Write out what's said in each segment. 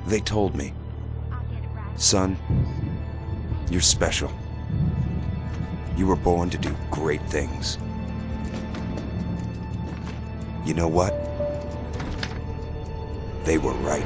They told me, son, you're special. You were born to do great things. You know what? They were right.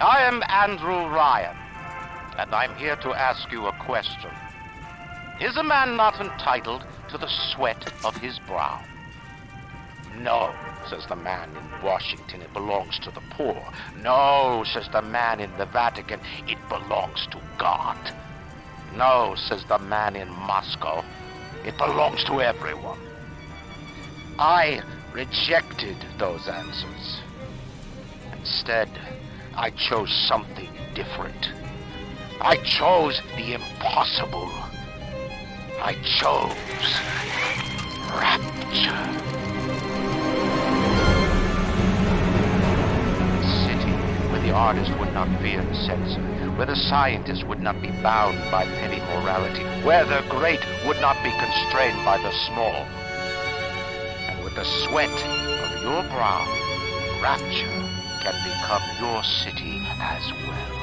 I am Andrew Ryan, and I'm here to ask you a question. Is a man not entitled to the sweat of his brow? No, says the man in Washington, it belongs to the poor. No, says the man in the Vatican, it belongs to God. No, says the man in Moscow, it belongs to everyone. I rejected those answers. Instead, I chose something different. I chose the impossible. I chose Rapture. A city where the artist would not fear the censor, where the scientist would not be bound by petty morality, where the great would not be constrained by the small. And with the sweat of your brow, Rapture can become your city as well.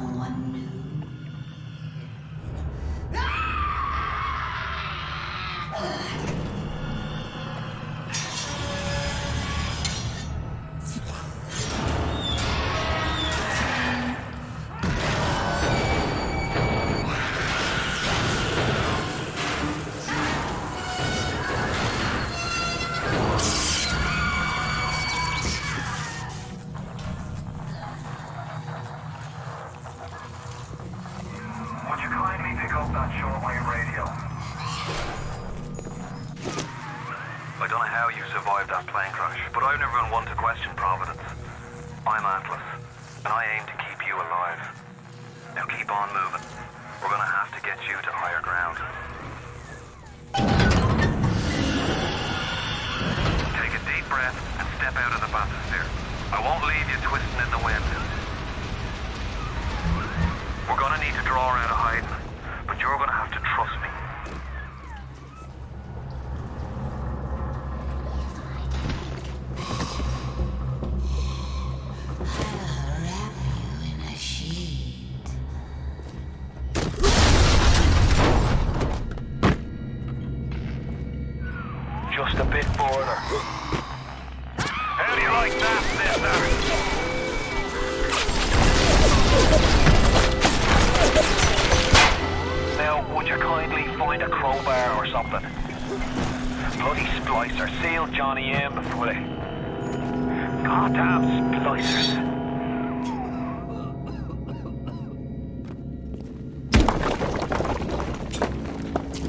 someone new. Just a bit border. How do you like that, mister? Now, would you kindly find a crowbar or something? Bloody splicer. Seal Johnny in before they... Goddamn splicers.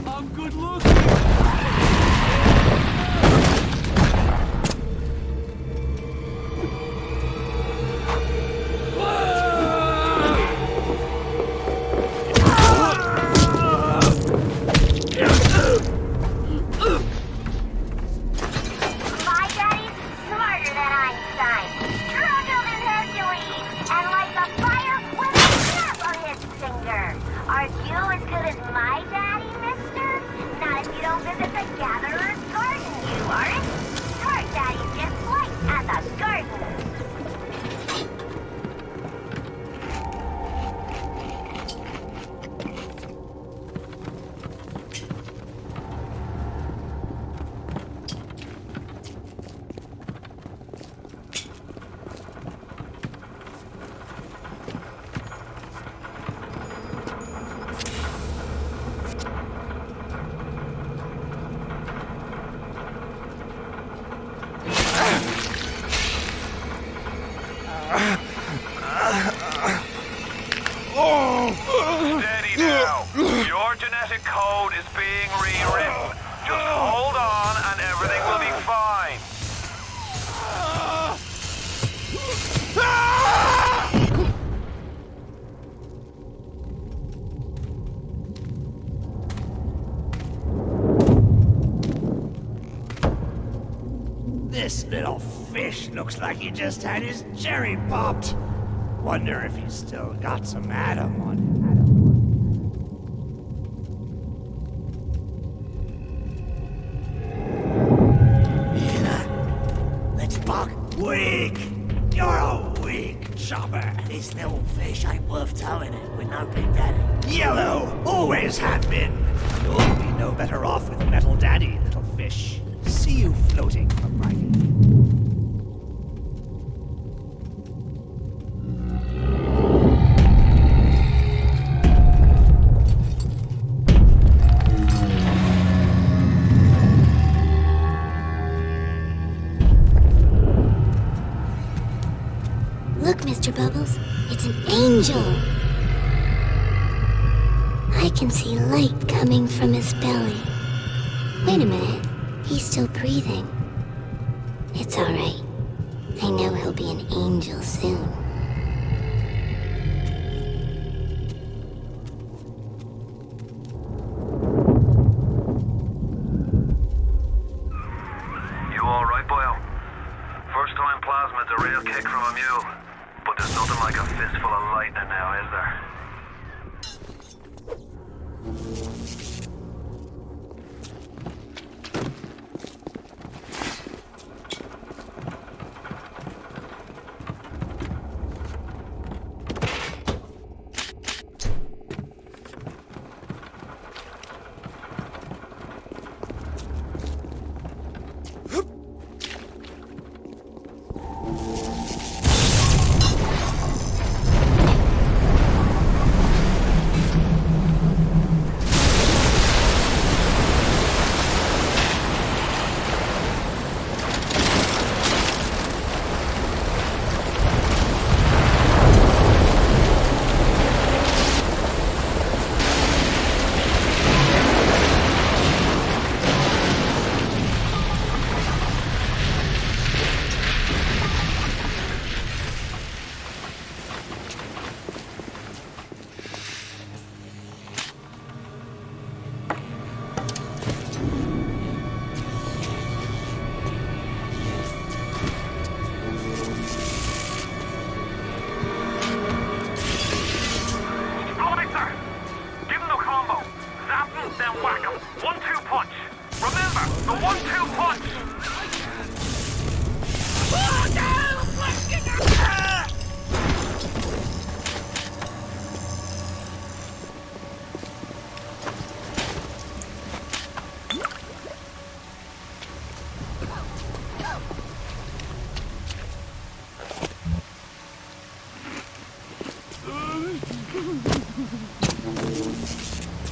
I'm good looking. Steady now. Your genetic code is being rewritten. Just hold on and everything will be fine. This little fish looks like he just had his cherry popped. Wonder if he's still got some Adam on him. Let's buck. Weak! You're a weak chopper. This little fish ain't worth towing it with no big daddy. Yellow! Always have been. You'll be no better off with metal daddy, little fish. See you floating from right here. Look, Mr. Bubbles, it's an angel. I can see light coming from his belly. Wait a minute, he's still breathing. It's all right. I know he'll be an angel soon. You all right, boyo? First time plasmid's a real kick from a mule. But there's nothing like a fistful of lightning now, is there?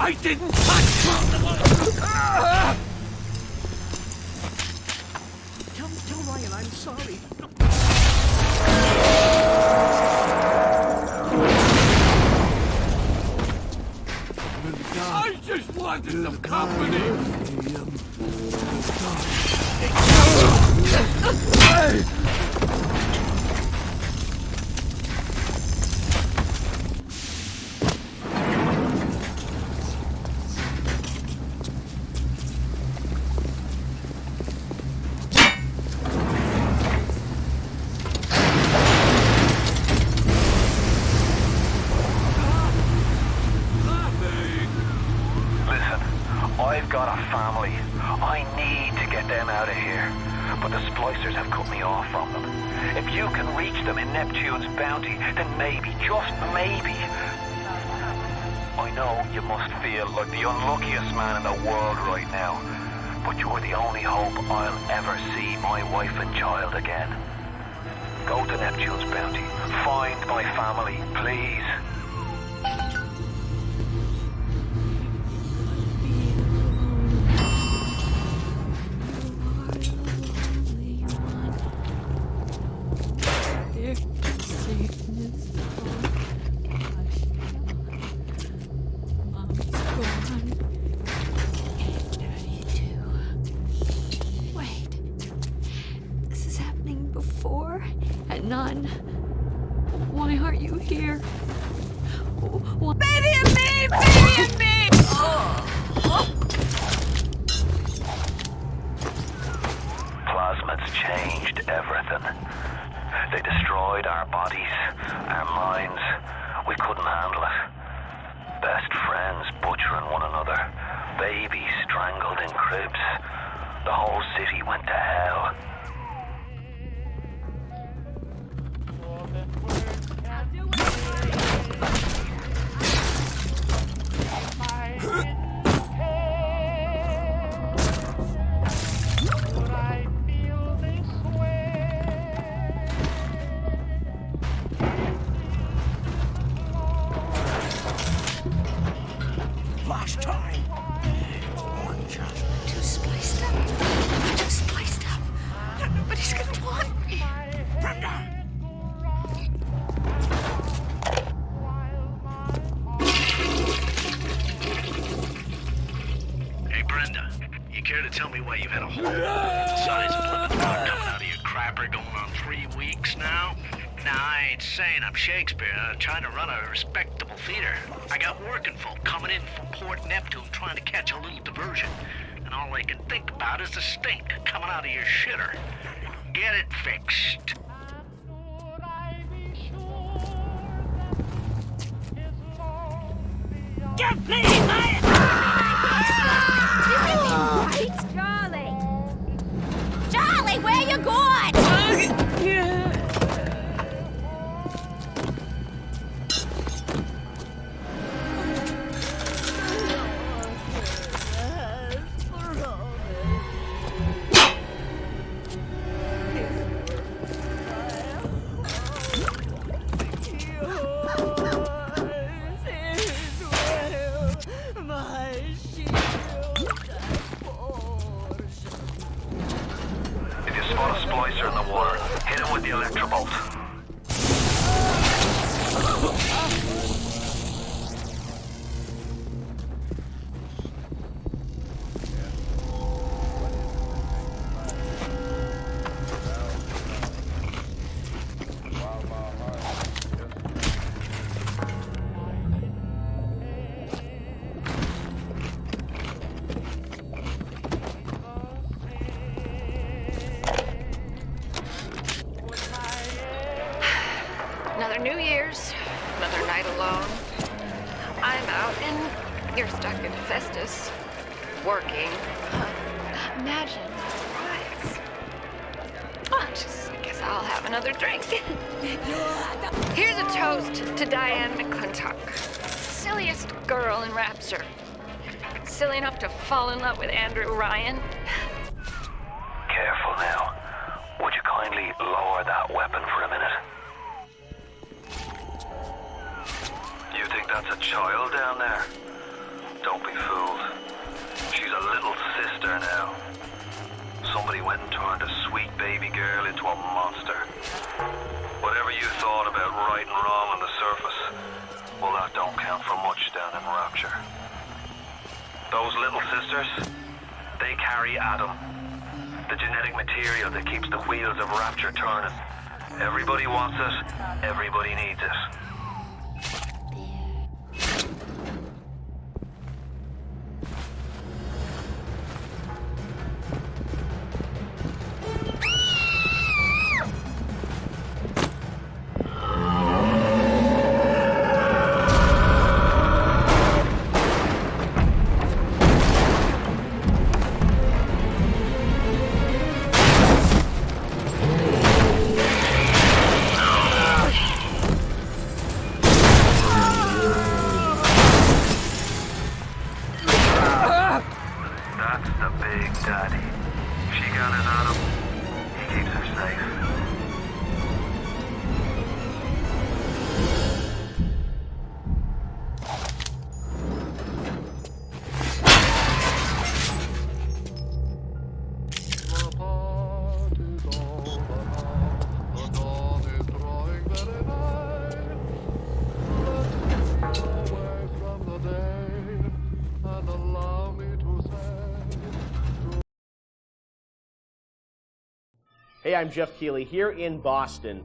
I didn't touch Tell Ryan I'm sorry. I just wanted some company. I've got a family. I need to get them out of here. But the splicers have cut me off from them. If you can reach them in Neptune's bounty, then maybe, just maybe... I know you must feel like the unluckiest man in the world right now. But you're the only hope I'll ever see my wife and child again. Go to Neptune's bounty. Find my family, please. None. Why aren't you here? Baby and me! Baby and me! Plasmids changed everything. They destroyed our bodies, our minds. We couldn't handle it. Best friends butchering one another. Babies strangled in cribs. The whole city went to hell. Last time. Too spliced up. Nobody's gonna want me. Brenda! Hey, Brenda, you care to tell me why you've had a whole size of lemon pie coming out of your crapper going on 3 weeks now? Nah, I ain't saying I'm Shakespeare. I'm trying to run a respectable theater. I got working folk coming in from Port Neptune trying to catch a little diversion. And all they can think about is the stink coming out of your shitter. Get it fixed. Give me my... Charlie, where you going? If you spot a splicer in the water, hit him with the electrobolt. Another New Year's, another night alone. I'm out and you're stuck in Hephaestus, working. Imagine the surprise. I guess I'll have another drink. Here's a toast to Diane McClintock, silliest girl in Rapture. Silly enough to fall in love with Andrew Ryan. Careful now. Would you kindly lower that weapon for a minute? You think that's a child down there? Don't Those little sisters, they carry Adam. The genetic material that keeps the wheels of Rapture turning. Everybody wants it, everybody needs it. Hey, I'm Jeff Keighley here in Boston.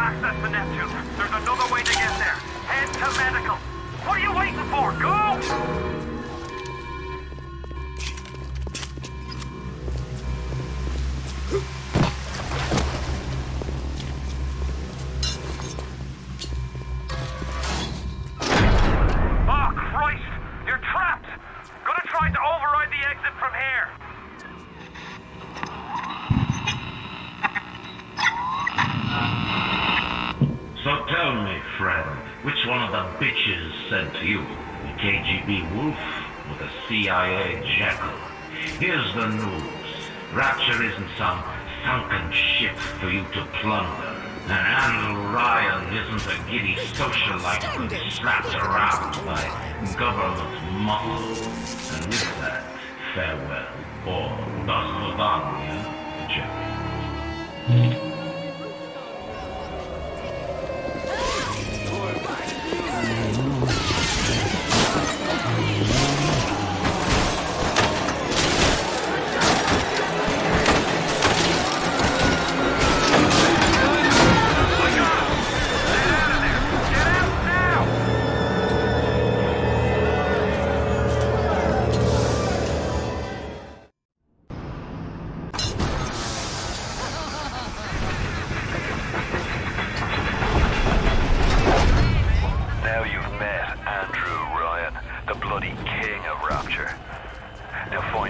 access to Neptune. There's another way to get there. Head to medical. What are you waiting for? Go! Oh, Christ! You're trapped! Gonna try to override the exit from here. So tell me, friend, which one of the bitches sent you? The KGB wolf or the CIA jackal? Here's the news. Rapture isn't some sunken ship for you to plunder. And Andrew Ryan isn't a giddy socialite who's slapped around by government muscle. And with that, farewell. Or до свидания, Jack.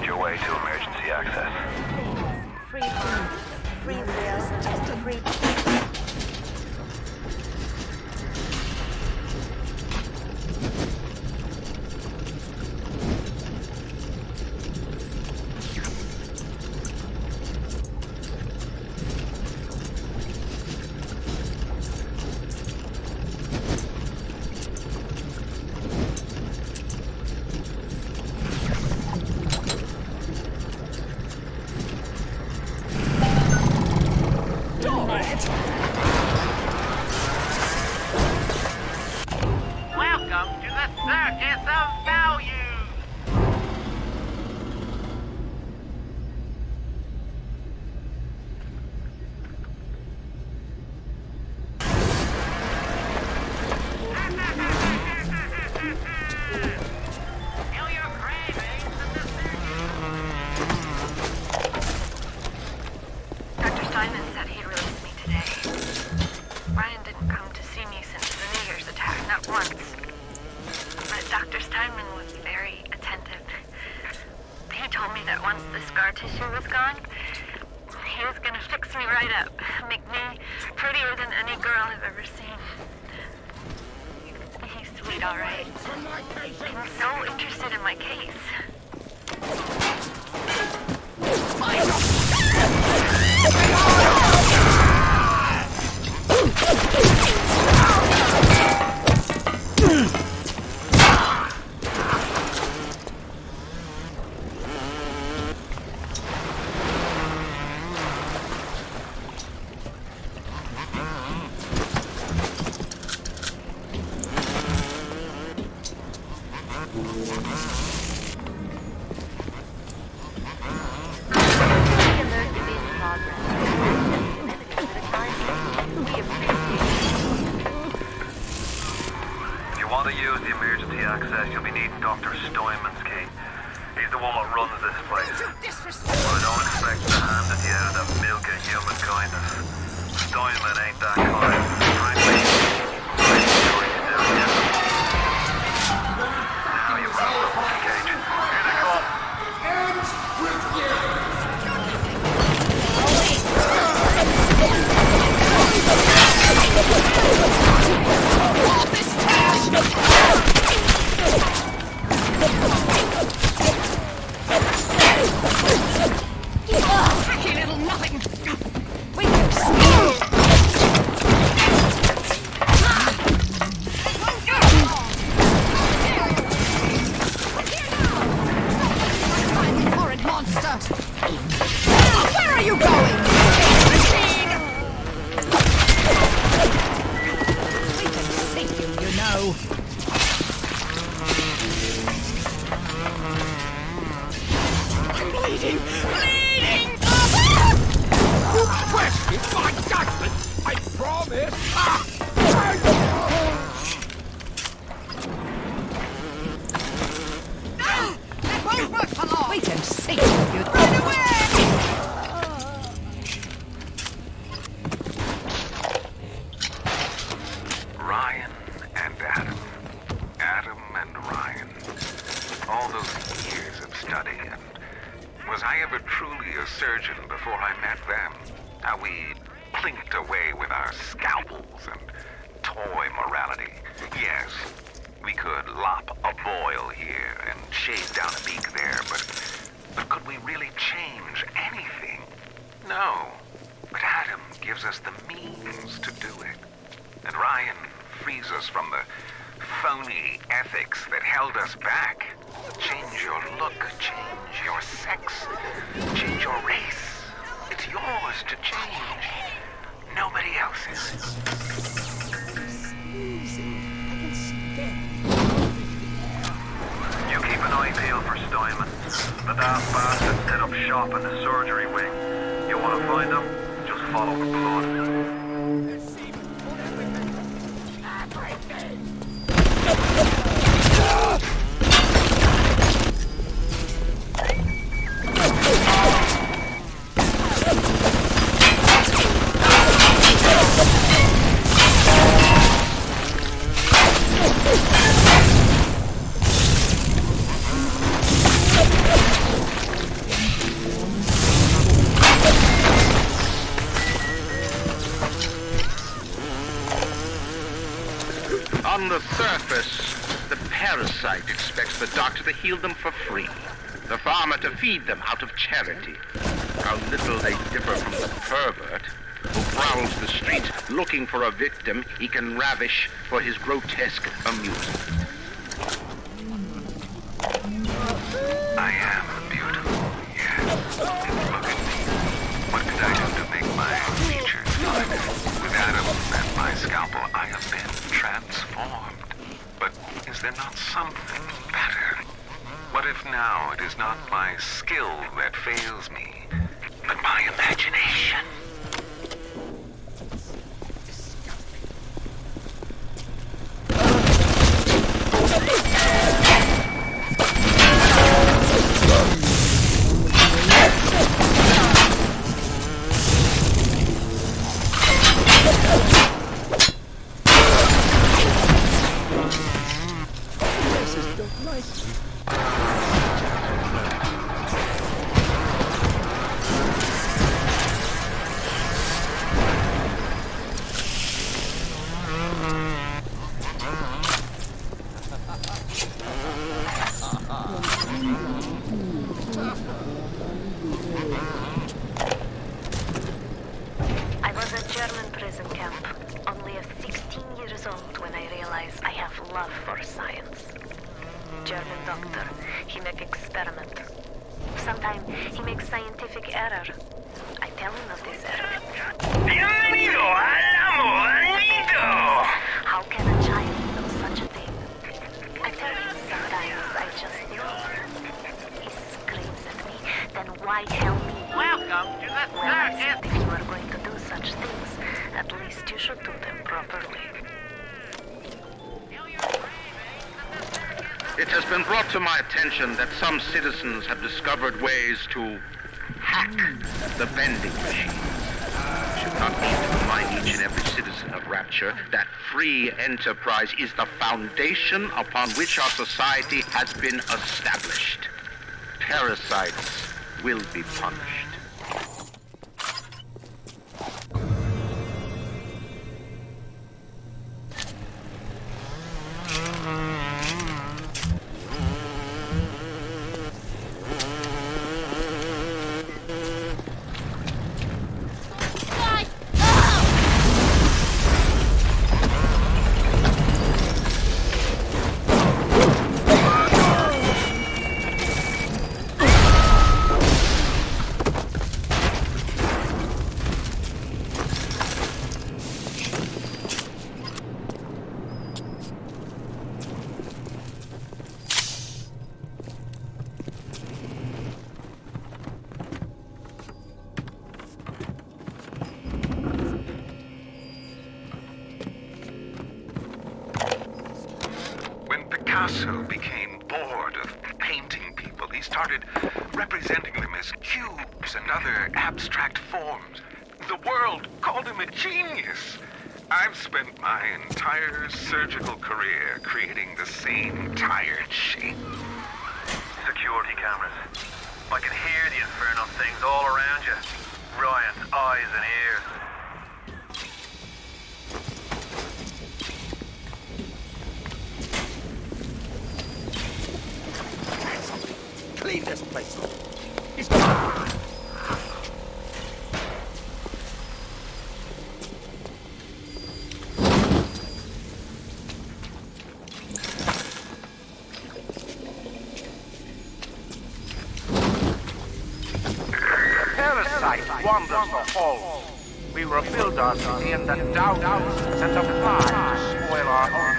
your way to emergency access. Free will. Free will. Just a free... Welcome to the Circus of Value! Feel your cravings at the Dr. Simon said he'd release me today. Ryan didn't come to see me since the New Year's attack, not once. But Dr. Steinman was very attentive. He told me that once the scar tissue was gone, he was gonna fix me right up, make me prettier than any girl I've ever seen. He's sweet, all right. I'm so interested in my case. If you want to use the emergency access, you'll be needing Dr. Steinman's key. He's the one that runs this place. But I don't expect to hand it to you out of the milk of human kindness. Steinman ain't that kind. Frankly, I'm sure he's doing it. Now you've got the booking cage. Here they come. Tricky little nothing! Horrid monster! Where are you going? We can see you, you know. I'm bleeding! Bleeding! You questioned my judgment! I promise! That won't work for long! We can see you! Run away! Ryan and Adam. Adam and Ryan. All those years of study, and was I ever truly a surgeon before I met them? How we plinked away with our scalpels and toy morality. Yes, we could lop a boil here and shave down a beak there, but could we really change anything? No. But Adam gives us the means to do it. And Ryan frees us from the phony ethics that held us back. Change your look, change your sex, change your race. It's yours to change. Nobody else's. You keep an eye peeled for Steinman. The daft bastard set up shop in the surgery wing. You want to find him? Just follow the blood. On the surface, the parasite expects the doctor to heal them for free, the farmer to feed them out of charity. How little they differ from the pervert who prowls the streets looking for a victim he can ravish for his grotesque amusement. I am beautiful, yes. Look at me. What could I do to make my features good? With Adam and my scalpel, I have been transformed. But is there not something better? What if now it is not my skill that fails me, but my imagination? It has been brought to my attention that some citizens have discovered ways to hack the vending machines. It should not need to remind each and every citizen of Rapture that free enterprise is the foundation upon which our society has been established. Parasites will be punished. Picasso became bored of painting people. He started representing them as cubes and other abstract forms. The world called him a genius. I've spent my entire surgical career creating the same tired shape. Security cameras. I can hear the infernal things all around you. Ryan's eyes and ears. Clean this place. Parasite wanders the halls. We rebuild our city and the doubters set a plan to spoil our home.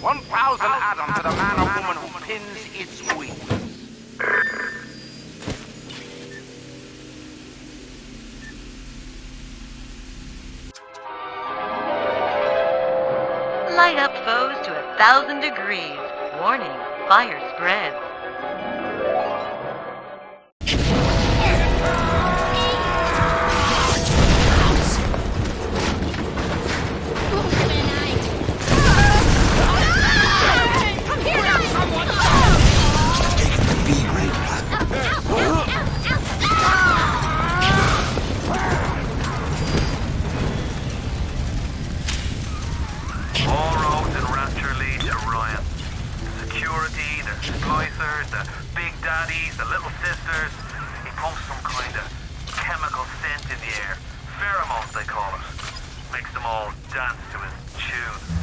1,000 atoms to the man or woman who pins its wings. Light up foes to 1,000 degrees. Warning, fire spreads. All roads in Rapture lead daddies, the little sisters. He pumps some kind of chemical scent in the air. Pheromones, they call it. Makes them all dance to his tune.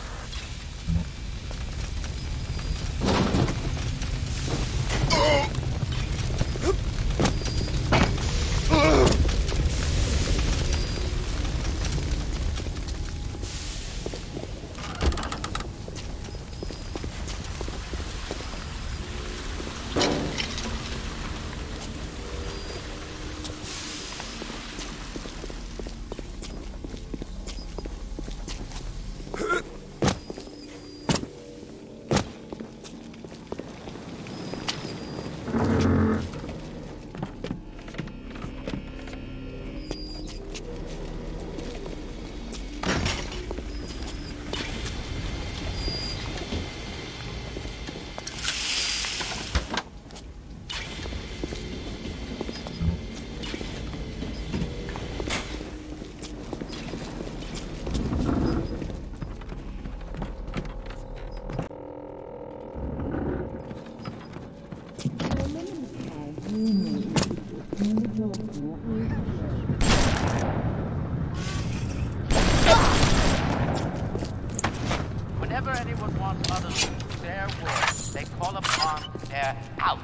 Whenever anyone wants others to do their work, they call upon their out.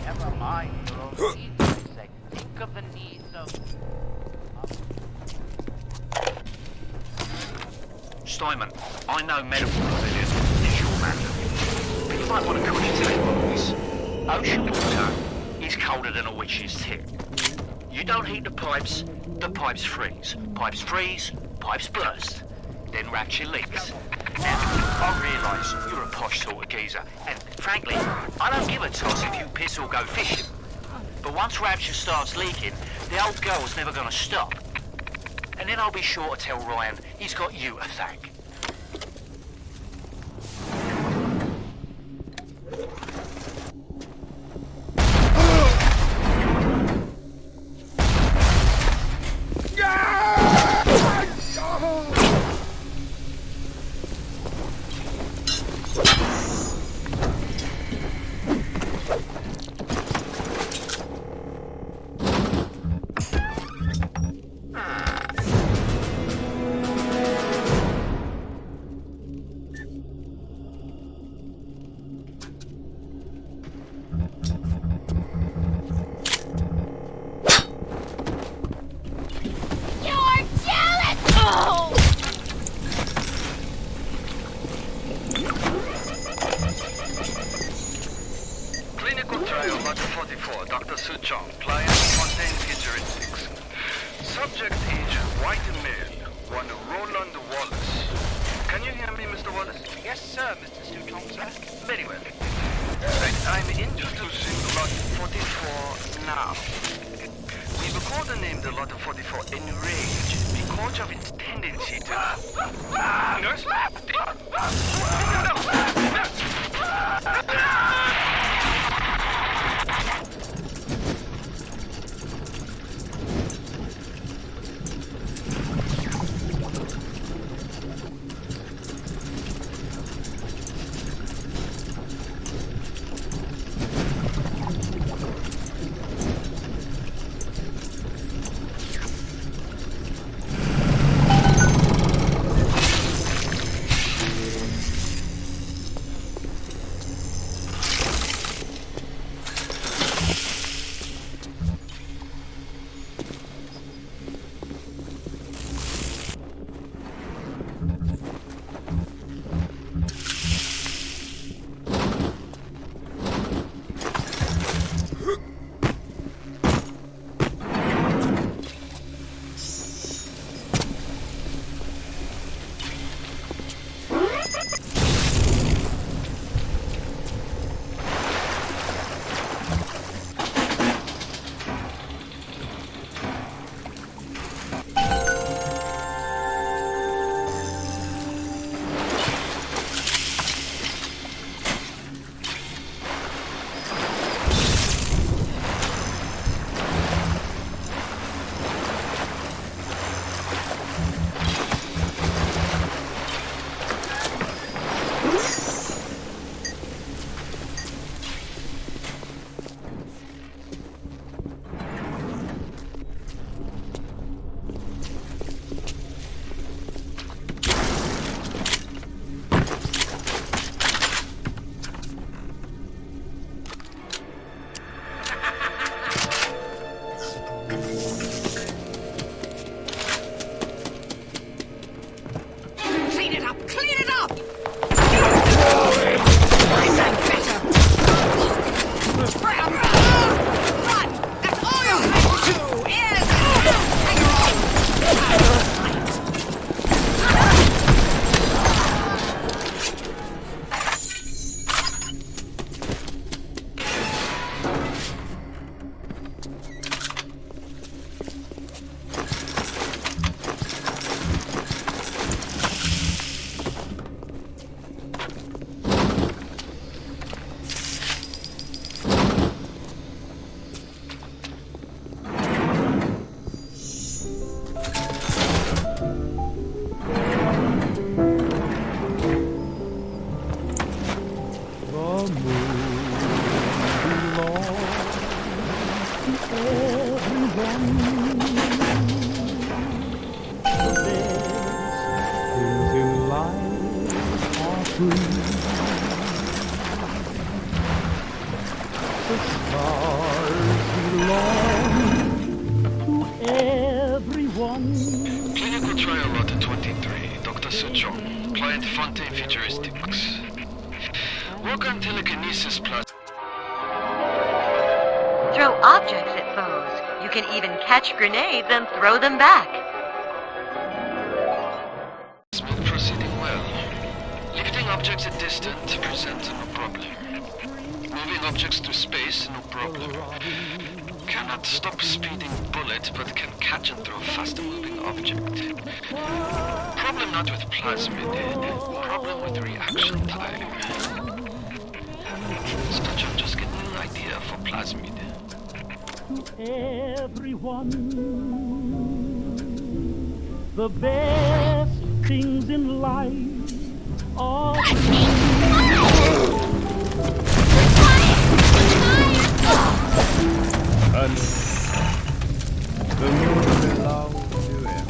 Never mind your own needs, I say. Think of the needs of... Steinman, I know medical pavilion is your matter. But you might want to cool your take on this. Ocean water is colder than a witch's tit. You don't heat the pipes freeze. Pipes freeze, pipes burst. Then Rapture leaks. Now, I realise you're a posh sort of geezer, and frankly, I don't give a toss if you piss or go fishing. But once Rapture starts leaking, the old girl's never gonna stop. And then I'll be sure to tell Ryan he's got you to thank. Clinical trial lot 23, Dr. Sejong, client Fontaine Futuristics. Work on telekinesis plus. Throw objects at foes. You can even catch grenades and throw them back. Smooth proceeding well. Lifting objects at distance presents no problem. Moving objects through space, no problem. Cannot stop speeding bullet, but can catch and throw faster moving object. Problem not with plasmid, problem with reaction time. Such I'm just getting an idea for plasmid. Everyone, the best things in life are and the music belongs to him.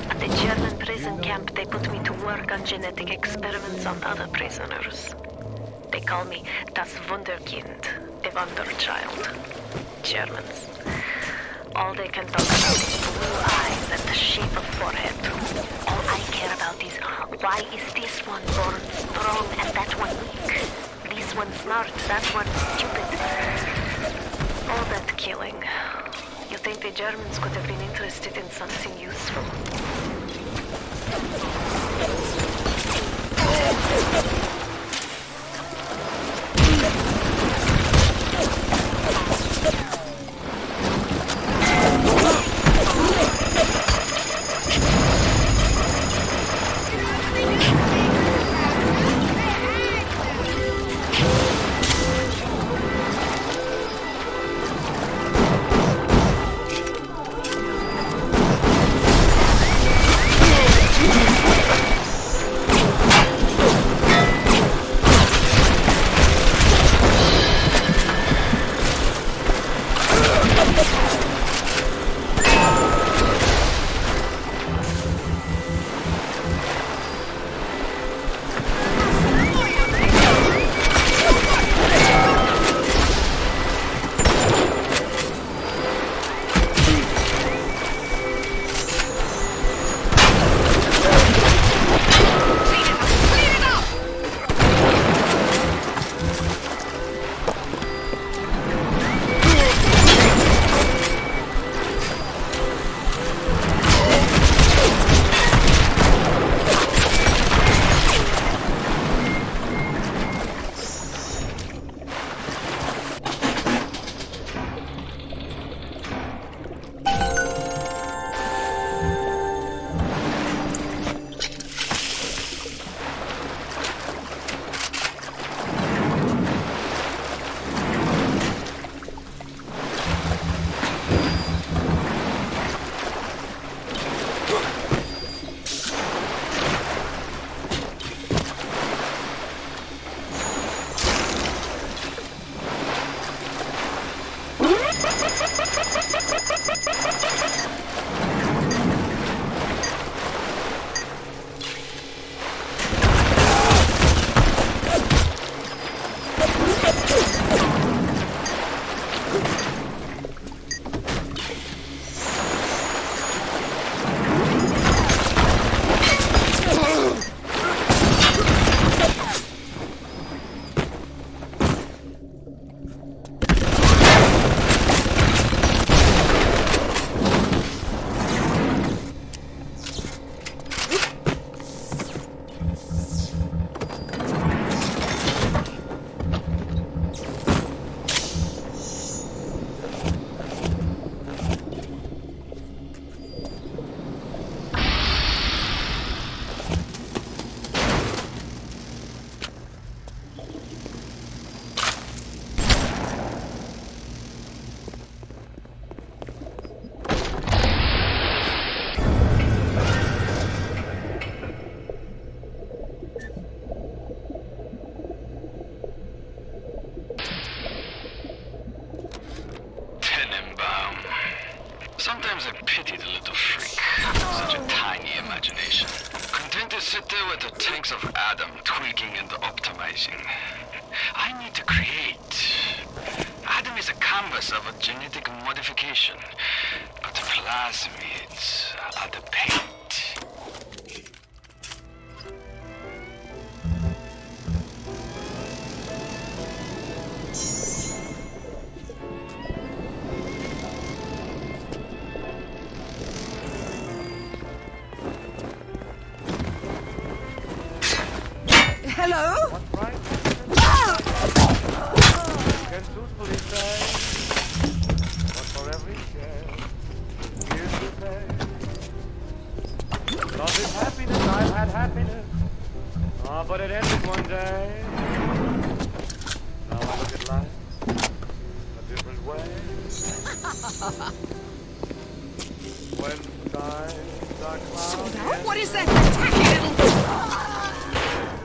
At the German prison camp, they put me to work on genetic experiments on other prisoners. They call me Das Wunderkind, the Wonder Child. Germans. All they can talk about is blue eyes and the shape of forehead. All I care about is why is this one born strong and that one weak? This one smart, that one stupid. All that killing. You think the Germans could have been interested in something useful? Sometimes I pity the little freak. Such a tiny imagination. Content to sit there with the tanks of Adam tweaking and optimizing. I need to create. Adam is a canvas of a genetic modification, but the plasmids are the paint. Hello? What's right? Can truthfully say, but for every share, here's the pay. Love is happiness, I've had happiness. Ah, but it ended one day. Now I look at life a different way. When skies are cloudy. What is that tacky little...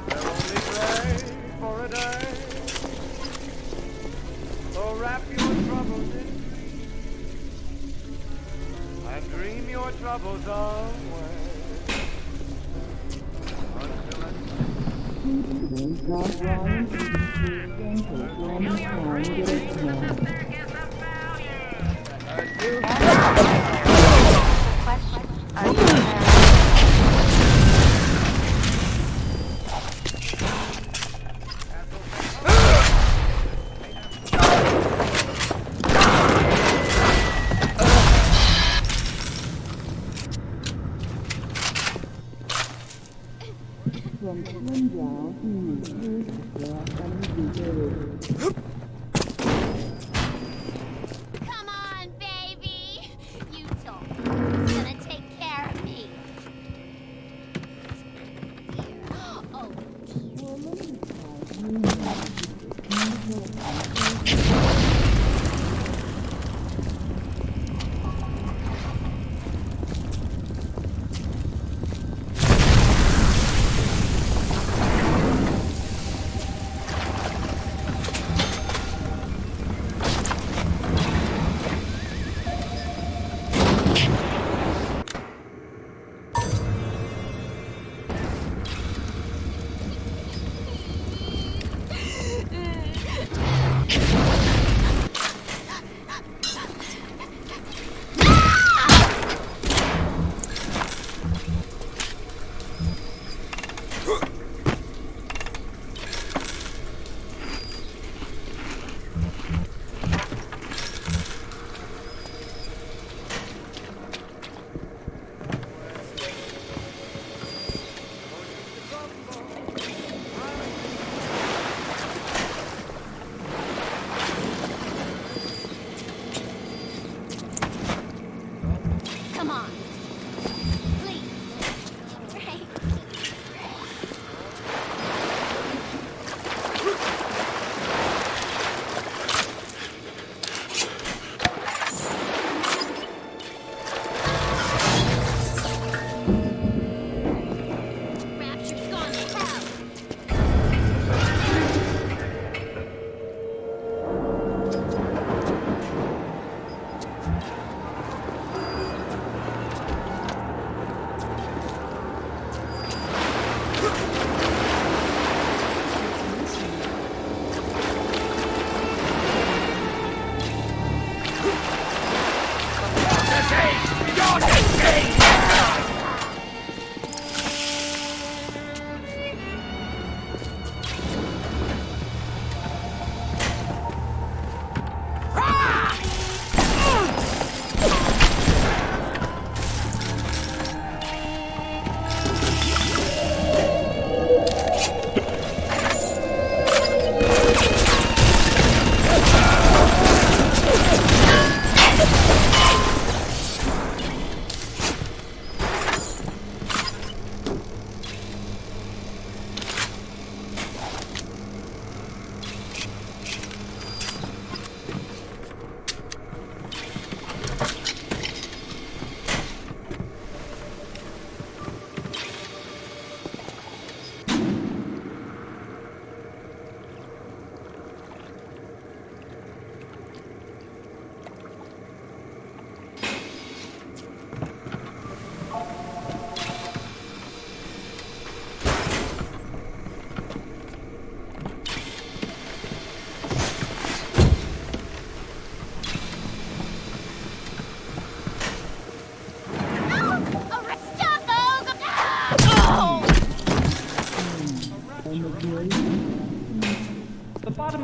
They're only gray for a day. So wrap your troubles in and dream your troubles away. Until Come on, baby. You told me who's gonna take care of me. Oh,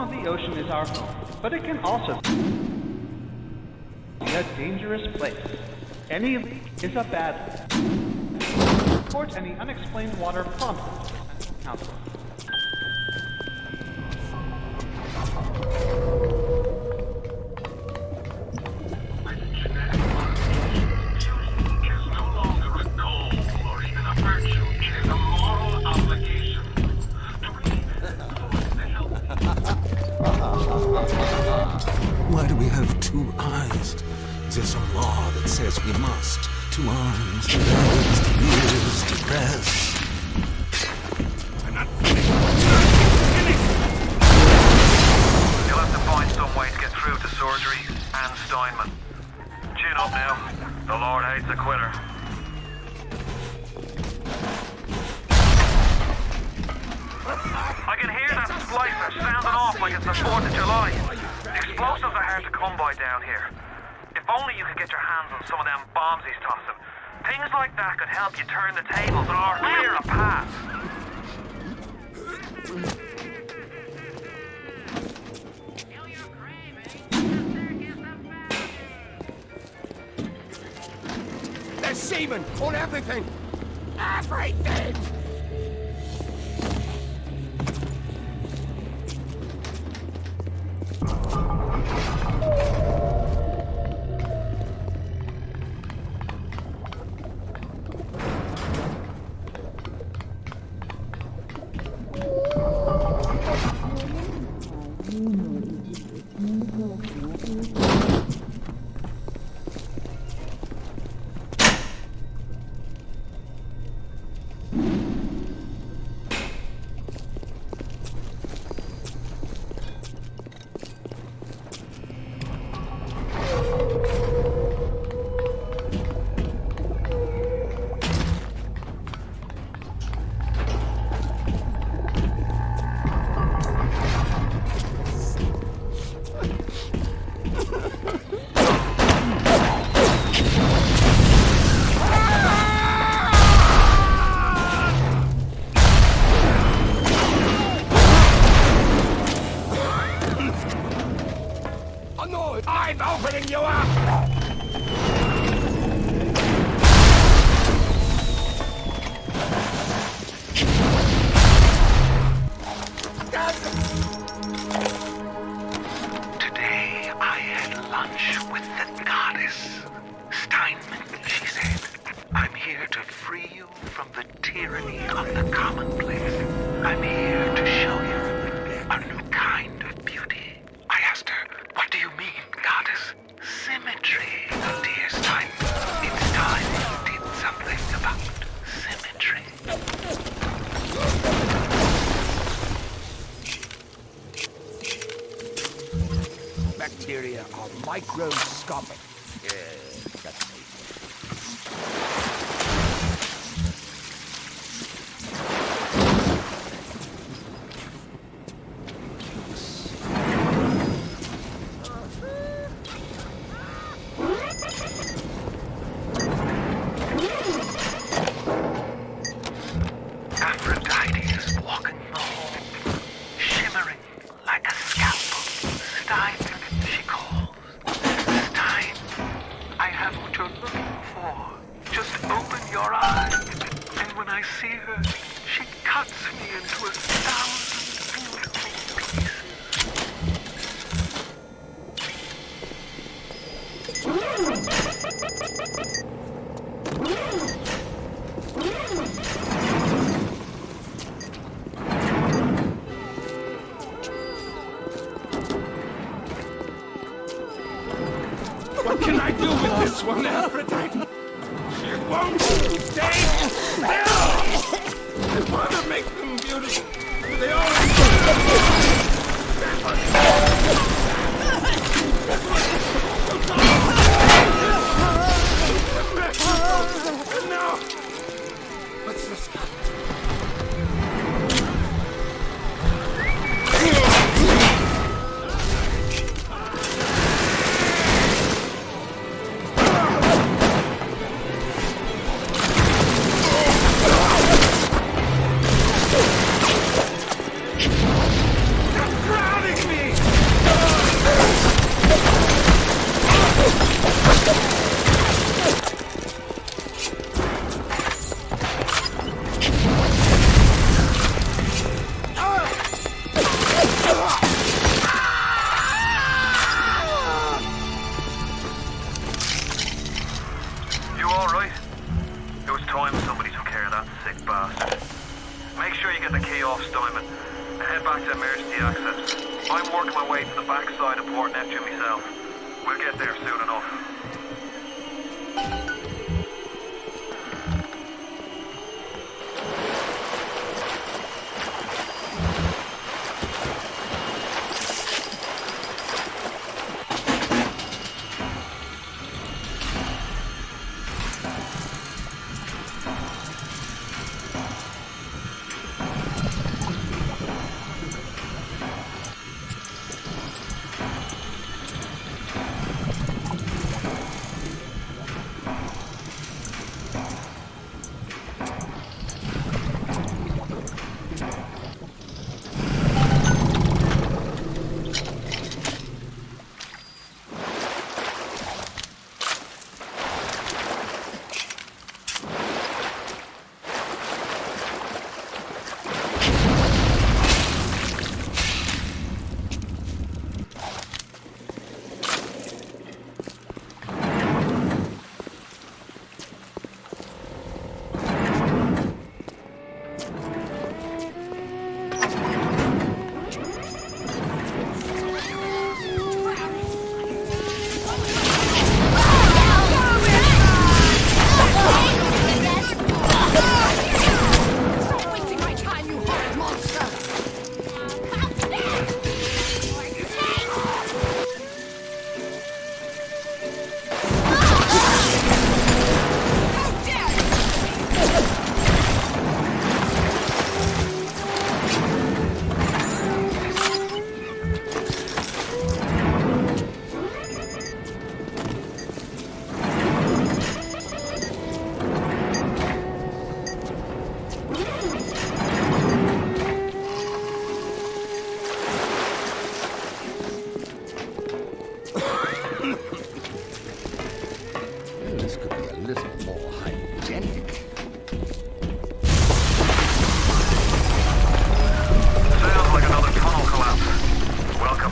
of the ocean is our home, but it can also be a dangerous place. Any leak is a bad thing. Report any unexplained water promptly to Central Council. Why do we have two eyes? Is there some law that says we must? Two arms, two legs, two ears, two breasts. I'm not finished. You'll have to find some way to get through to surgery and Steinman. Chin up now. The Lord hates a quitter. I can hear that splicer sounding off like it's the 4th of July. Explosives are hard to come by down here. If only you could get your hands on some of them bombs he's tossing. Things like that could help you turn the tables or clear a path. There's semen on everything! Everything! Bacteria are microscopic. That's me. What can I do with this one, Aphrodite? She won't stay still! I want to make them beautiful. They always No! What's this? Stop crowding me! my way to the backside of Port Neptune myself. We'll get there soon enough.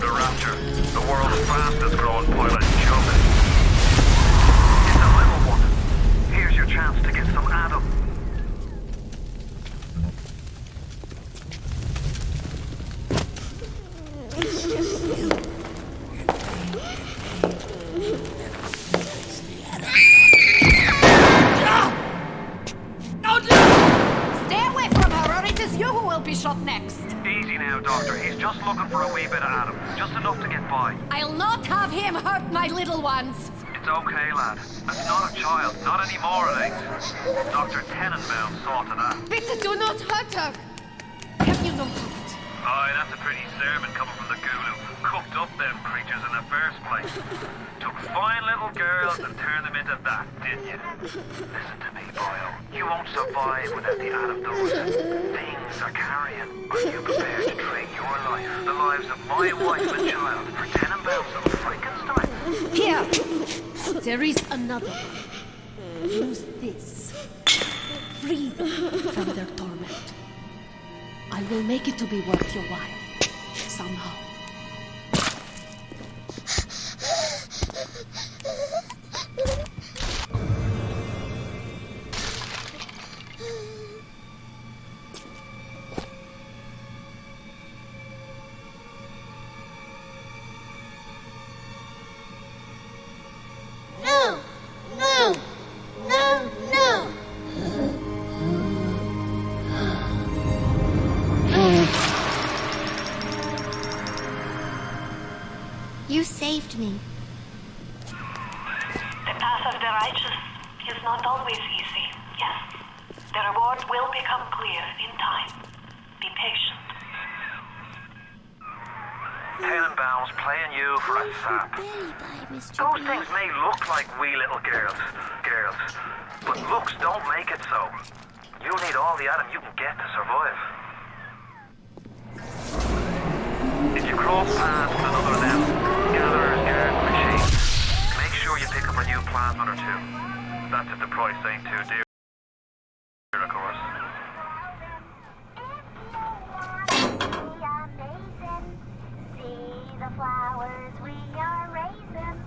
Rapture, the world's fastest growing pilot joke. It's a little one. Here's your chance to get some Adam. Stay away from her, or it is you who will be shot next. Easy now, Doctor. He's just looking for a wee bit of Adam. Just enough to get by. I'll not have him hurt my little ones. It's okay, lad. That's not a child. Not anymore, it ain't. Dr. Tenenbaum saw to that. Bitte do not hurt her. Have you no heart? Aye, that's a pretty sermon coming from the ghoul who cooked up them creatures in the first place. Took fine little girls and turned them into that, didn't you? Listen to me, boyo. You won't survive without the Adam those things are carrying. Are you prepared to trade your life, the lives of my wife and child, for Tenenbaum's little Frankenstein? Here! There is another one. Use this. Free them from their torment. I will make it to be worth your while. Somehow. No! No! No! No! You saved me. The path of the righteous is not always easy, yes. The reward will become clear in time. Be patient. Tenenbaum's playing you for a sap. Those things may look like wee little girls, but looks don't make it so. You need all the Adam you can get to survive. If you cross paths with another of them, gatherers, garden machines, make sure you pick up a new plasmid or two. That's if the price ain't too dear, of course. See the flowers we are raising.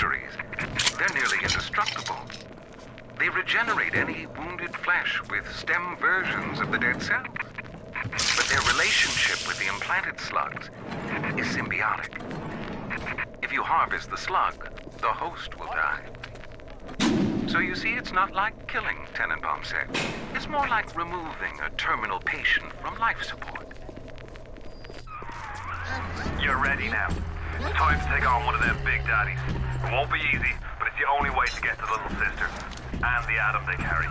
factories. They're nearly indestructible. They regenerate any wounded flesh with stem versions of the dead cells. But their relationship with the implanted slugs is symbiotic. If you harvest the slug, the host will die. So you see, it's not like killing, Tenenbaum said. It's more like removing a terminal patient from life support. You're ready now. It's time to take on one of them big daddies. It won't be easy, but it's the only way to get to the little sister and the atom they carry.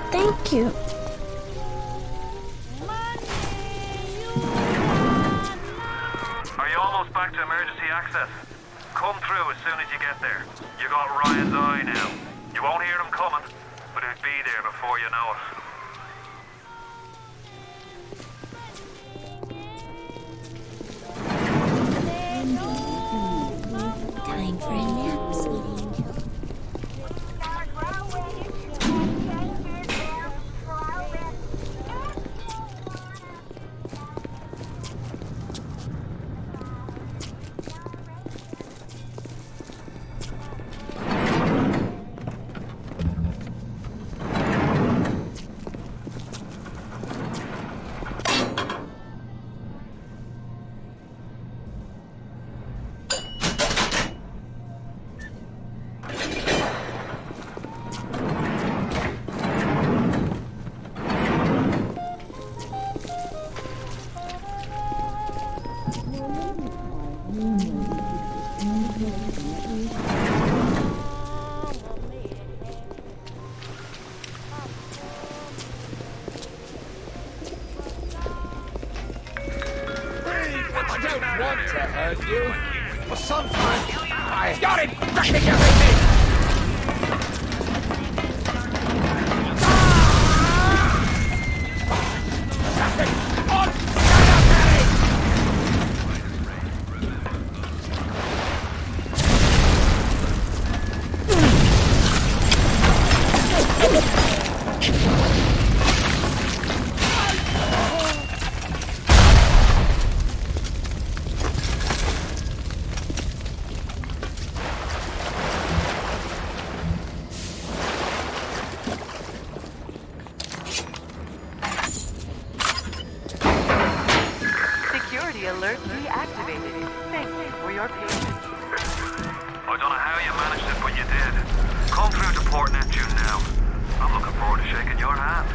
Thank you. Are you almost back to emergency access? Come through as soon as you get there. You got Ryan's eye now. You won't hear him coming, but he'll be there before you know it. Time for a nap, sweetie. I don't want to hurt you, but sometimes I got it back everything! Alert reactivated. Thank you for your patience. I don't know how you managed it, but you did. Come through to Port Neptune now. I'm looking forward to shaking your hand.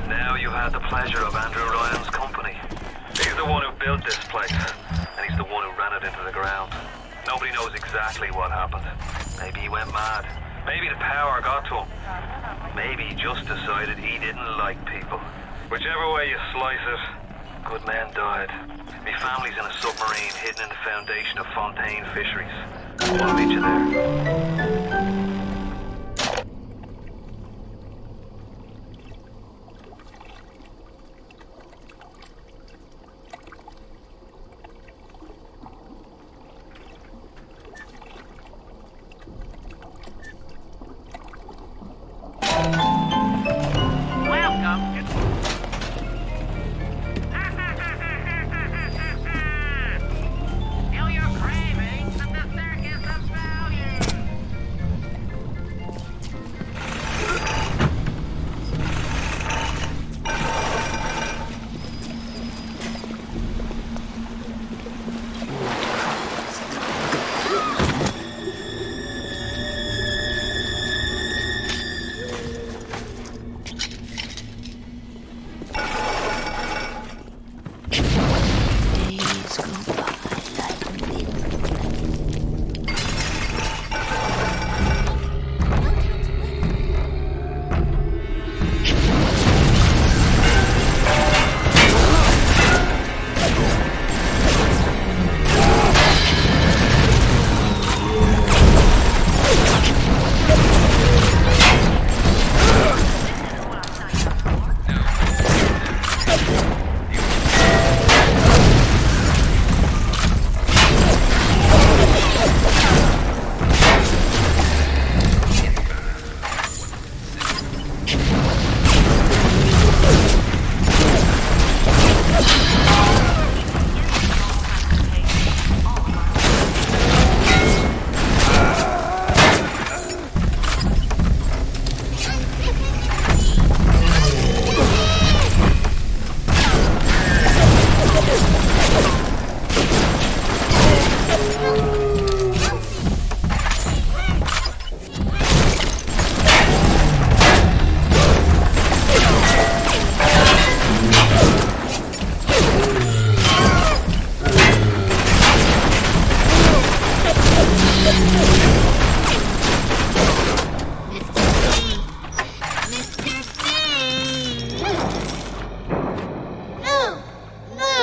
Now you had the pleasure of Andrew Ryan's company. He's the one who built this place, and he's the one who ran it into the ground. Nobody knows exactly what happened. Maybe he went mad. Maybe the power got to him. Maybe he just decided he didn't like people. Whichever way you slice it, good men died. Me family's in a submarine hidden in the foundation of Fontaine Fisheries. I'll meet you there.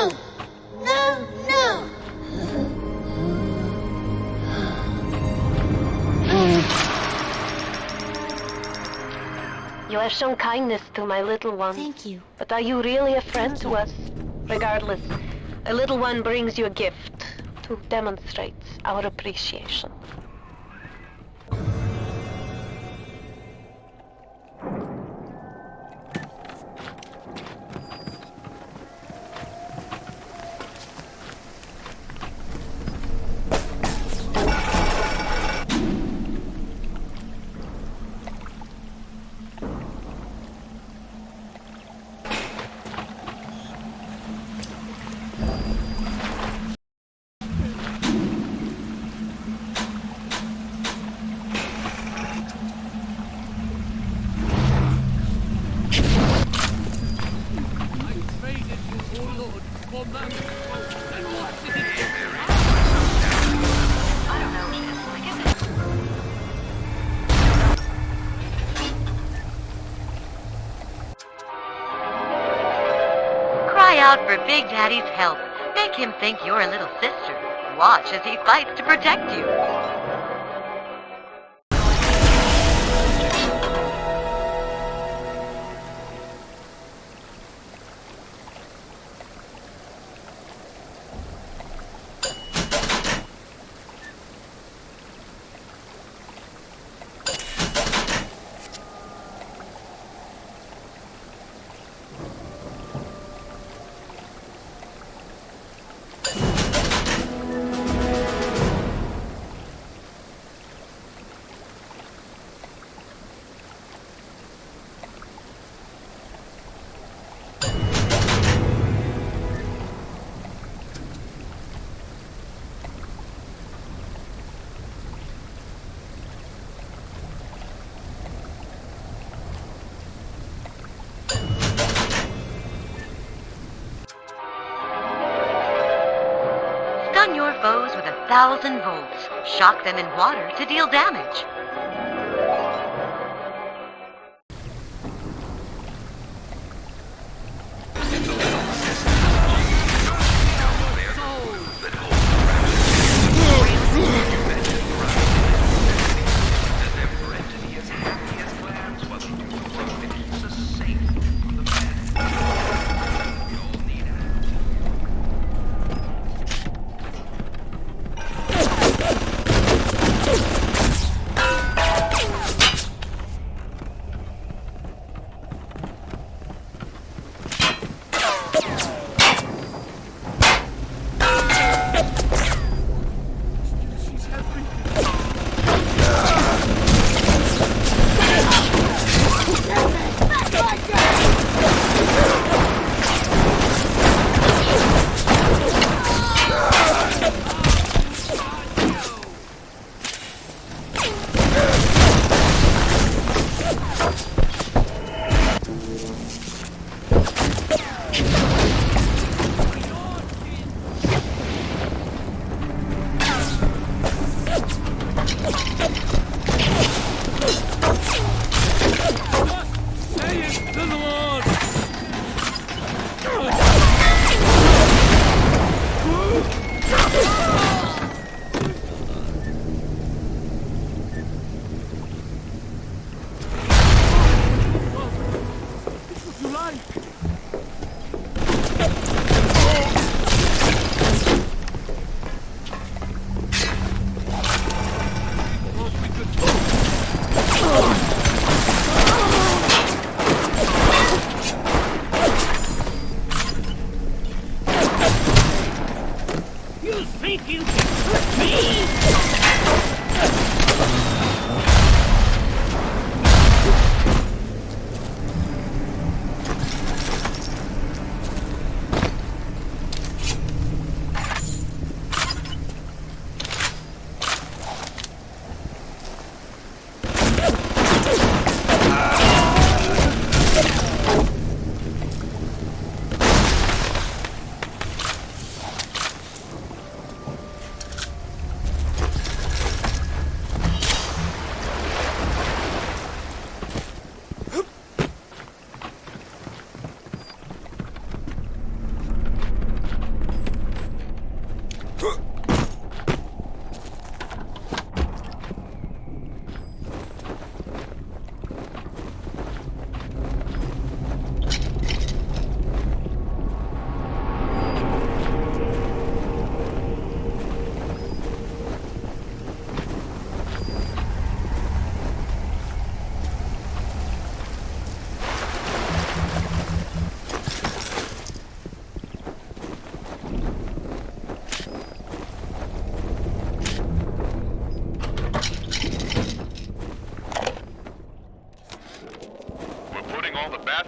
No! No! No! You have shown kindness to my little one. Thank you. But are you really a friend to us? Regardless, a little one brings you a gift to demonstrate our appreciation. Cry out for Big Daddy's help. Make him think you're a little sister. Watch as he fights to protect you. Stun your foes with 1,000 volts. Shock them in water to deal damage.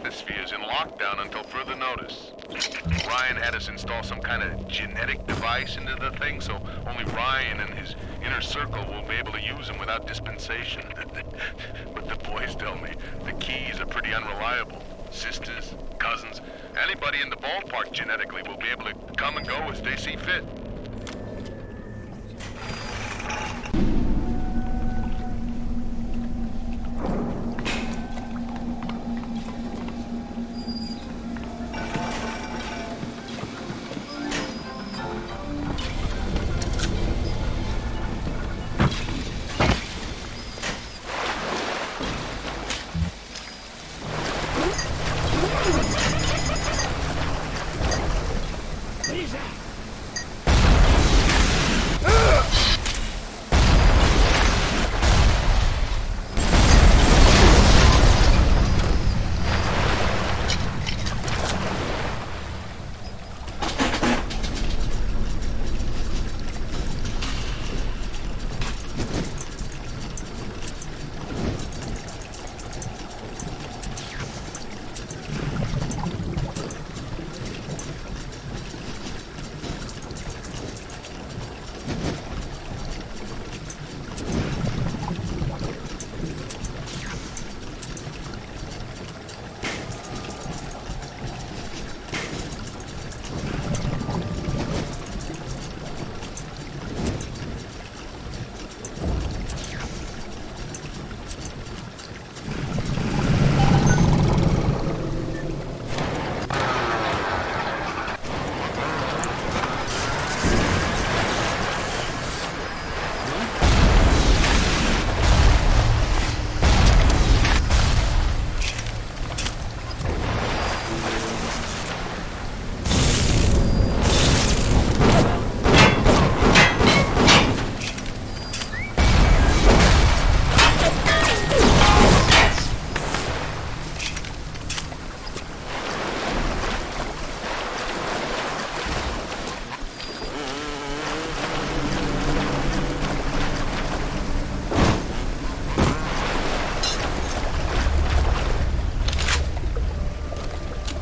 atmosphere's in lockdown until further notice. Ryan had us install some kind of genetic device into the thing, so only Ryan and his inner circle will be able to use them without dispensation. But the boys tell me the keys are pretty unreliable. Sisters, cousins, anybody in the ballpark genetically will be able to come and go as they see fit.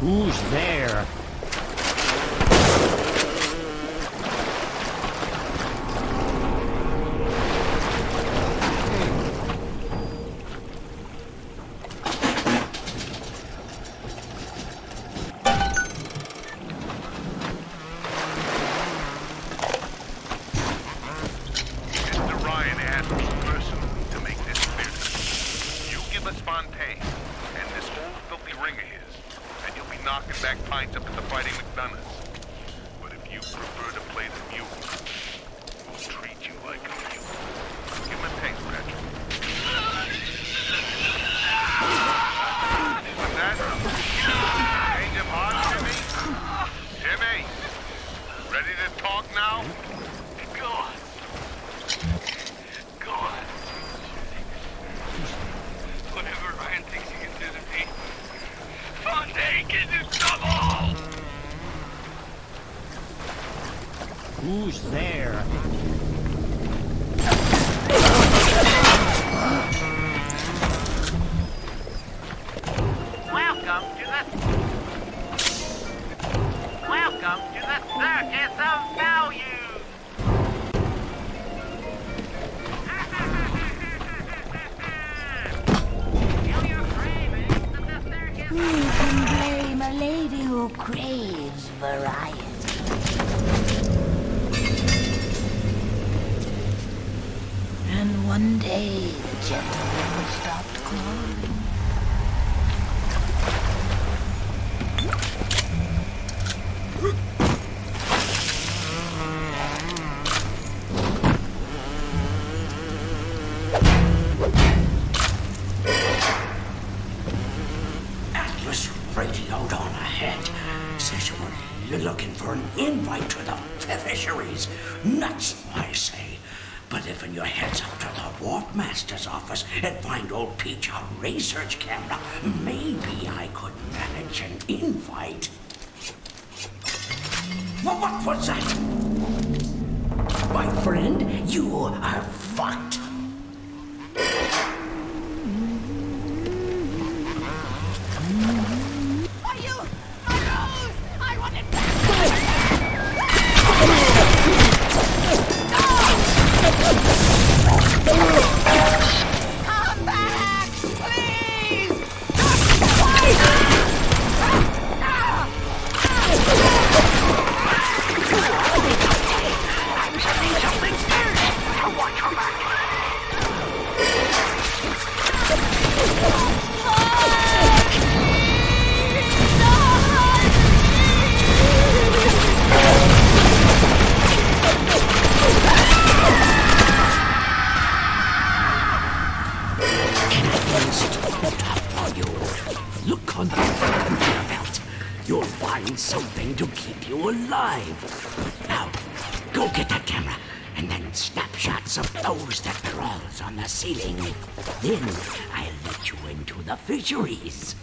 Who's there? Mr. Ryan asked me personally to make this clear to you. You give us Fontaine and this old filthy ring of his, and you'll be knocking back pints up at the Fighting McDonough's. But if you prefer to play the mule, we'll treat you like a mule. Give him a taste, Patrick. What's that? Change of heart, Jimmy? Jimmy! Ready to talk now? Go on. Go on. Whatever Ryan thinks he can do to me, Fontaine can do double! Who's there? Welcome to the Circus of Values! Who can blame a lady who craves variety? And one day the gentleman stopped calling. Atlas radioed on ahead. Says you're looking for an invite to the fisheries. Nuts, I say. But if in your heads up to the Warp Master's office and find old Peach on research camera, maybe I could manage an invite. What was that? My friend, you are fucked. alive. Now, go get that camera, and then snapshots of those that crawls on the ceiling. Then I'll let you into the fisheries.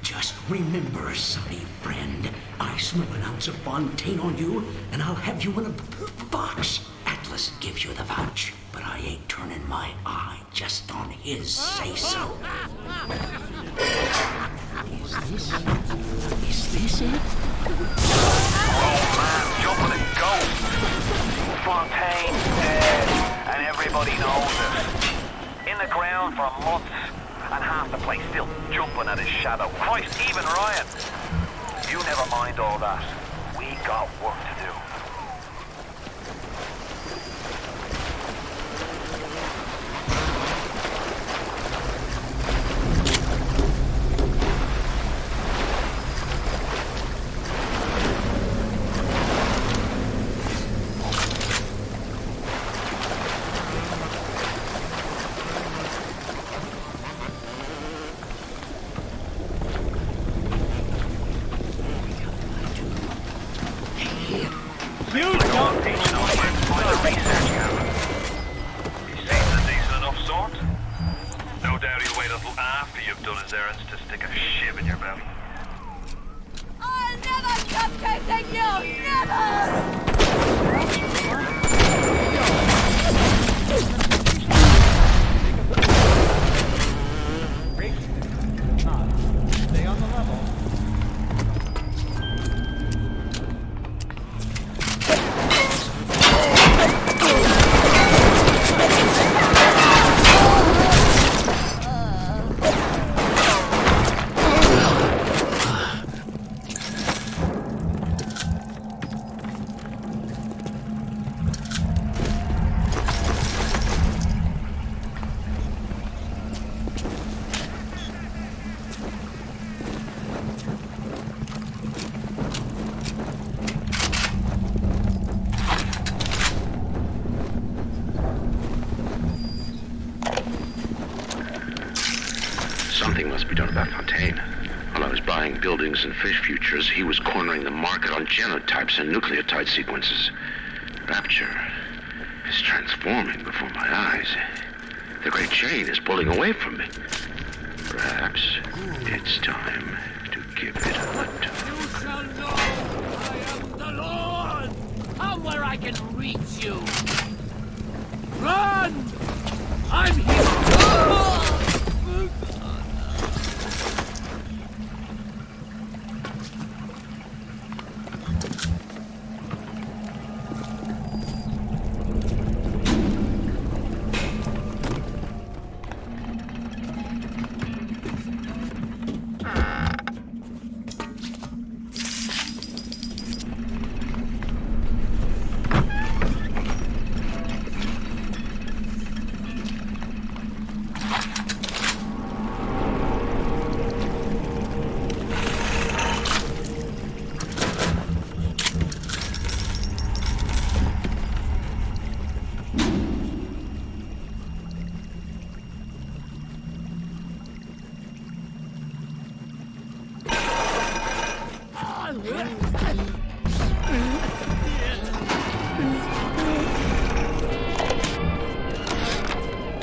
Just remember, sonny friend, I smell an ounce of Fontaine on you, and I'll have you in a box. Atlas gives you the vouch, but I ain't turning my eye just on his say-so. Is this it? Oh man, jumping a ghost. Fontaine's dead, and everybody knows it. In the ground for months, and half the place still jumping at his shadow. Christ, even Ryan. You never mind all that. We got work to do. Something must be done about Fontaine. While I was buying buildings and fish futures, he was cornering the market on genotypes and nucleotide sequences. Rapture is transforming before my eyes. The great chain is pulling away from me. Perhaps it's time to give it a tug. You shall know I am the Lord! Come where I can reach you! Run! I'm here!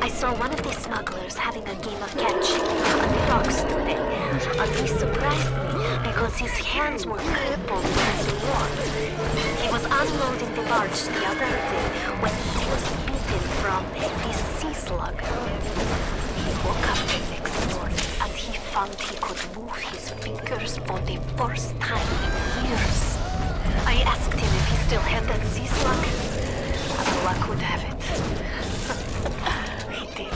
I saw one of these smugglers having a game of catch on the docks today. This surprised me because his hands were crippled from the war. He was unloading the barge the other day when he was bitten from this sea slug. He woke up the next morning and he found he could move his fingers for the first time in years. I asked him if he still had that sea slug. As luck would have it. He did.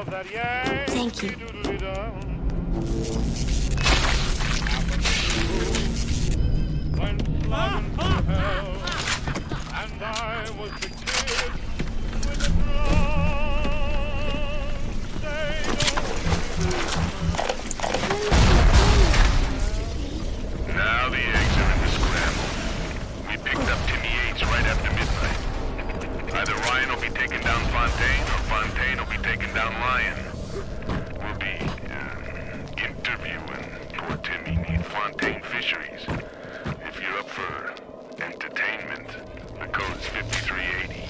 Thank you. And I was the kid with the drum. Now the eggs are in the scramble. We picked up Timmy Yates right after midnight. Either Ryan will be taking down Fontaine, or Fontaine will be taking down Ryan. We'll be interviewing poor Timmy near Fontaine Fisheries. If you're up for entertainment, the code's 5380.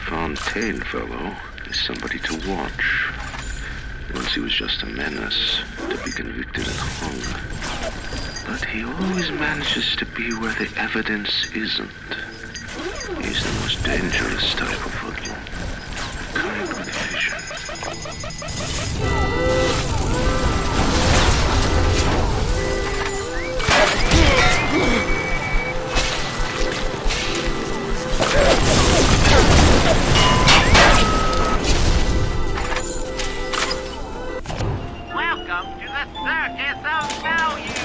Fontaine fellow is somebody to watch. Once he was just a menace, to be convicted and hung. But he always manages to be where the evidence isn't. He's the most dangerous type of hoodlum. Kind with vision. Welcome to the Circus of Value!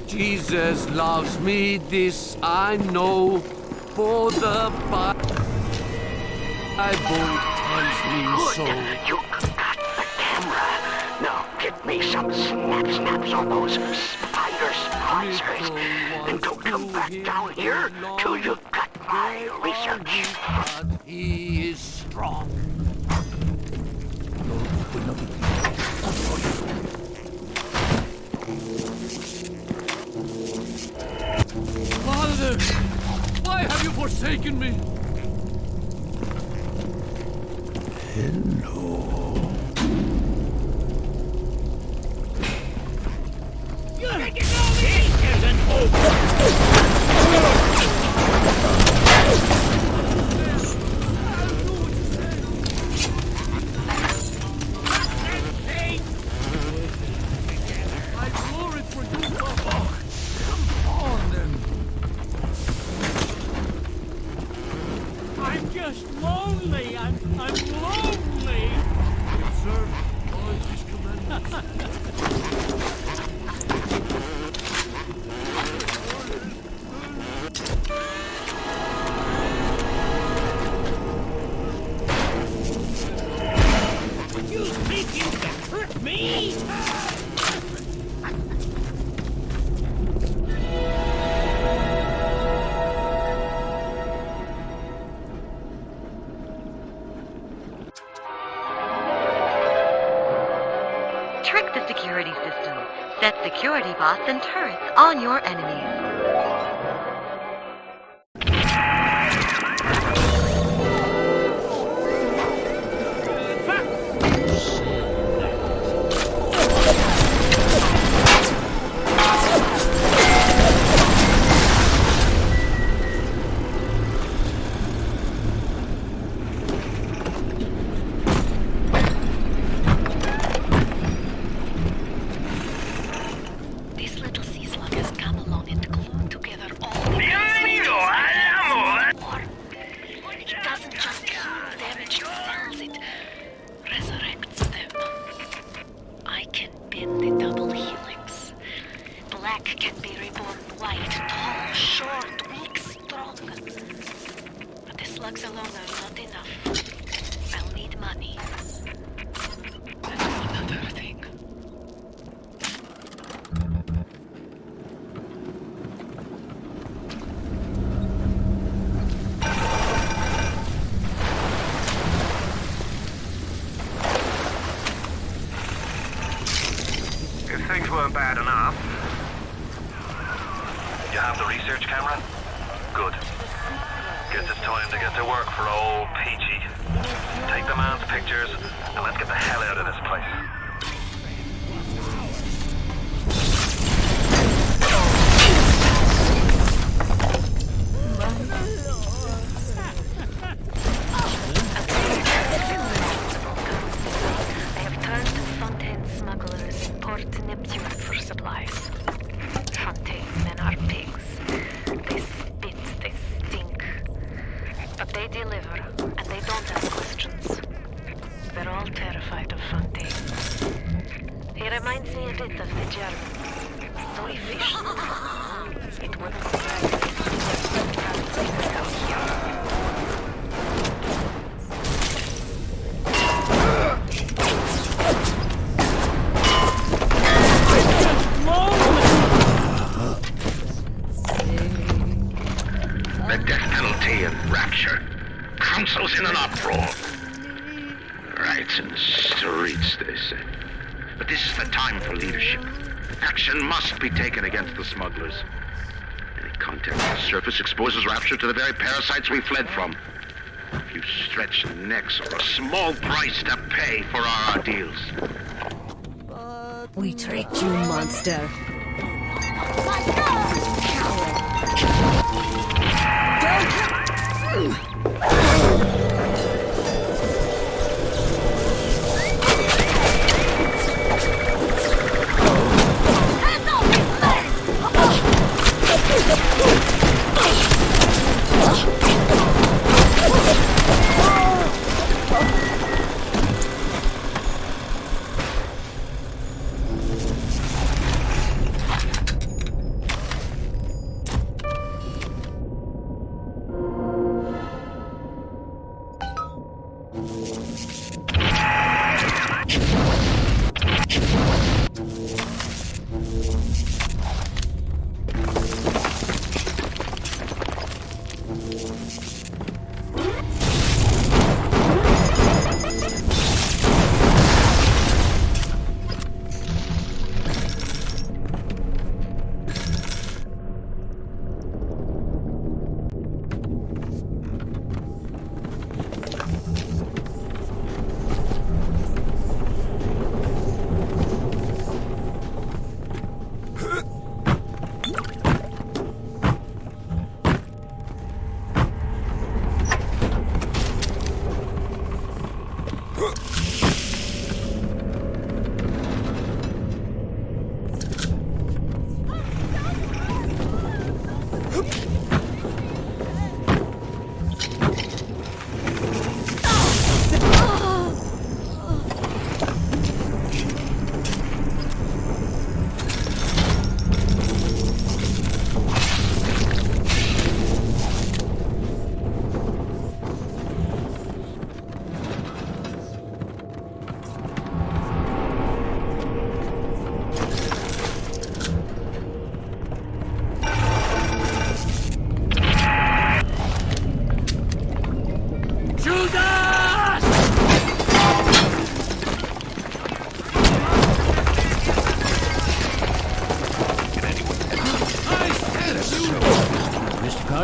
Jesus loves me, this I know, for the Bible tells me so. You got the camera. Now get me some snaps on those spider splicers. And don't come back down here till you got my research. But he is strong. Father, why have you forsaken me? Hello. This isn't over. I swore it for you, Papa. Come on, then. I'm just lonely. I'm lonely. Observe all his commandments. You think you can hurt me? Trick the security system. Set security bots and turrets on your enemies. This little sea slug has come along into slugs alone are not enough. I'll need money. That's another thing. If things weren't bad enough. You have the research camera? Good. Guess it's time to get to work for old Peachy. Take the man's pictures, and let's get the hell out of this place. I have turned to Fontaine smugglers in Port Neptune for supplies. Fontaine's men are pigs. They spit, they stink. But they deliver, and they don't ask questions. They're all terrified of Fontaine. He reminds me a bit of the Germans. So efficient. It wouldn't surprise me if they were running things out here. The death penalty and Rapture. Council's in an uproar. Riots in the streets, they say. But this is the time for leadership. Action must be taken against the smugglers. Any contact with the surface exposes Rapture to the very parasites we fled from. A few stretched necks or a small price to pay for our deals. We tricked you, monster.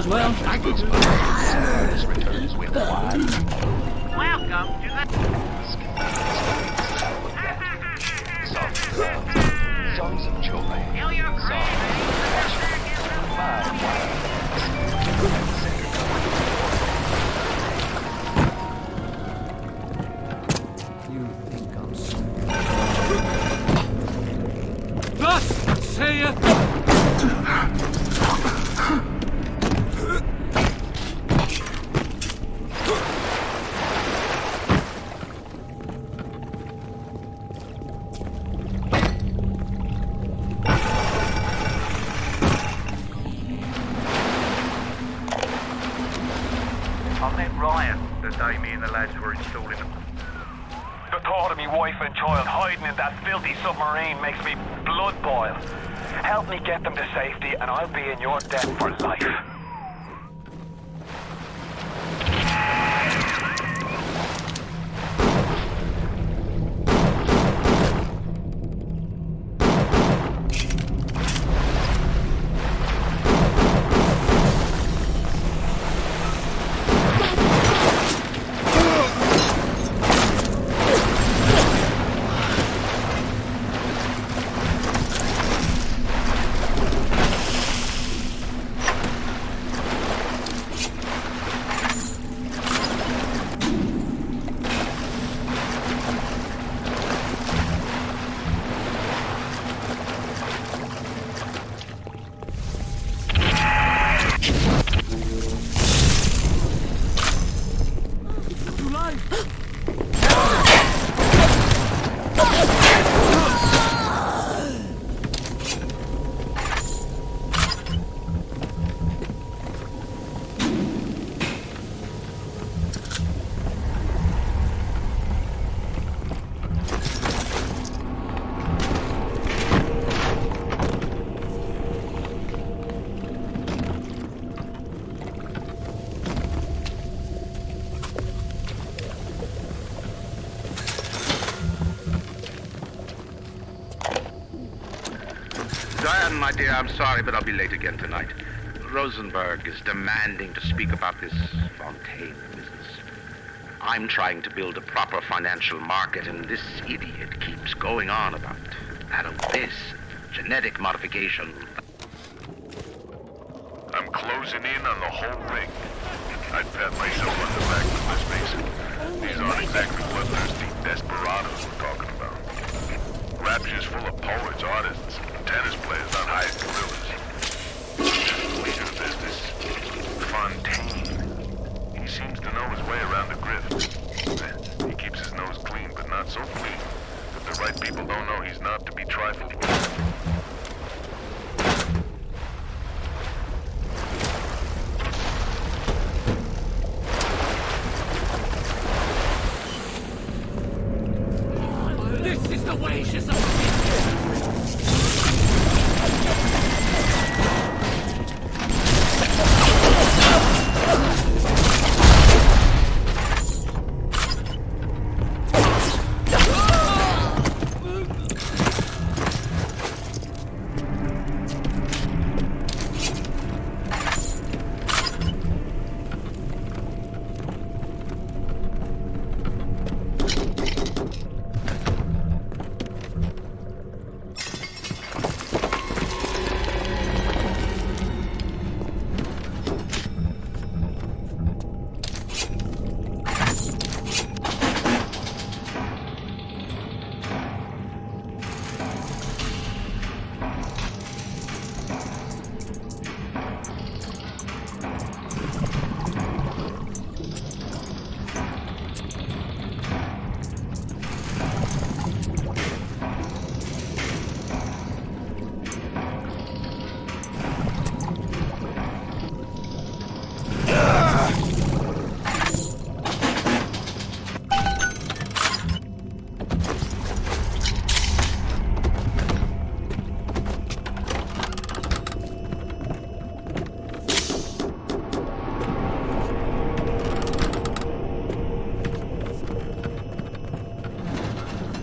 Well, I could This returns with wine. Welcome to the... Songs of love, songs of joy, Feel your songs of passion, my You think I'm stupid? Thus saith... Ryan. The day me and the lads were installing them. The thought of me wife and child hiding in that filthy submarine makes me blood boil. Help me get them to safety and I'll be in your debt for life. Diane, my dear, I'm sorry, but I'll be late again tonight. Rosenberg is demanding to speak about this Fontaine business. I'm trying to build a proper financial market, and this idiot keeps going on about this genetic modification. I'm closing in on the whole ring. I'd pat myself on the back with this, Mason. These aren't exactly bloodthirsty desperados we're talking about. Rapture's full of poets, artists, tennis players, not hired gorillas. Leader of business, Fontaine. He seems to know his way around the grift. He keeps his nose clean, but not so clean that the right people don't know he's not to be trifled with. This is the wages of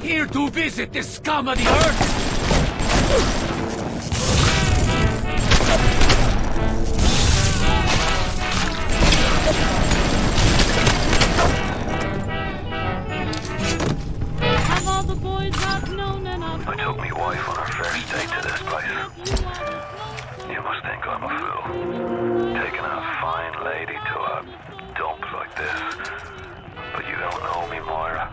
here to visit the scum of the earth! Have all the boys I've known and I took me wife on our first date to this place. You must think I'm a fool. Taking a fine lady to a dump like this. But you don't know me, Moira.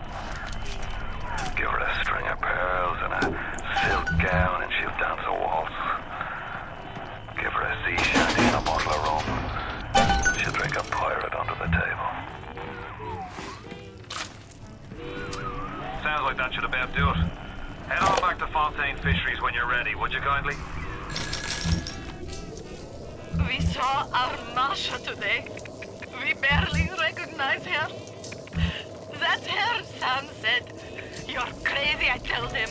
Give her a string of pearls and a silk gown and she'll dance a waltz. Give her a sea shanty and a bottle of rum. She'll drink a pirate under the table. Sounds like that should about do it. Head on back to Fontaine Fisheries when you're ready, would you kindly? We saw our Masha today. We barely recognize her. That's her, Sam said. You're crazy, I told him.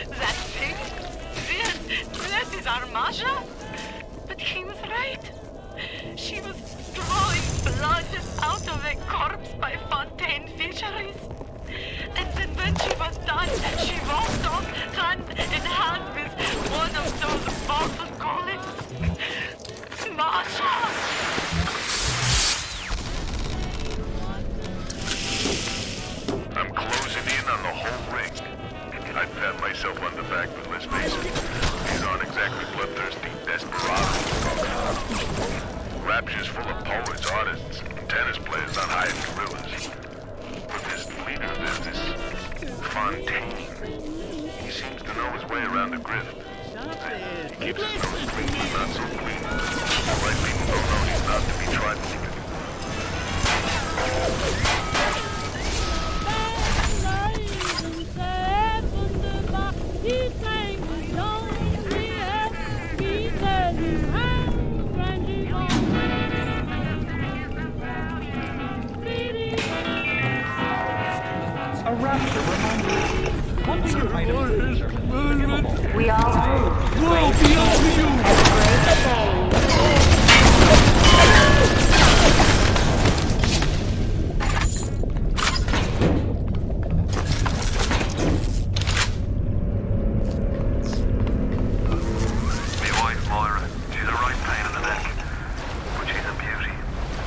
That thing? This is our Masha? But he was right. She was drawing blood out of a corpse by Fontaine Fisheries. And then when she was done, she walked off hand in hand with one of those awful golems. Masha! I'm closing in on the whole ring. I'd pat myself on the back, but let's face it, these aren't exactly bloodthirsty desperados to talk about. Rapture's full of poets, artists, and tennis players, not hired gorillas. But this leader, there's this Fontaine. He seems to know his way around the grift. He keeps his nose clean, but not so clean. The right people don't know he's not to be trifled with. A Rapture reminder. Once your items are forgivable. We all know. Woe be unto you! My wife, Moira, she's a right pain in the neck. But she's a beauty.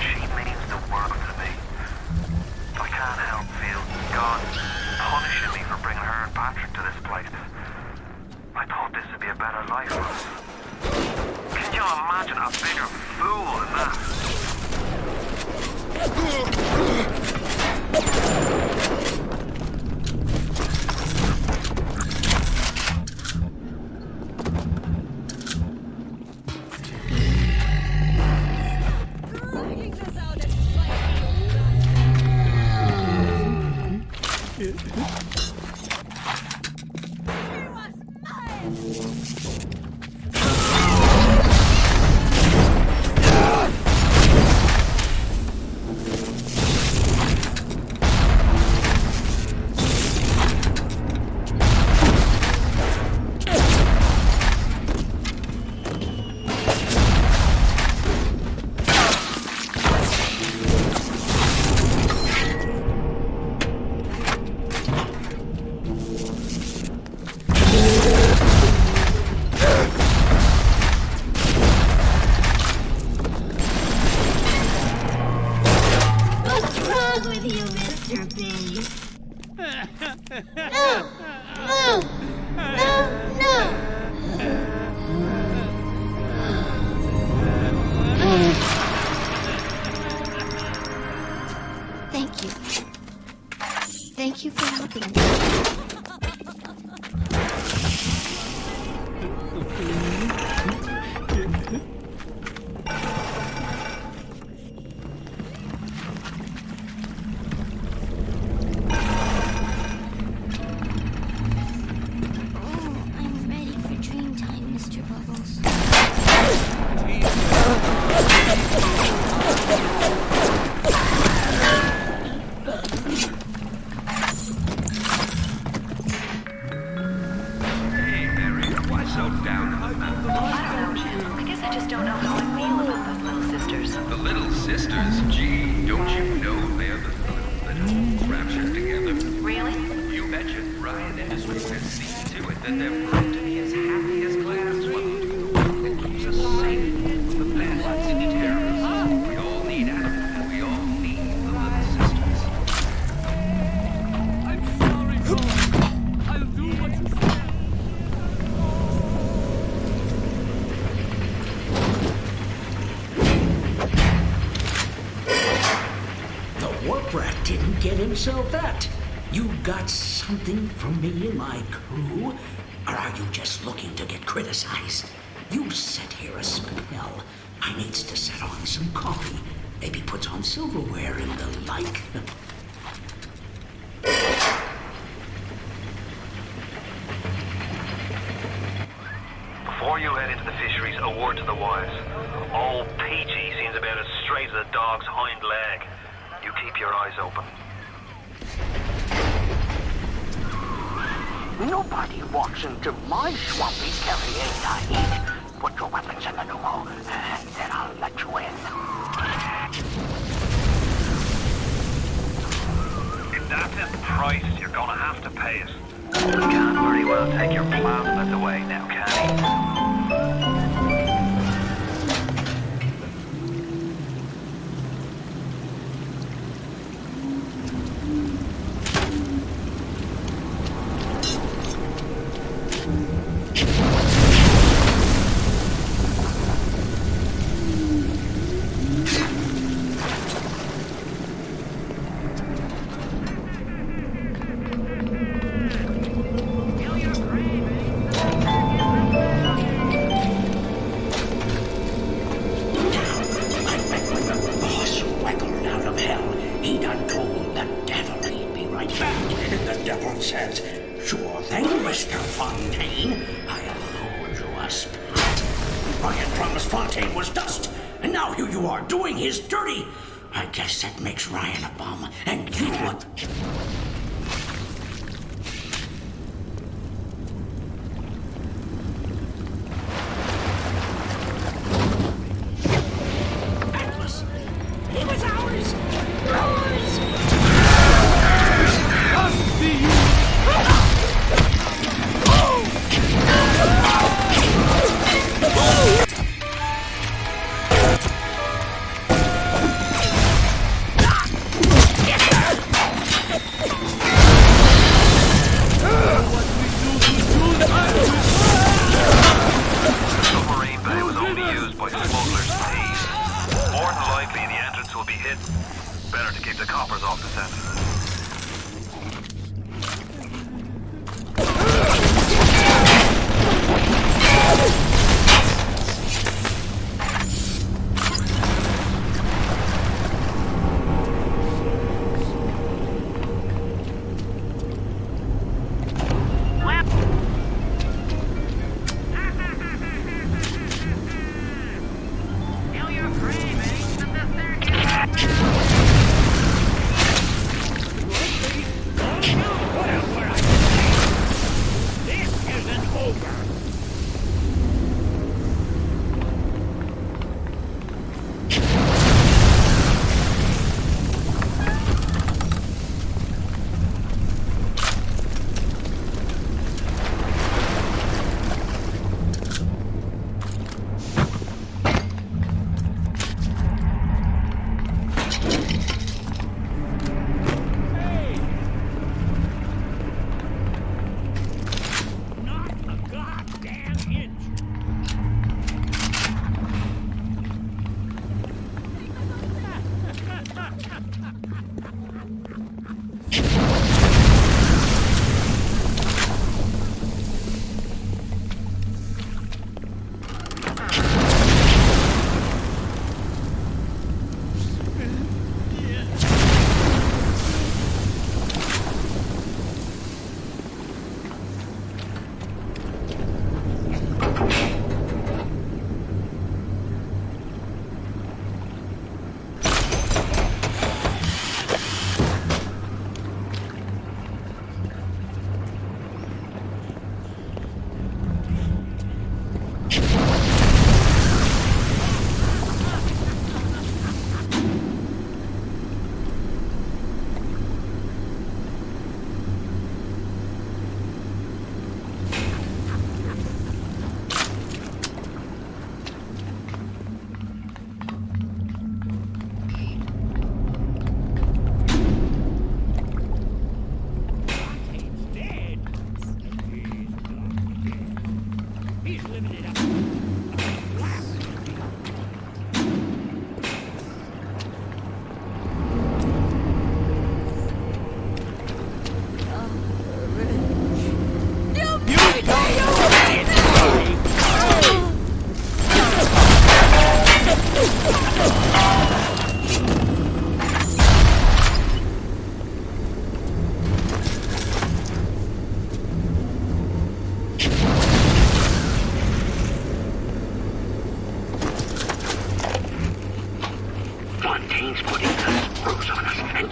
She means the world to me. I can't help feel God punishing me for bringing her and Patrick to this place. I thought this would be a better life for us. Can you imagine a bigger fool than that? Thank you. Thank you for helping me. I'm ready for dream time, Mr. Bubbles. So that you got something from me and my crew? Or are you just looking to get criticized? You set here a spell. I needs to set on some coffee. Maybe puts on silverware and the like. Before you head into the fisheries, a word to the wise. Old Peachy seems about as straight as a dog's hind leg. keep your eyes open. Nobody walks into my swampy carrying I eat. Put your weapons in the pneumo, and then I'll let you in. If that's the price, you're gonna have to pay it. We can't very well take your plasmids away now, can he? Is dirty. I guess that makes Ryan a bum, and you what? Atlas, he was ours. Ours. Must be you. Better to keep the coppers off the scent.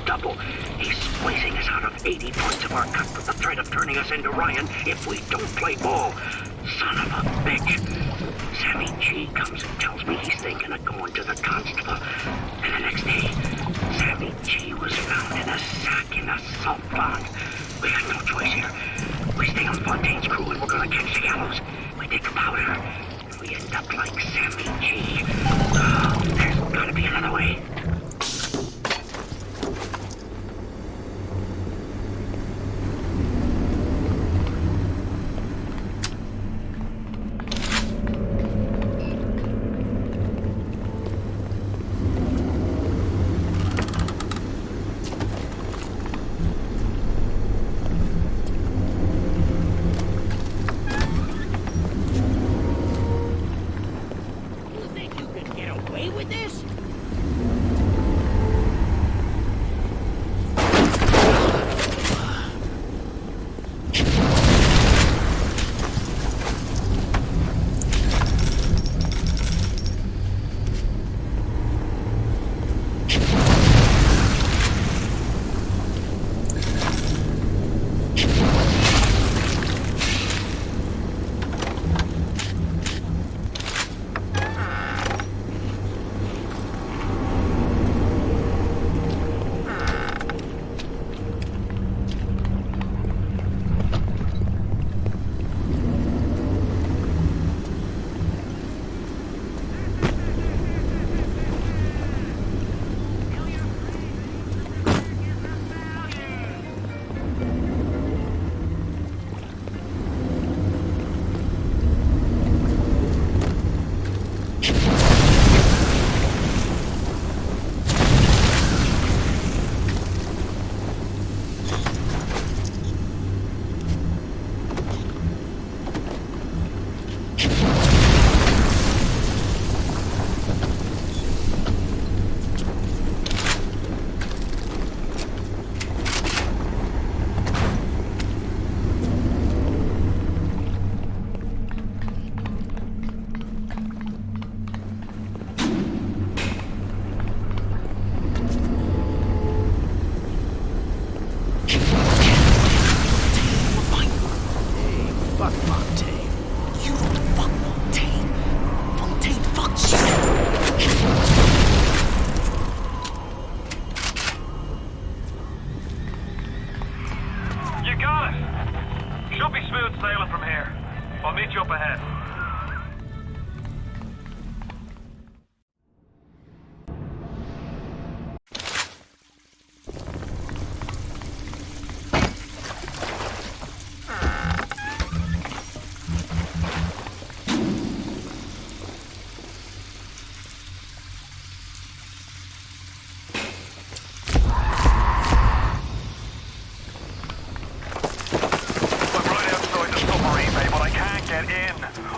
double. He's squeezing us out of 80 points of our cut with the threat of turning us into Ryan if we don't play ball. Son of a bitch. Sammy G comes and tells me he's thinking of going to the constable. And the next day, Sammy G was found in a sack in a salt pond. We got no choice here. We stay on Fontaine's crew and we're gonna catch the gallows. We take the powder. We end up like Sammy G. Oh, there's gotta be another way.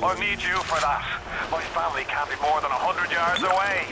I need you for that. My family can't be more than 100 yards away.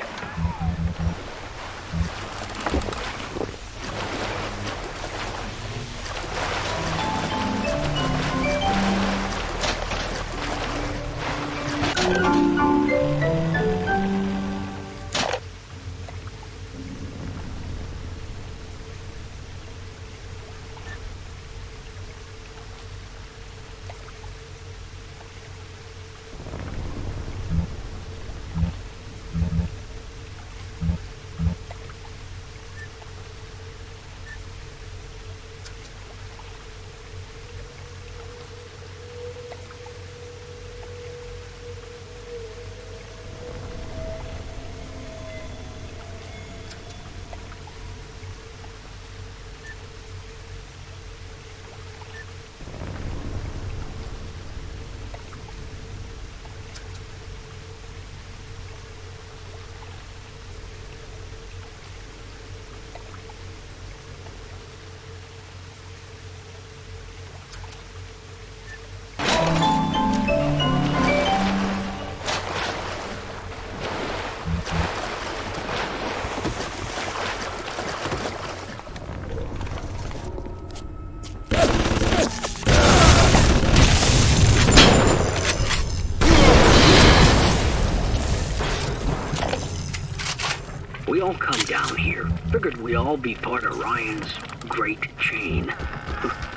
We all come down here. Figured we all be part of Ryan's great chain.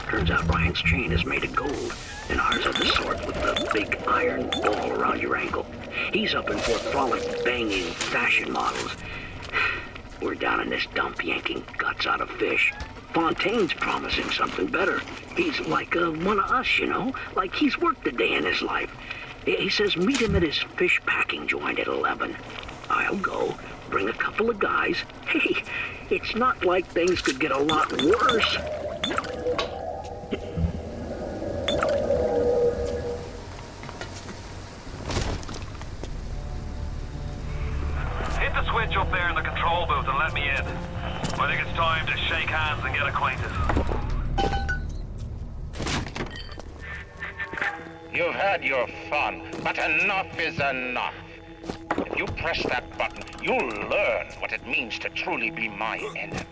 Turns out Ryan's chain is made of gold, and ours are the sort with the big iron ball around your ankle. He's up in Fort Frolic banging fashion models. We're down in this dump yanking guts out of fish. Fontaine's promising something better. He's like one of us, you know? Like he's worked a day in his life. He says meet him at his fish packing joint at 11. I'll go. Bring a couple of guys. Hey, it's not like things could get a lot worse. Hit the switch up there in the control booth and let me in. I think it's time to shake hands and get acquainted. You've had your fun, but enough is enough. If you press that button, you'll learn what it means to truly be my enemy.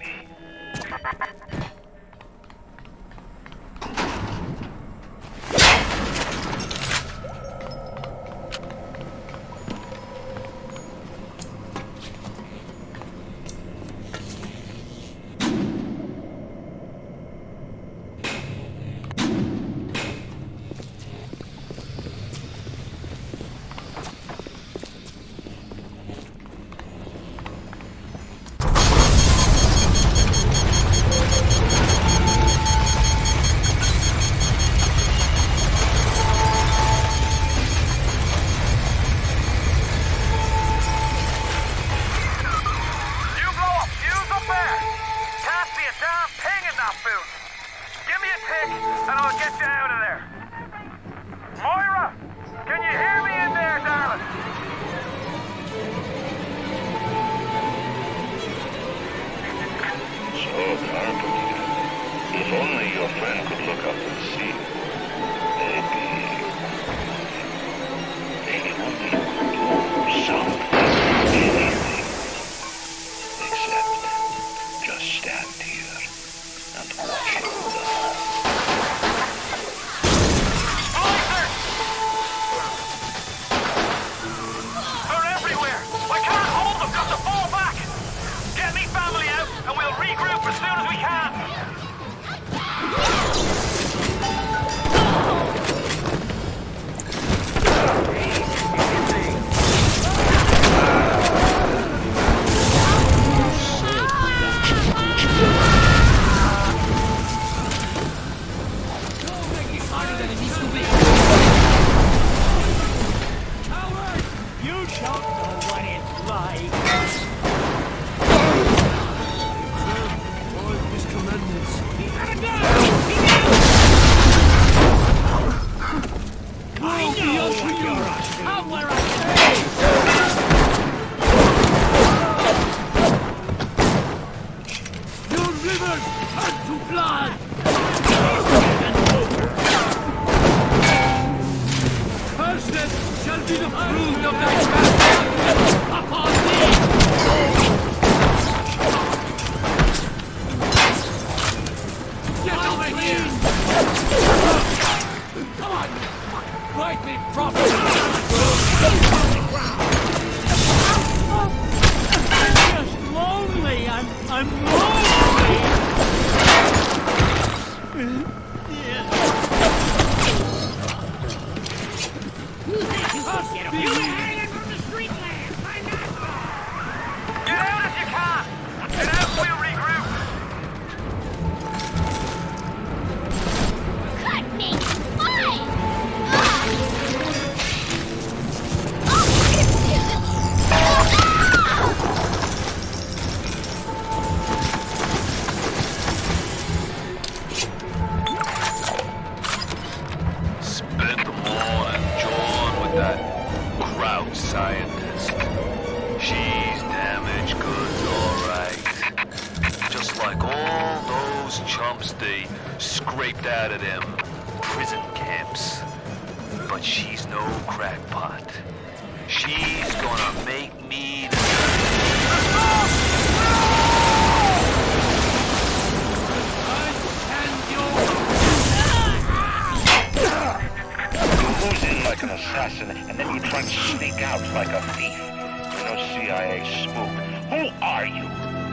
And then you try to sneak out like a thief. You're no CIA spook. Who are you?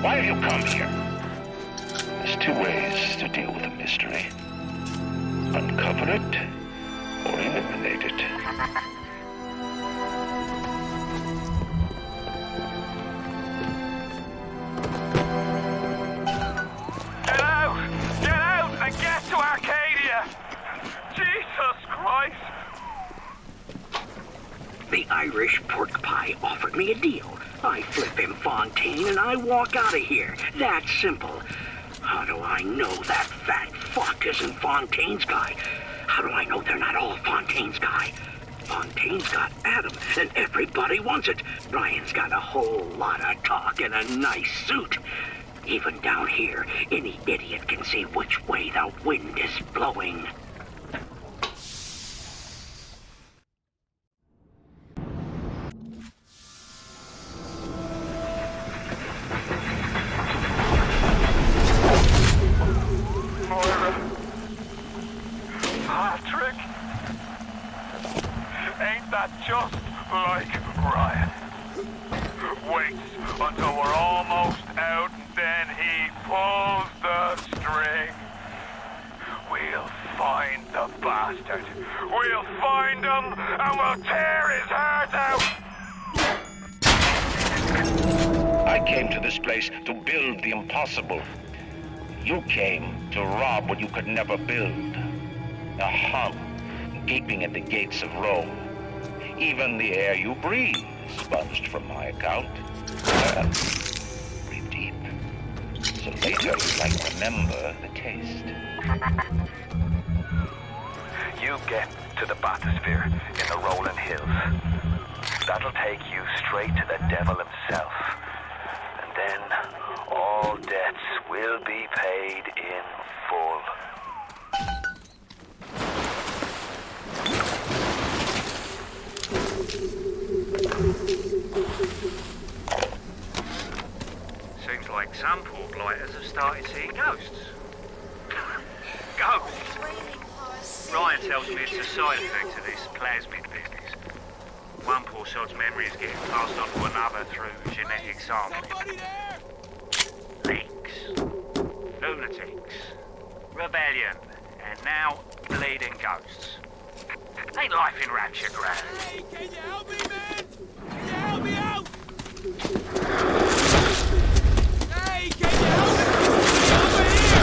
Why have you come here? There's two ways to deal with a mystery. Uncover it, or eliminate it. Get out! Get out and get to Arcadia! Jesus Christ! The Irish pork pie offered me a deal. I flip him Fontaine and I walk out of here. That simple. How do I know that fat fuck isn't Fontaine's guy? How do I know they're not all Fontaine's guy? Fontaine's got Adam, and everybody wants it. Ryan's got a whole lot of talk and a nice suit. Even down here, any idiot can see which way the wind is blowing. Patrick? Ain't that just like Ryan? Waits until we're almost out and then he pulls the string. We'll find the bastard. We'll find him and we'll tear his heart out. I came to this place to build the impossible. You came to rob what you could never build. A hum gaping at the gates of Rome. Even the air you breathe sponged from my account. Well, breathe deep. So later you might remember the taste. You get to the bathysphere in the rolling hills. That'll take you straight to the devil himself. And then all debts will be paid in full. Seems like some poor blighters have started seeing ghosts. Ghosts? Ryan tells me it's a side effect of this plasmid business. One poor sod's memory is getting passed on to another through genetic sampling. Leaks, lunatics, rebellion, and now bleeding ghosts. Ain't life in Rapture grand? Hey, can you help me, man? Can you help me out? Hey, can you help me? Over here!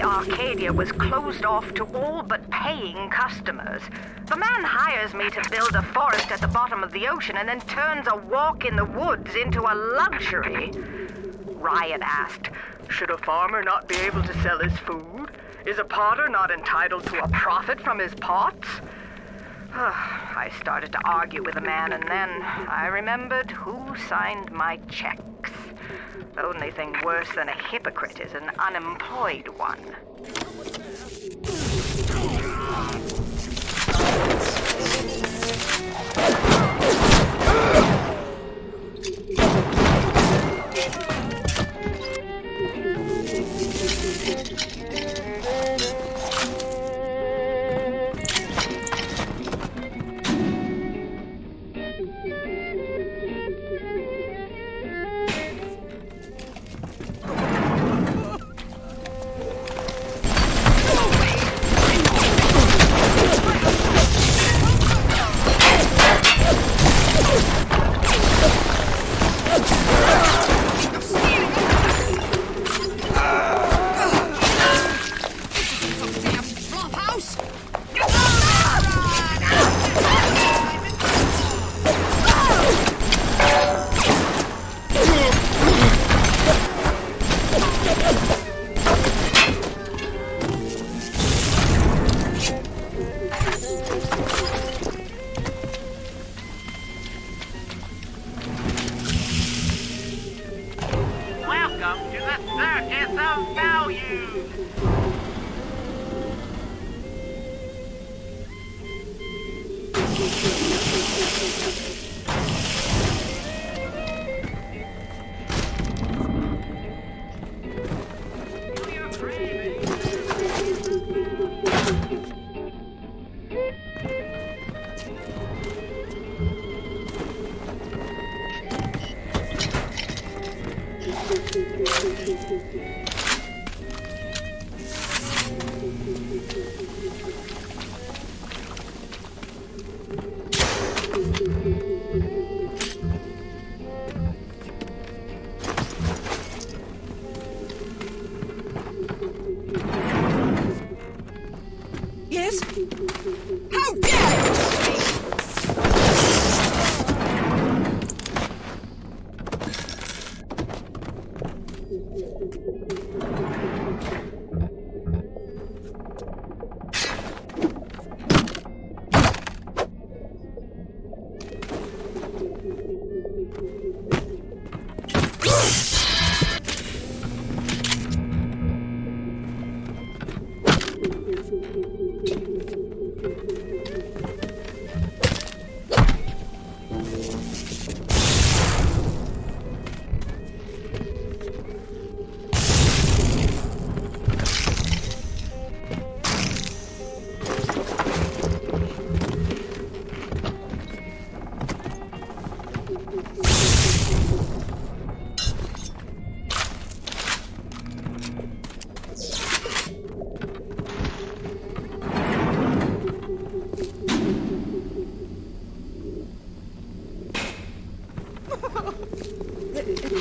Arcadia was closed off to all but paying customers. The man hires me to build a forest at the bottom of the ocean and then turns a walk in the woods into a luxury. Ryan asked, should a farmer not be able to sell his food? Is a potter not entitled to a profit from his pots? I started to argue with the man, and then I remembered who signed my checks. The only thing worse than a hypocrite is an unemployed one. Welcome to the Circus of Value! Yes? How dare you!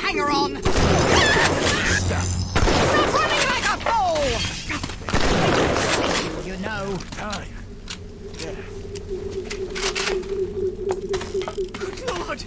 Hanger on! Stop running like a fool! You know. Time. Yeah. Good Lord!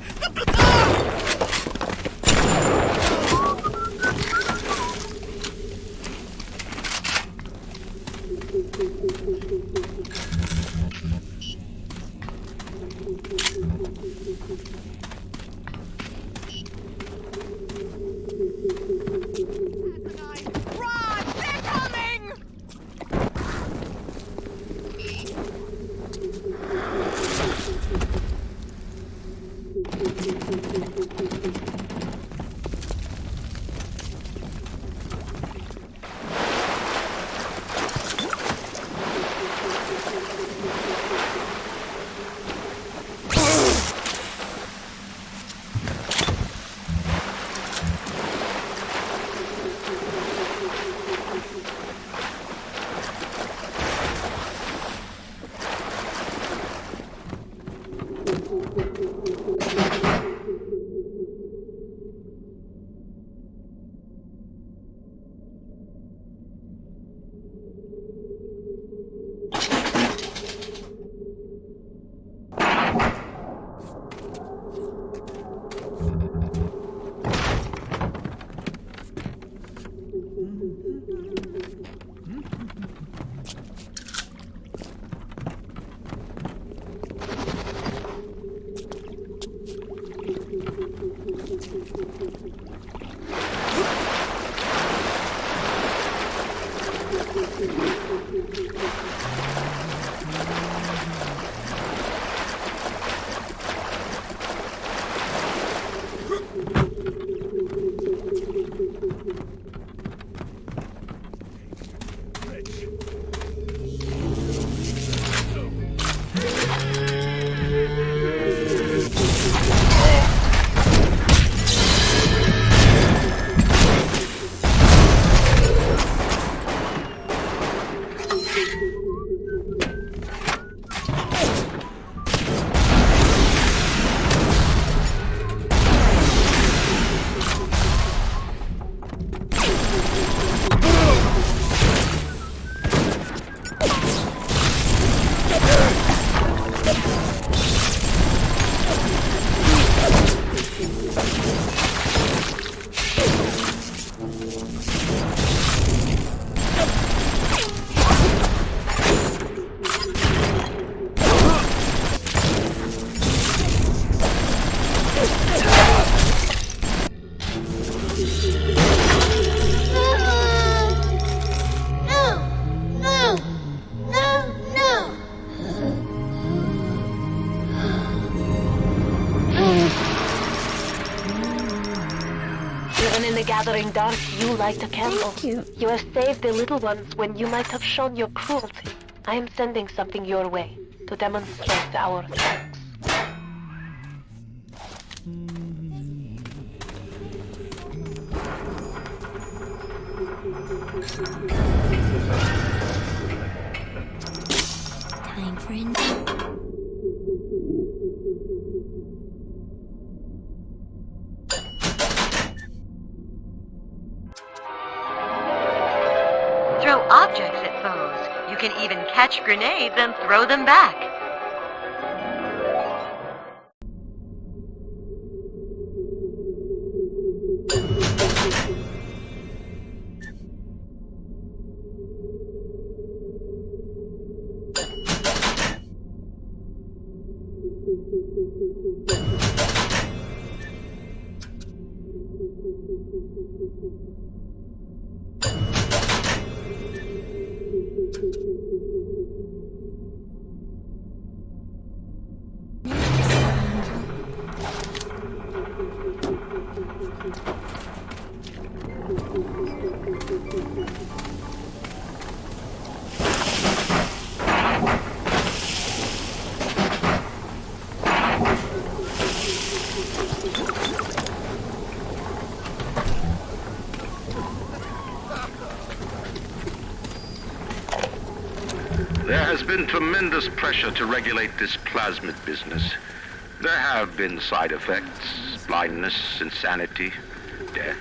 in the gathering dark, you light a candle. Thank you. You have saved the little ones when you might have shown your cruelty. I am sending something your way to demonstrate our thanks. Time for Throw objects at foes. You can even catch grenades and throw them back. There has been tremendous pressure to regulate this plasmid business. There have been side effects, blindness, insanity, death.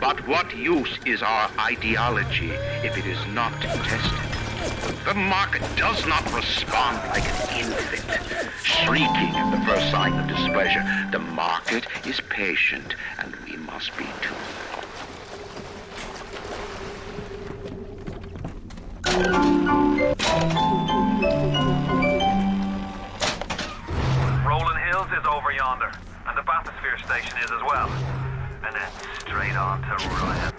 But what use is our ideology if it is not tested? The market does not respond like an infant, shrieking at the first sign of displeasure. The market is patient, and we must be too. Rolling Hills is over yonder, and the bathysphere station is as well. And then straight on to Ryan.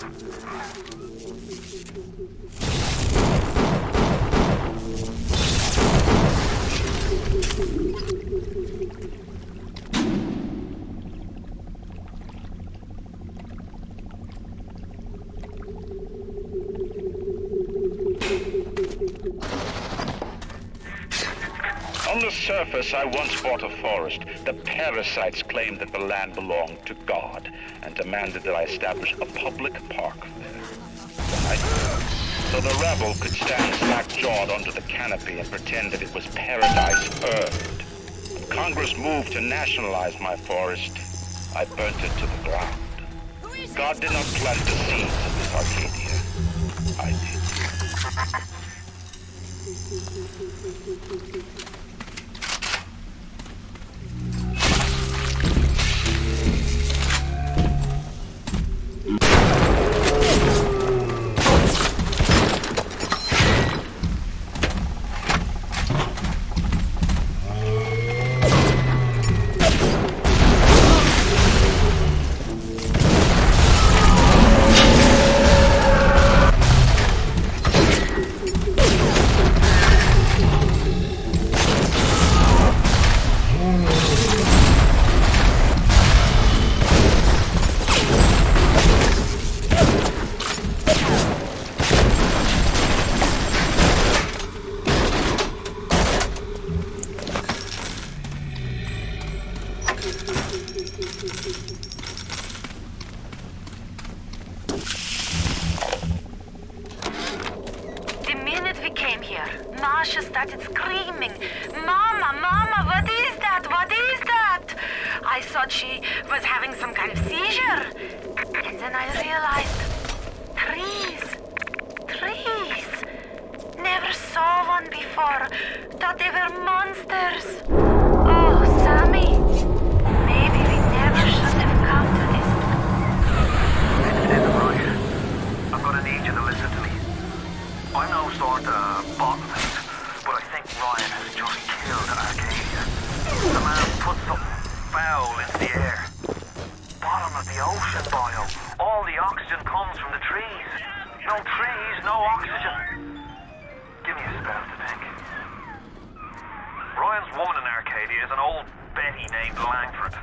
On the surface, I once bought a forest. The parasites claimed that the land belonged to God and demanded that I establish a public park there. So the rebel could stand slack-jawed under the canopy and pretend that it was paradise earned. When Congress moved to nationalize my forest, I burnt it to the ground. God did not plant the seeds of this Arcadia. I did. started screaming, "Mama, Mama, what is that? What is that?" I thought she was having some kind of seizure. And then I realized, trees. Never saw one before. Thought they were monsters. Oh, Sammy. Maybe we never should have come to this. Listen, right? I'm gonna need you to listen to me. I'm no sort of botanist, but I think Ryan has just killed Arcadia. The man put something foul into the air. Bottom of the ocean, Bio. All the oxygen comes from the trees. No trees, no oxygen. Give me a spell to think. Ryan's woman in Arcadia is an old Betty named Langford.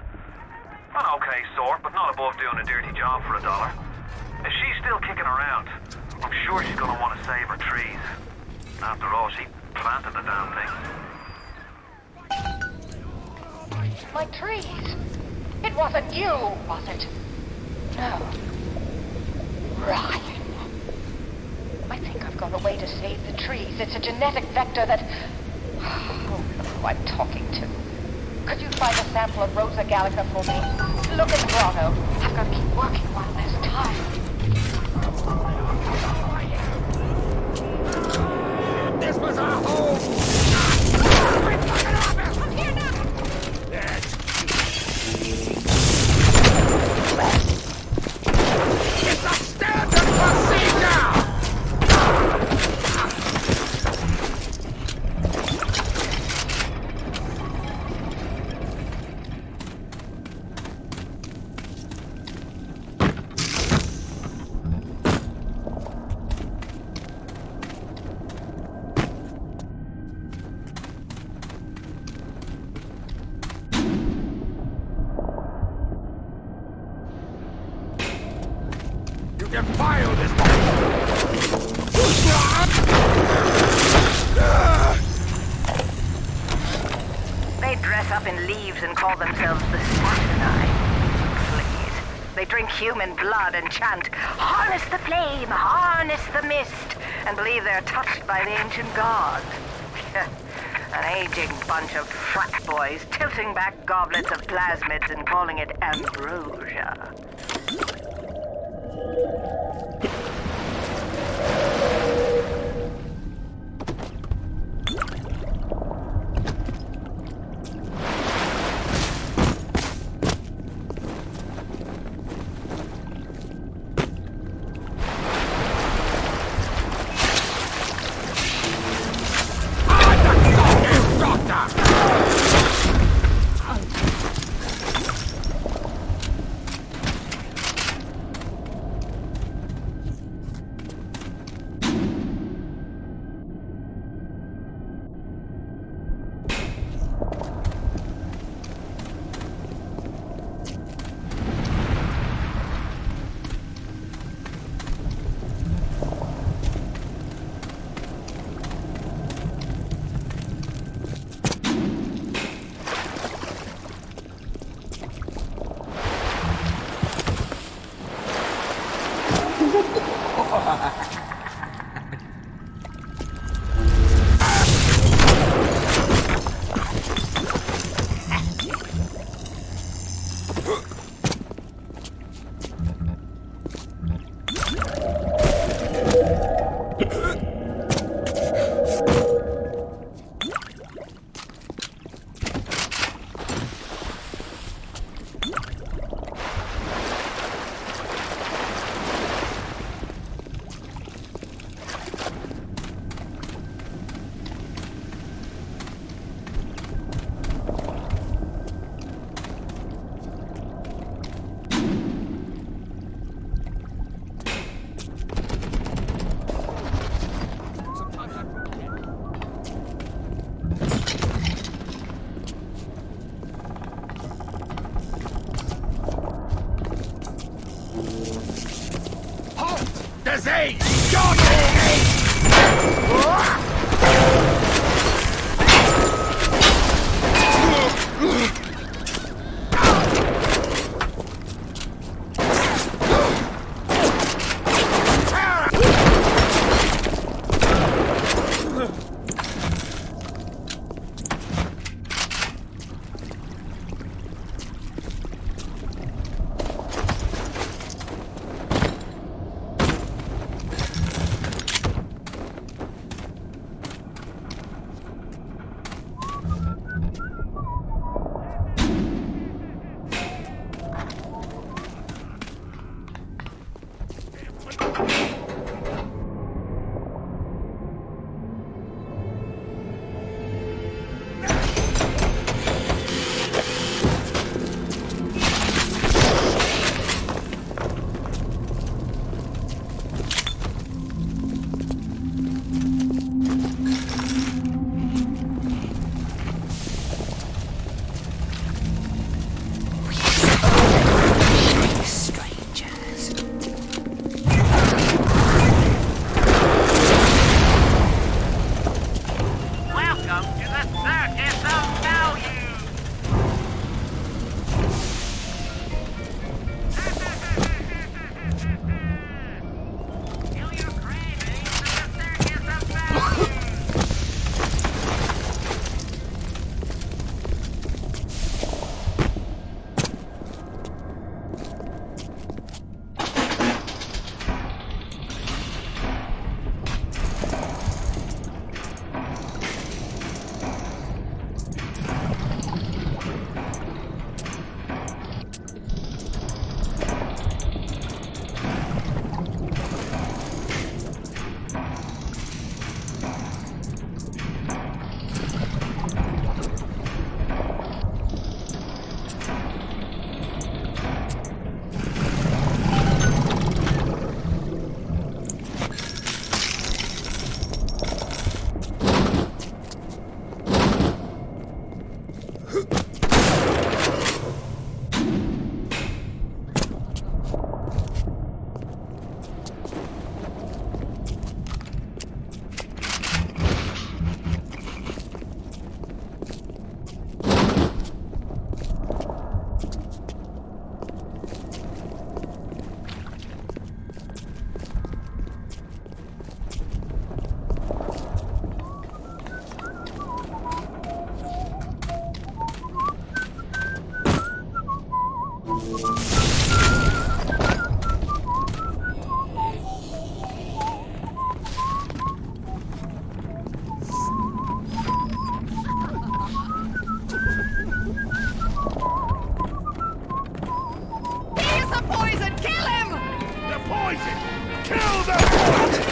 I okay sort, but not above doing a dirty job for $1. If she's still kicking around, I'm sure she's gonna want to save her trees. After all, she planted the damn thing. My trees? It wasn't you, was it? No. Ryan. I think I've got a way to save the trees. It's a genetic vector that... Oh, look who I'm talking to. Could you find a sample of Rosa Gallica for me? Look at the grotto. I've got to keep working while there's time. This was our home! I'm here now! It's a standard procedure! Defile this They dress up in leaves and call themselves the Saturnine. Please. They drink human blood and chant, "Harness the flame, harness the mist," and believe they're touched by the ancient gods. An aging bunch of frat boys tilting back goblets of plasmids and calling it ambrosia. Disease! He's the poison! Kill him! The poison! Kill the poison!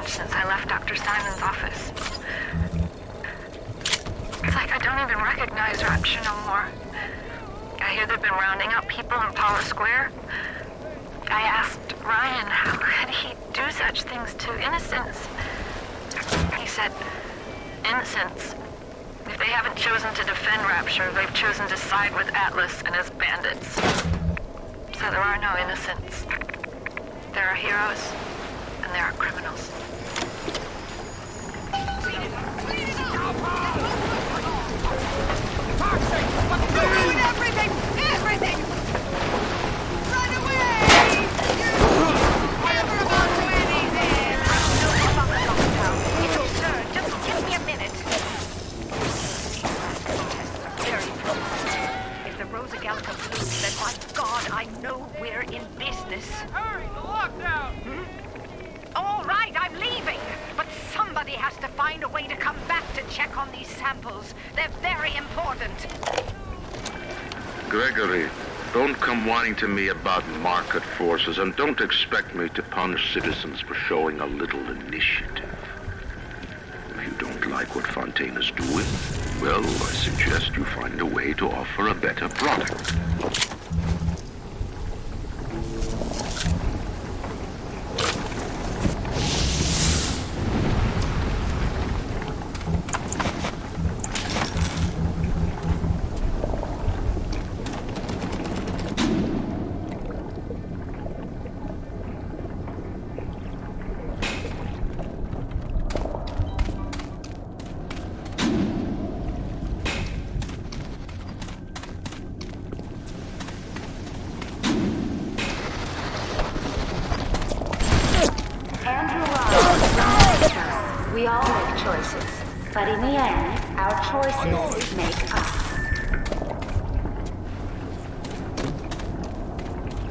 Since I left Dr. Simon's office. It's like I don't even recognize Rapture no more. I hear they've been rounding up people in Paula Square. I asked Ryan how could he do such things to innocents. He said, innocents. If they haven't chosen to defend Rapture, they've chosen to side with Atlas and his bandits. So there are no innocents. There are heroes, and there are criminals. You ruined everything! Everything! Run away! You never amount to anything! Sir, just give me a minute. Very close. If the Rosa Gallica moves, then my God, I know we're in business. Hurry, the lockdown! All right, I'm leaving. But somebody has to find a way to come back to check on these samples. They're very important. Gregory, don't come whining to me about market forces, and don't expect me to punish citizens for showing a little initiative. If you don't like what Fontaine is doing, well, I suggest you find a way to offer a better product. We all make choices, but in the end, our choices make us.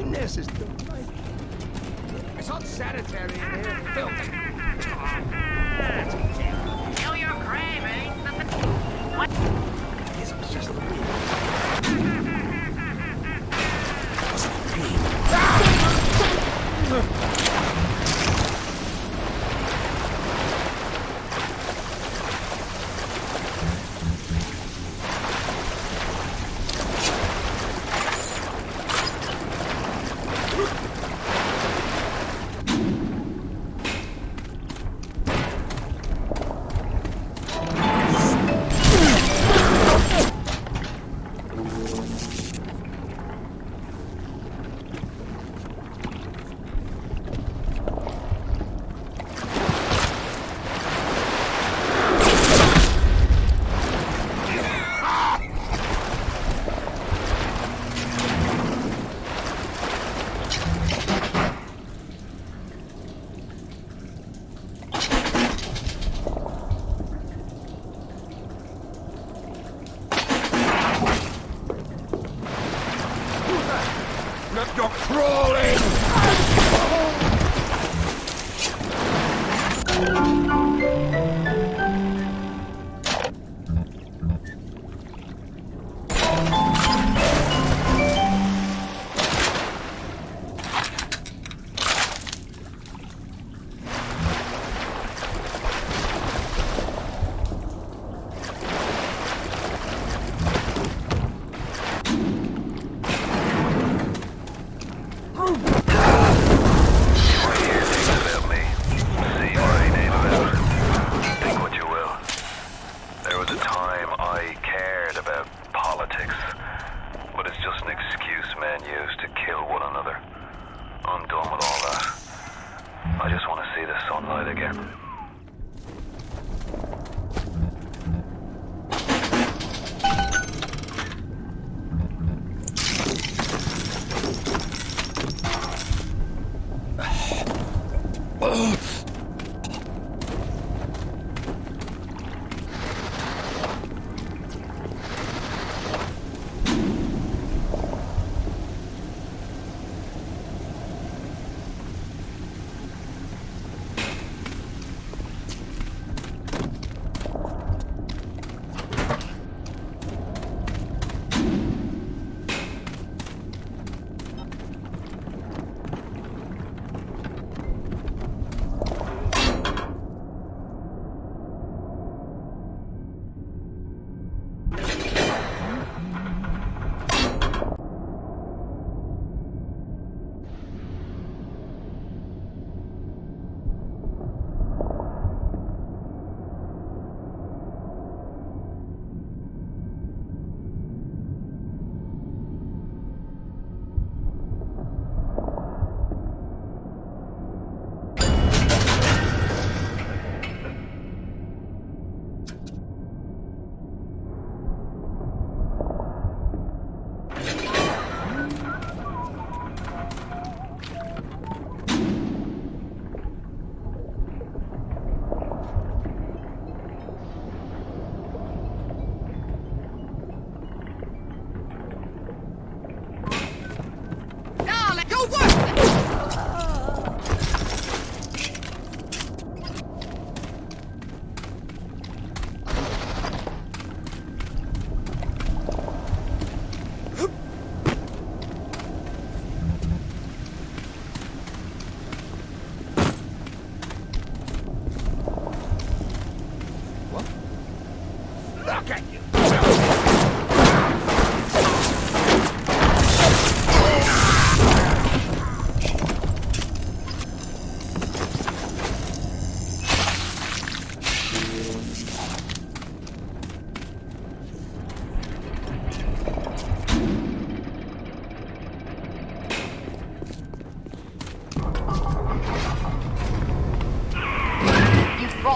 This is delightful. It's unsanitary in here. Filthy. Kill your cravings. What? This is just the wind.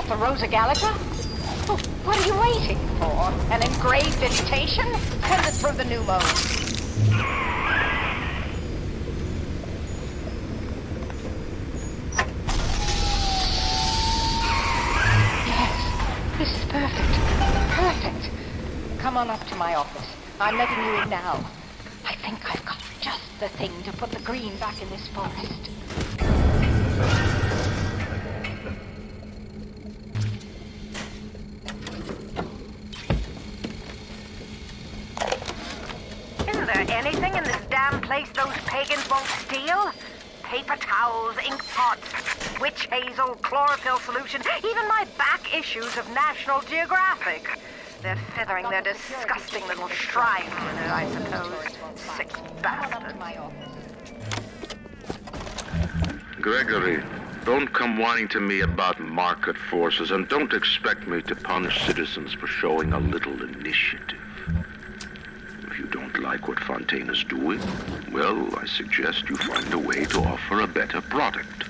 The Rosa Gallica? Oh, what are you waiting for? An engraved invitation? Send it through the new mode. Yes, this is perfect. Perfect. Come on up to my office. I'm letting you in now. I think I've got just the thing to put the green back in this forest. Anything in this damn place those pagans won't steal? Paper towels, ink pots, witch hazel, chlorophyll solution, even my back issues of National Geographic. They're feathering their disgusting little shrine in it, I suppose. Sick bastards. Gregory, don't come whining to me about market forces, and don't expect me to punish citizens for showing a little initiative. If you don't like what Fontaine is doing, well, I suggest you find a way to offer a better product.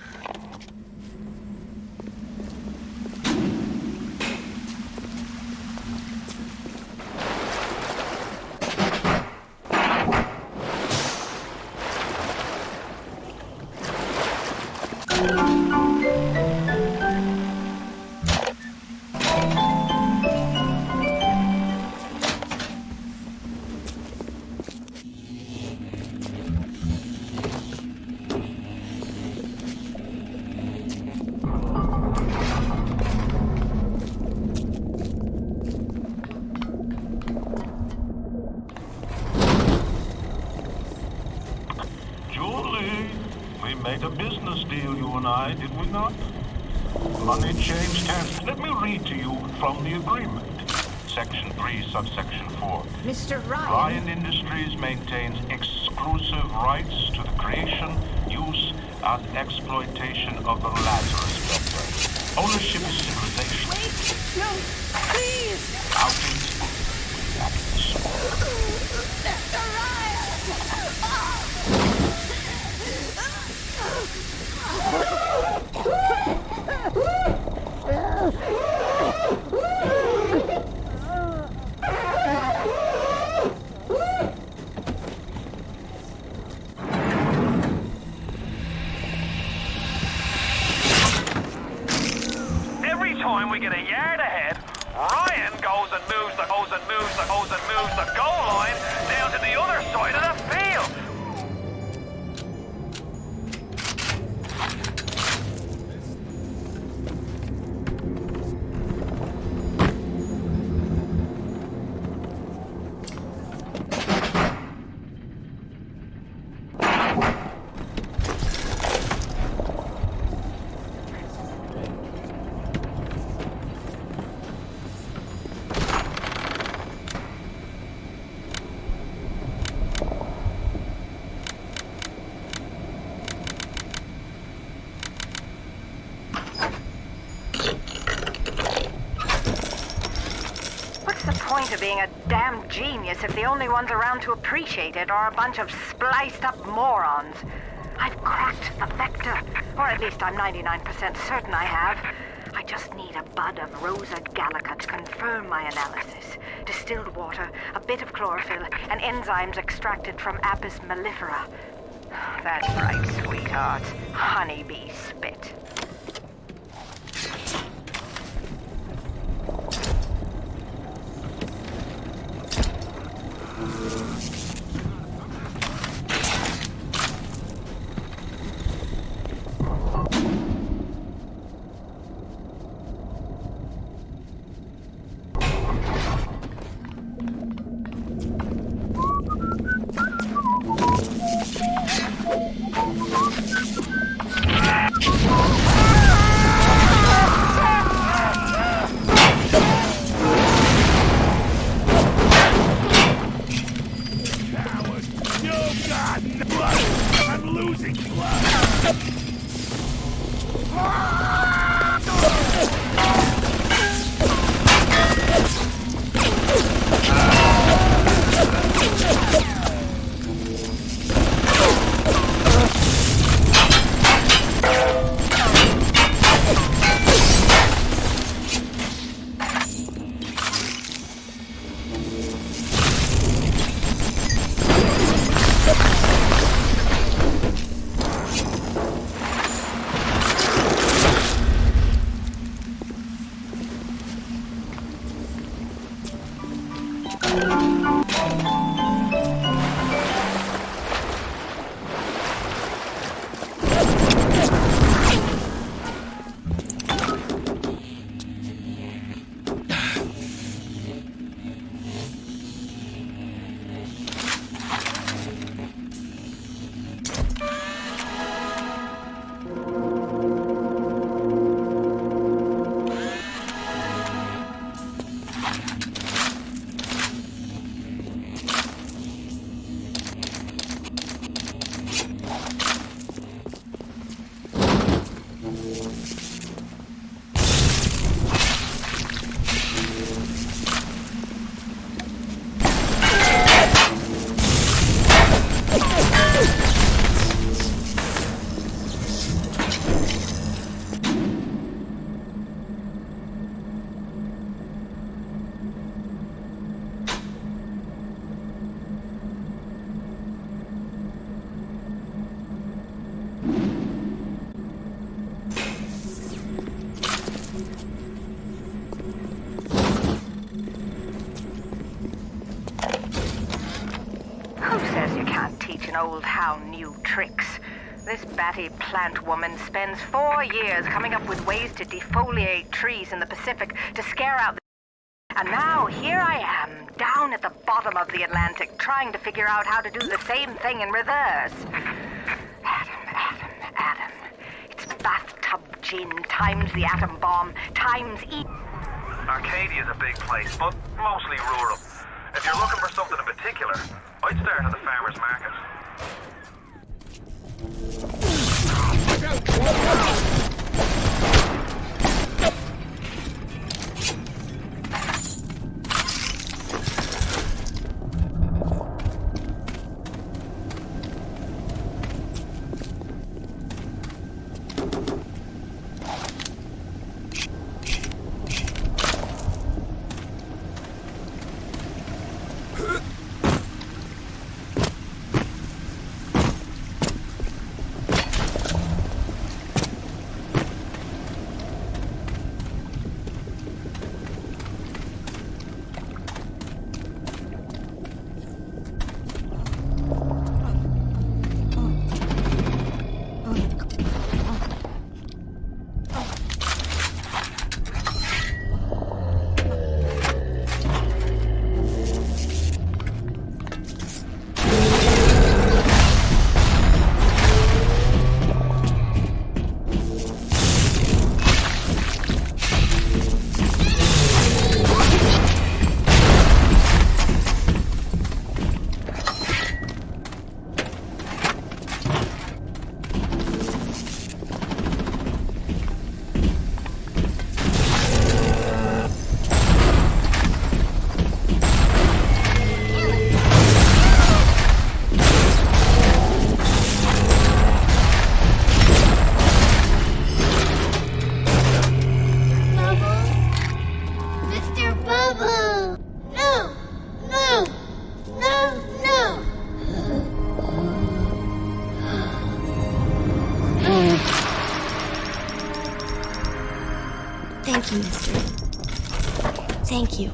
made a business deal, you and I, did we not? Money changed hands. Let me read to you from the agreement. Section 3, subsection 4. Mr. Ryan. Ryan Industries maintains exclusive rights to the creation, use, and exploitation of the Lazarus vector. Ownership is civilization. Wait! No! Please! Mountains and the sword. Mr. Ryan! Every time we get a yard ahead, Ryan goes and moves the goal line down to the other side of the field. Point of being a damn genius if the only ones around to appreciate it are a bunch of spliced up morons. I've cracked the vector, or at least I'm 99% certain I have. I just need a bud of Rosa gallica to confirm my analysis. Distilled water, a bit of chlorophyll, and enzymes extracted from Apis mellifera. That's right, sweetheart. Honeybee spit. Old hound new tricks. This batty plant woman spends 4 years coming up with ways to defoliate trees in the Pacific to scare out the... And now here I am, down at the bottom of the Atlantic, trying to figure out how to do the same thing in reverse. gin, times the atom bomb, times Arcadia's a big place, but mostly rural. If you're looking for something in particular, I'd start at the farmer's market. Thank you, mister. Thank you.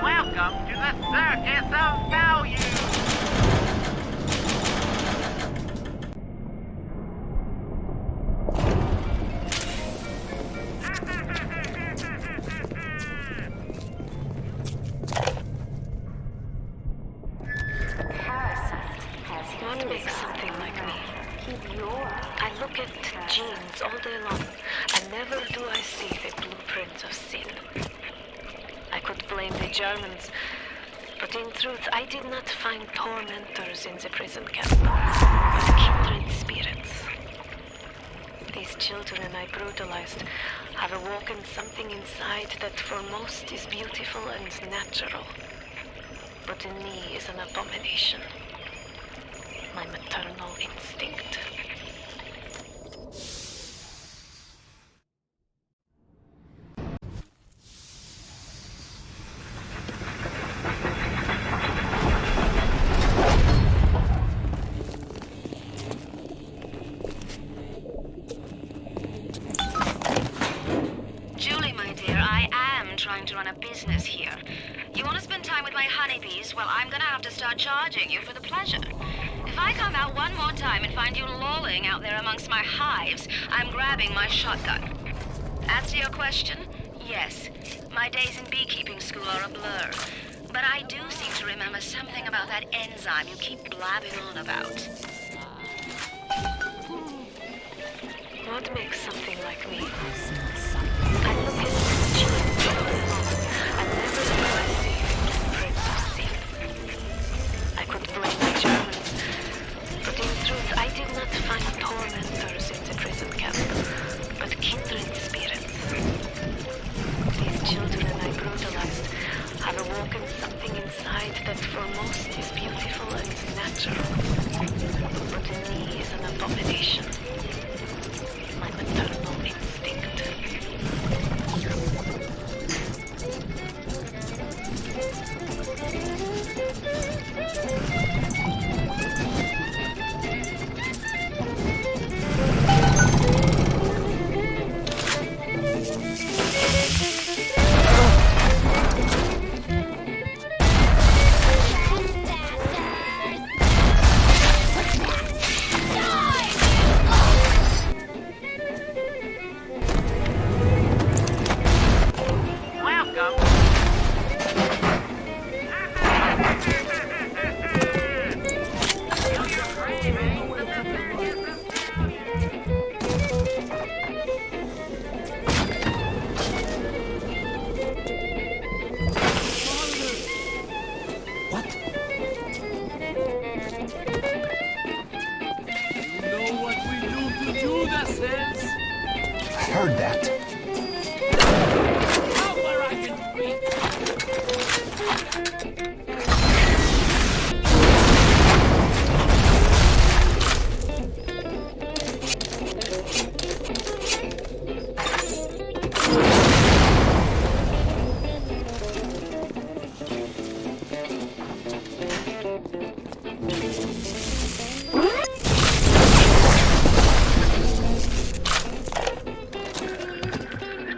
Welcome to the Circus of Value! What makes something like me? I look at genes all day long, and never do I see the blueprint of sin. I could blame the Germans, but in truth I did not find tormentors in the prison camp, but kindred spirits. These children I brutalized have awoken something inside that for most is beautiful and natural, but in me is an abomination. My maternal instinct. Julie, my dear, I am trying to run a business here. You want to spend time with my honeybees? Well, I'm gonna have to start charging you for the pleasure. If I come out one more time and find you lolling out there amongst my hives, I'm grabbing my shotgun. As to your question, yes, my days in beekeeping school are a blur. But I do seem to remember something about that enzyme you keep blabbing on about. What makes something like me? I look at genes all day long, and never do I see the blueprints of sin. I could blame the Germans, but in truth I did not find tormentors in the prison camp, but kindred spirits. These children I brutalized have awoken something inside that for most is beautiful and natural, but in me is an abomination. My maternal instinct. heard that. Come where I can reach.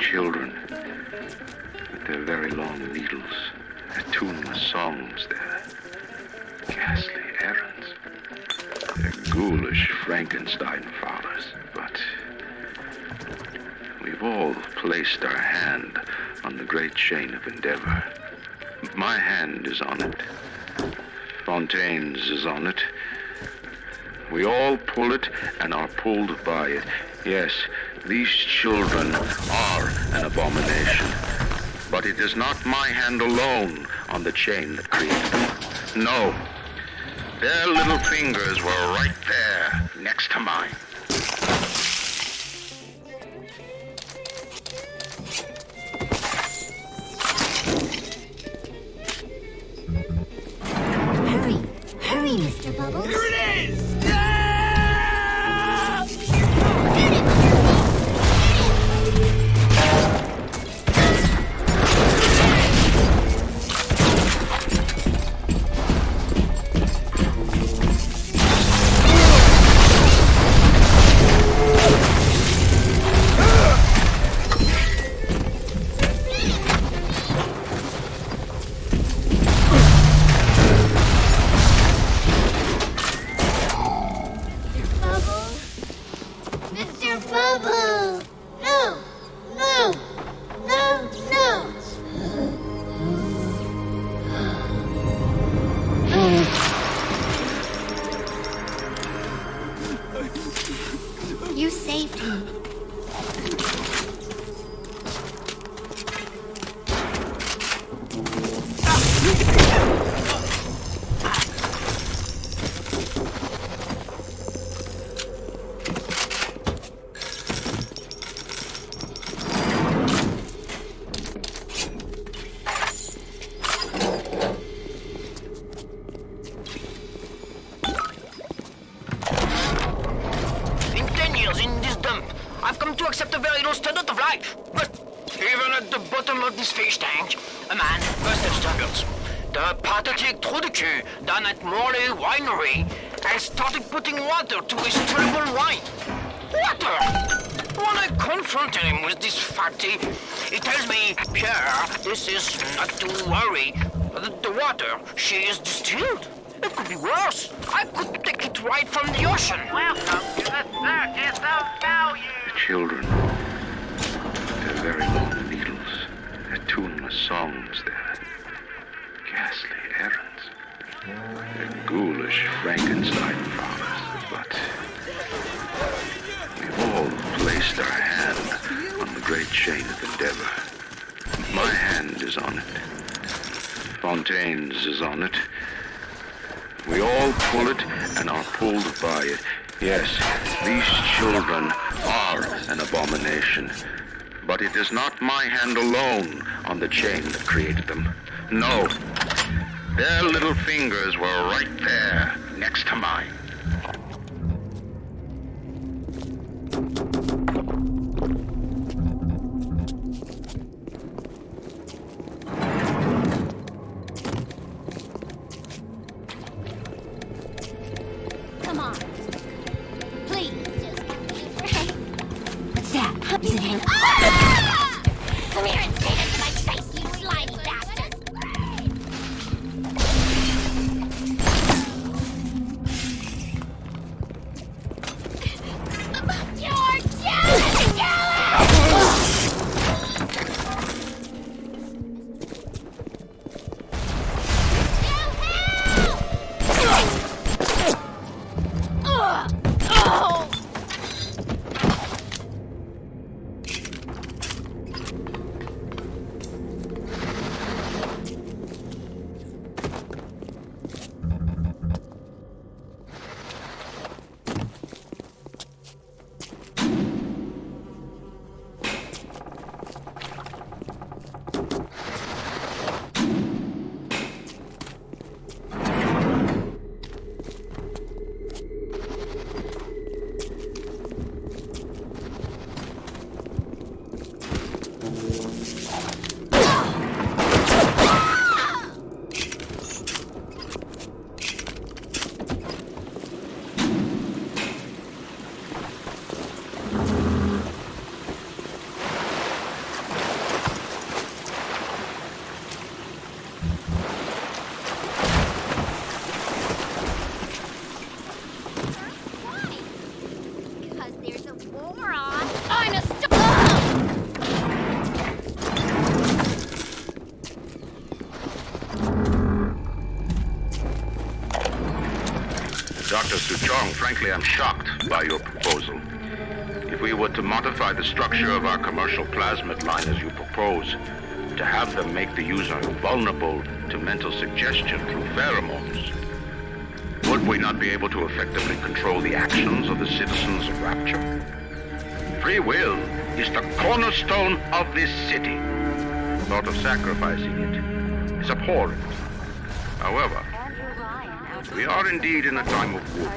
Children, with their very long needles, their tuneless songs, their ghastly errands, their ghoulish Frankenstein fathers. But we've all placed our hand on the great chain of endeavor. My hand is on it. Fontaine's is on it. We all pull it and are pulled by it. Yes, these children are an abomination. But it is not my hand alone on the chain that created them. No. Their little fingers were right there, next to mine. Hurry, hurry, Mr. Bubbles. Here it is! You saved me. Accept a very low standard of life. But even at the bottom of this fish tank, a man must have struggled. The pathetic Trudeau down at Morley Winery has started putting water to his terrible wine. Water! When I confronted him with this fact, he tells me, Pierre, this is not to worry. The water, she is distilled. It could be worse. I could take it right from the ocean. Welcome to the circus of value. Children, their very long needles, their tuneless songs, their ghastly errands, their ghoulish Frankenstein fathers. But we've all placed our hand on the great chain of endeavor. My hand is on it. Fontaine's is on it. We all pull it and are pulled by it. Yes, these children are an abomination. But it is not my hand alone on the chain that created them. No. Their little fingers were right there, next to mine. Come on. Please, just What's that? Is it him? Ah! Come here and say that to my face, you slimy bastard! Dr. Suchong, frankly, I'm shocked by your proposal. If we were to modify the structure of our commercial plasmid line as you propose, to have them make the user vulnerable to mental suggestion through pheromones, would we not be able to effectively control the actions of the citizens of Rapture? Free will is the cornerstone of this city. The thought of sacrificing it is abhorrent. However, we are indeed in a time of war.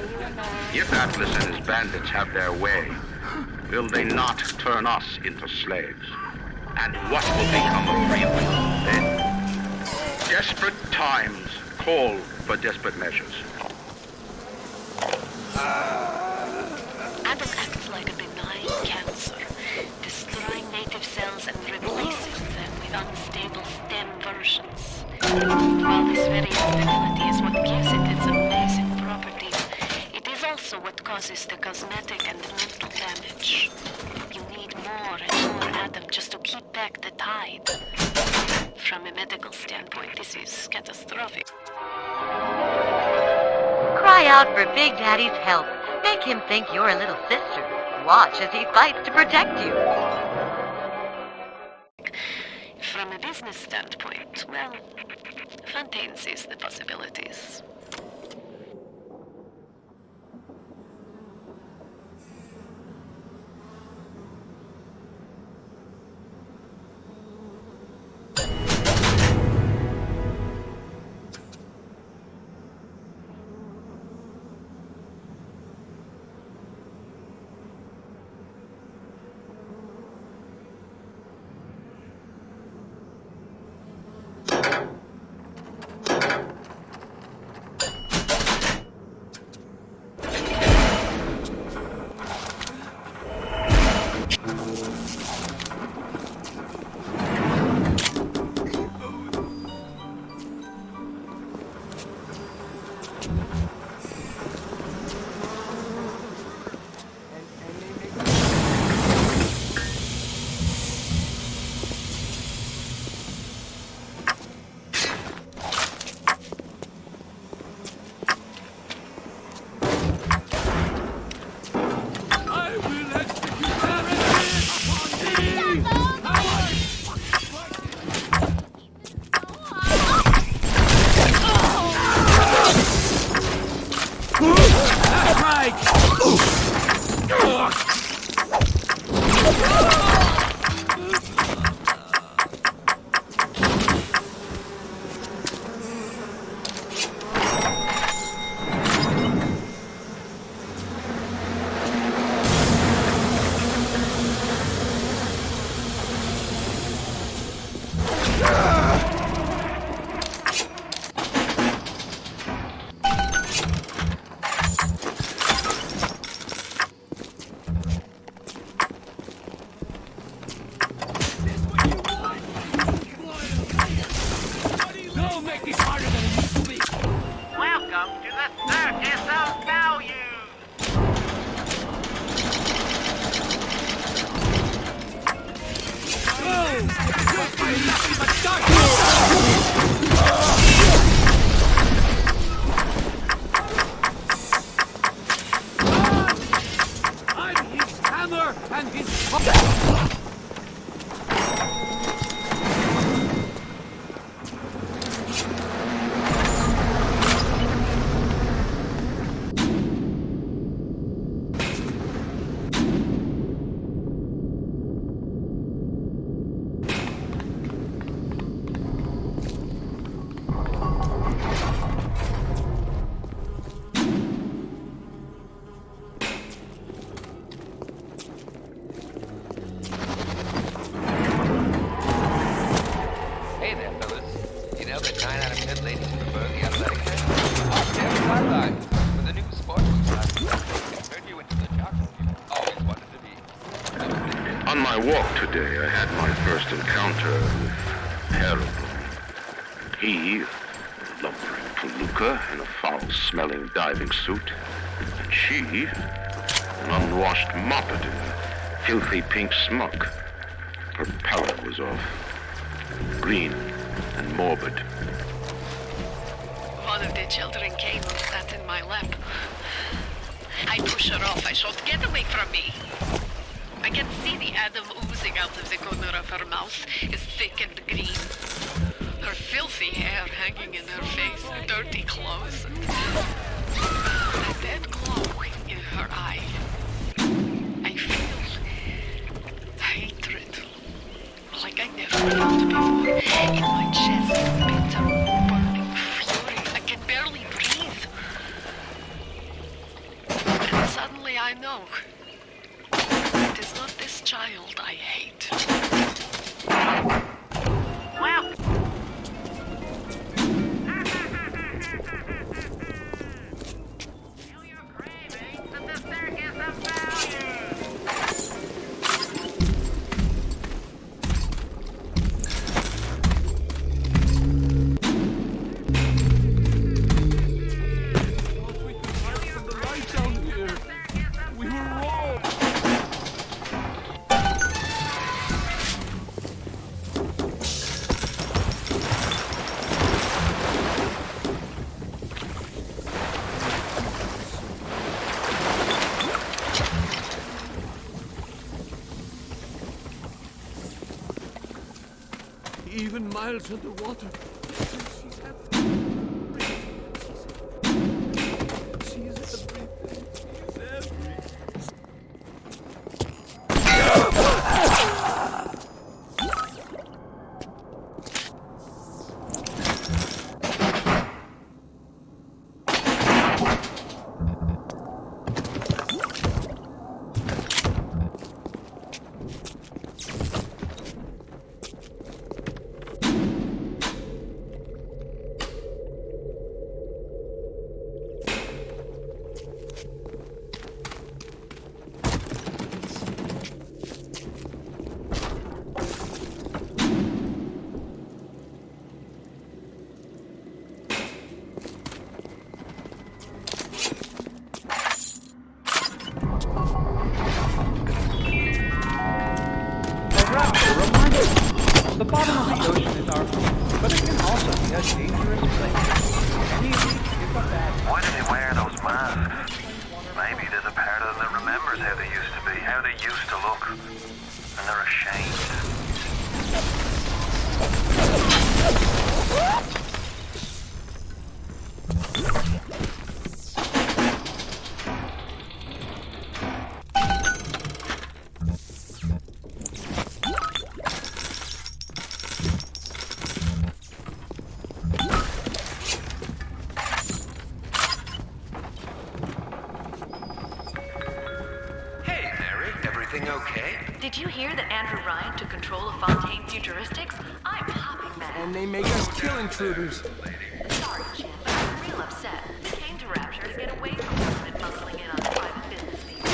If Atlas and his bandits have their way, will they not turn us into slaves? And what will become of free will then? Desperate times call for desperate measures. Adam acts like a benign cancer, destroying native cells and replacing them with unstable stem versions. While this very instability is what gives it its amazing properties, it is also what causes the cosmetic and mental damage. You need more and more Adam just to keep back the tide. From a medical standpoint, this is catastrophic. Cry out for Big Daddy's help. Make him think you're a little sister. Watch as he fights to protect you. From a business standpoint, well, Fontaine sees the possibilities. On my walk today, I had my first encounter with Harold. He, a lumbering palooka in a foul-smelling diving suit, and she, an unwashed moppet in a filthy pink smock. Her palate was off, green and morbid. One One of the children came and sat in my lap. I push her off. I shout, "Get away from me!" I can see the Adam oozing out of the corner of her mouth. It's thick and green. Her filthy hair hanging in her face, dirty clothes. A dead glow in her eye. I feel hatred. Like I never felt before. In my chest, bitter, burning fury. I can barely breathe. And suddenly I know. It is not this child I hate. Well... Even miles underwater. She's Rapture reminds us, the bottom of the ocean is our home, but it can also be a dangerous place. Any leak is a bad Why do they wear those masks? Maybe there's a part of them that remembers how they used to be, how they used to look. And they're ashamed. Did you hear that Andrew Ryan took control of Fontaine Futuristics? I'm hopping mad. And they make us kill intruders. Sorry, Jim, but I'm real upset. They came to Rapture to get away from us and bustling in on private business people.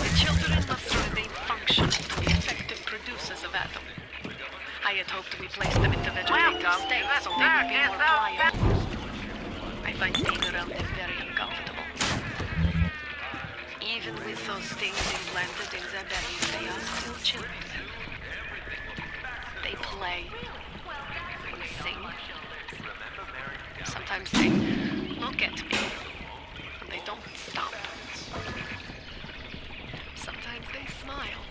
The children must remain functional to be effective producers of Atom. I had hoped we placed them into vegetative state so they would be more pliable. I find being around them very uncomfortable. Even with those things implanted in their bellies, they are still children. They play and sing. Sometimes they look at me and they don't stop. Sometimes they smile.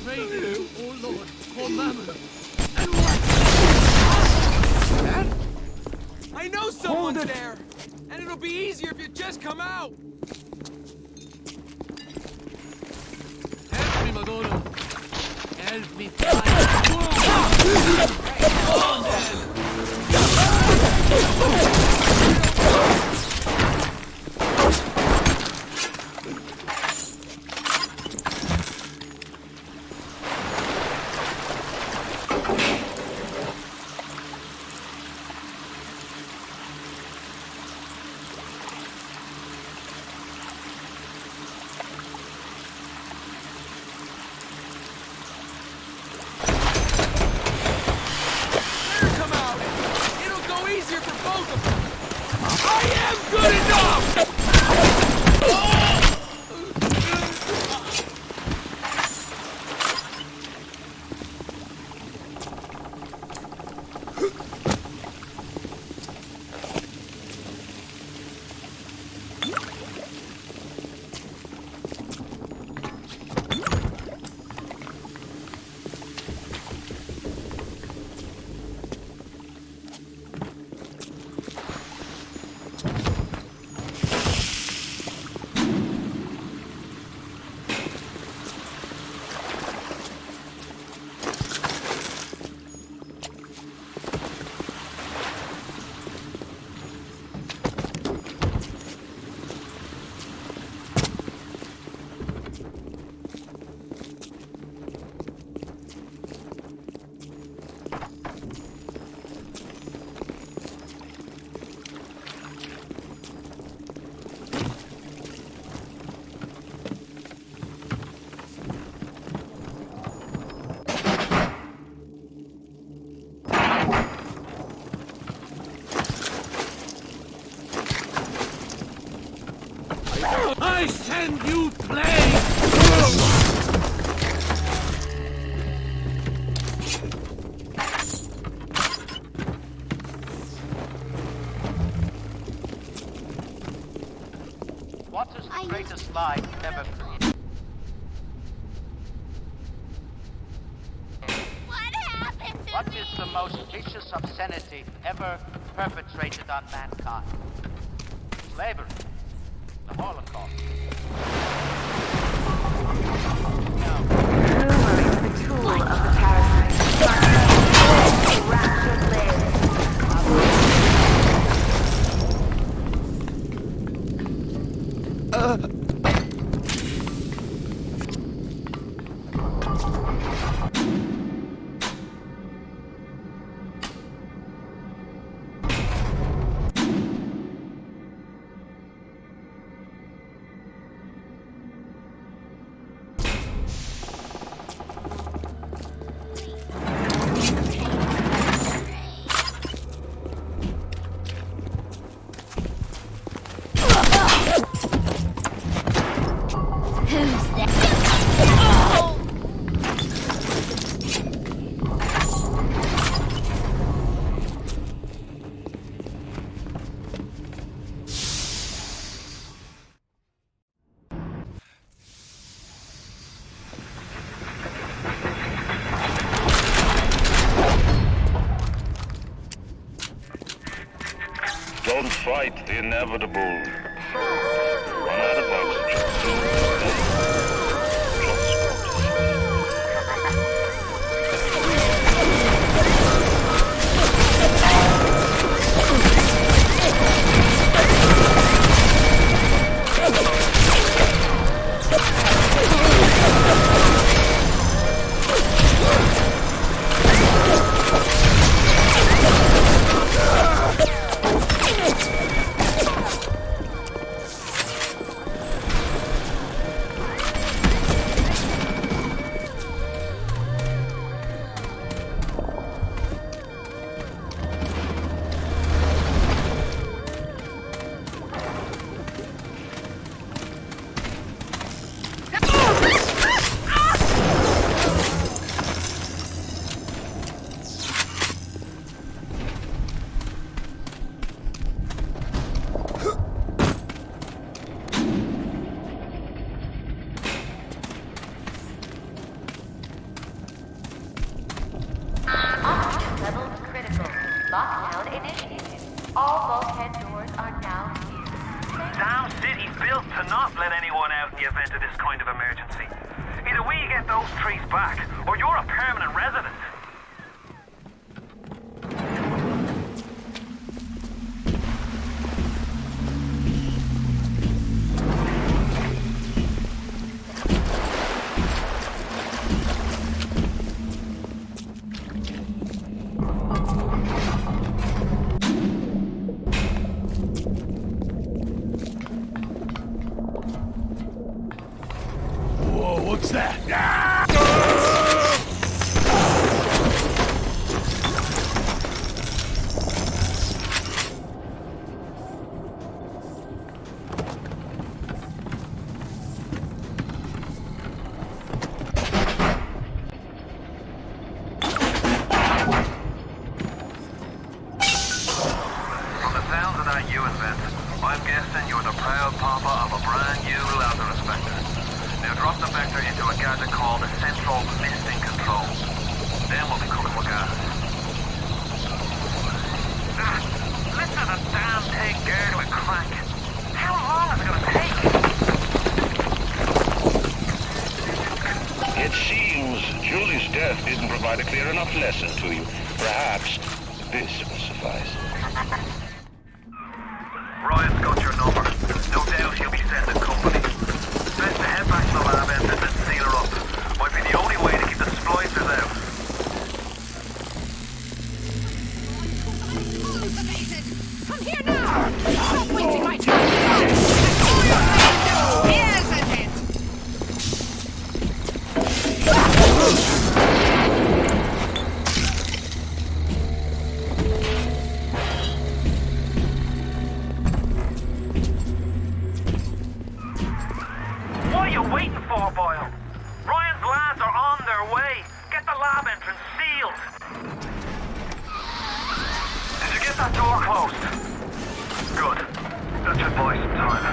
traded, oh Lord, for mammon. And what? Dad? I know someone's there! And it'll be easier if you just come out! Help me, Madonna. Help me find I send you plague! What is the greatest lie ever created? What happened to What me? is the most vicious obscenity ever perpetrated on mankind? Slavery. The Holocaust. Rumor is the tool of the parasite. Rapture lives. Don't fight the inevitable. Run out of oxygen. All bulkhead doors are now here. Damn city's built to not let anyone out in the event of this kind of emergency. Either we get those trees back, or you're a permanent resident. What's that? From the sounds of that you invent, I'm guessing you're the proud papa of a brand new Lazarus Vector. Now drop the Vector into a gadget called the Central Misting Control. Then we'll be cooking with gas. Listen to the damn thing geared to a crank. How long is it gonna take? It seems Julie's death didn't provide a clear enough lesson to you. Perhaps this will suffice. Ryan's got your number. No doubt he'll be sending company. Best to head back to the lab entrance and seal her up. Might be the only way to keep the splicers out. Come here now! Stop wasting my time! That's all you're going to do, isn't it? What are you waiting for, Boyle? Ryan's lads are on their way. Get the lab entrance sealed. Did you get that door closed? Good. That should buy some time.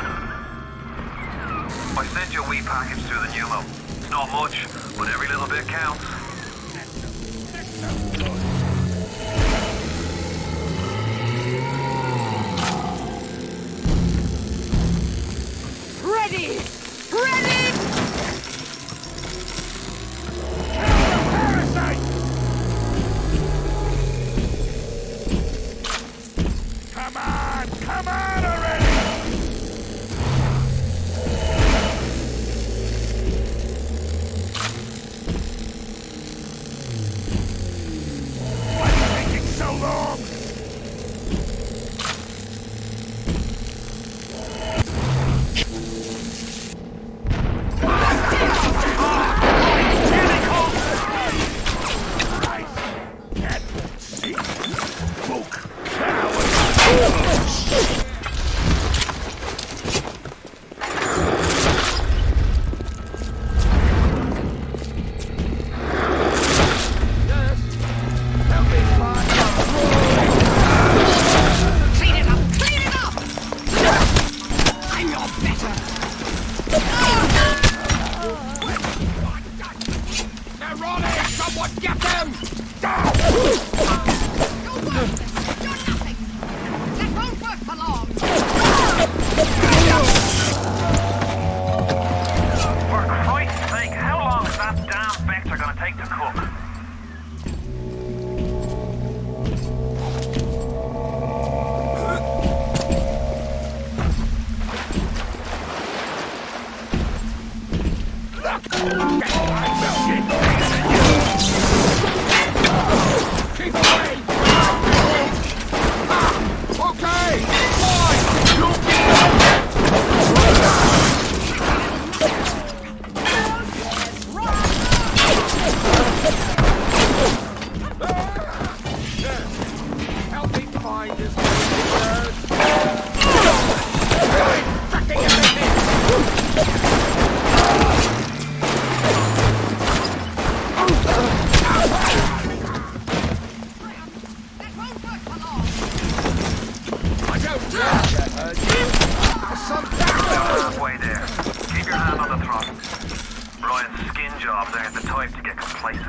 I sent you a wee package through the pneumo. It's not much, but every little bit counts. Ready! Ready! Come on already! What's taking so long? Halfway there. Keep your hand on the throttle. Ryan's skin jobs aren't the type to get complacent.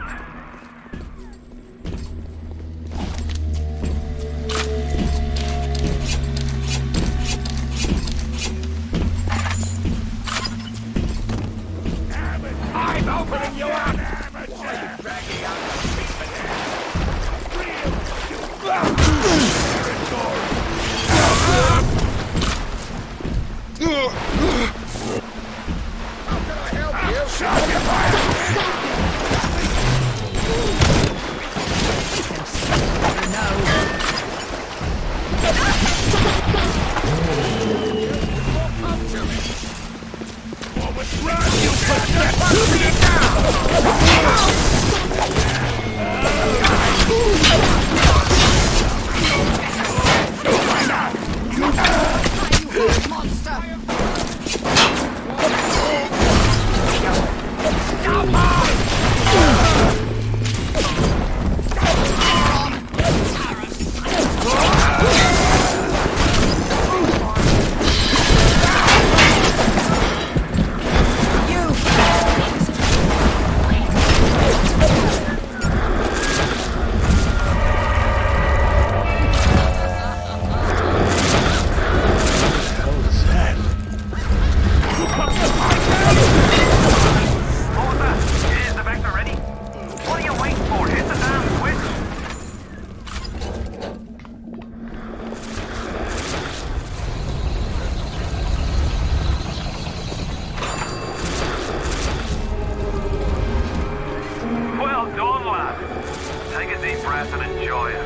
mad. Take a deep breath and enjoy it.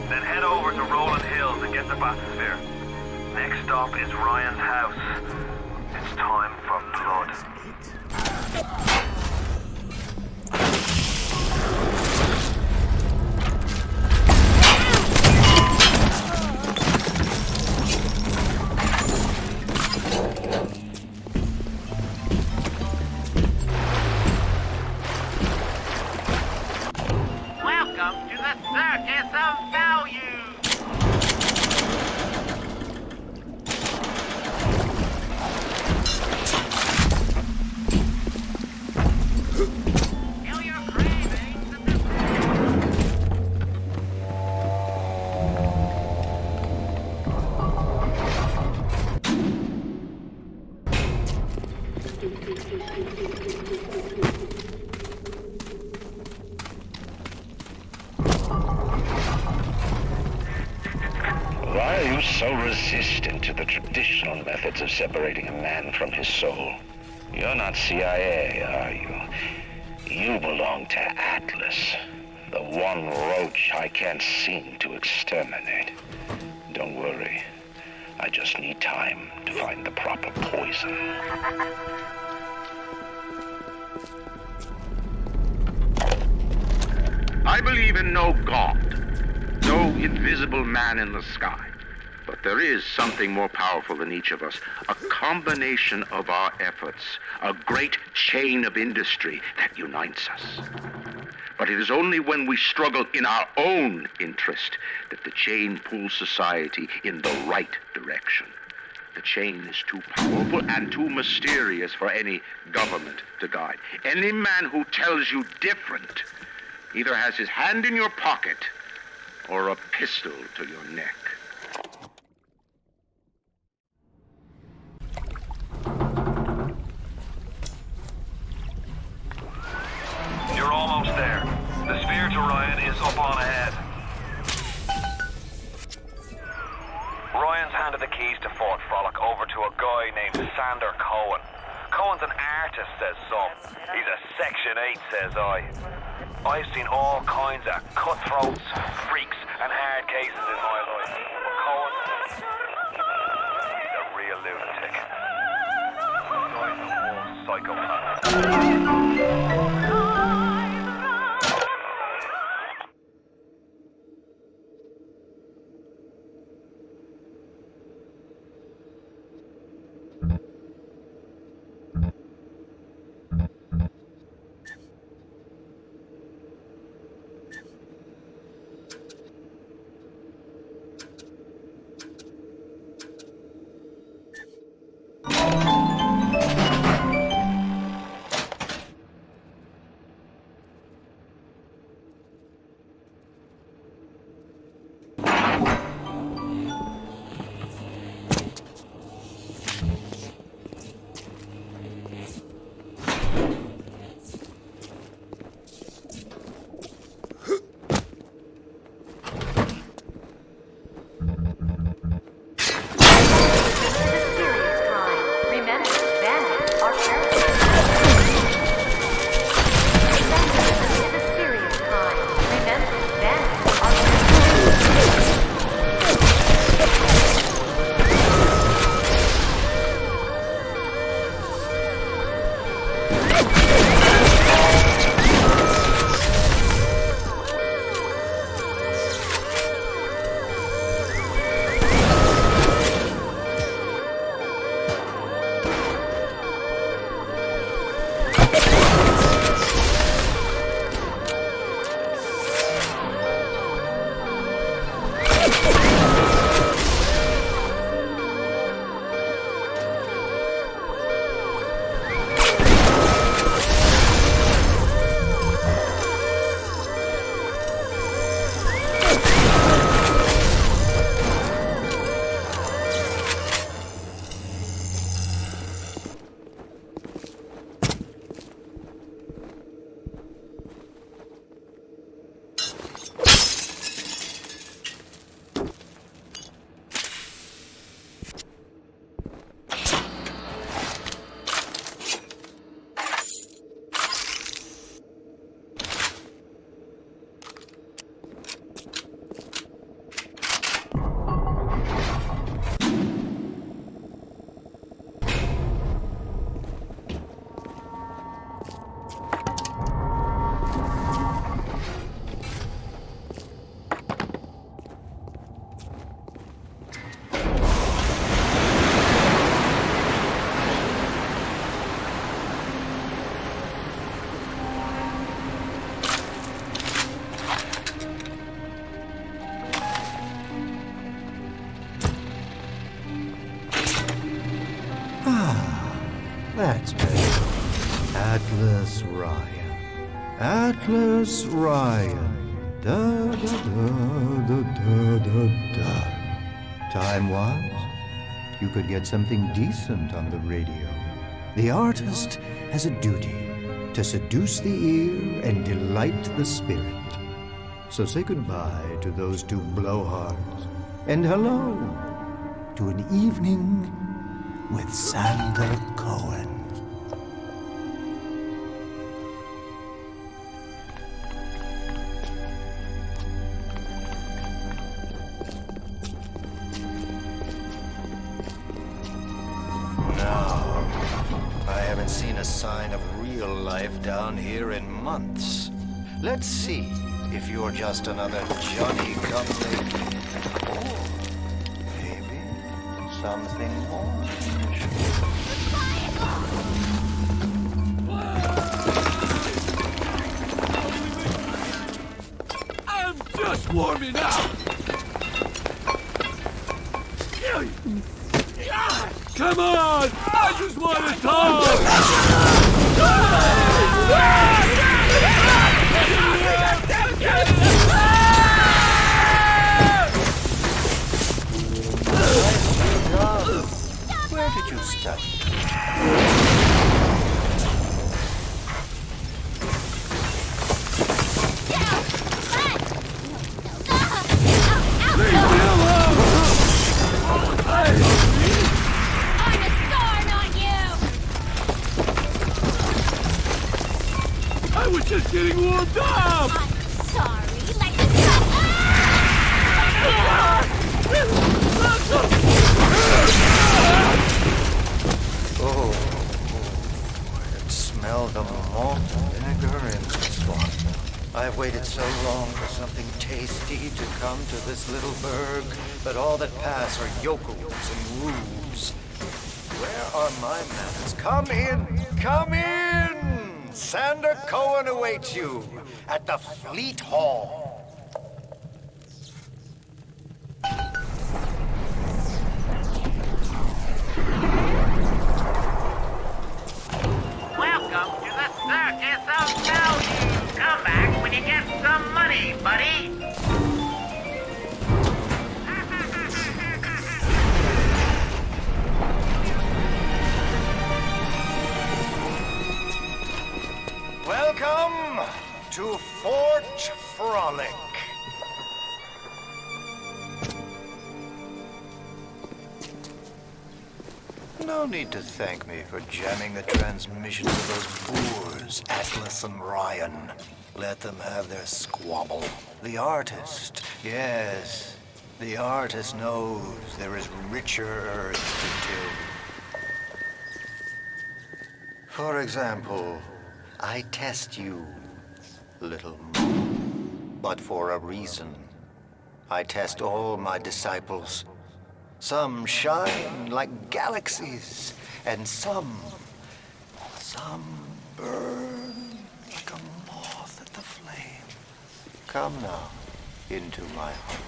Then head over to Rolling Hills and get the bathysphere. Next stop is Ryan's house. It's time for blood. Welcome to the Circus of Value! Why are you so resistant to the traditional methods of separating a man from his soul? You're not CIA, are you? You belong to Atlas, the one roach I can't seem to exterminate. Don't worry. I just need time to find the proper poison. I believe in no god, no invisible man in the sky. But there is something more powerful than each of us, a combination of our efforts, a great chain of industry that unites us. But it is only when we struggle in our own interest that the chain pulls society in the right direction. The chain is too powerful and too mysterious for any government to guide. Any man who tells you different either has his hand in your pocket or a pistol to your neck. You're almost there. The sphere to Ryan is up on ahead. Ryan's handed the keys to Fort Frolic over to a guy named Sander Cohen. Cohen's an artist, says some. He's a Section 8, says I. I've seen all kinds of cutthroats, freaks, and hard cases in my life. But Cohen, he's a real lunatic. The guy's a whole psychopath. Atlas Ryan. Atlas Ryan. Da da da da da da. Time was, you could get something decent on the radio. The artist has a duty to seduce the ear and delight the spirit. So say goodbye to those two blowhards, and hello to an evening with Sander Cohen. No, I haven't seen a sign of real life down here in months. Let's see if you're just another Johnny-come-lately. Or maybe something more. I'm just warming up! Come on! I just want to talk! Where did you study? I was just getting warmed up! Sorry, like Oh, I can smell the malt vinegar in this one. I've waited so long for something tasty to come to this little burg, but all that pass are yokels and rubes. Where are my manners? Come in! Come in! Sander Cohen awaits you at the Fleet Hall. Welcome to the Circus of Value. Come back when you get some money, buddy. Welcome to Fort Frolic. No need to thank me for jamming the transmissions of those boors, Atlas and Ryan. Let them have their squabble. The artist, yes, the artist knows there is richer earth to till. For example, I test you, little moon, but for a reason. I test all my disciples. Some shine like galaxies, and some burn like a moth at the flame. Come now, into my heart.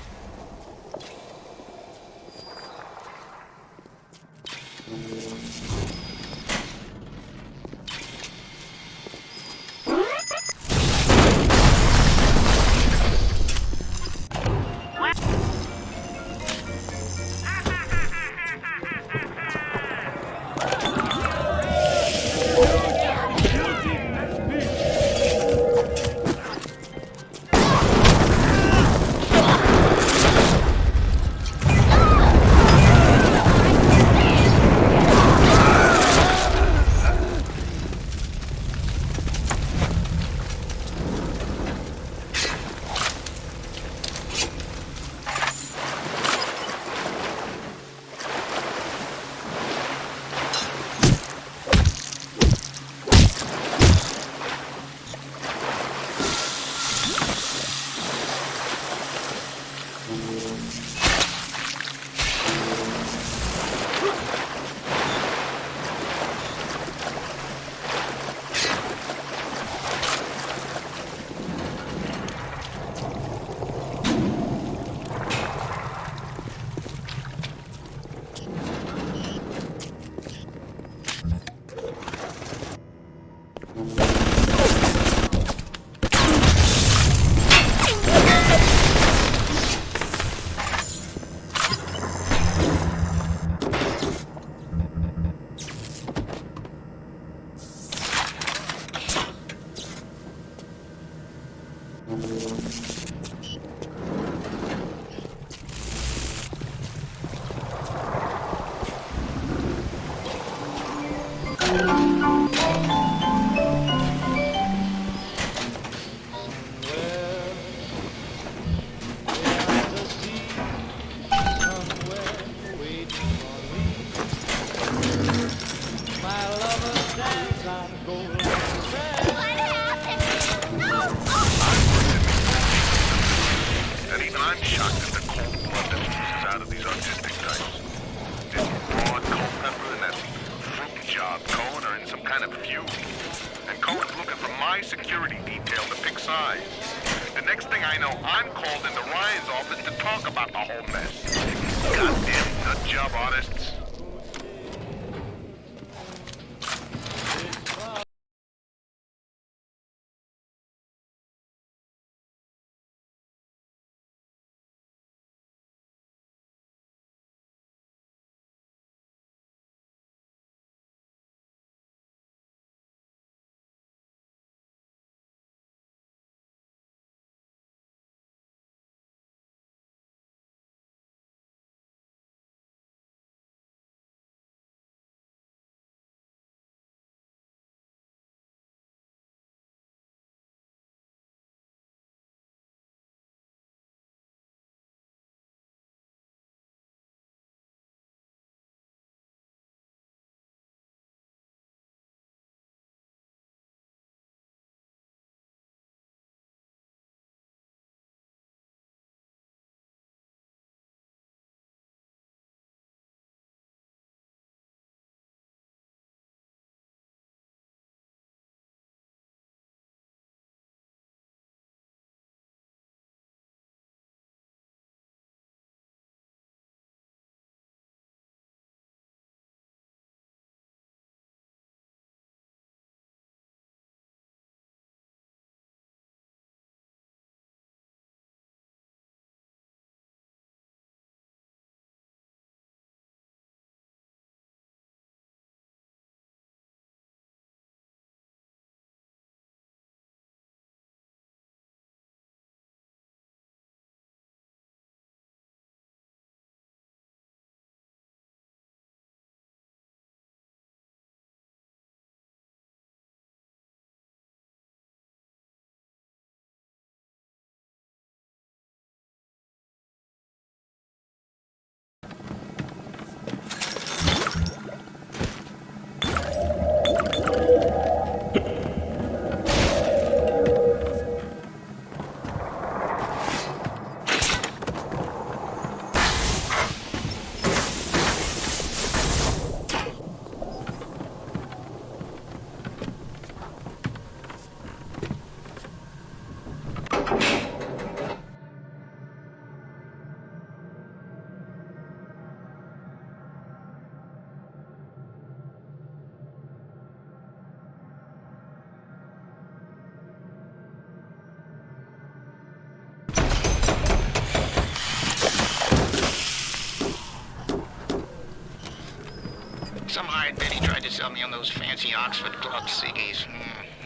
Some hired Betty tried to sell me on those fancy Oxford Club ciggies.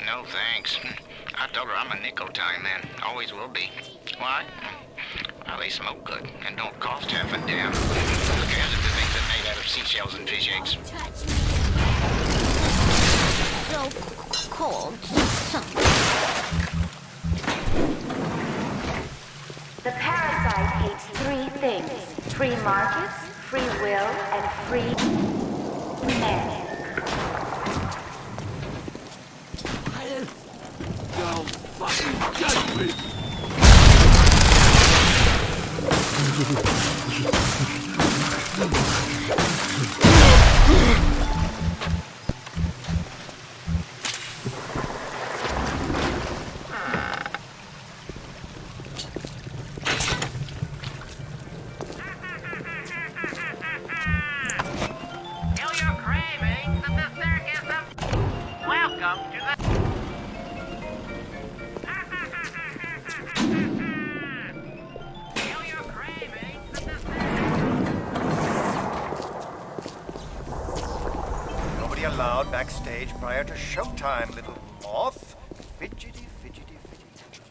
No thanks. I told her I'm a nicotine man. Always will be. Why? Well, they smoke good and don't cost half a damn. Who cares if the things are made out of seashells and fish eggs? So cold. The parasite hates three things: free markets, free will, and free men. Don't fucking judge me! Allowed backstage prior to showtime, little moth. Fidgety, fidgety, fidgety.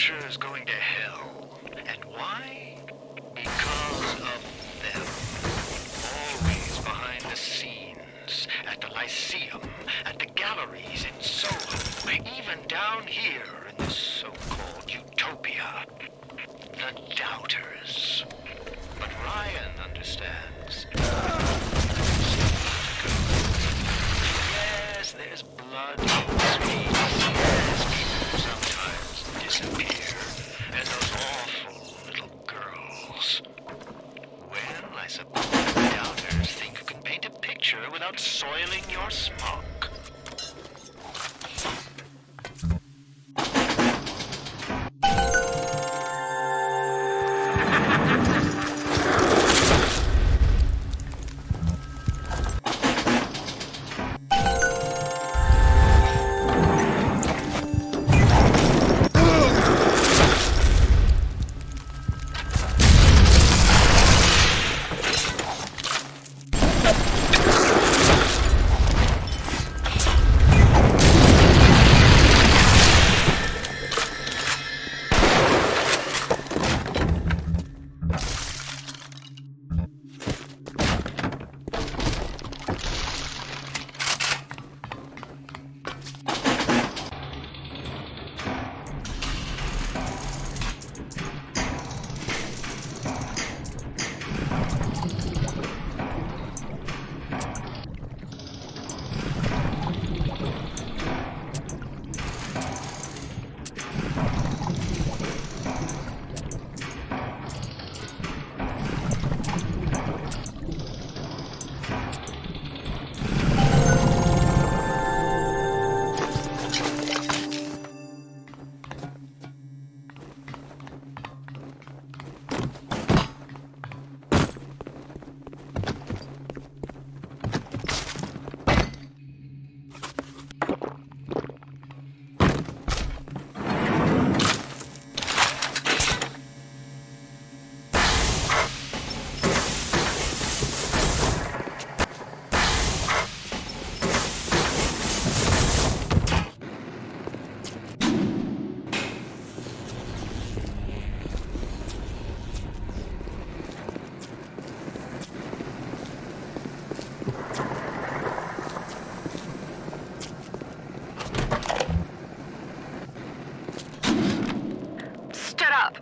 Rapture is going to hell. And why? Because of them. Always behind the scenes, at the Lyceum, at the galleries in Soho, even down here in this so-called utopia. The Doubters. But Ryan understands. Yes, there's blood in the streets. Yes, people sometimes disappear. And those awful little girls. Well, I suppose the Doubters think you can paint a picture without soiling your smock.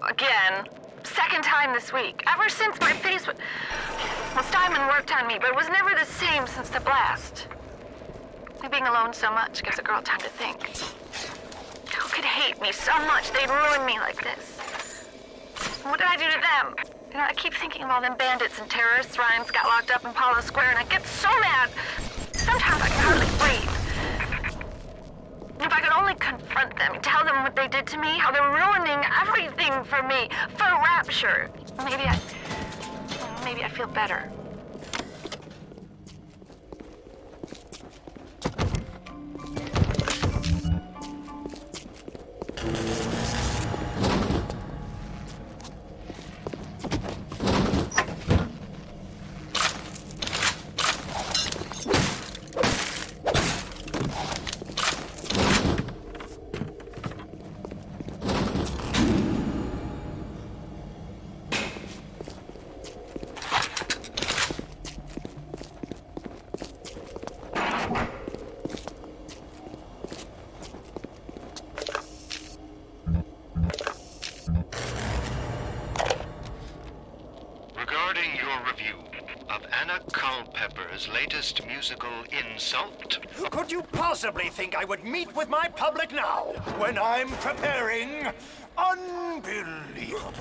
Again. Second time this week. Ever since my face was... Well, Steinman worked on me, but it was never the same since the blast. Being alone so much gives a girl time to think. Who could hate me so much they'd ruin me like this? What did I do to them? You know, I keep thinking of all them bandits and terrorists Ryan's got locked up in Palo Square, and I get so mad. Sometimes I can hardly breathe. If I could only confront them, tell them what they did to me, how they're ruining everything for me, for Rapture. Maybe I feel better. Latest musical insult? Could you possibly think I would meet with my public now, when I'm preparing? Unbelievable.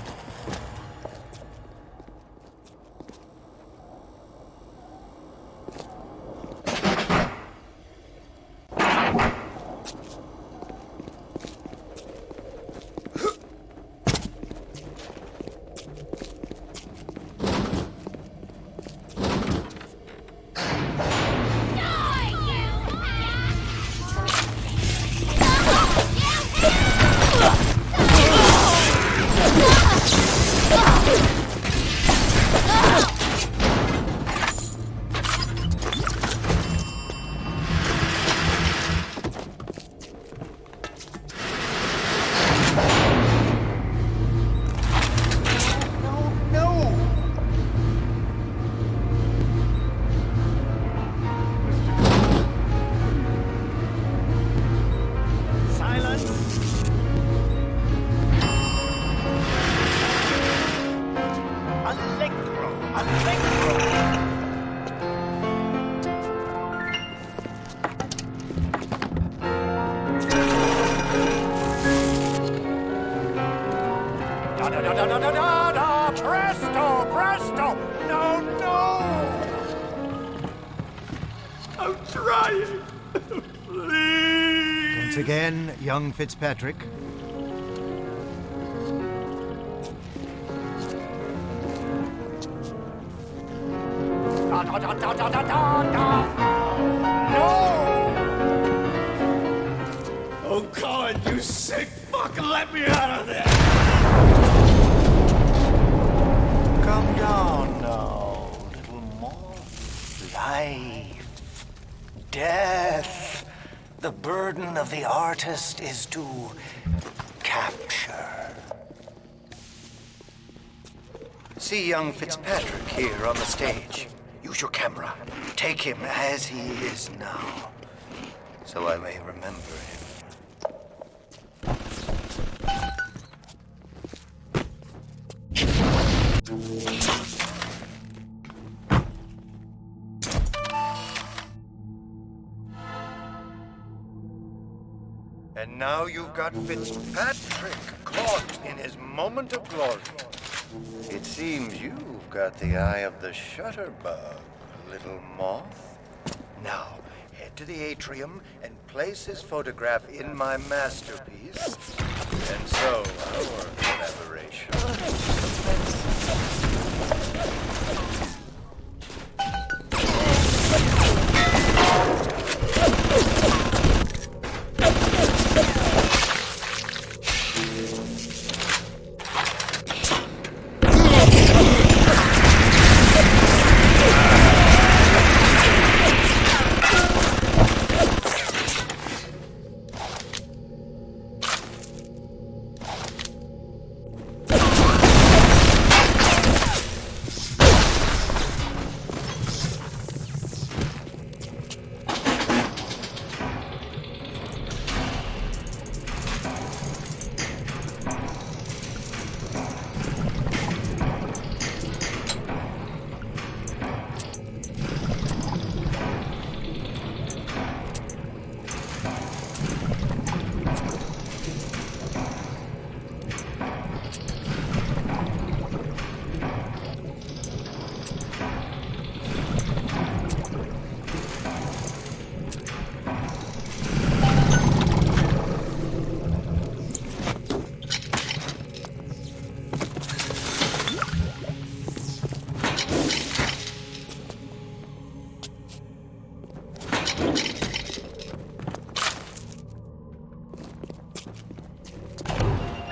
I'm trying. Please. Once again, young Fitzpatrick. Oh God, you sick fuck, let me out of there! Come down now, little moth. Life, death. The burden of the artist is to capture. See young Fitzpatrick here on the stage. Use your camera. Take him as he is now, so I may remember him. And now you've got Fitzpatrick caught in his moment of glory. It seems you've got the eye of the shutterbug, little moth. Now, head to the atrium and place his photograph in my masterpiece. And so, our collaboration commences.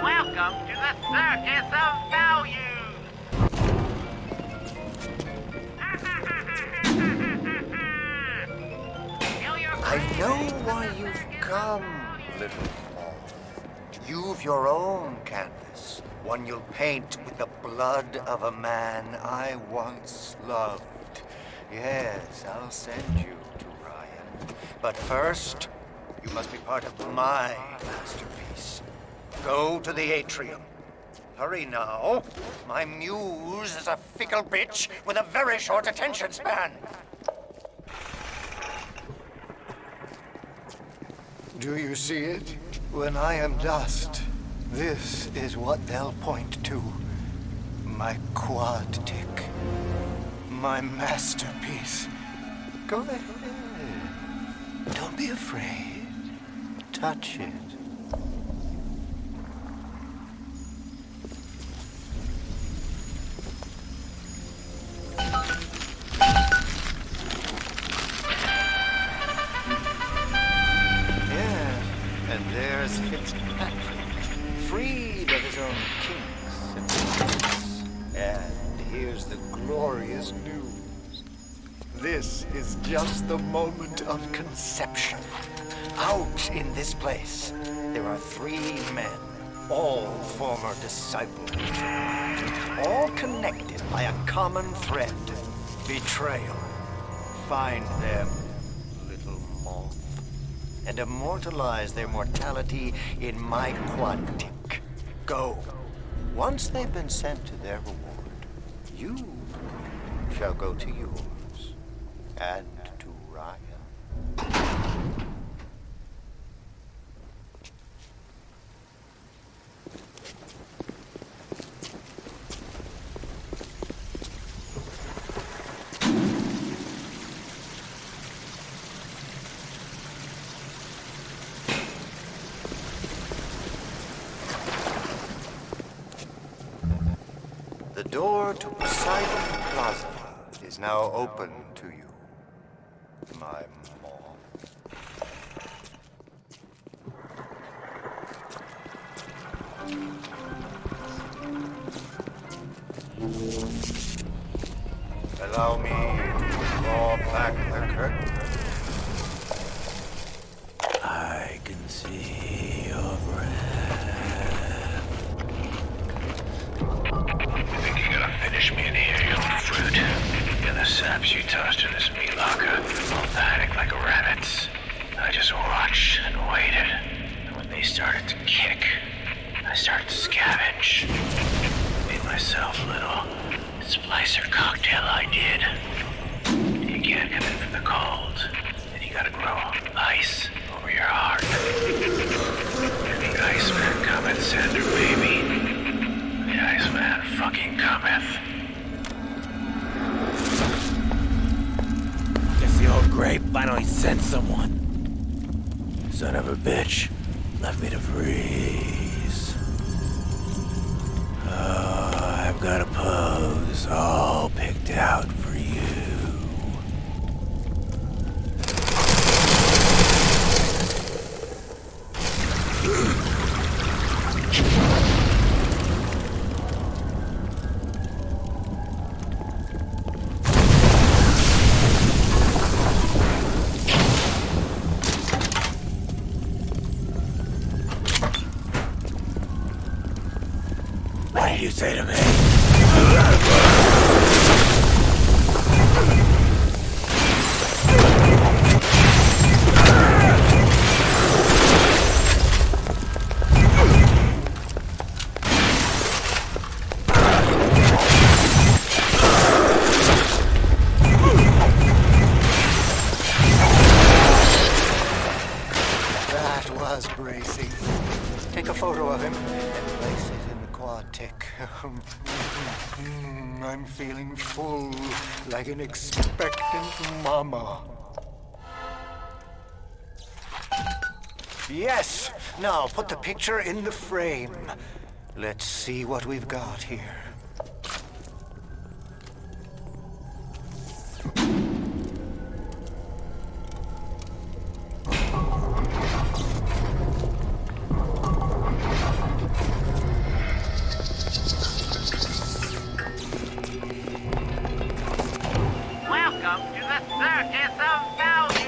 Welcome to the Circus of Value! I know why you've come, little moth. You've your own canvas, one you'll paint with the blood of a man I once loved. Yes, I'll send you to Ryan. But first, you must be part of my masterpiece. Go to the atrium. Hurry now. My muse is a fickle bitch with a very short attention span. Do you see it? When I am dust, this is what they'll point to. My quad tick. My masterpiece. Go ahead. Don't be afraid. Touch it. There's Fitzpatrick, freed of his own kinks and secrets. And here's the glorious news. This is just the moment of conception. Out in this place, there are 3 men, all former disciples, all connected by a common thread, betrayal. Find them, little moth, and immortalize their mortality in my quantic. Go. Once they've been sent to their reward, you shall go to yours, and to Ryan. door to Poseidon Plaza is now open to you, my mom. Allow me to draw back the curtain. I can see your breath. You think you're gonna finish me in here, you little fruit? And the saps you tossed in this meat locker, all panicked like rabbits. I just watched and waited. And when they started to kick, I started to scavenge. Made myself a little splicer cocktail, I did. You can't come in from the cold, and you gotta grow ice over your heart. And the Iceman cometh, Sander, baby. The Iceman fucking cometh. Guess the old grape finally sent someone. Son of a bitch. Left me to freeze. Oh, I've got a pose all picked out for you. What did you say to me? That was bracing. Take a photo of him and place it in the quad tick. I'm feeling full, like an expectant mama. Yes! Now put the picture in the frame. Let's see what we've got here. Welcome to the Circus of Value!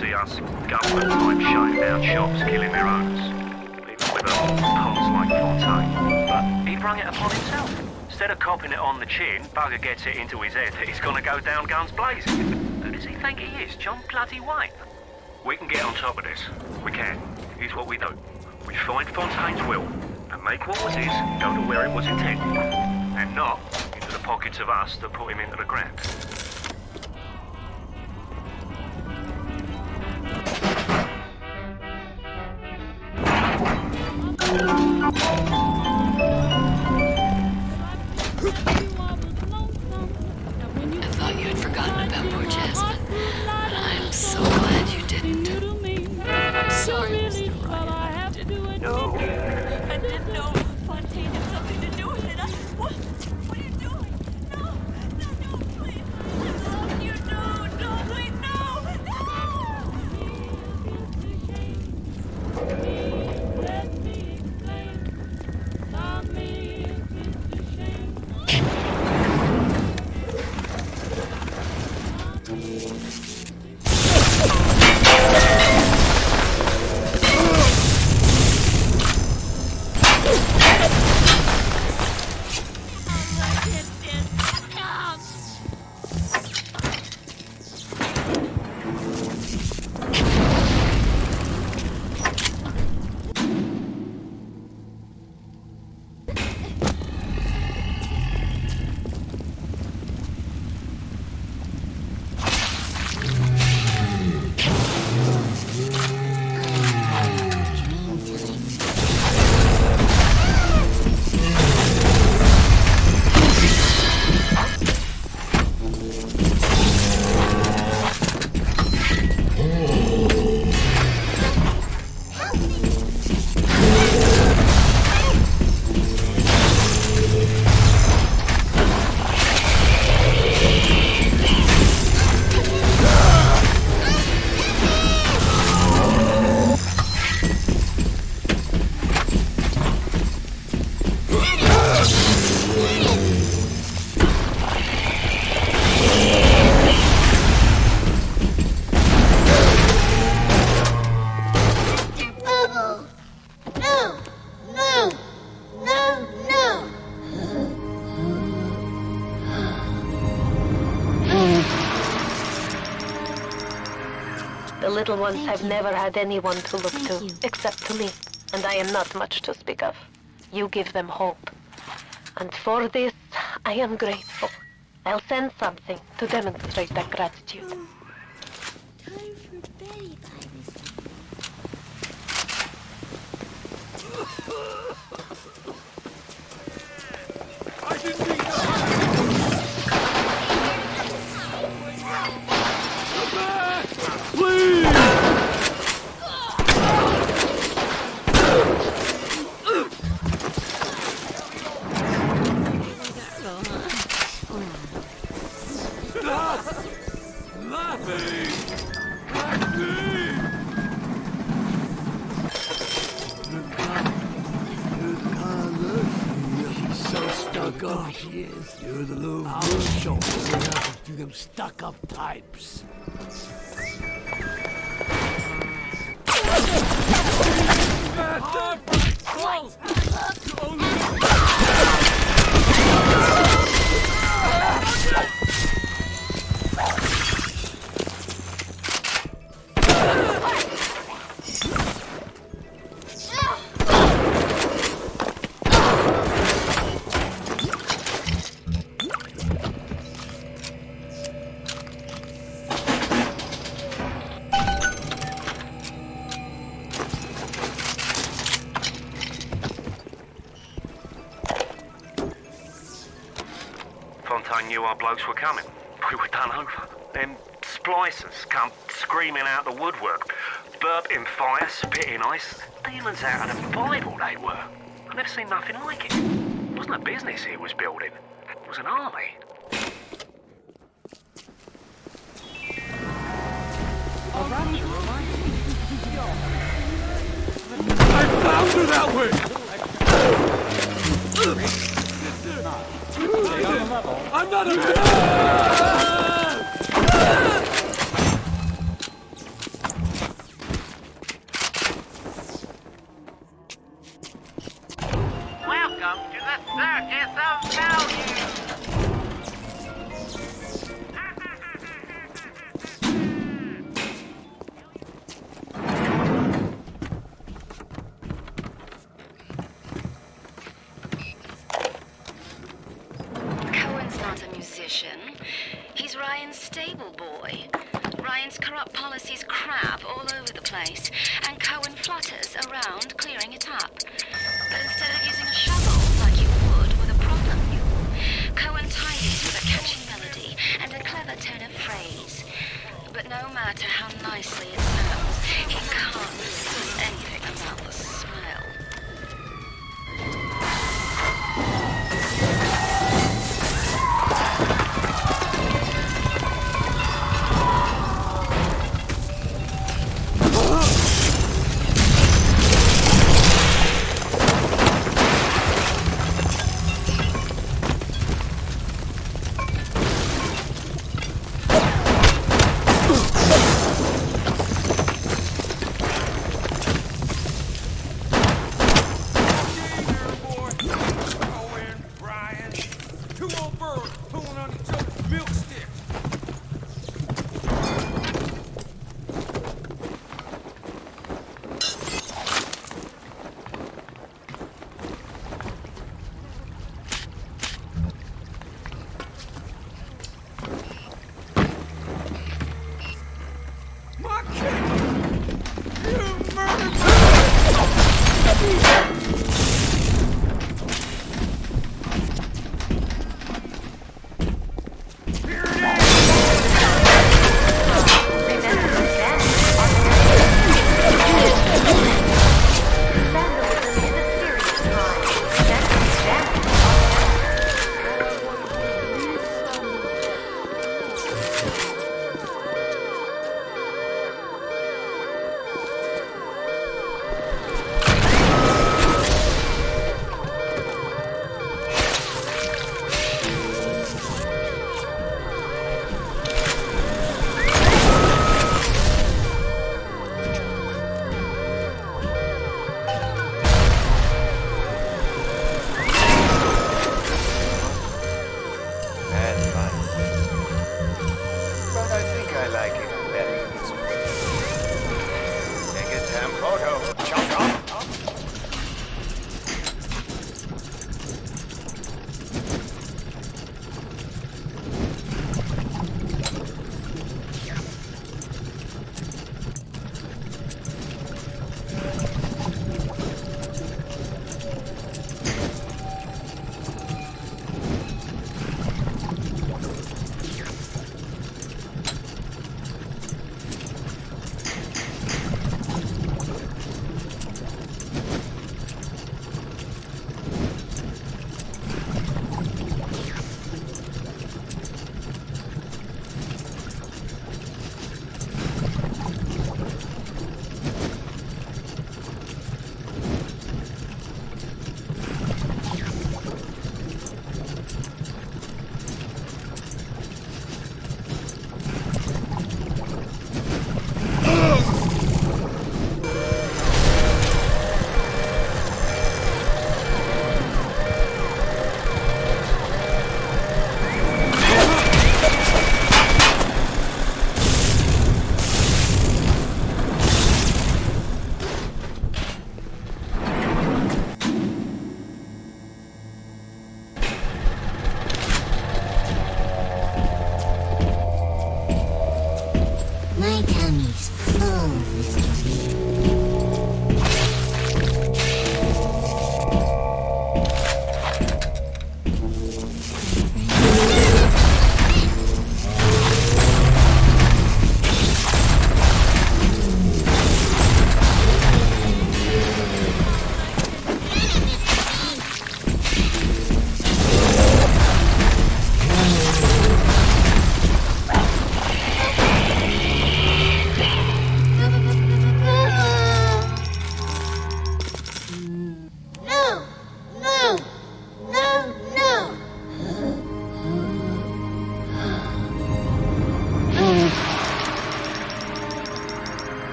see us government-type shutting down shops, killing their owners. Even with a pots like Fontaine. But he brung it upon himself. Instead of copping it on the chin, bugger gets it into his head that he's gonna go down guns blazing. Who does he think he is, John bloody Wayne? We can get on top of this. We can. Here's what we do. We find Fontaine's will, and make what was his go to where it was intended. And not into the pockets of us that put him into the ground. I thought you had forgotten about poor Jasmine, but I'm so glad you didn't. I'm sorry, Mr. Ryan. I didn't know. I didn't know Fontaine had something to do with it. What are you doing? No, please. I love you. No, please, no. The little ones have never had anyone to look to, except to me, and I am not much to speak of. You give them hope. And for this, I am grateful. I'll send something to demonstrate that gratitude. Time for bed by this time. I didn't mean that! Please! Stop! Laughing! At me! She's so stuck up, she is. You're the little show. What happens to them stuck-up types? Fontaine knew our blokes were coming. We were done over. Them splicers come screaming out the woodwork, burping fire, spitting ice. Demons out of the Bible they were. I've never seen nothing like it. It wasn't a business it was building. It was an army. I found her that way! I'm not a sees crap all over the place, and Cohen flutters around clearing it up. But instead of using a shovel like you would with a proper mule, Cohen tidies with a catchy melody and a clever turn of phrase. But no matter how nicely it sounds, he can't resist anything about the smell.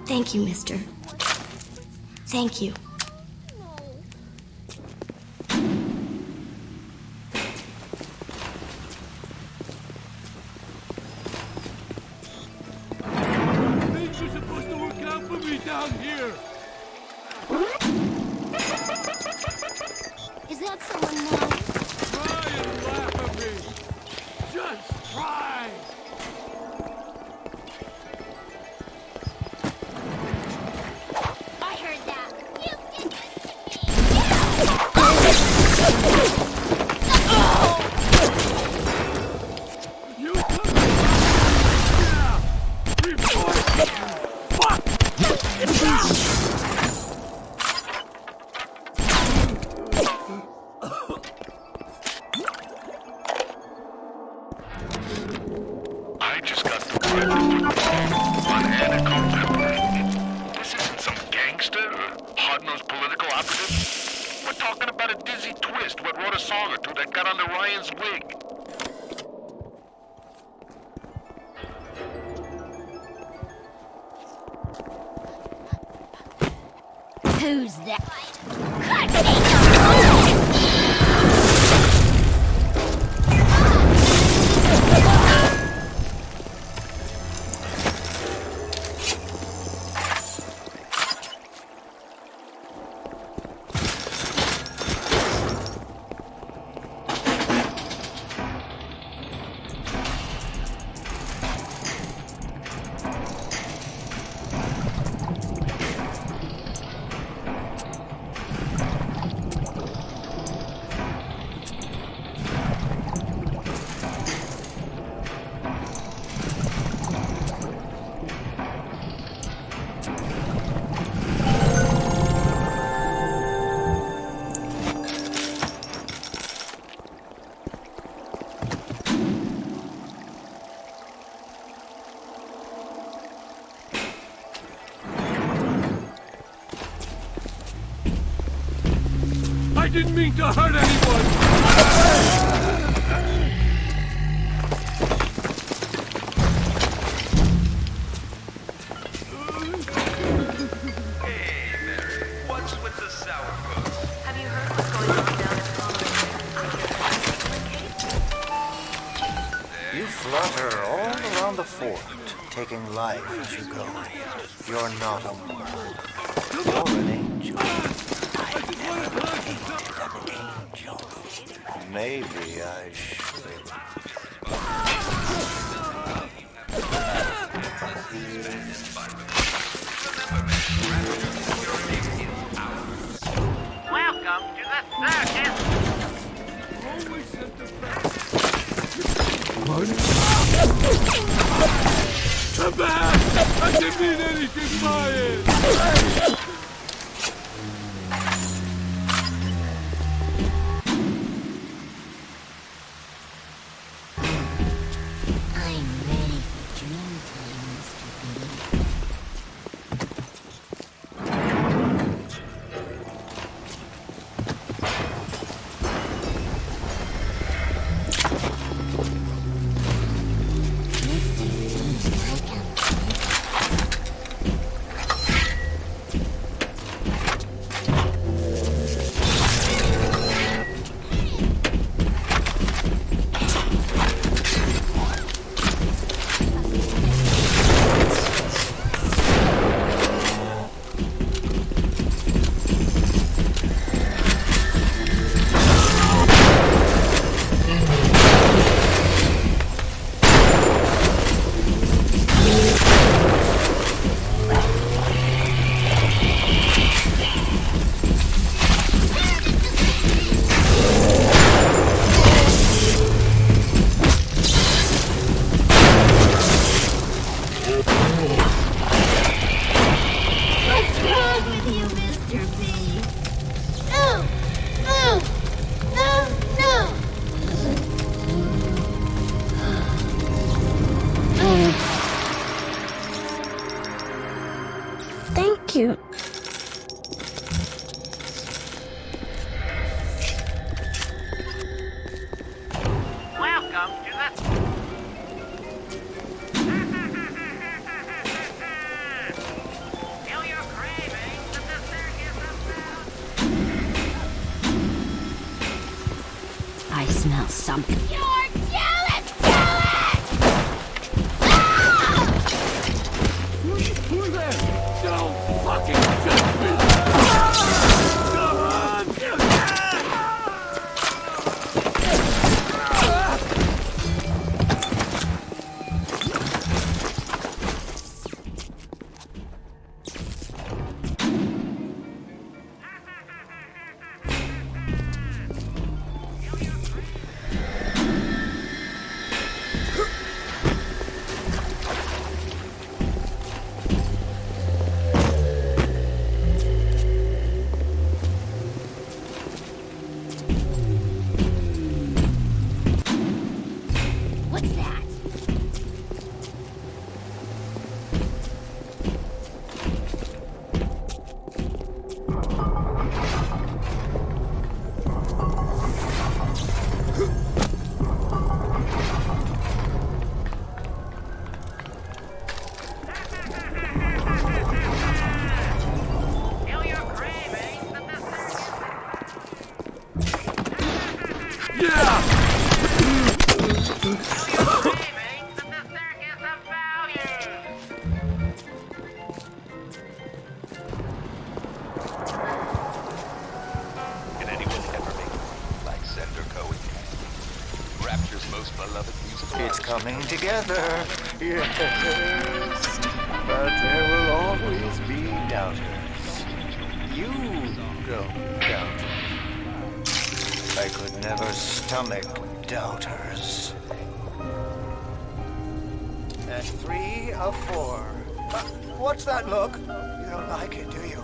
Thank you, mister. Thank you. Things are supposed to work out for me down here. Is that someone nice? Try and laugh at me. Just try. to that got under Ryan's wig. Who's that? I didn't mean to hurt anyone! Hey, Mary. What's with the sourpuss? Have you heard what's going on down at Prometheus? You flutter all around the fort, taking life as you go. You're not a mortal. You're an angel. I never painted an angel. Maybe I should. Welcome to the circus. Come back! I didn't mean anything by it! I'm ready for dream time, Mr. Biddy. Thank you. Welcome to the... Feel your cravings at the circus about. I smell something. You're jealous! Who there? Don't fucking touch me! Come on! most beloved music. It's coming together, yes. But there will always be doubters. You go doubt. I could never stomach doubters. At 3 of 4. What's that look? You don't like it, do you?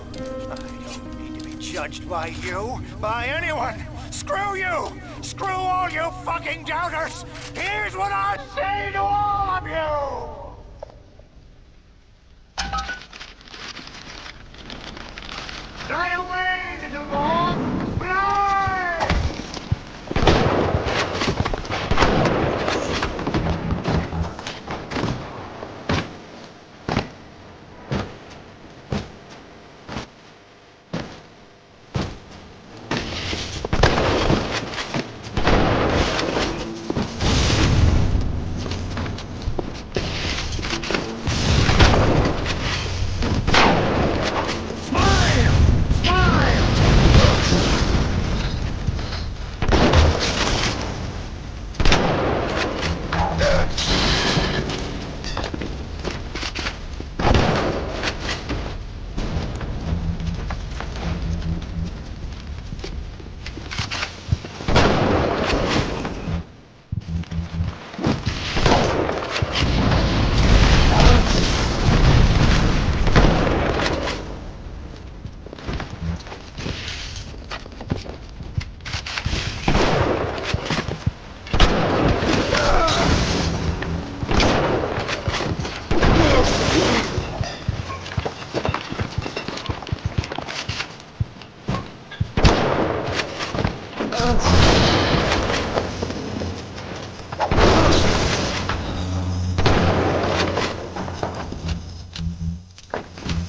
I don't need to be judged by you, by anyone. Screw you! Screw all you fucking doubters! Here's what I say to all of you! Fly away to the moon! Fly!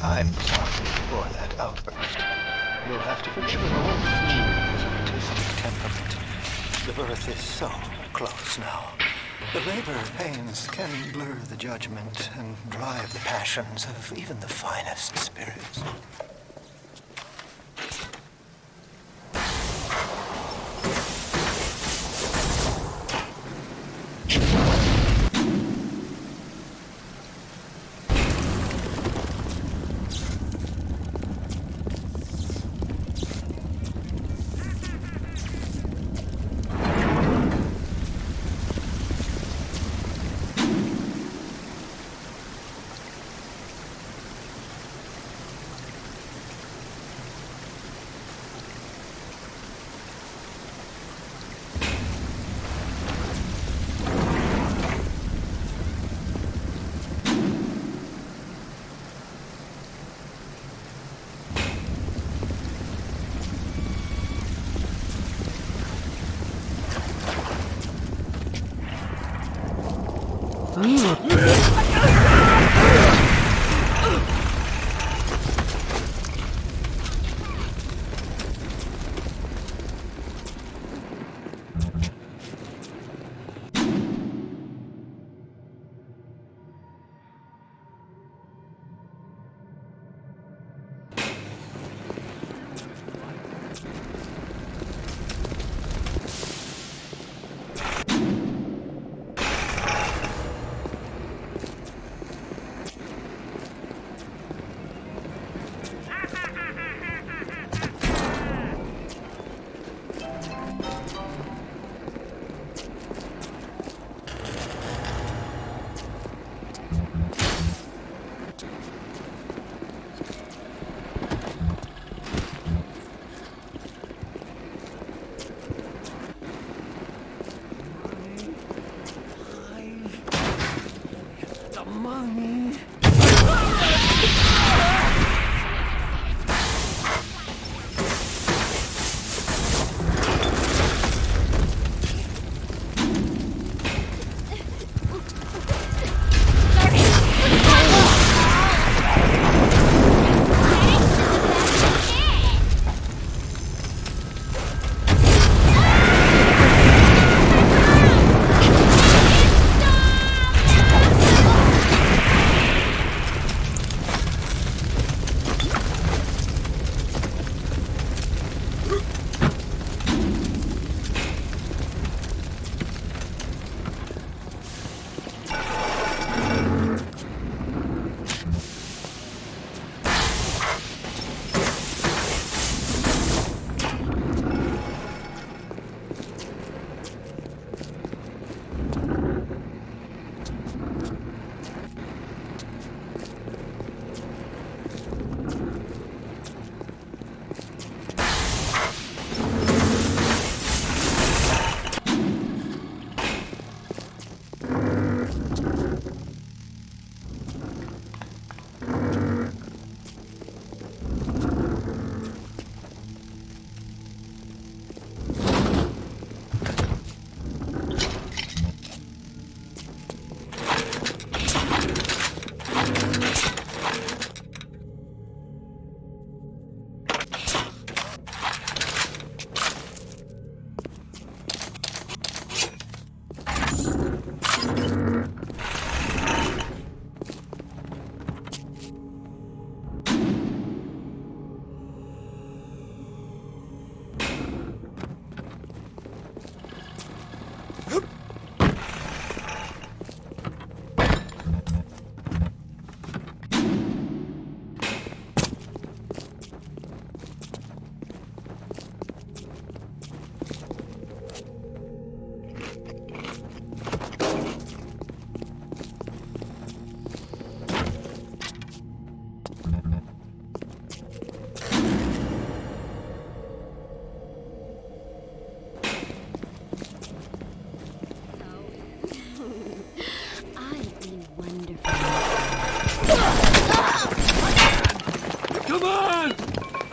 I'm sorry for that outburst. You'll have to forgive an old fool with artistic temperament. The birth is so close now. The labor pains can blur the judgment and drive the passions of even the finest spirits.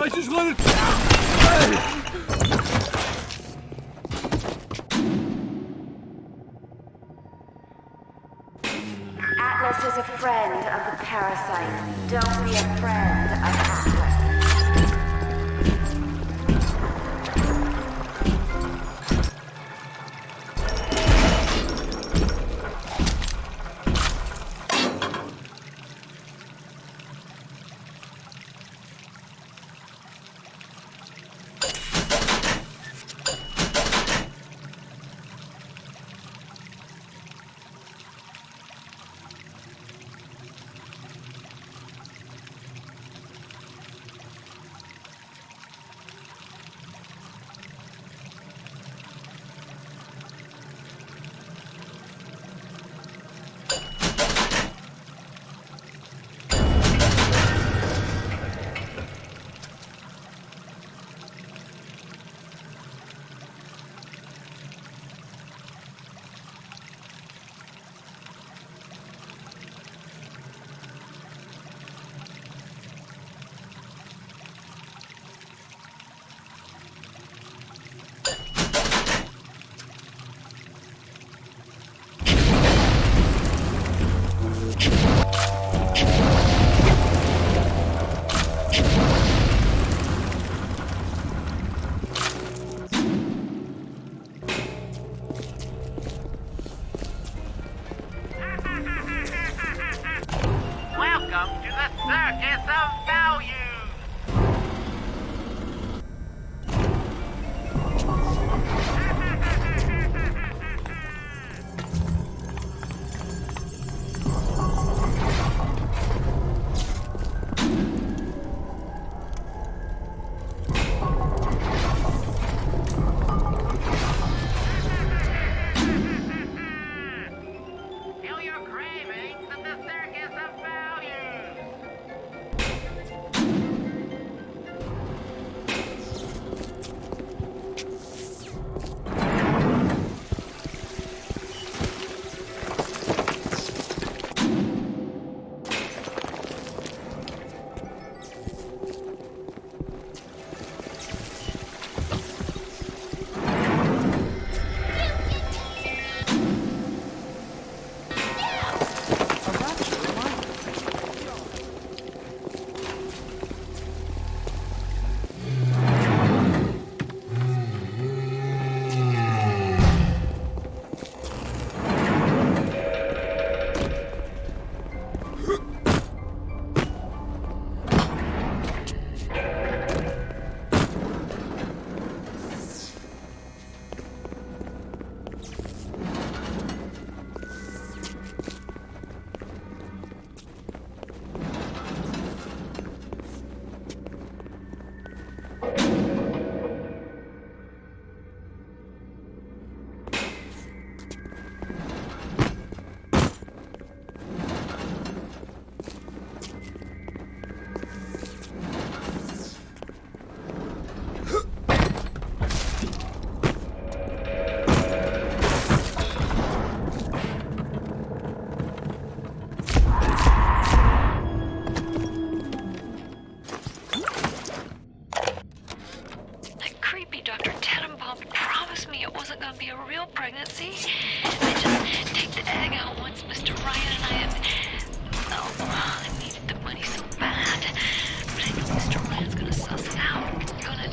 I just wanted... Atlas is a friend of the parasite. Don't be a friend of Atlas. Welcome to the Circus of Value! Feel your cravings at the Circus of Value! pregnancy. I just take the egg out once Mr. Ryan and I have... Oh, I needed the money so bad. But I know Mr. Ryan's gonna suss it out. Gonna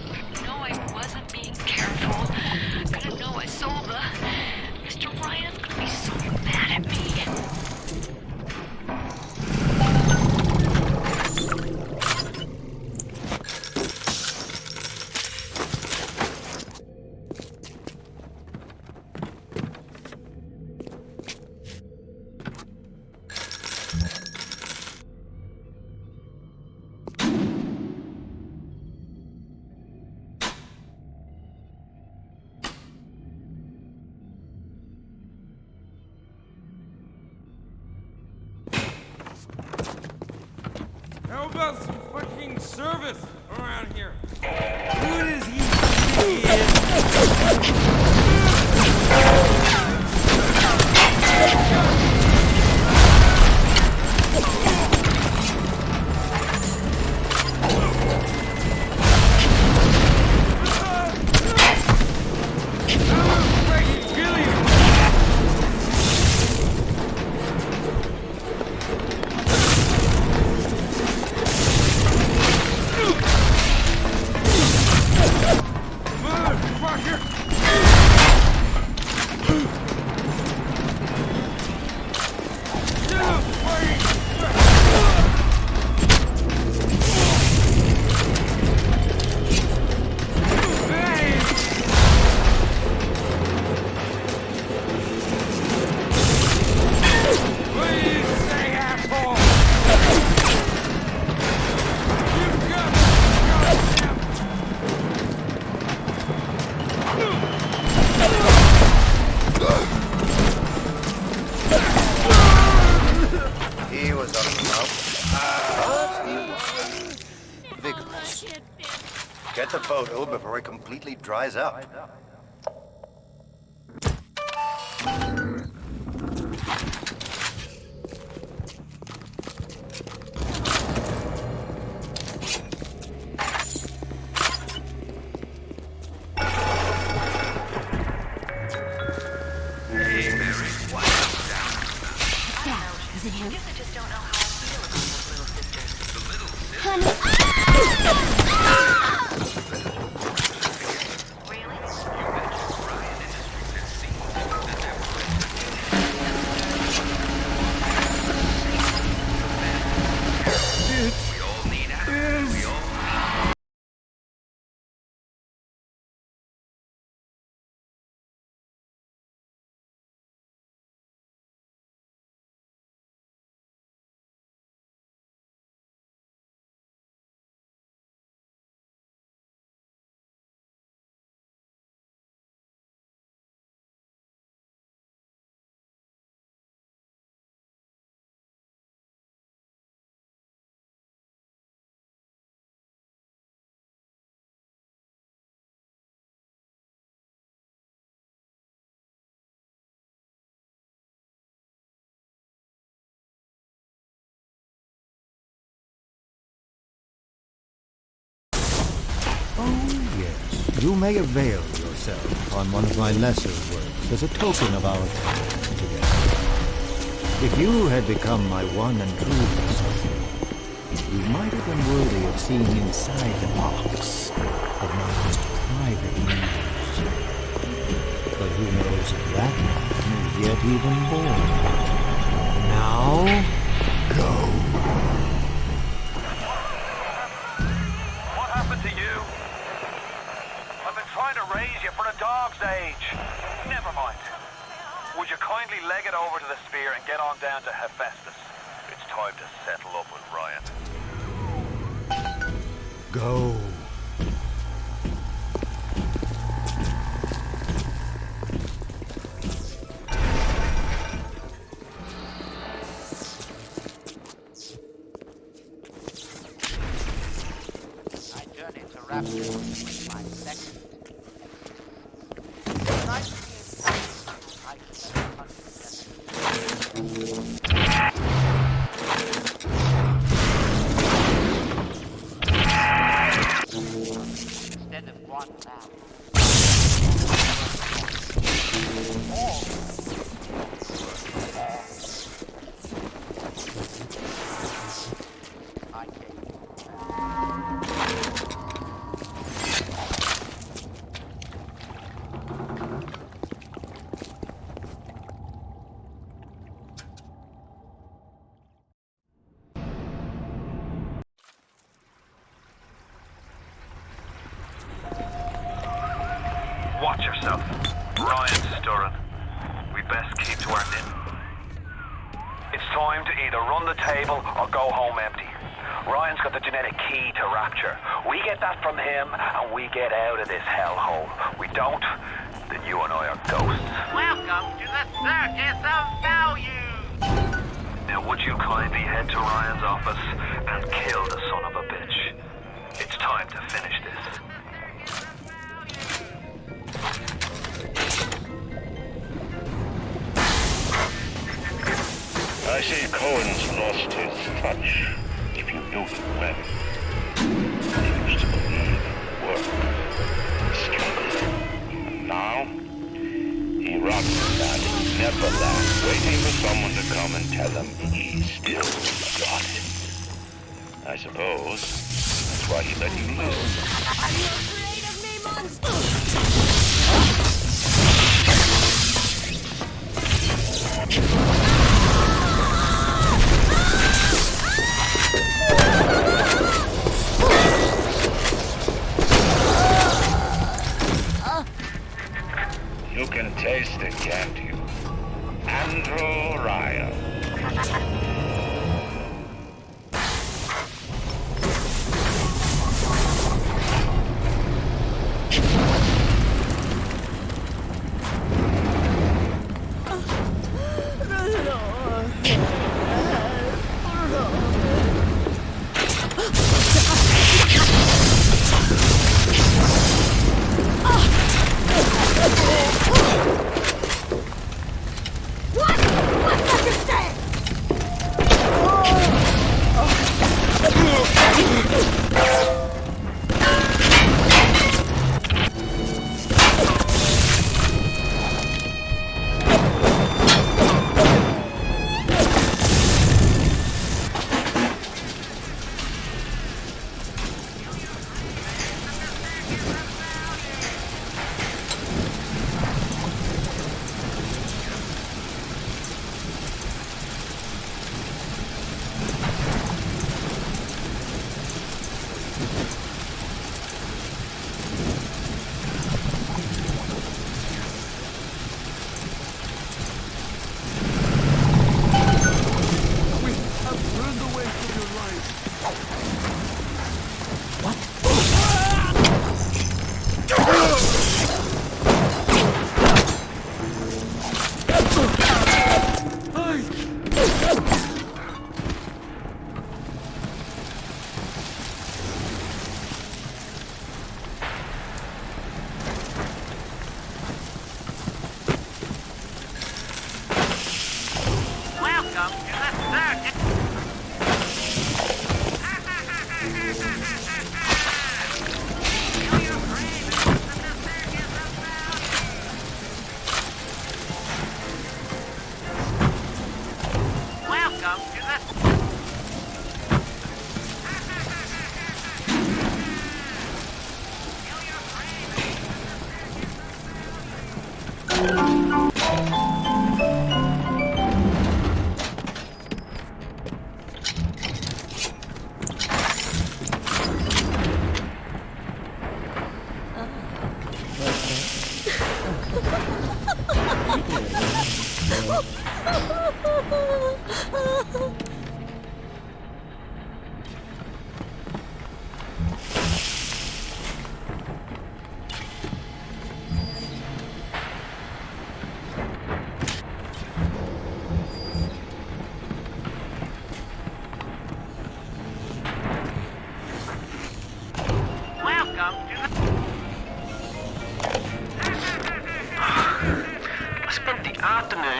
know I wasn't being careful. Gonna know I sold the... Mr. Ryan's gonna be so mad at me. How about some fucking service around here? Who does he think he is? Get the photo before it completely dries up. Is it him? I just don't know how I feel about those little sisters. The little Oh, yes. You may avail yourself upon one of my lesser works as a token of our time together. If you had become my one and true possession, you might have been worthy of seeing inside the box of my most private news. But who knows if that man is yet even born. Now, go. To you. I've been trying to raise you for a dog's age. Never mind. Would you kindly leg it over to the sphere and get on down to Hephaestus? It's time to settle up with Ryan. Go. Rapture, my second. Instead of one now. Watch yourself. Ryan's stirring. We best keep to our knitting. It's time to either run the table or go home empty. Ryan's got the genetic key to Rapture. We get that from him and we get out of this hellhole. We don't, then you and I are ghosts. Welcome to the Circus of Value! Now would you kindly head to Ryan's office and kill the son of a bitch? It's time to finish this. I say Cohen's lost his touch, if you knew him well. He used to believe in work, struggle. And now, he rots in that Neverland, waiting for someone to come and tell him he's still got it. I suppose that's why he let you live. Are you afraid of me, monster? You can taste it, can't you? Andrew Ryan. The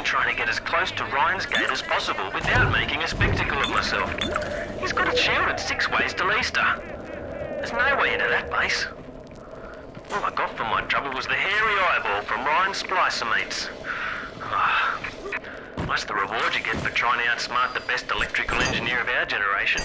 Trying to get as close to Ryan's gate as possible without making a spectacle of myself. He's got it shielded 6 ways till Easter. There's no way into that base. All I got for my trouble was the hairy eyeball from Ryan's splicer mates. That's the reward you get for trying to outsmart the best electrical engineer of our generation.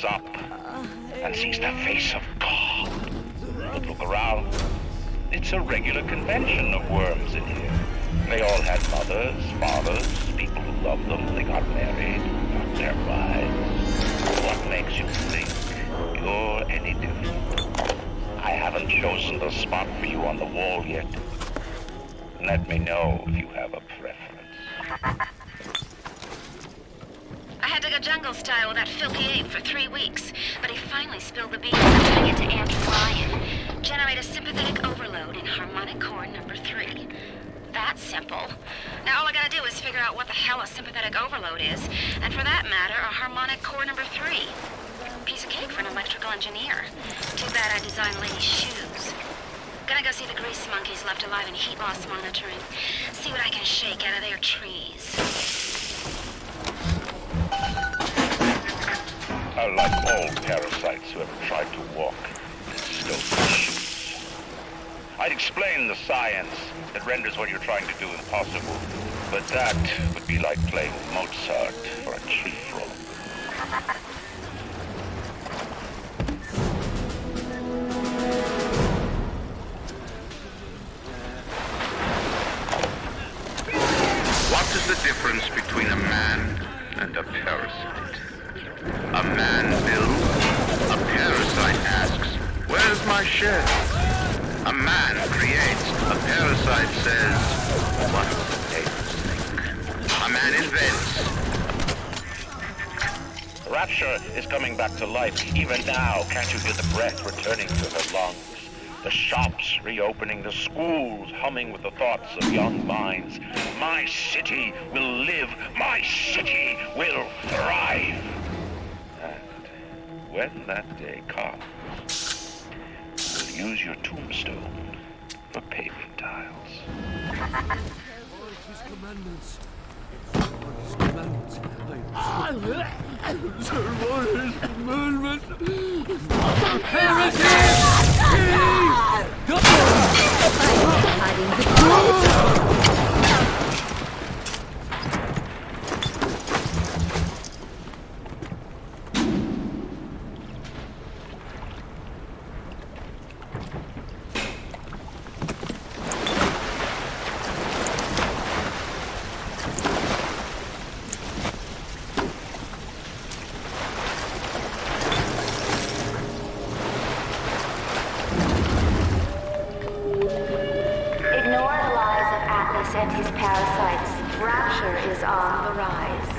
Up and sees the face of God. But look around. It's a regular convention of worms in here. They all had mothers, fathers, people who loved them. They got married, got their wives. What makes you think you're any different? I haven't chosen the spot for you on the wall yet. Let me know if you have a preference. I had to go jungle style with that filthy ape for 3 weeks, but he finally spilled the beans and putting it to Andrew Ryan. Generate a sympathetic overload in harmonic core number 3. That's simple. Now all I gotta do is figure out what the hell a sympathetic overload is, and for that matter, a harmonic core number 3. Piece of cake for an electrical engineer. Too bad I designed ladies' shoes. Gonna go see the grease monkeys left alive in heat loss monitoring. See what I can shake out of their trees. I like all parasites who ever tried to walk in stealthy shoes. I'd explain the science that renders what you're trying to do impossible, but that would be like playing Mozart for a chief roll. parasite. A man builds, a parasite asks, where's my share? A man creates, a parasite says, what will the neighbors think? A man invents. Rapture is coming back to life. Even now, can't you hear the breath returning to her lungs? The shops reopening, the schools humming with the thoughts of young minds. My city will live. My city will thrive. And when that day comes, we'll use your tombstone for paving tiles. His commandments. His commandments. His commandments. And his parasites. Rapture is on the rise.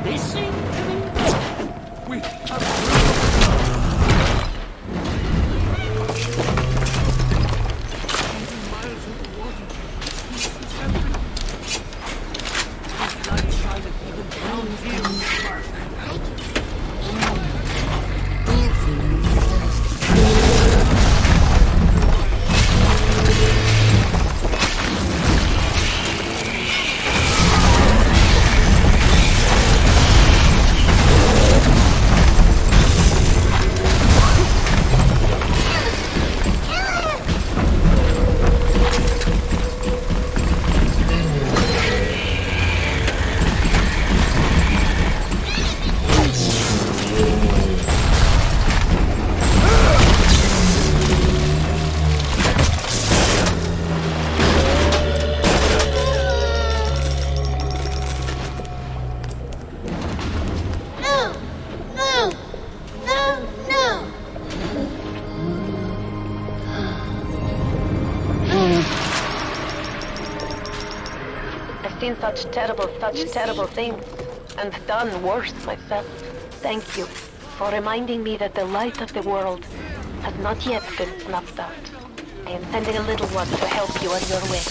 Listen to me. We have miles of water. This is happening. This light trying to keep it down here. Such terrible things, and done worse myself. Thank you for reminding me that the light of the world has not yet been snuffed out. I am sending a little one to help you on your way.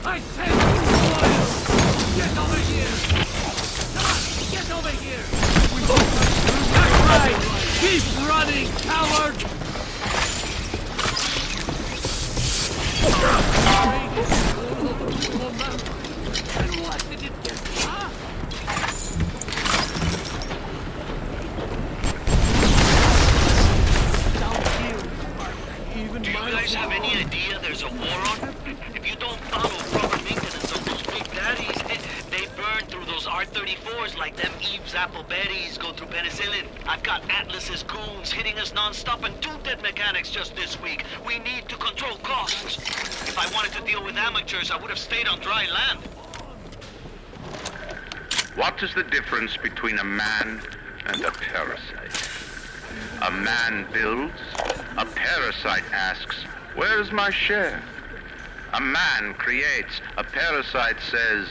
I said you royal! Get over here! Come on, get over here! That's right! Keep running, coward! And what did it get me, huh? Down here, even do you guys have any idea there's a war on? If you don't follow proper maintenance of those big daddies, they burn through those R-34s like them Eve's apple berries go through penicillin. I've got Atlas's goons hitting us non-stop and 2 dead mechanics just this week. We need to control costs. If I wanted to deal with amateurs, I would have stayed on dry land. What is the difference between a man and a parasite? A man builds, a parasite asks, where's my share? A man creates, a parasite says,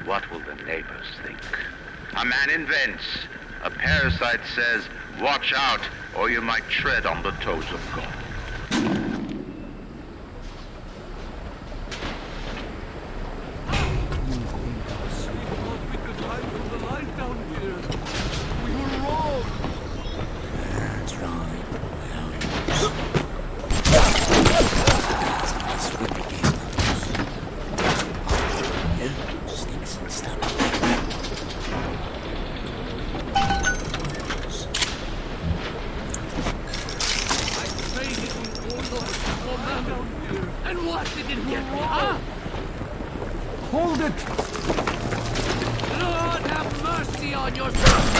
what will the neighbors think? A man invents, a parasite says, watch out, or you might tread on the toes of God. And what did it get me, huh? Hold it! Lord have mercy! mercy on yourself!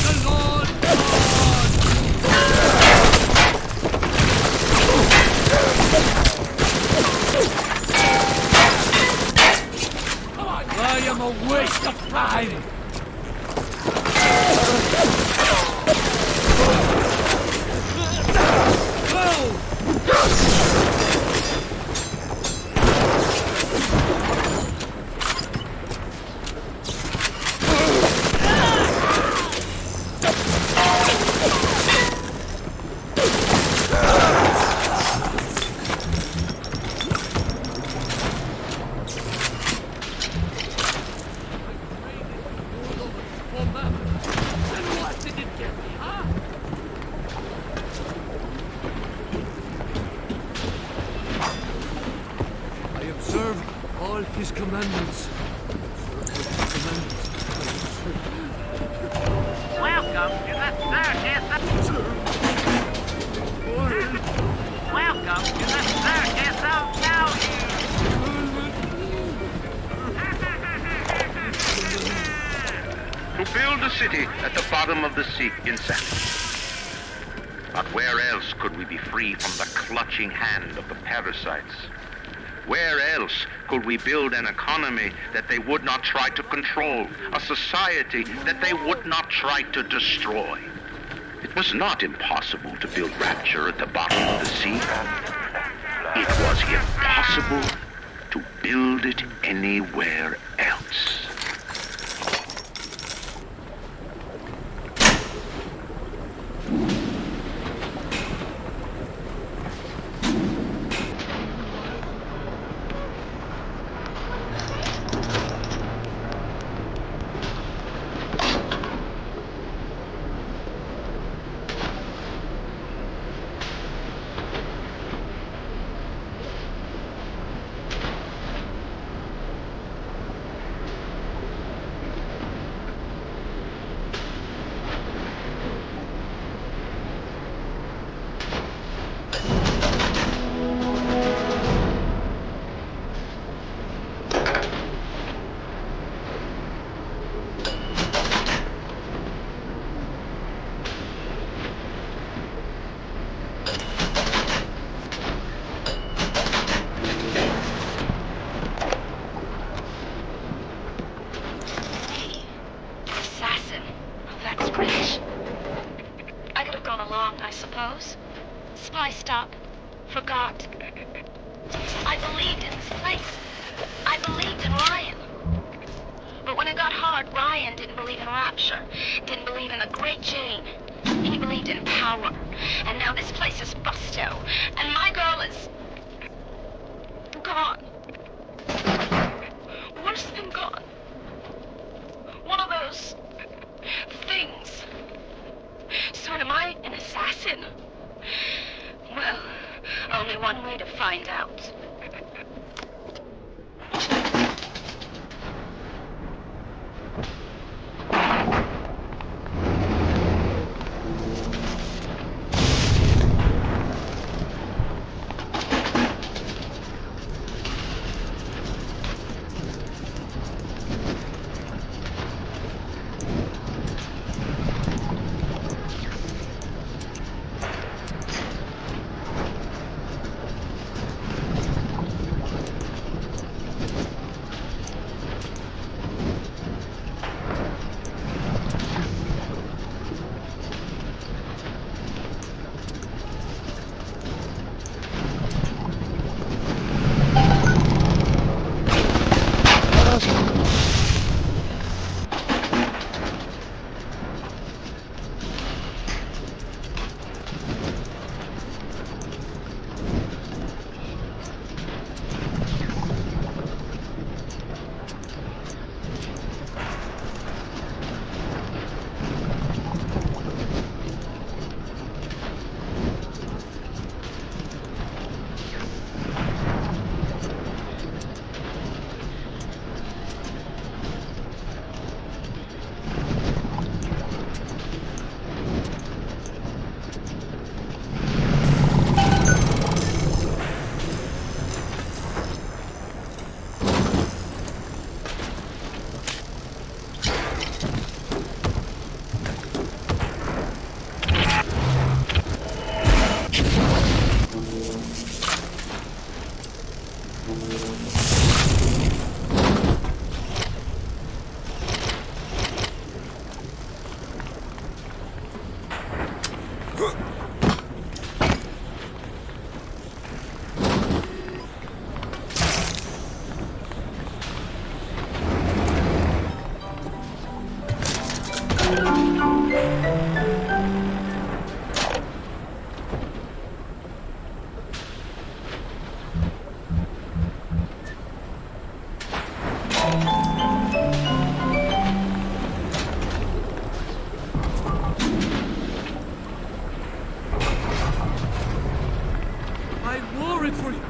The Lord God! I am a waste of time! His commandments. Welcome to the circus. Welcome to the circus of value. To build a city at the bottom of the sea in sand. But where else could we be free from the clutching hand of the parasites? Where else could we build an economy that they would not try to control, a society that they would not try to destroy? It was not impossible to build Rapture at the bottom of the sea. It was impossible to build it anywhere else. Spiced up. Forgot. I believed in this place. I believed in Ryan. But when it got hard, Ryan didn't believe in Rapture. Didn't believe in the Great Jane. He believed in power. And now this place is busto. And my girl is... gone. Worse than gone. One of those... things. So am I an assassin? Well, only one way to find out. coming for you!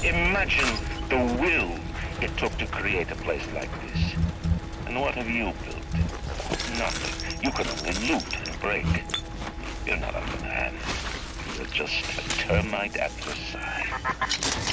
Imagine the will it took to create a place like this. And what have you built? Nothing. You can only loot and break. You're not a man. You're just a termite at your side.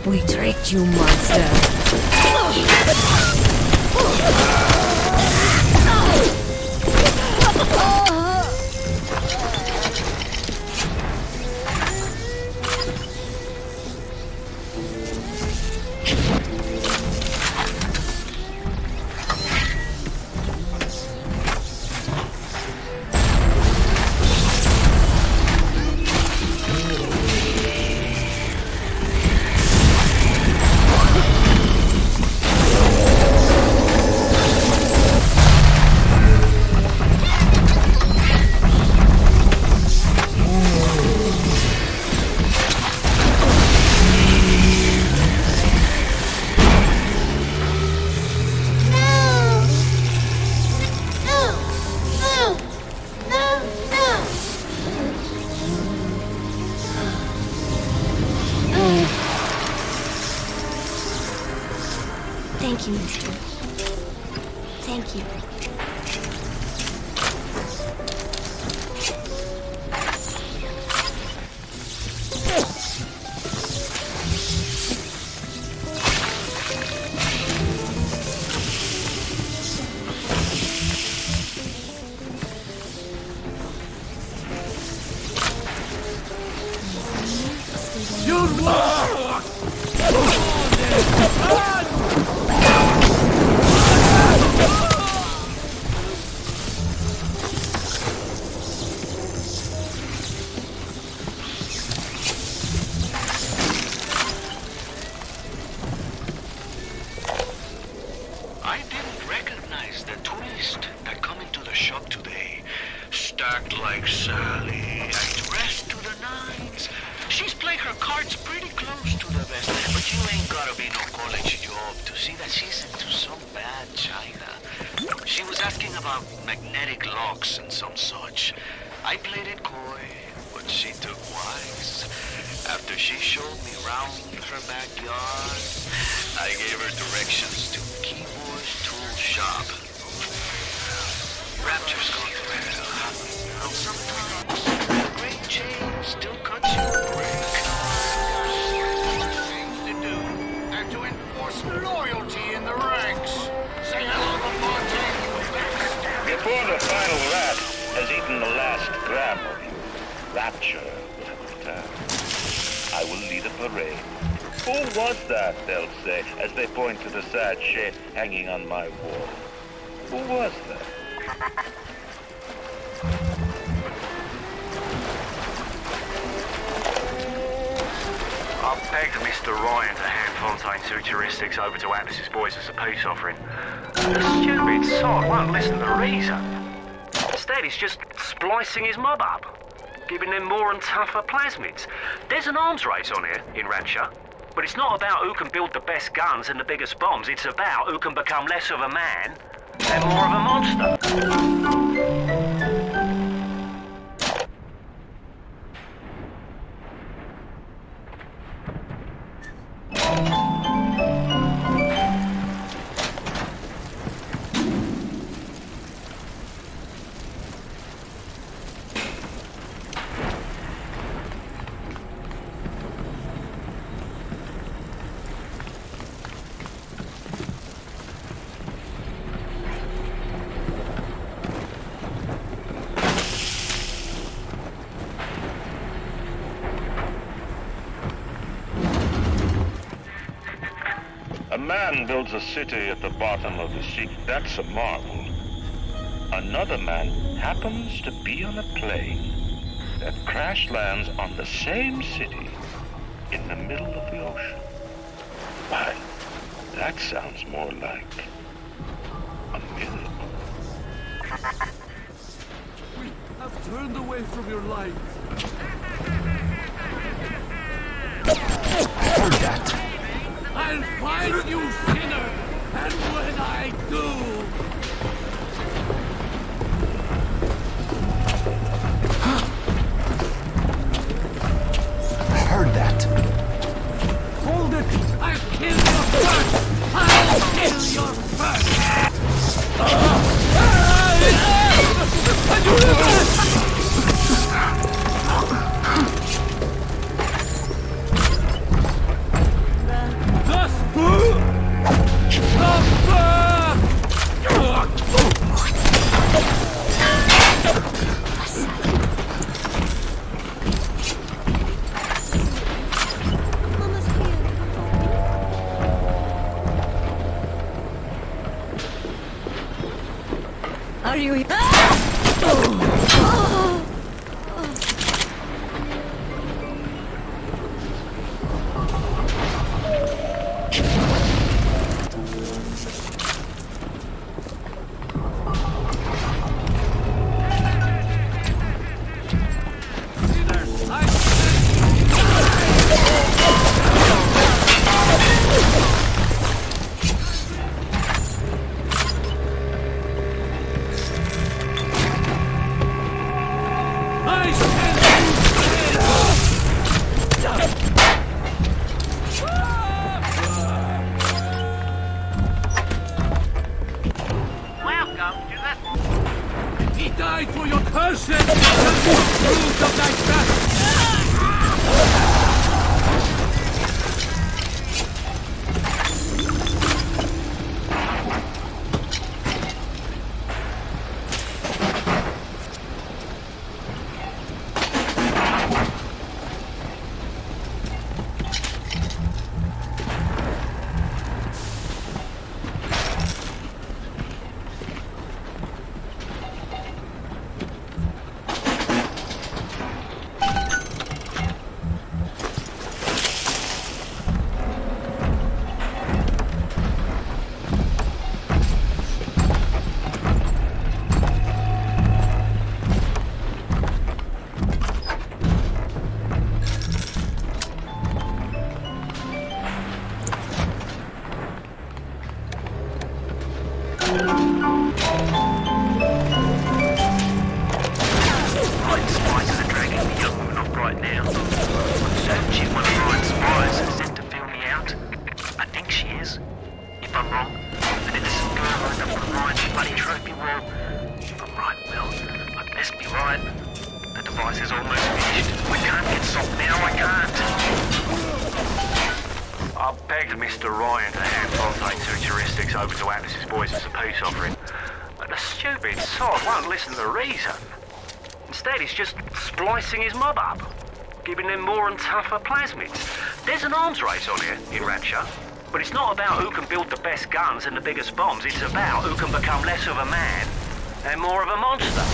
We tricked you, monster. Thank you, mister. Thank you. Asking about magnetic locks and some such. I played it coy, but she took wise. After she showed me round her backyard, I gave her directions to Keyboard's tool shop. Rapture's gone to hell. And sometimes the great chain still cuts you a break. Things to do and to enforce loyalty in the ranks. Say hello to Fontaine, you best. Before the final rat has eaten the last gram of you, Rapture will have returned. I will lead a parade. Who was that, they'll say, as they point to the sad shape hanging on my wall. Who was that? I've begged Mr. Ryan to hand Fontaine's heuristics over to Atlas's boys as a peace offering. The stupid sod won't listen to reason. Instead, he's just splicing his mob up, giving them more and tougher plasmids. There's an arms race on here in Rapture, but it's not about who can build the best guns and the biggest bombs. It's about who can become less of a man and more of a monster. A man builds a city at the bottom of the sea. That's a marvel. Another man happens to be on a plane that crash lands on the same city in the middle of the ocean. Why, that sounds more like a miracle. We have turned away from your light. Heard that. I'll find you, sinner, and when I do... Heard that. Hold it! I'll kill you first! I'll kill you first! Are you... right now. I'm certain she's one of Ryan's spies sent to fill me out. I think she is, if I'm wrong. And if there's some girl lined up for Ryan's bloody trophy wall, I'm right, well, I best be right. The device is almost finished. I can't get soft now, I can't. I begged Mr. Ryan to hand Prometheus heuristics over to Atlas's boys as a peace offering, but the stupid sod won't listen to reason. Instead, he's just splicing his mob up, giving them more and tougher plasmids. There's an arms race on here in Rapture, but it's not about who can build the best guns and the biggest bombs. It's about who can become less of a man and more of a monster.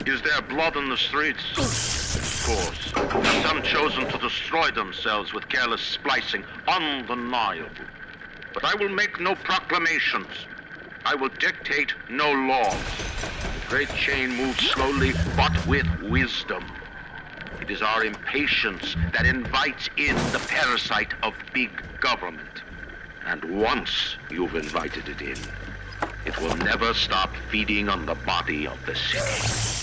Is there blood on the streets? Of course. Have some chosen to destroy themselves with careless splicing. Undeniable. But I will make no proclamations. I will dictate no laws. The great chain moves slowly, but with wisdom. It is our impatience that invites in the parasite of big government. And once you've invited it in, it will never stop feeding on the body of the city.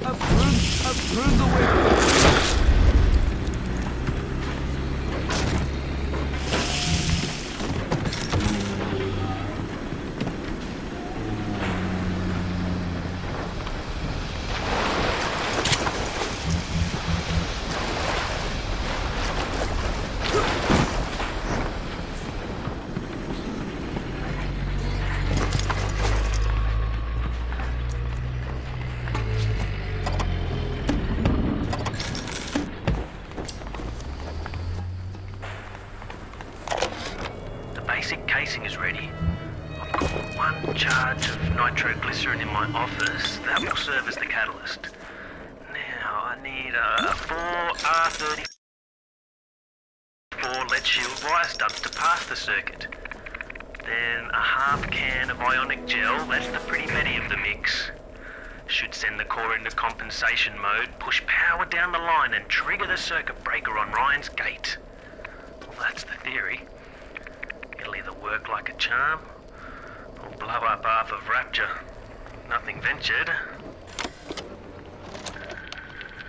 I've turned away. Is ready. I've got one charge of nitroglycerin in my office that will serve as the catalyst. Now I need 4 R34 lead shield wire stubs to pass the circuit. Then a half can of ionic gel, that's the pretty Betty of the mix. Should send the core into compensation mode, push power down the line and trigger the circuit breaker on Ryan's gate. Well, that's the theory. It'll either work like a charm, or blow up half of Rapture. Nothing ventured.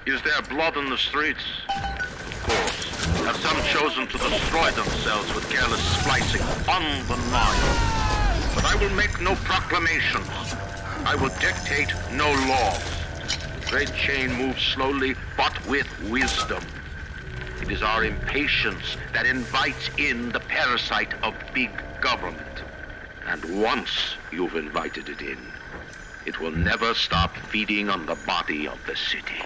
Is there blood on the streets? Of course. Have some chosen to destroy themselves with careless splicing? Undeniable. But I will make no proclamations. I will dictate no laws. The great chain moves slowly, but with wisdom. It is our impatience that invites in the parasite of big government. And once you've invited it in, it will never stop feeding on the body of the city.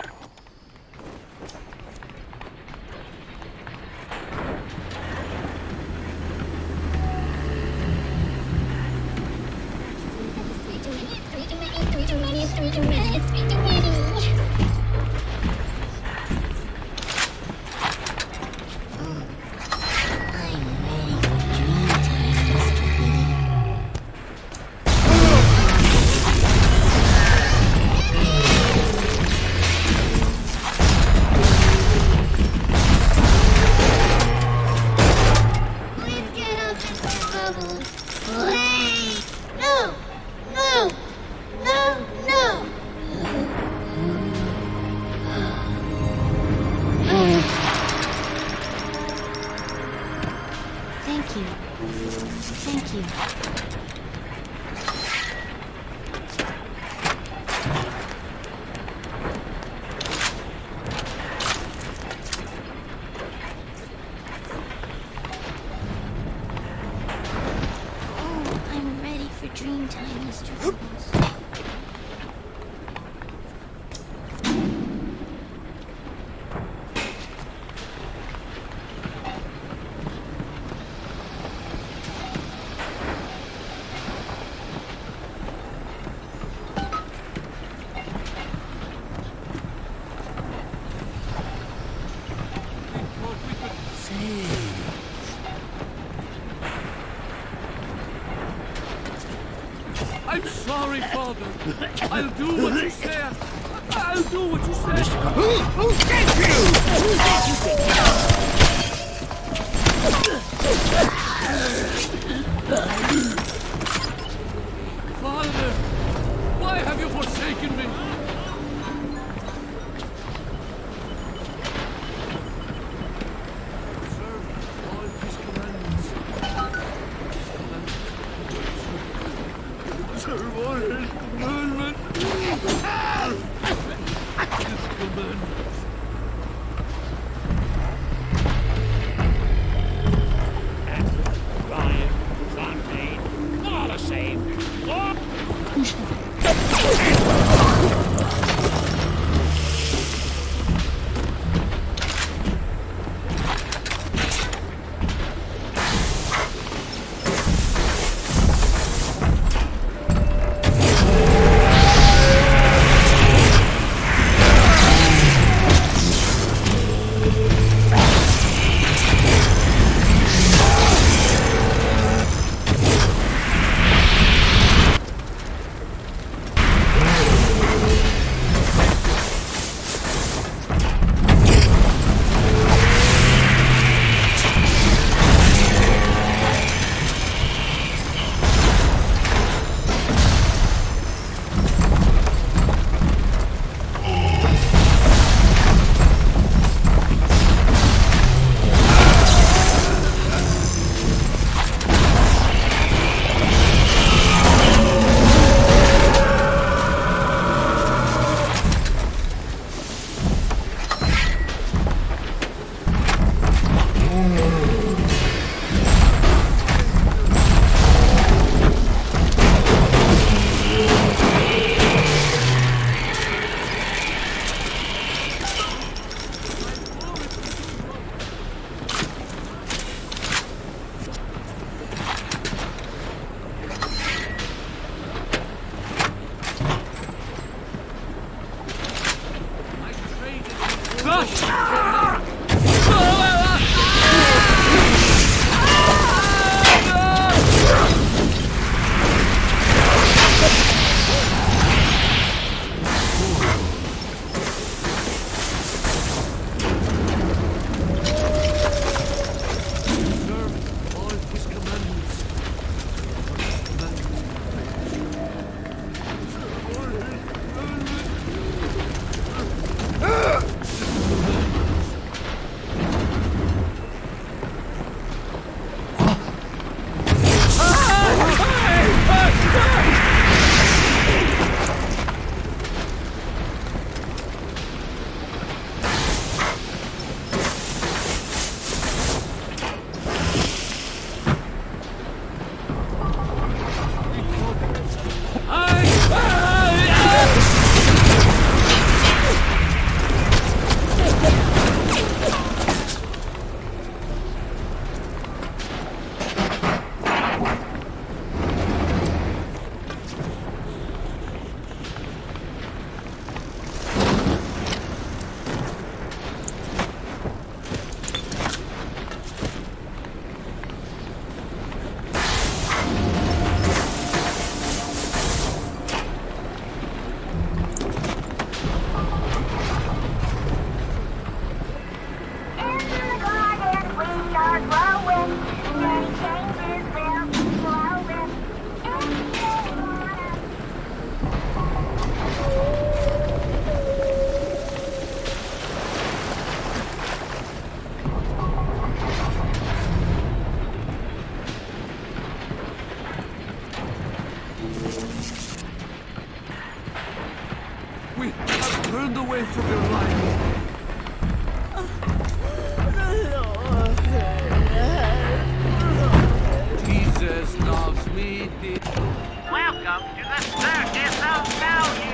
I'm sorry, Father. I'll do what you said. I'll do what you said. Who sent you? Father, why have you forsaken me? away from your life. Jesus loves me. Welcome to the Circus of Value.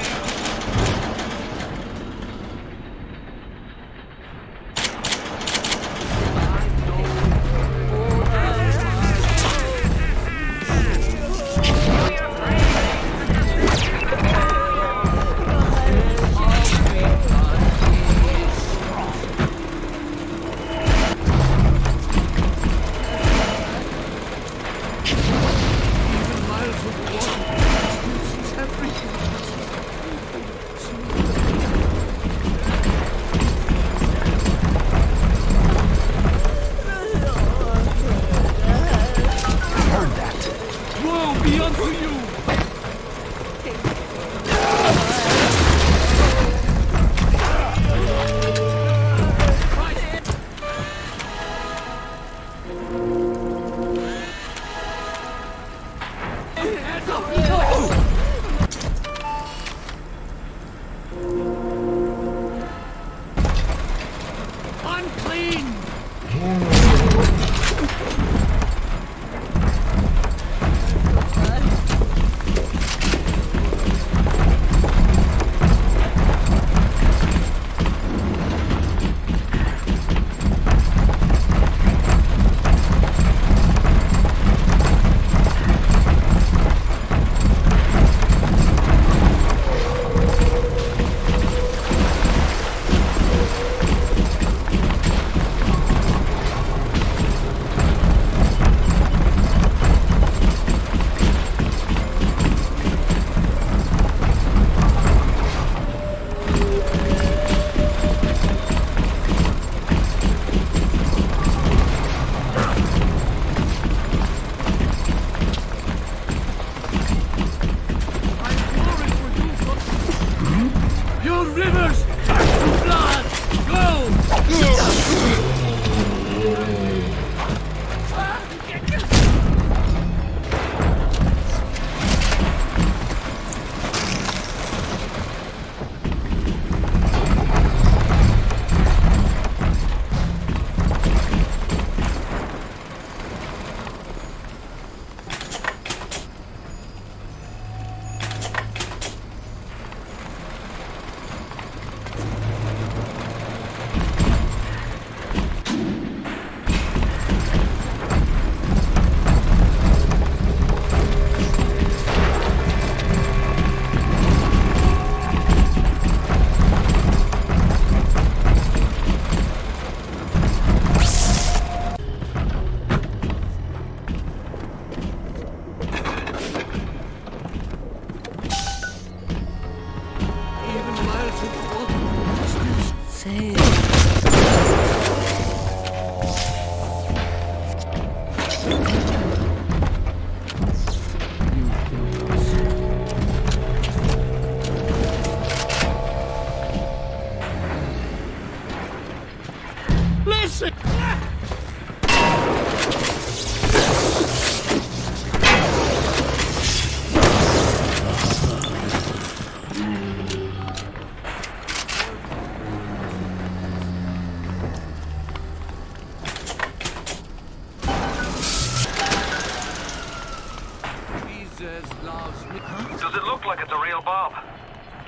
Does it look like it's a real bomb?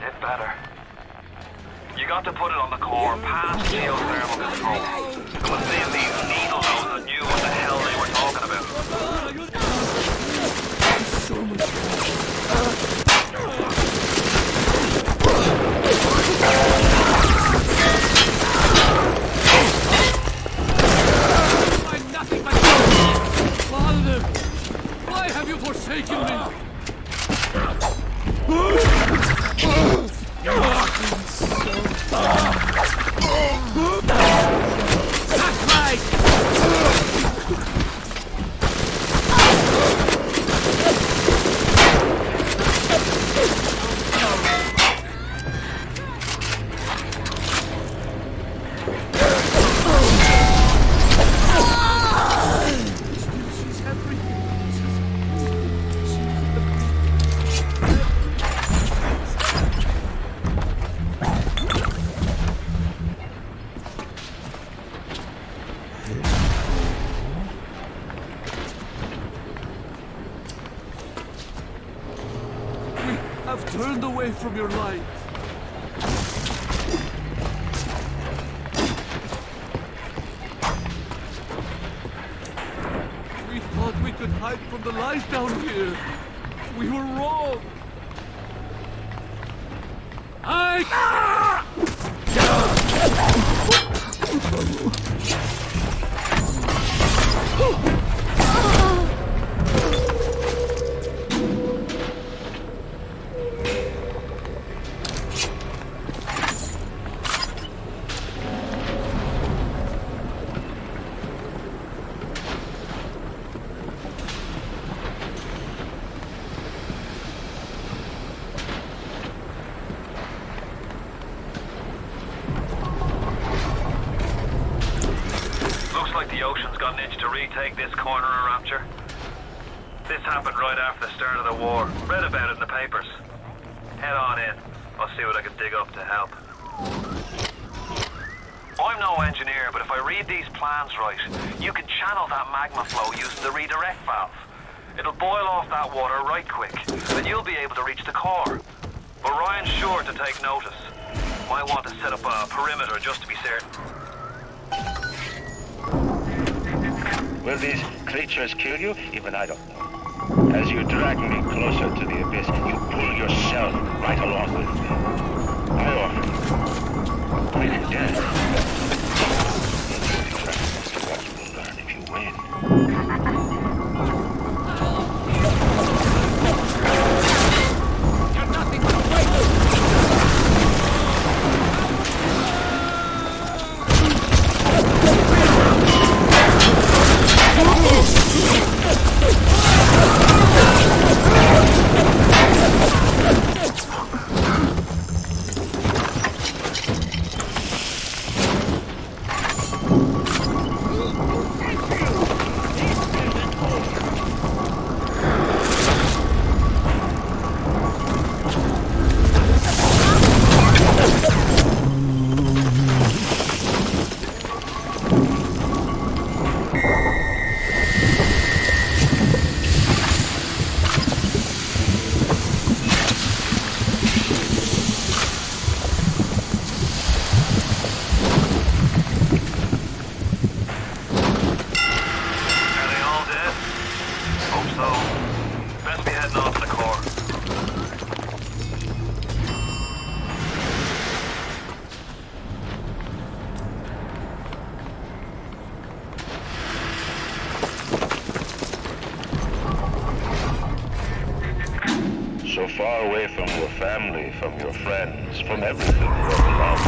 It better. You got to put it on the core, past geothermal control. It was seeing these needle noses that knew what the hell they were talking about. I'm nothing but Father, why have you forsaken me? That's right! turned away from your light. We thought we could hide from the light down here. We were wrong. Take this corner of Rapture. This happened right after the start of the war. Read about it in the papers. Head on in. I'll see what I can dig up to help. I'm no engineer, but if I read these plans right, you can channel that magma flow using the redirect valve. It'll boil off that water right quick, and you'll be able to reach the core. But Ryan's sure to take notice. Might want to set up a perimeter just to be certain. Will these creatures kill you? Even I don't know. As you drag me closer to the abyss, you pull yourself right along with me. I offer you quick death. As to what you will learn if you win. You're nothing to wait. So far away from your family, from your friends, from everything you ever loved.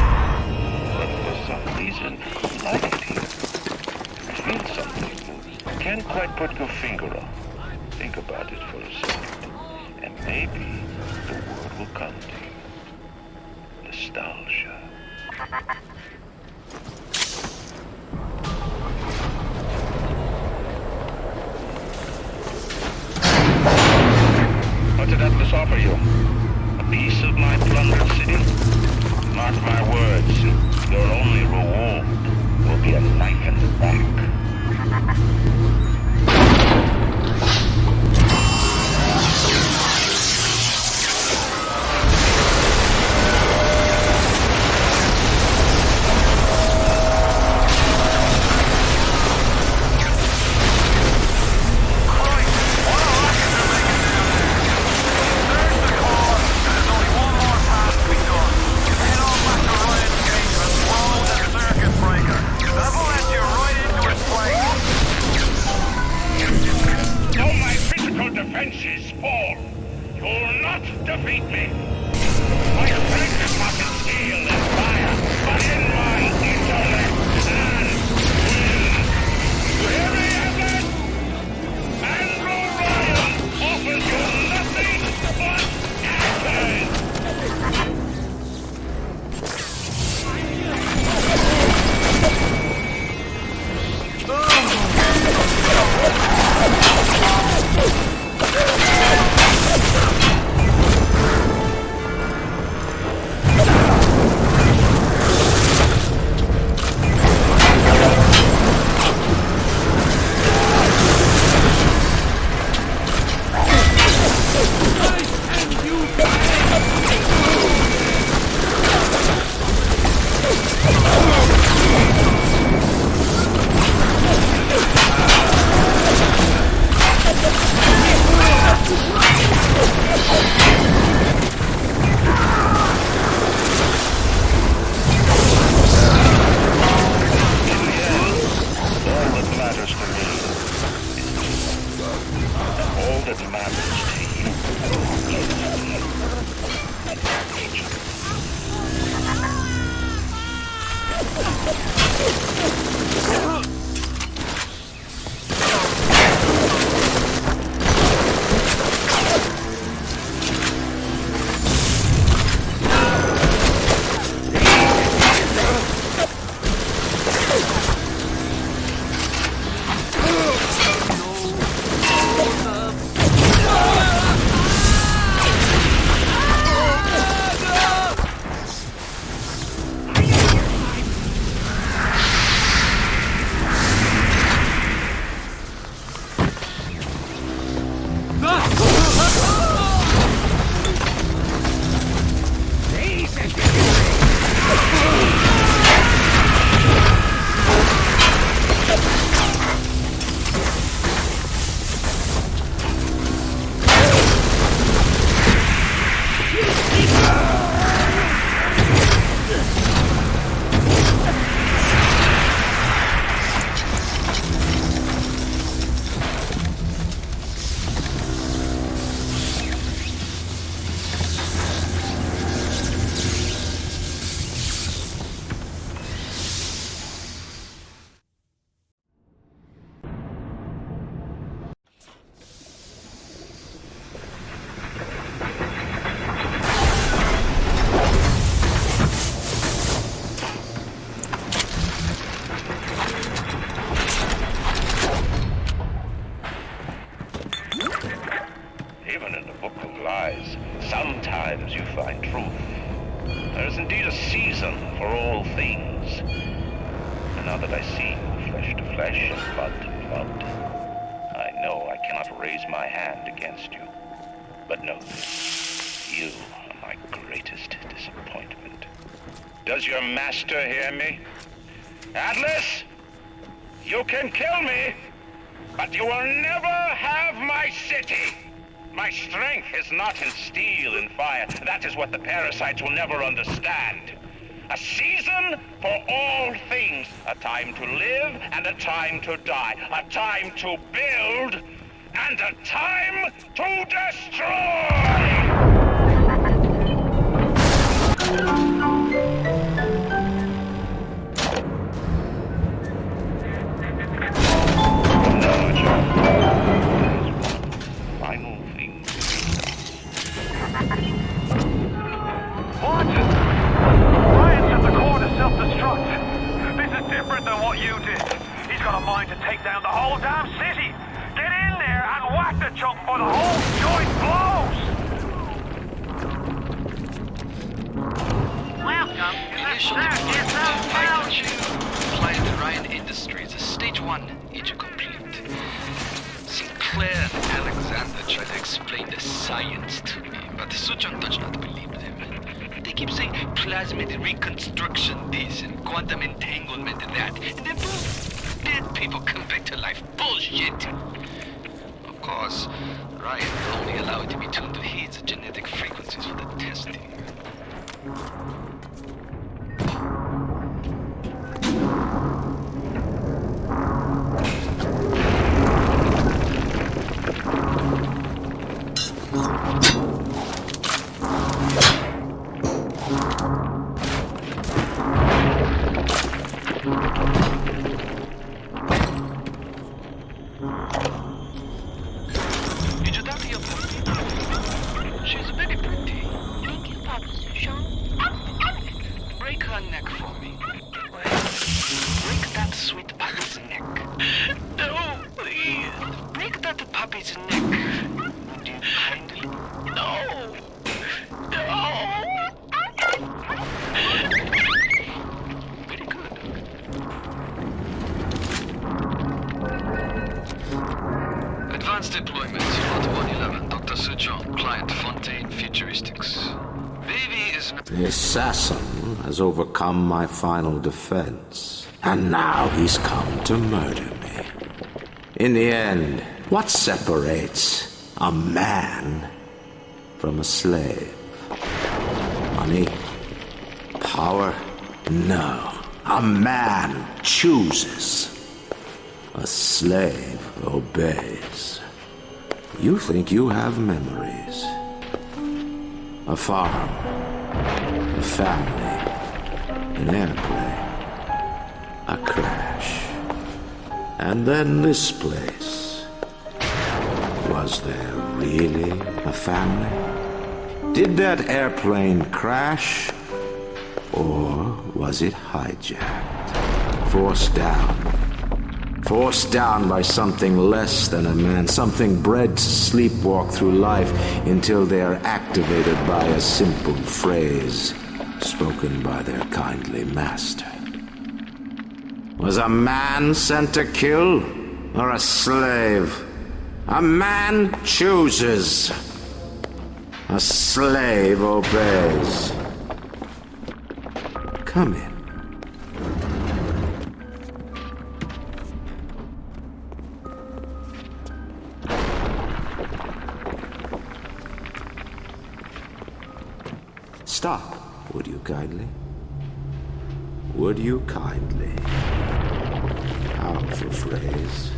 But for some reason, you like it here. You feel something you can't quite put your finger on. Think about it for a second, and maybe the word will come to you. Nostalgia. What did Atlas offer you? A piece of my plundered city? Mark my words, your only reward will be a knife in the back. Defenses fall. You'll not defeat me. My strength is not in steel and fire, but in my intellect and will. You hear me, Atlas? Andrew Ryan offers you nothing but answers. advantage to you. Sometimes you find truth. There is indeed a season for all things. And now that I see you flesh to flesh and blood to blood, I know I cannot raise my hand against you. But know this, you are my greatest disappointment. Does your master hear me? Atlas, you can kill me, but you will never have my city. My strength is not in steel and fire. That is what the parasites will never understand. A season for all things. A time to live and a time to die. A time to build and a time to destroy! What? Ryan's at the core to self-destruct. This is different than what you did. He's got a mind to take down the whole damn city. Get in there and whack the chunk for the whole joint blows! Welcome to the circus of Belgium. Client Ryan Industries, stage 1, age complete. Sinclair and Alexander try to explain the science to me, but Suchong does not believe them. They keep saying plasmid reconstruction this and quantum entanglement that, and then boom, dead people come back to life. Bullshit! Of course, Ryan will only allow it to be tuned to his genetic frequencies for the testing. The assassin has overcome my final defense, and now he's come to murder me. In the end, what separates a man from a slave? Money? Power? No. A man chooses. A slave obeys. You think you have memories. A farm, a family, an airplane, a crash, and then this place. Was there really a family? Did that airplane crash? Or was it hijacked? Forced down. Forced down by something less than a man, something bred to sleepwalk through life until they are activated by a simple phrase spoken by their kindly master. Was a man sent to kill, or a slave? A man chooses. A slave obeys. Come in. Stop, would you kindly? Would you kindly? Powerful phrase.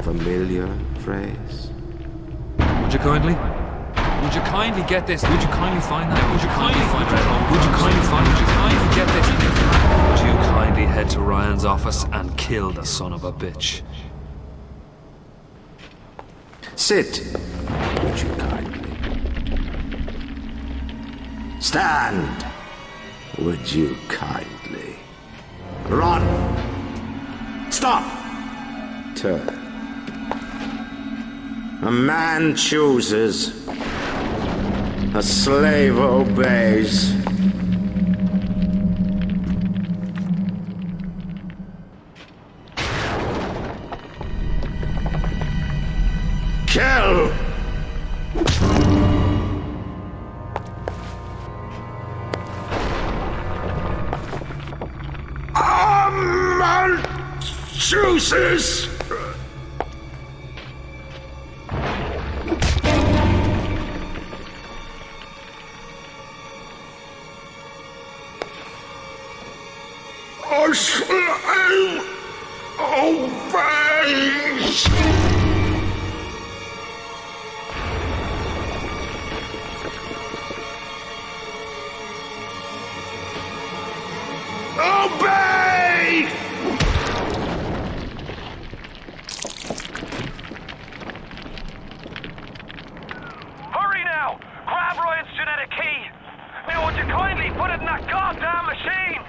Familiar phrase. Would you kindly? Would you kindly get this? Would you kindly find that? Would you kindly find that? Would you kindly find? Would you kindly get this? Would you kindly head to Ryan's office and kill the son of a bitch? Sit, would you kindly? Stand, would you kindly? Run! Stop! Turn. A man chooses. A slave obeys. Kill! A man chooses. A slave obeys. Obey! Hurry now! Grab Ryan's genetic key! Now would you kindly put it in that goddamn machine?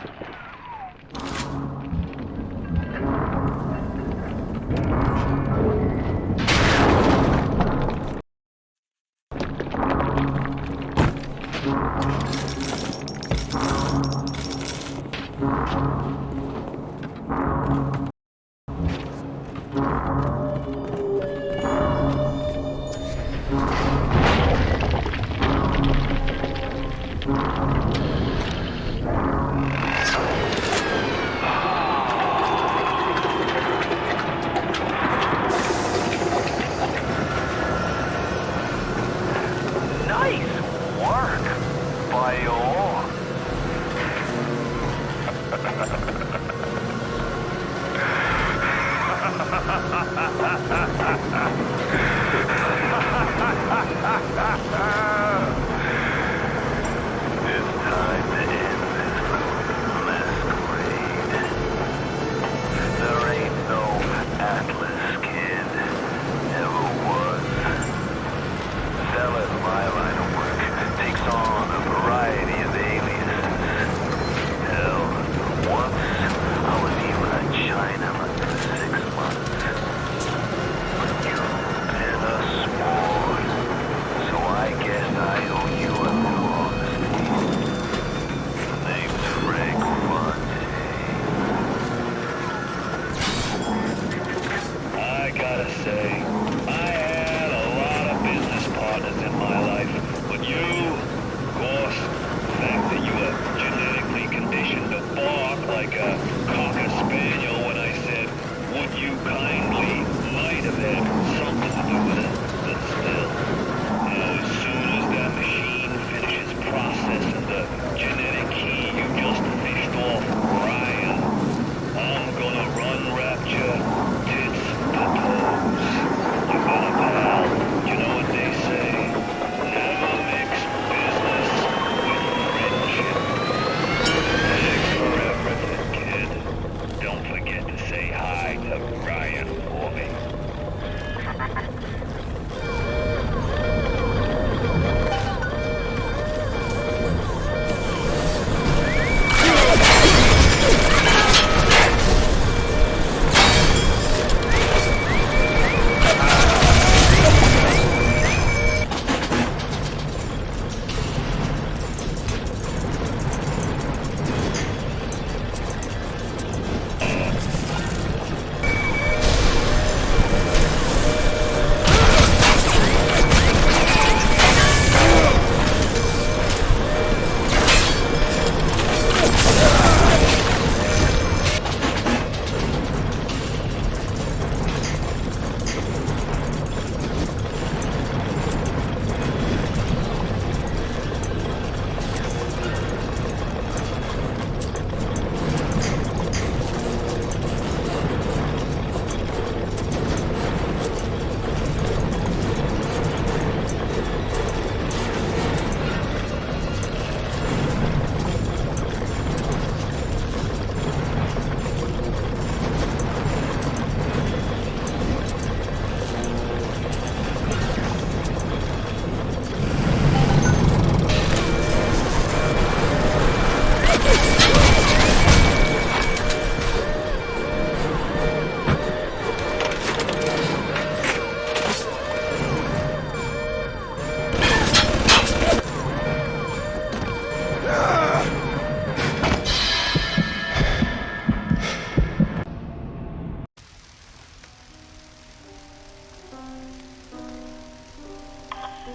Nice work, Bio. It's time to end this masquerade. There ain't no Atlas kid. Never was. Selling my line of work takes on a variety of aliases. Hell, once I was even a Chinaman for 6 months. You've been a sport, so I guess I owe you a little honesty. The name's Frank Fonte. I gotta say, I had a lot of business partners in my life, but you, of course, the fact that you were genetically conditioned to bark like a cocker spaniel when I said, would you kindly, might have had something to do with it, but still, as soon as that machine finishes processing the genetic key you just fished off Ryan, I'm gonna run Rapture tits to toes.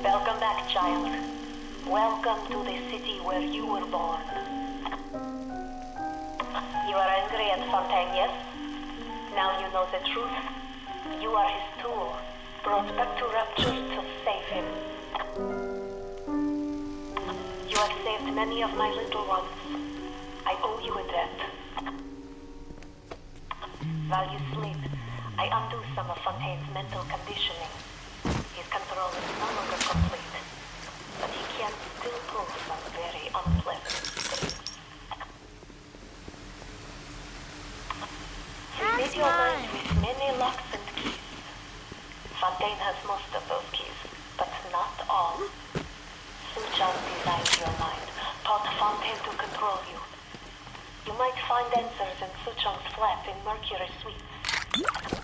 Welcome back, child. Welcome to the city where you were born. You are angry at Fontaine, yes? Now you know the truth. You are his tool, brought back to Rapture to save him. You have saved many of my little ones. I owe you a debt. While you sleep, I undo some of Fontaine's mental conditioning. His control is no longer complete, but he can still pull some very unpleasant strings. He made your mind with many locks and keys. Fontaine has most of those keys, but not all. Suchan designed your mind, taught Fontaine to control you. You might find answers in Suchong's flat in Mercury Suites.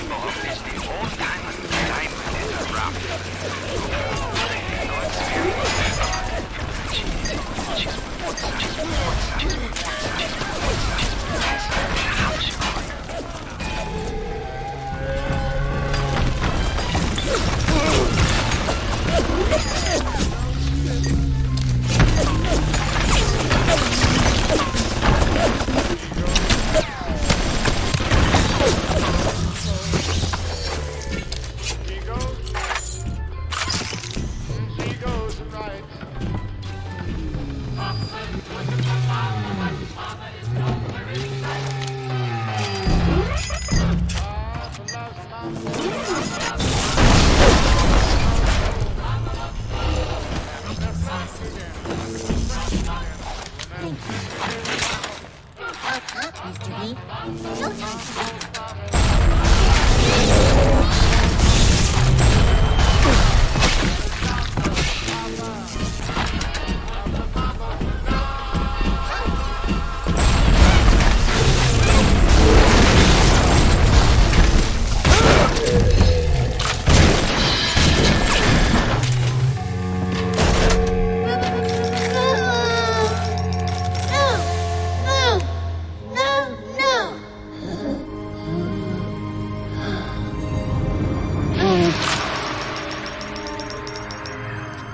Bob is the old-timer diamond in the rough.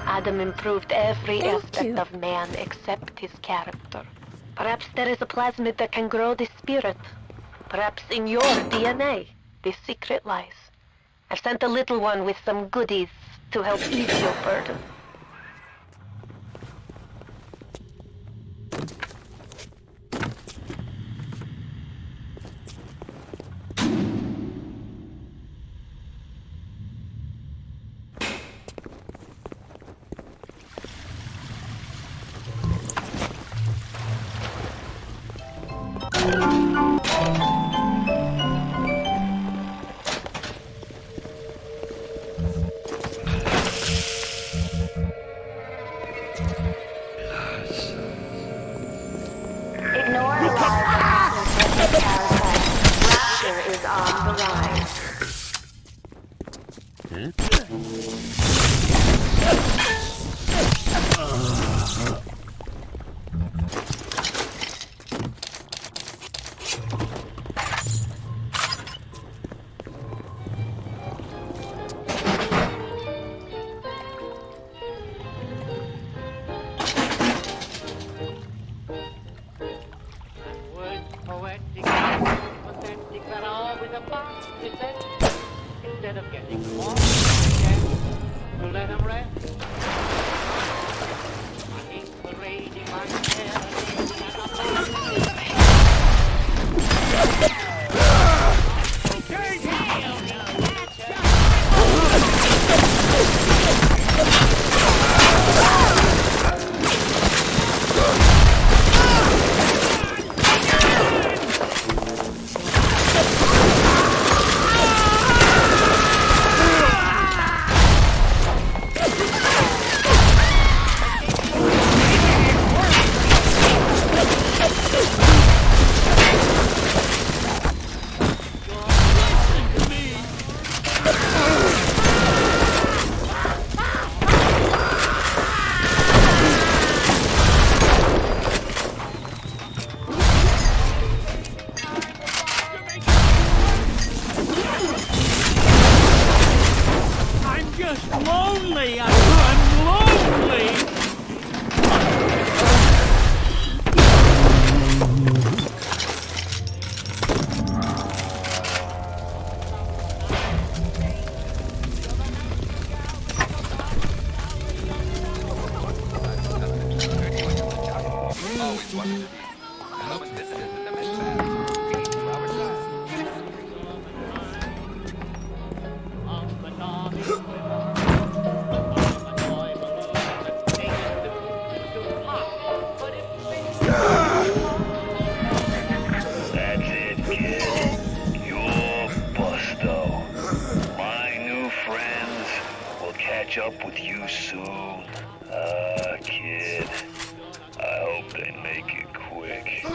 Adam improved every aspect of man except his character. Perhaps there is a plasmid that can grow the spirit. Perhaps in your DNA, the secret lies. I've sent a little one with some goodies to help ease your burden. Ignore the lies of synthetic parasites. Rapture is on the rise. Instead of getting them off, to let them rest. I keep parading my lonely! I'm lonely! Up with you soon. Kid. I hope they make it quick.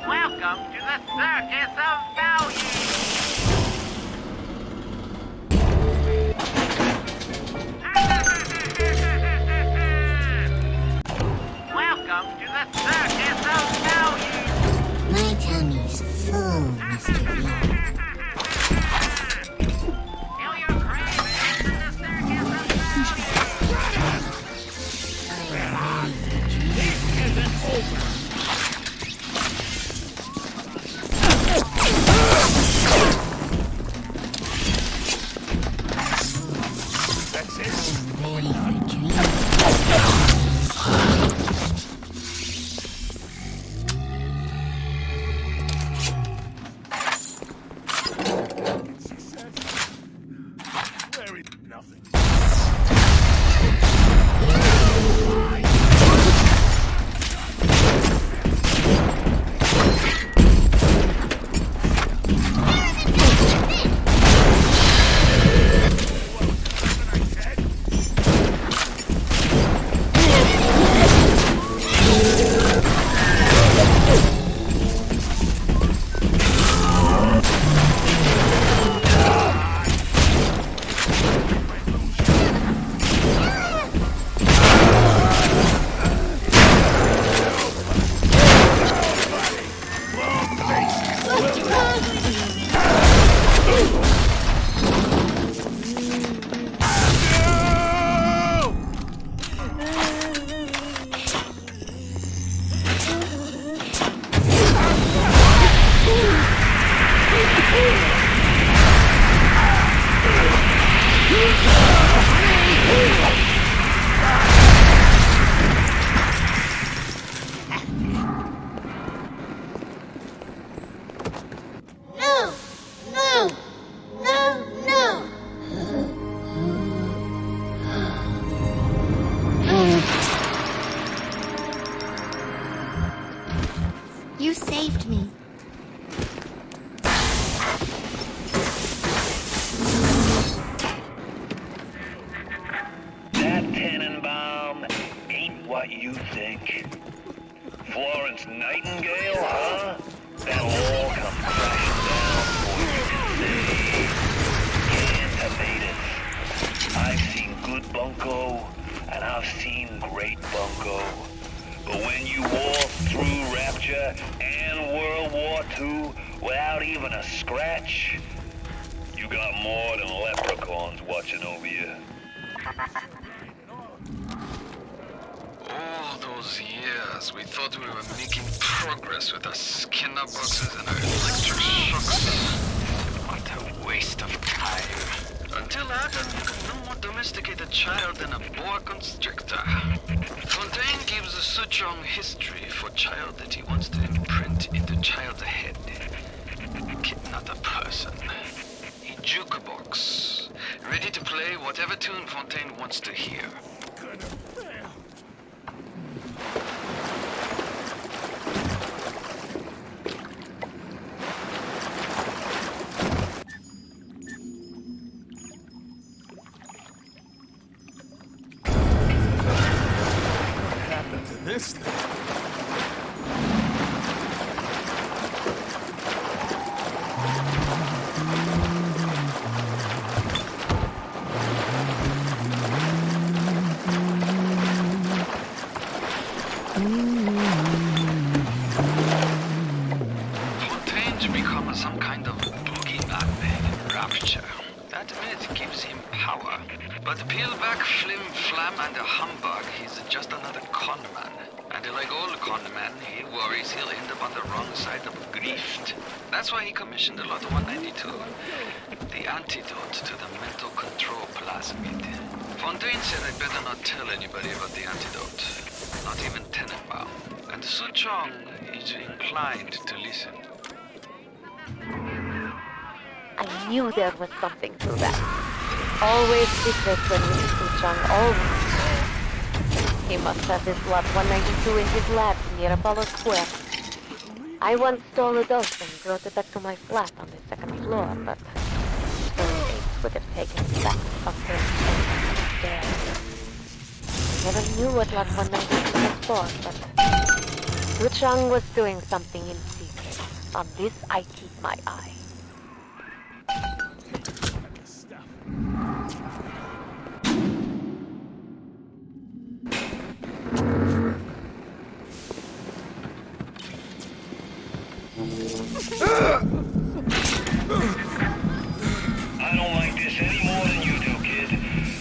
Welcome to the Circus of Value! Welcome to the Circus of Value! My tummy's full, Mr. Bean. You saved me. That Tannenbaum ain't what you think. Florence Nightingale, huh? That'll all come crashing down before you can say, can't evade it. I've seen good bunco, and I've seen great bunco. But when you walk through Rapture and World War II without even a scratch, you got more than leprechauns watching over you. All those years, we thought we were making progress with our Skinner boxes and our electric shocks. What a waste of time. Until Adam, you can no more domesticate a child than a boa constrictor. Fontaine gives a Suchong history for child that he wants to imprint into child's head. Kid, not a person. A jukebox, ready to play whatever tune Fontaine wants to hear. This thing. Fontaine's become some kind of boogeyman in Rapture. That myth gives him power. But peel back Flim Flam and a humbug, he's just another conman. And like all conmen, he worries he'll end up on the wrong side of grift. That's why he commissioned a lot 192. The antidote to the mental control plasmid. Fontaine said I'd better not tell anybody about the antidote. Not even Tenenbaum. And Su Chong is inclined to listen. I knew there was something to that. Always secret when we Su Chong, always. He must have his lot 192 in his lab near Apollo Square. I once stole a dose and brought it back to my flat on the second floor, but those apes would have taken it back up there and never knew what lot 192 was for, but Su Chong was doing something in secret. On this I keep my eye. I don't like this any more than you do, kid.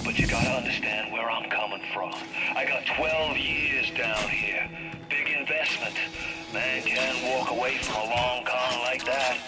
But you gotta understand where I'm coming from. I got 12 years down here. Big investment. Man can't walk away from a long con like that.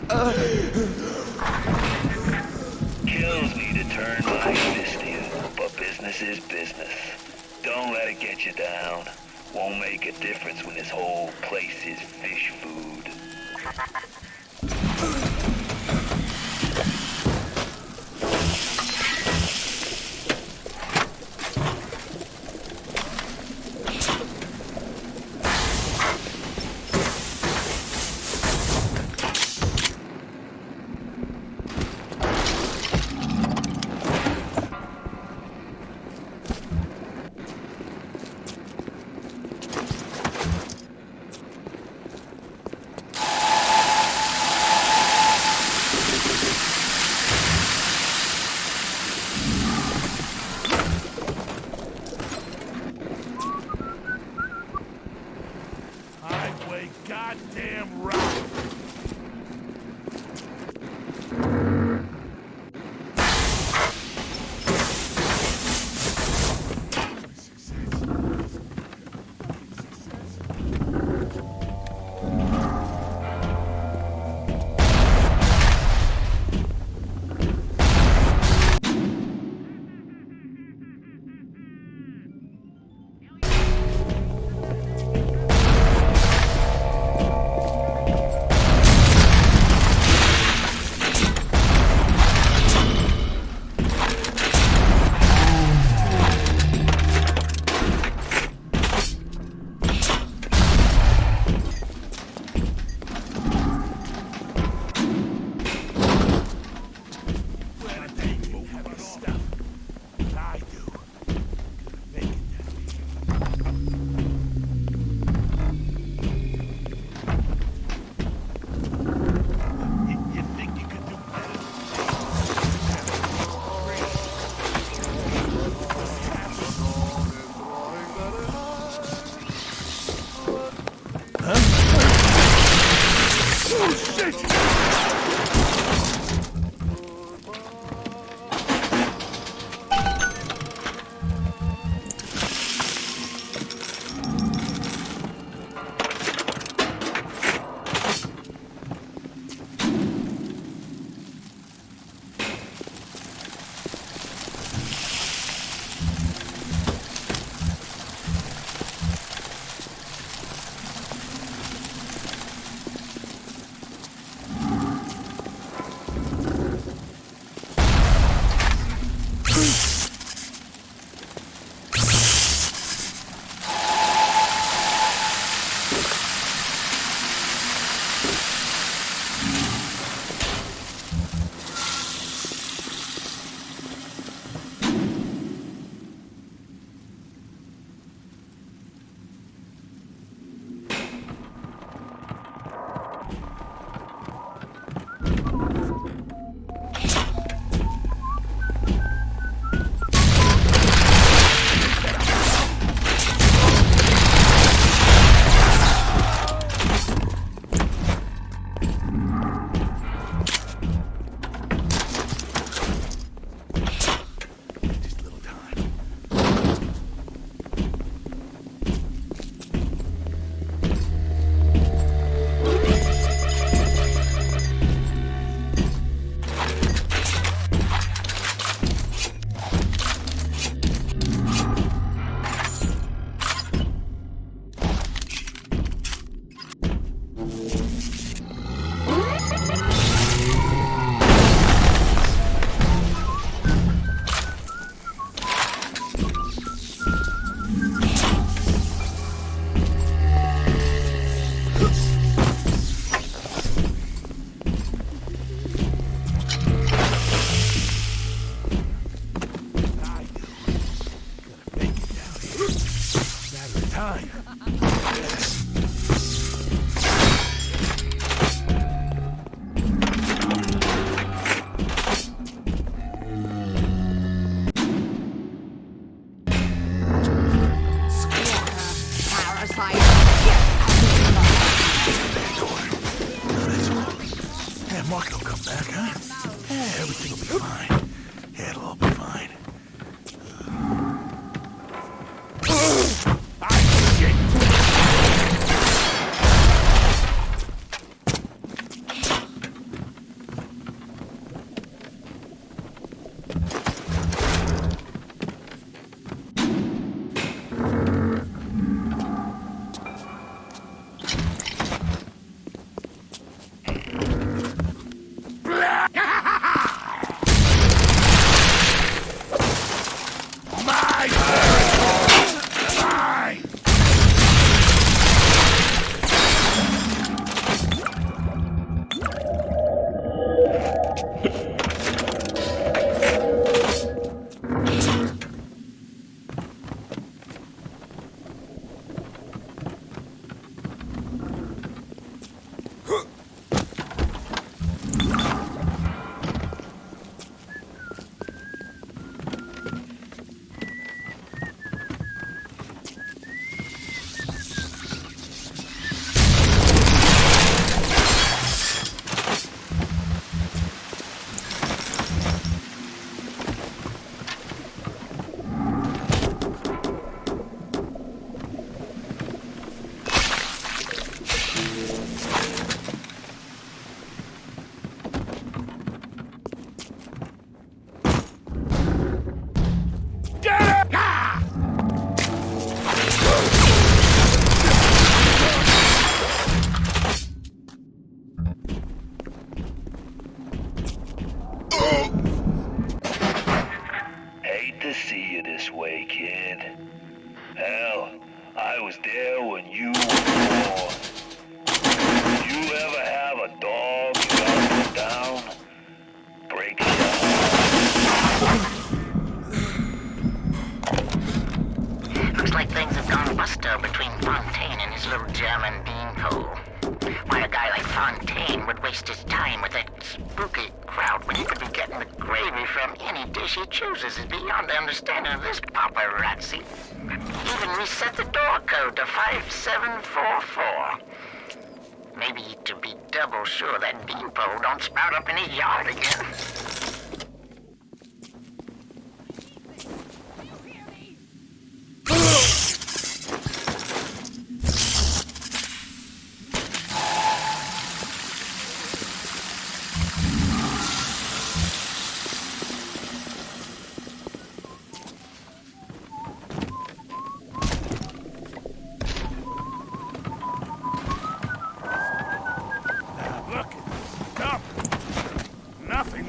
Kills me to turn my fist to you, but business is business. Don't let it get you down. Won't make a difference when this whole place is fish food. Fontaine would waste his time with that spooky crowd when he could be getting the gravy from any dish he chooses is beyond the understanding of this paparazzi. Even reset the door code to 5744. Maybe to be double sure that beanpole don't sprout up in his yard again.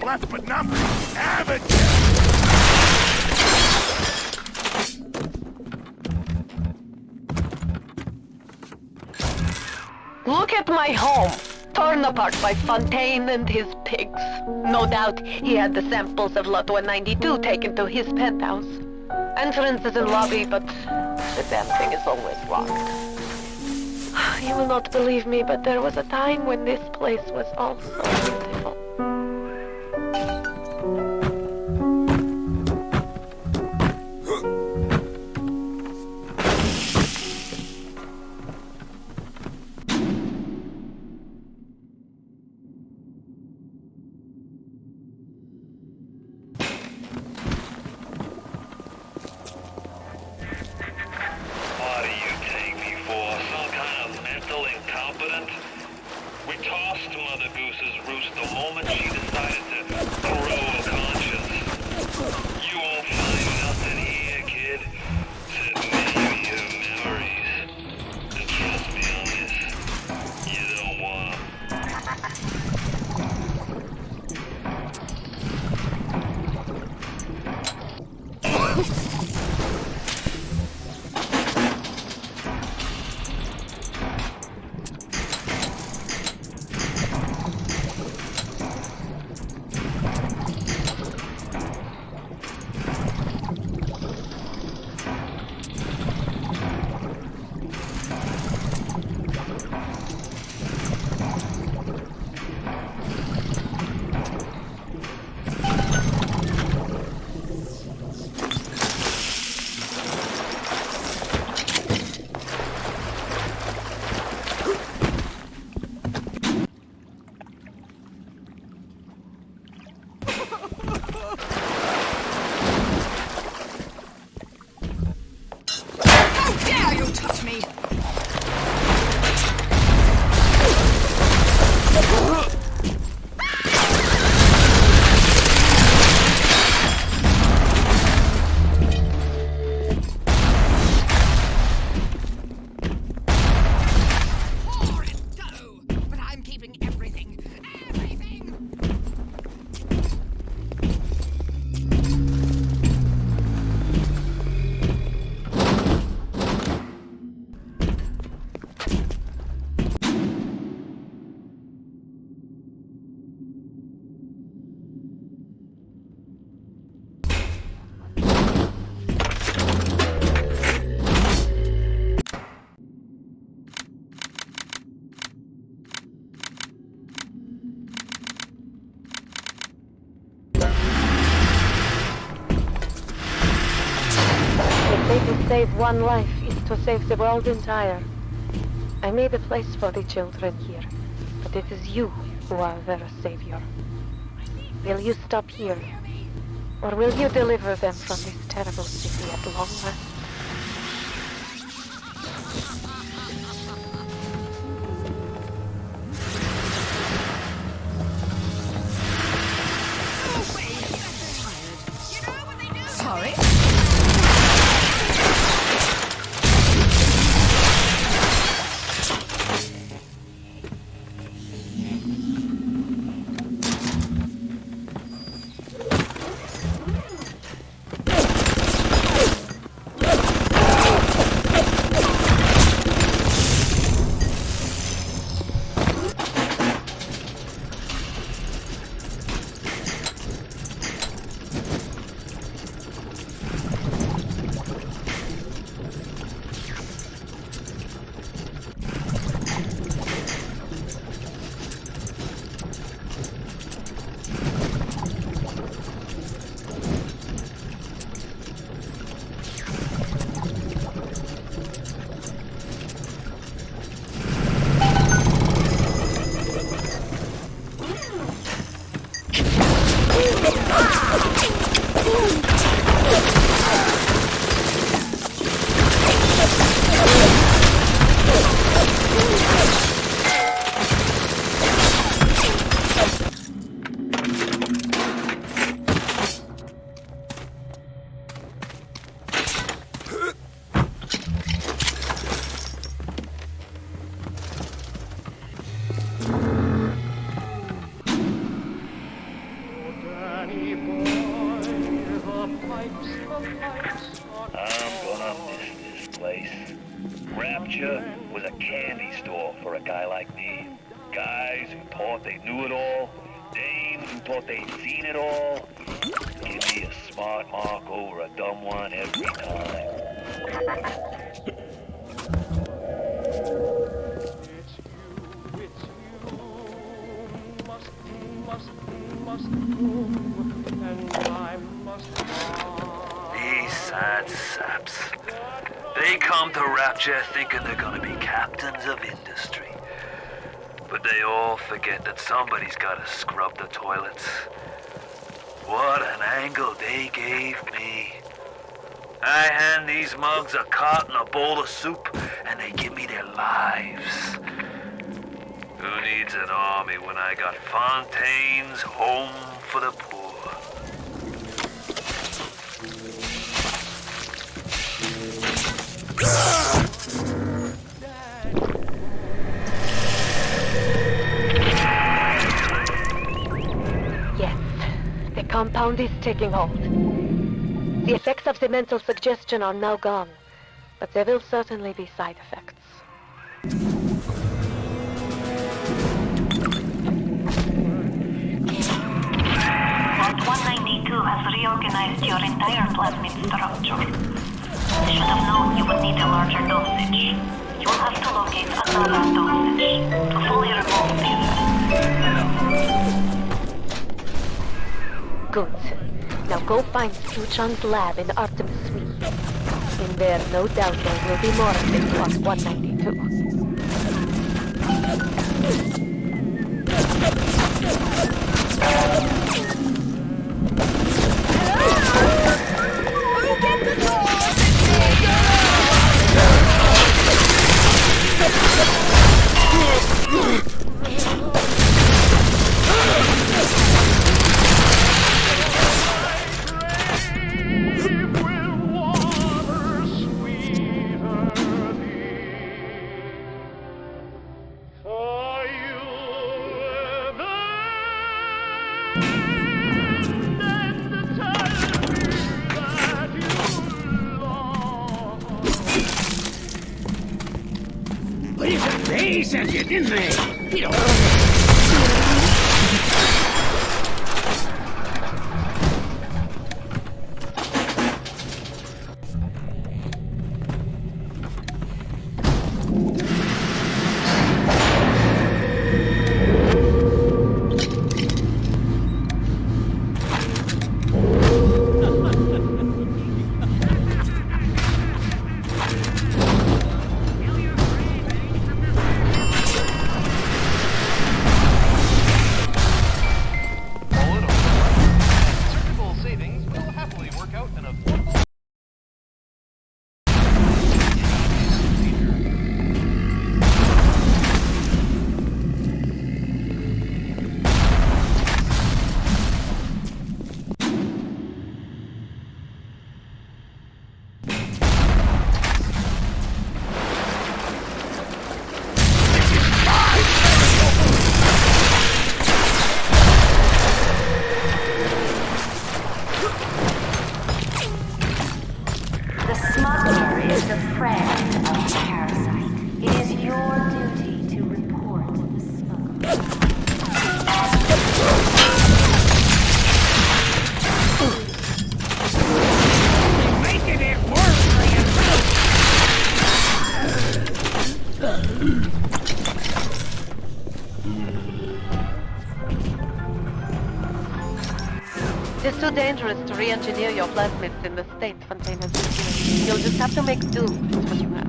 Left but nothing. Have it! Look at my home, torn apart by Fontaine and his pigs. No doubt he had the samples of Lot 192 taken to his penthouse. Entrance is in lobby, but the damn thing is always locked. You will not believe me, but there was a time when this place was also beautiful. Save one life is to save the world entire. I made a place for the children here, but it is you who are their savior. Will you stop here, or will you deliver them from this terrible city at long last? Sorry? I'm gonna miss this place. Rapture was a candy store for a guy like me. Guys who thought they knew it all, dames who thought they'd seen it all. Give me a smart mark over a dumb one every time. These sad saps. They come to Rapture thinking they're gonna be captains of industry. But they all forget that somebody's gotta scrub the toilets. What an angle they gave me. I hand these mugs a cot and a bowl of soup, and they give me their lives. Who needs an army when I got Fontaine's Home for the Poor? Yes, the compound is taking hold. The effects of the mental suggestion are now gone, but there will certainly be side effects. Vault 192 has reorganized your entire plasmid structure. I should have known you would need a larger dosage. You'll have to locate another dosage to fully remove these. Good. Now go find Suchan's lab in Artemis Suite. In there, no doubt there will be more of this plus 192. They sent you, didn't they? You don't The Smuggler is the friend of the parasite. It is your duty to report the Smuggler. making it worse for yourself. It's too dangerous to re-engineer your plasmids in the state Fontaine has been doing. You'll just have to make do with what you have.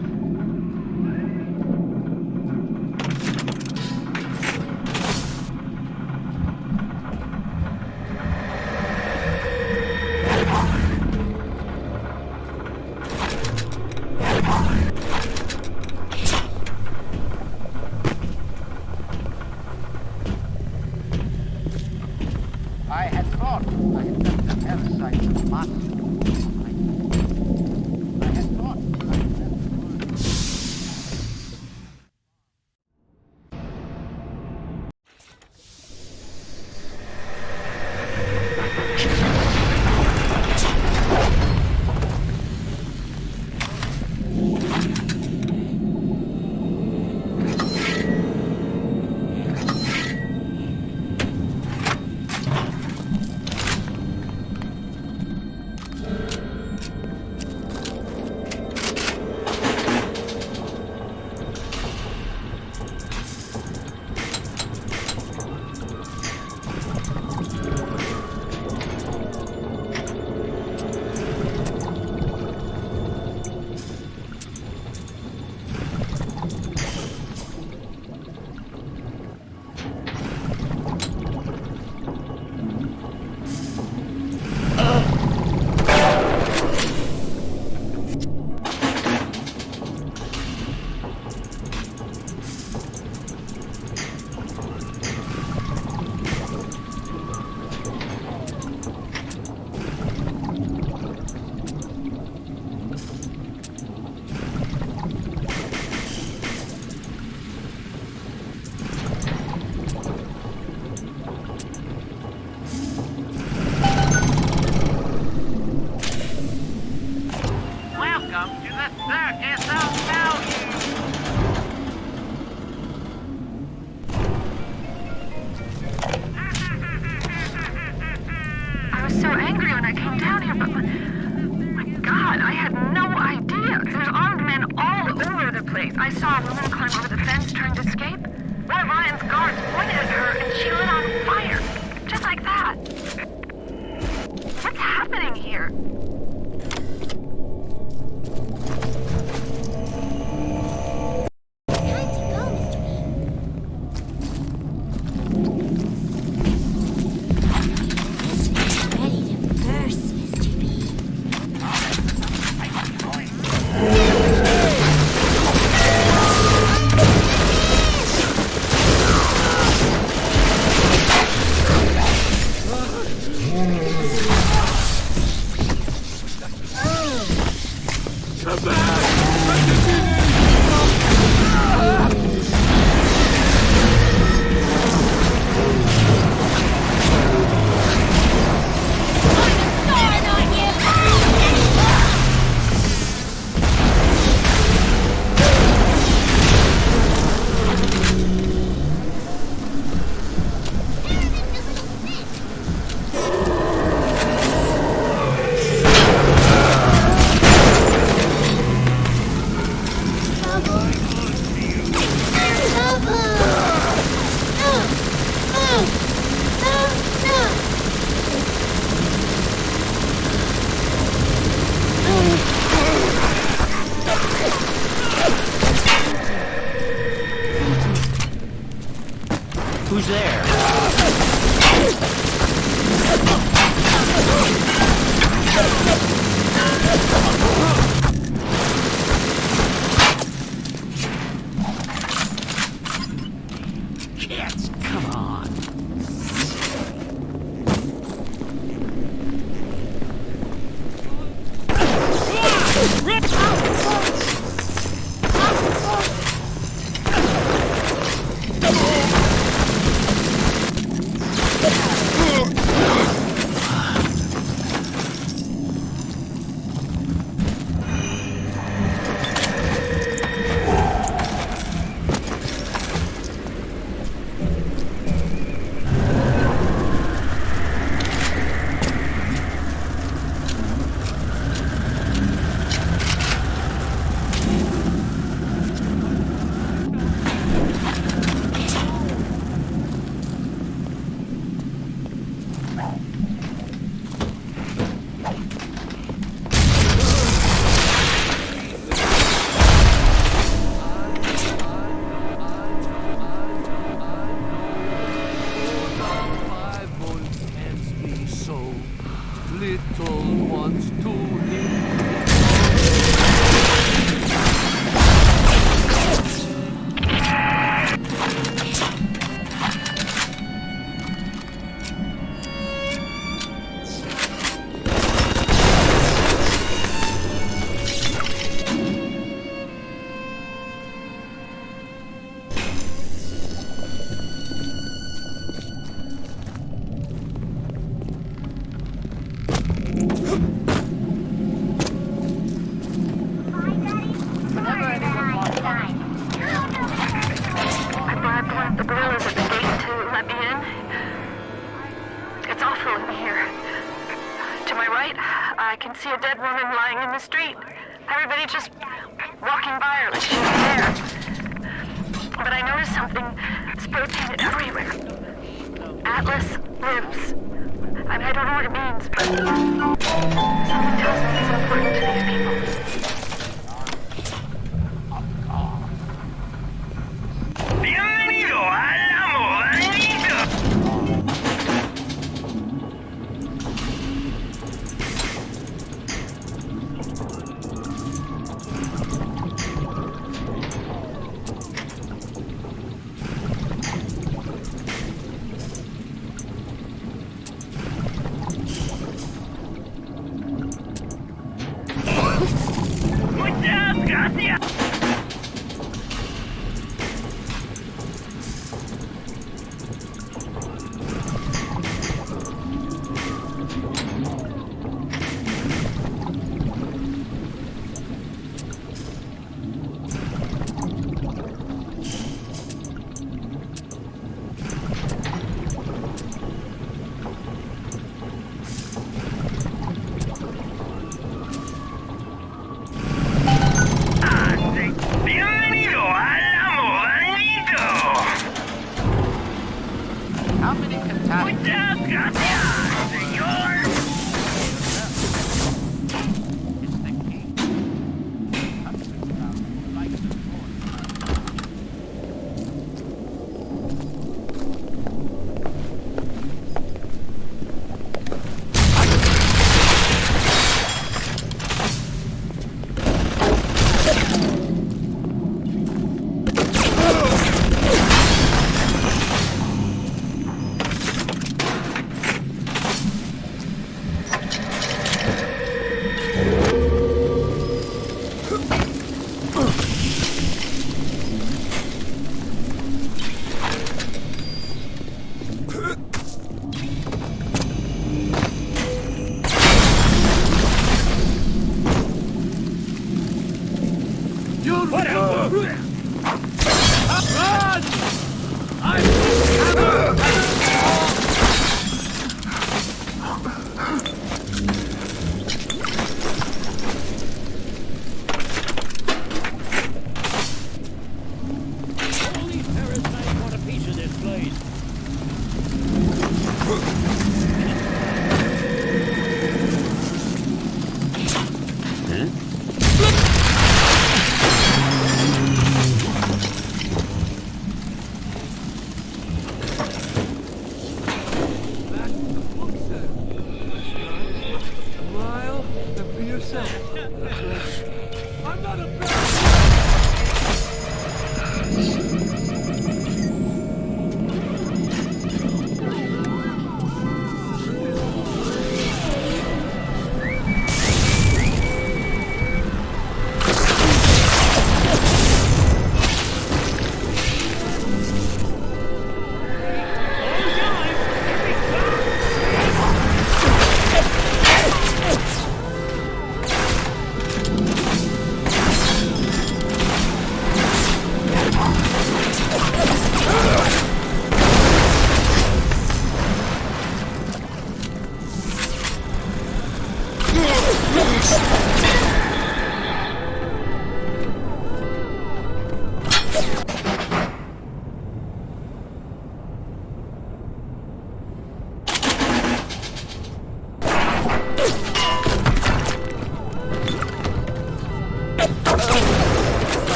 I had thought I had left the parasite in the master. I had thought I had left swords pointed at her and she lit on fire. Just like that. What's happening here? Who's there? Kids, come on. Put down got the eyes of yours.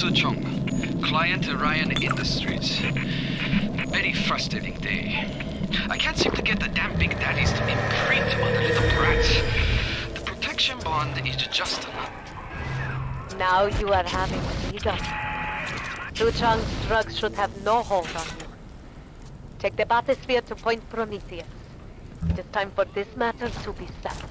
Suchong, client Ryan Industries. Very frustrating day. I can't seem to get the damn big daddies to imprint on the little brats. The protection bond is just enough. Now you are having freedom. Suchong's drugs should have no hold on you. Take the bathysphere to Point Prometheus. It is time for this matter to be settled.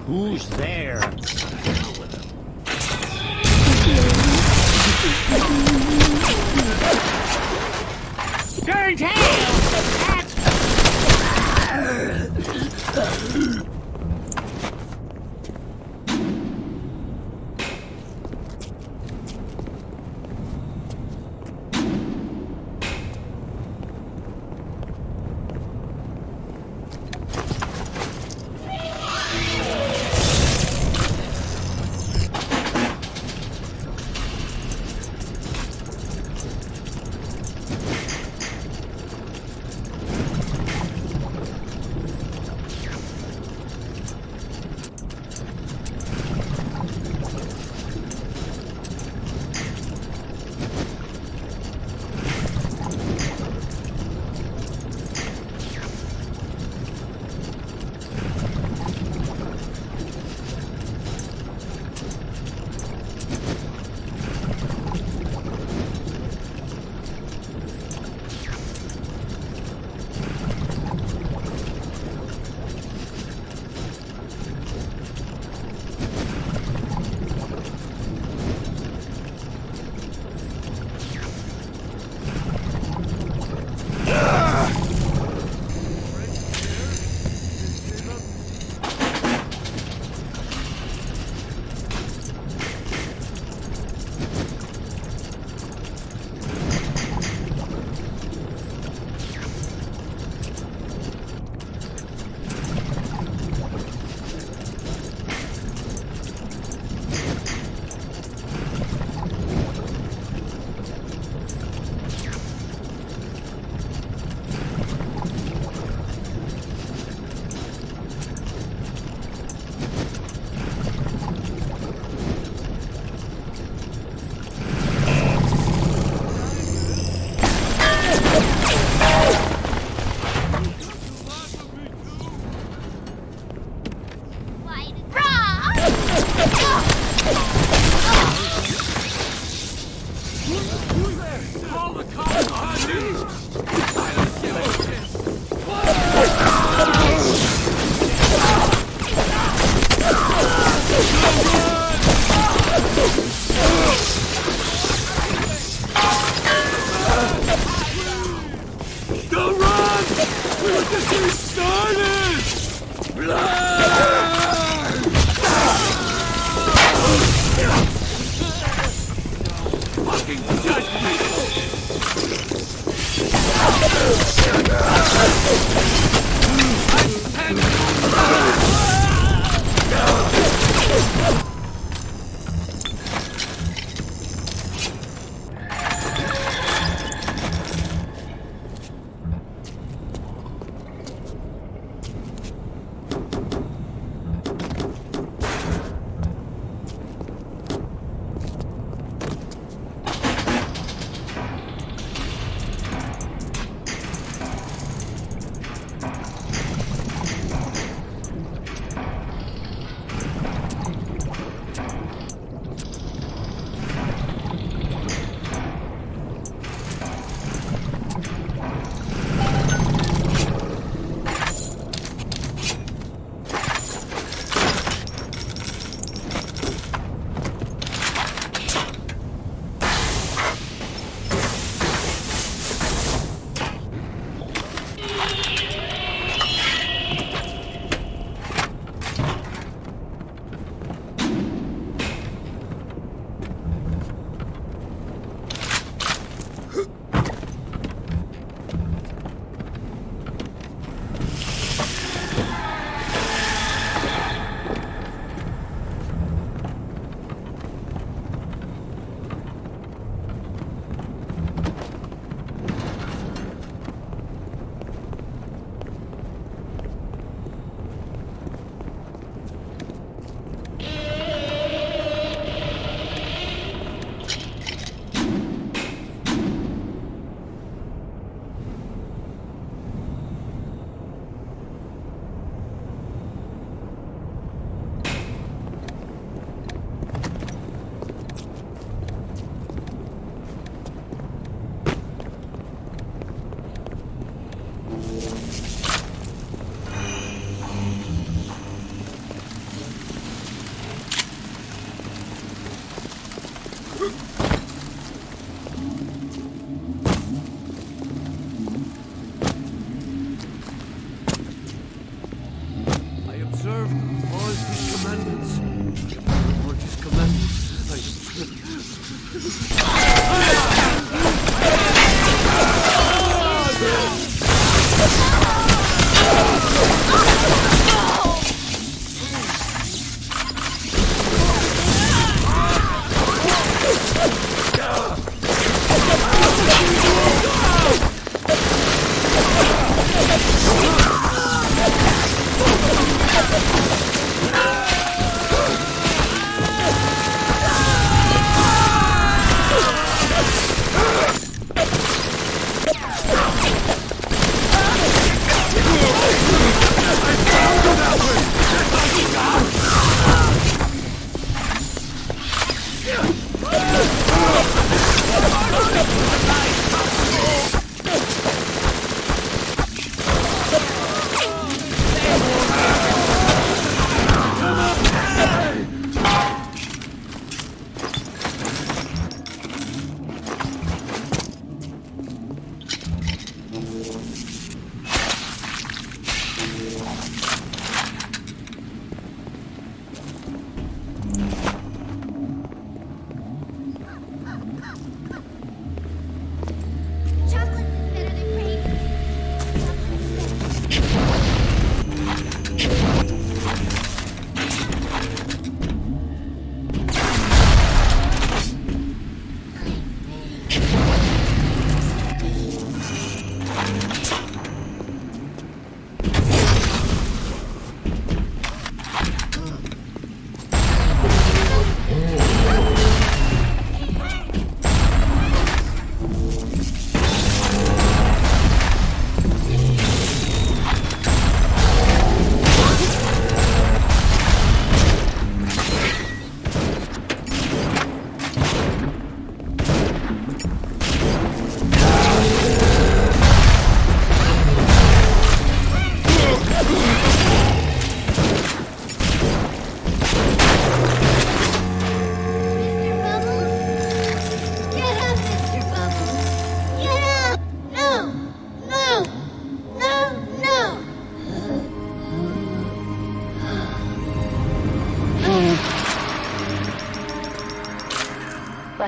Who's there? Turn tail!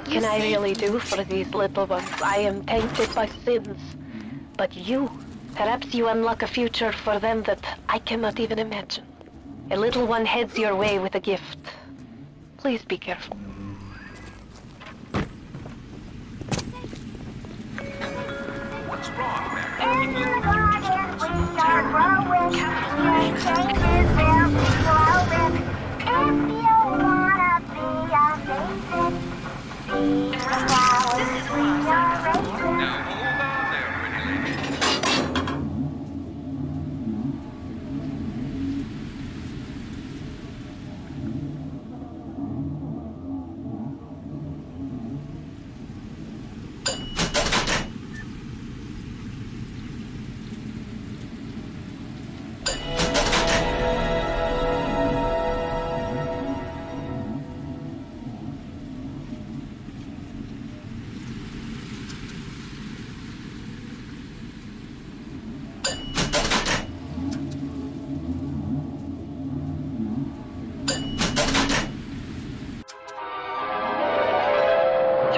What can I really do for these little ones? I am tainted by sins. But you, perhaps you unlock a future for them that I cannot even imagine. A little one heads your way with a gift. Please be careful. What's wrong, Mary? You look like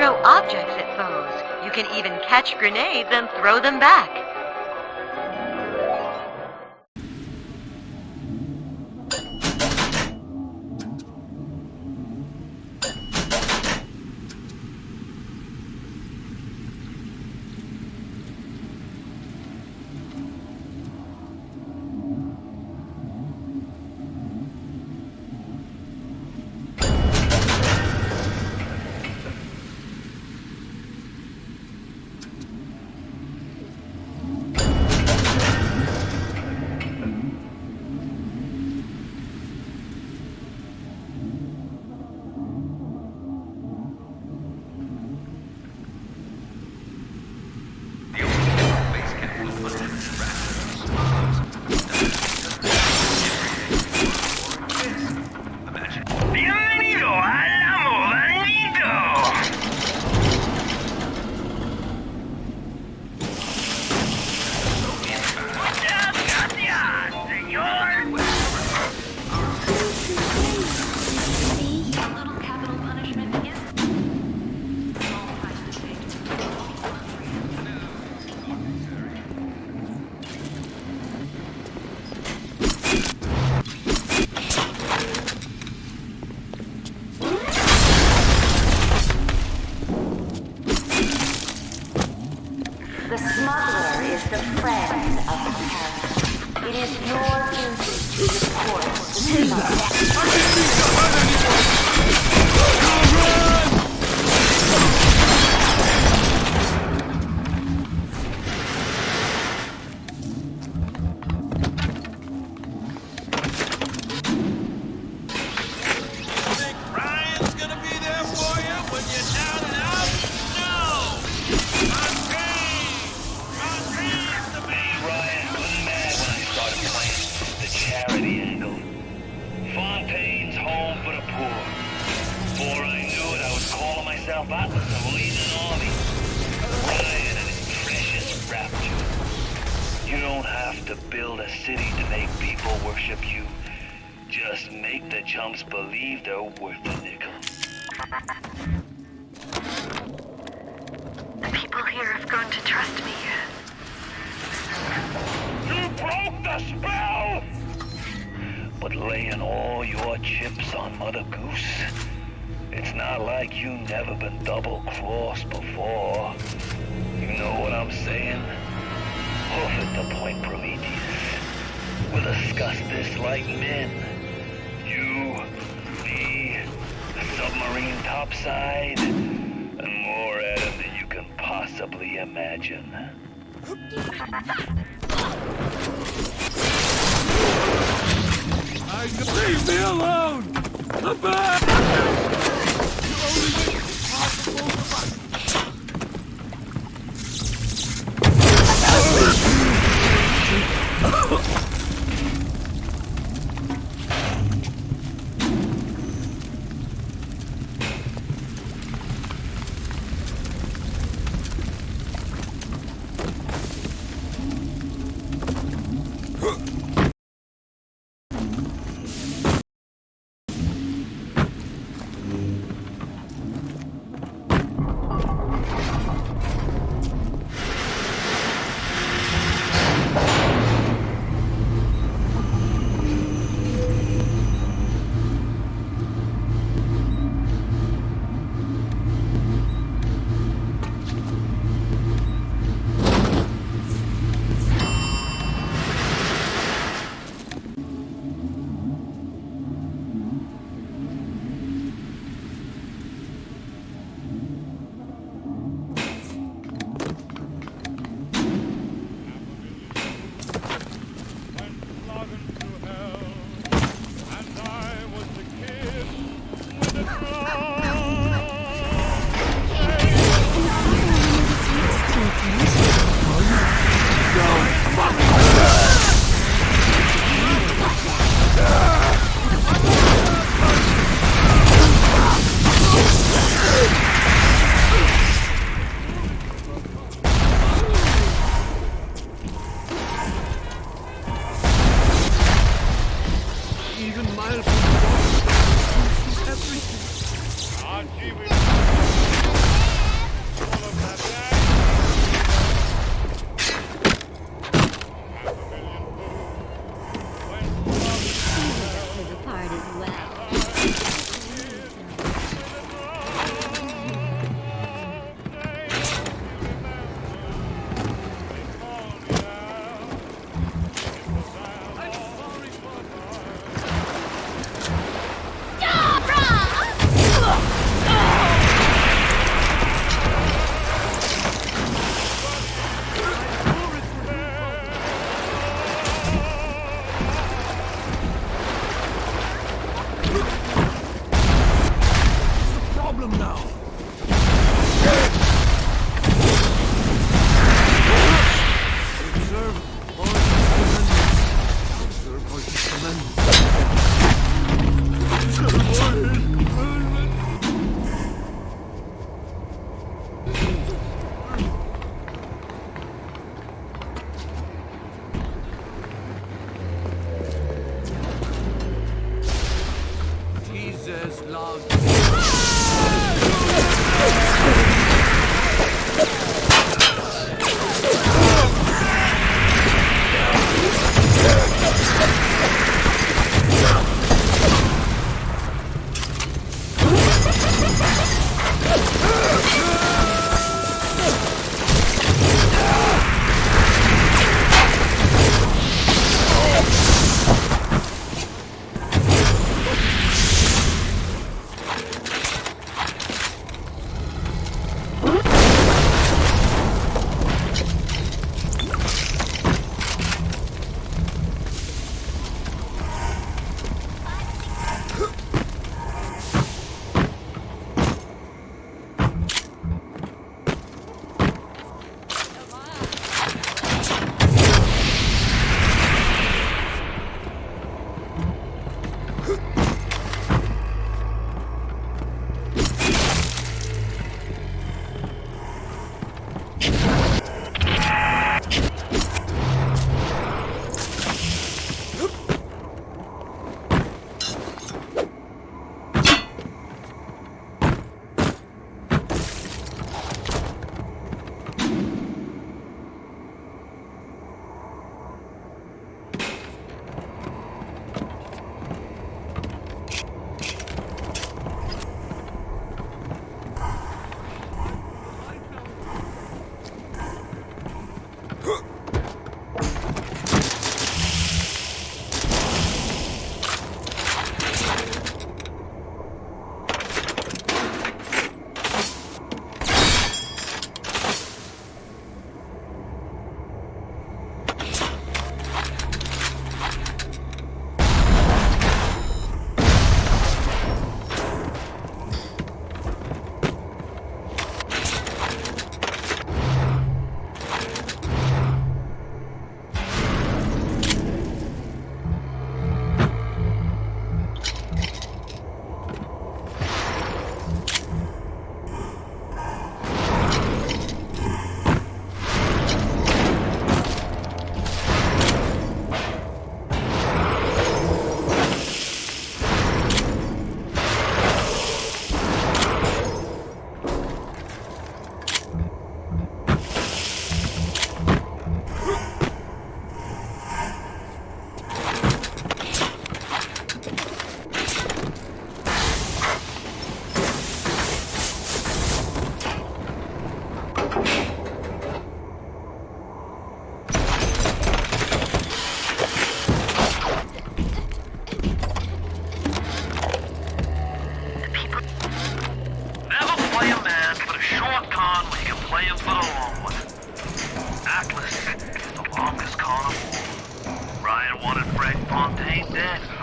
Throw objects at foes. You can even catch grenades and throw them back. The Smuggler is the friend of the parent. It is your duty to report the You don't have to build a city to make people worship you. Just make the chumps believe they're worth a nickel. The people here have grown to trust me. You broke the spell! But laying all your chips on Mother Goose, it's not like you never been double-crossed before. You know what I'm saying? Hoof at the point, Prometheus. We'll discuss this like men. You, me, the submarine topside, and more at him than you can possibly imagine. Leave me alone! I'm back! You only make it possible for us. Rapture's log.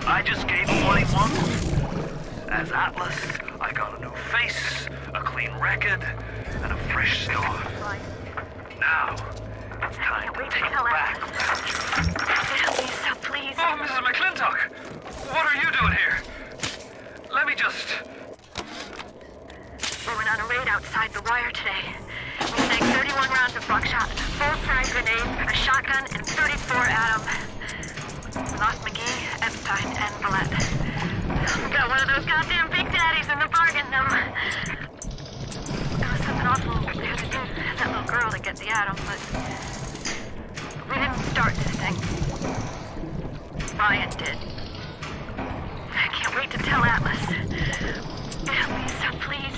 I just gave him what he wanted. As Atlas, I got a new face, a clean record, and a fresh start. Now, it's time to take back Rapture. Lisa, please. Oh, Mrs. McClintock! What are you doing here? Let me just... We went on a raid outside the wire today. We snagged 31 rounds of buckshot, 4 frag grenades, a shotgun, and 34 atom. We lost McGee, Epstein, and Vallette. We got one of those goddamn big daddies in the bargain, though. There was something awful we had to do to that little girl to get the atom, but we didn't start this thing. Ryan did. I can't wait to tell Atlas. Lisa, please.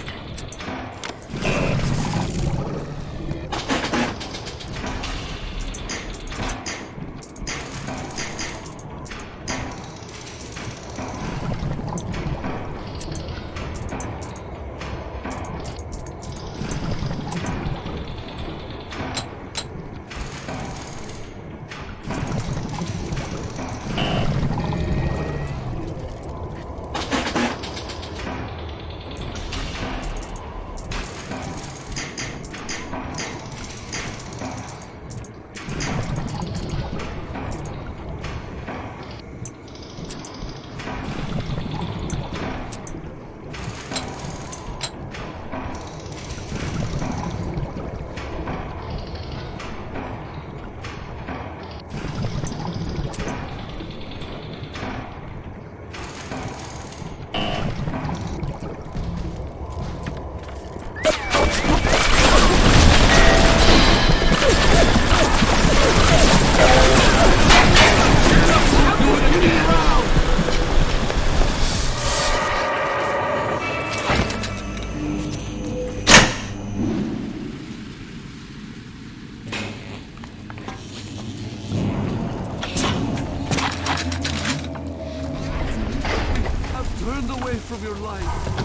turned away from your life.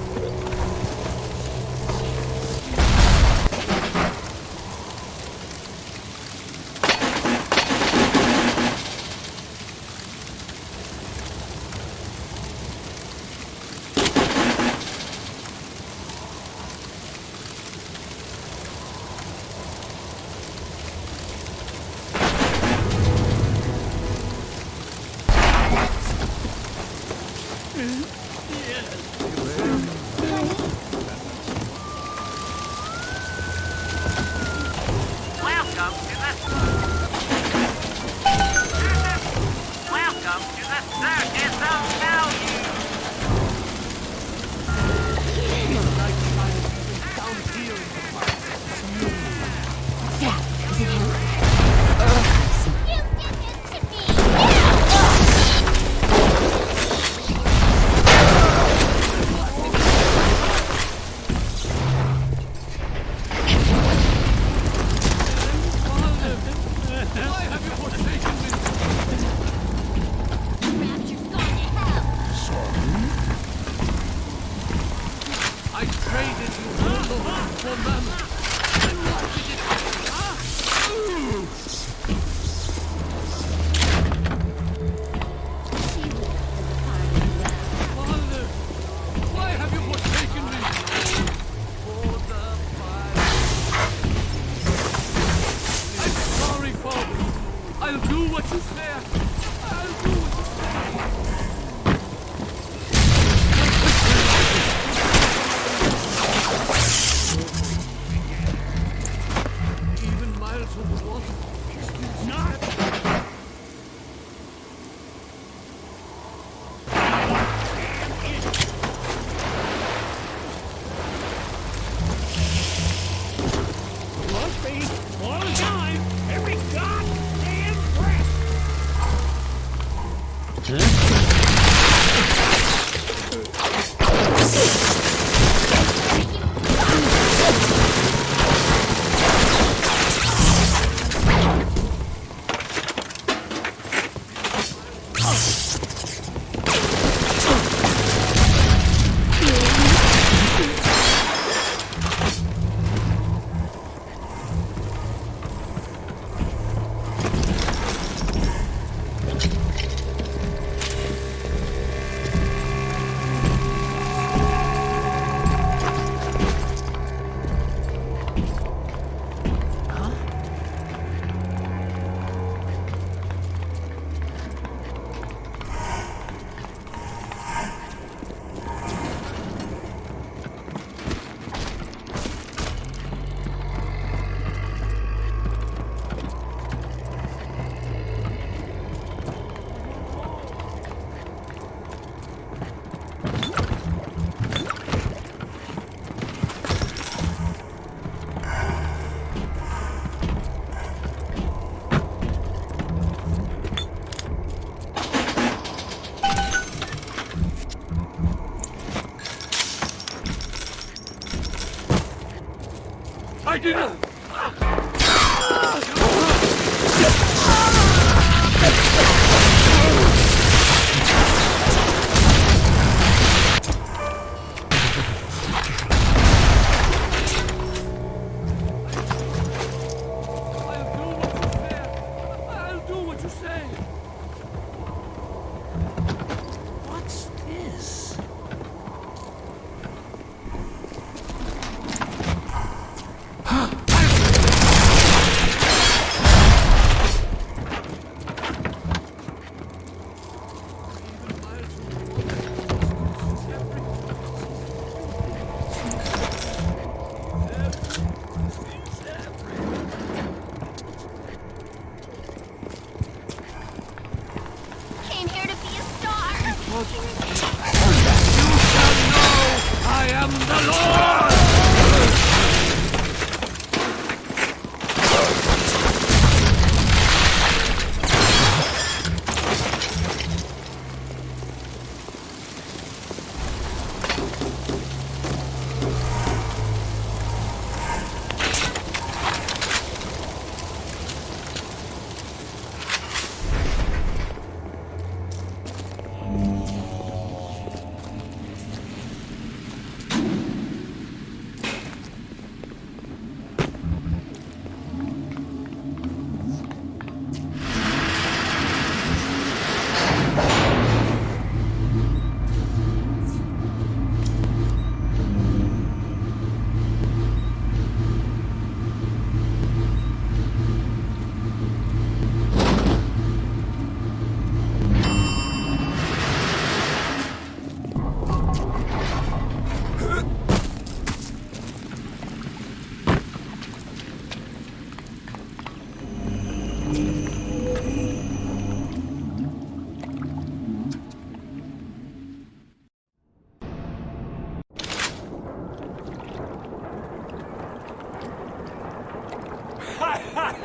I did it!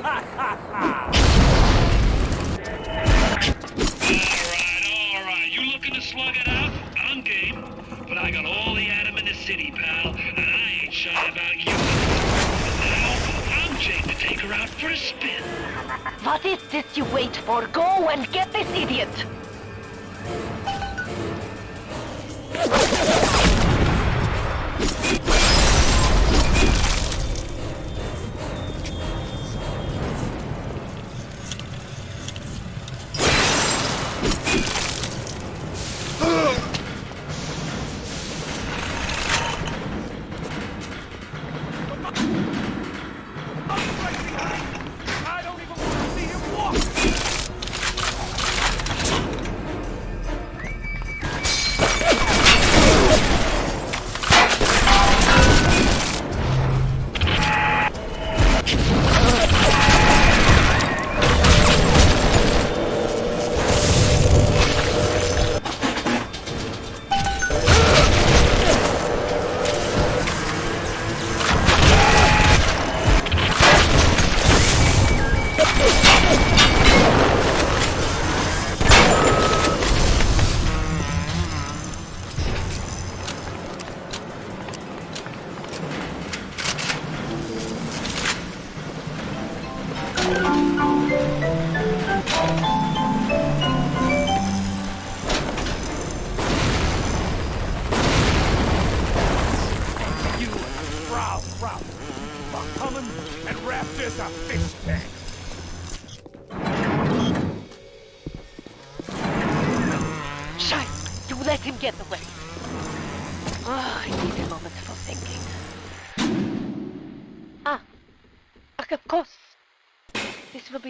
Alright. You looking to slug it out? I'm game. But I got all the Adam in the city, pal, and I ain't shy about you. Now, I'm Jane to take her out for a spin. What is this you wait for? Go and get this idiot!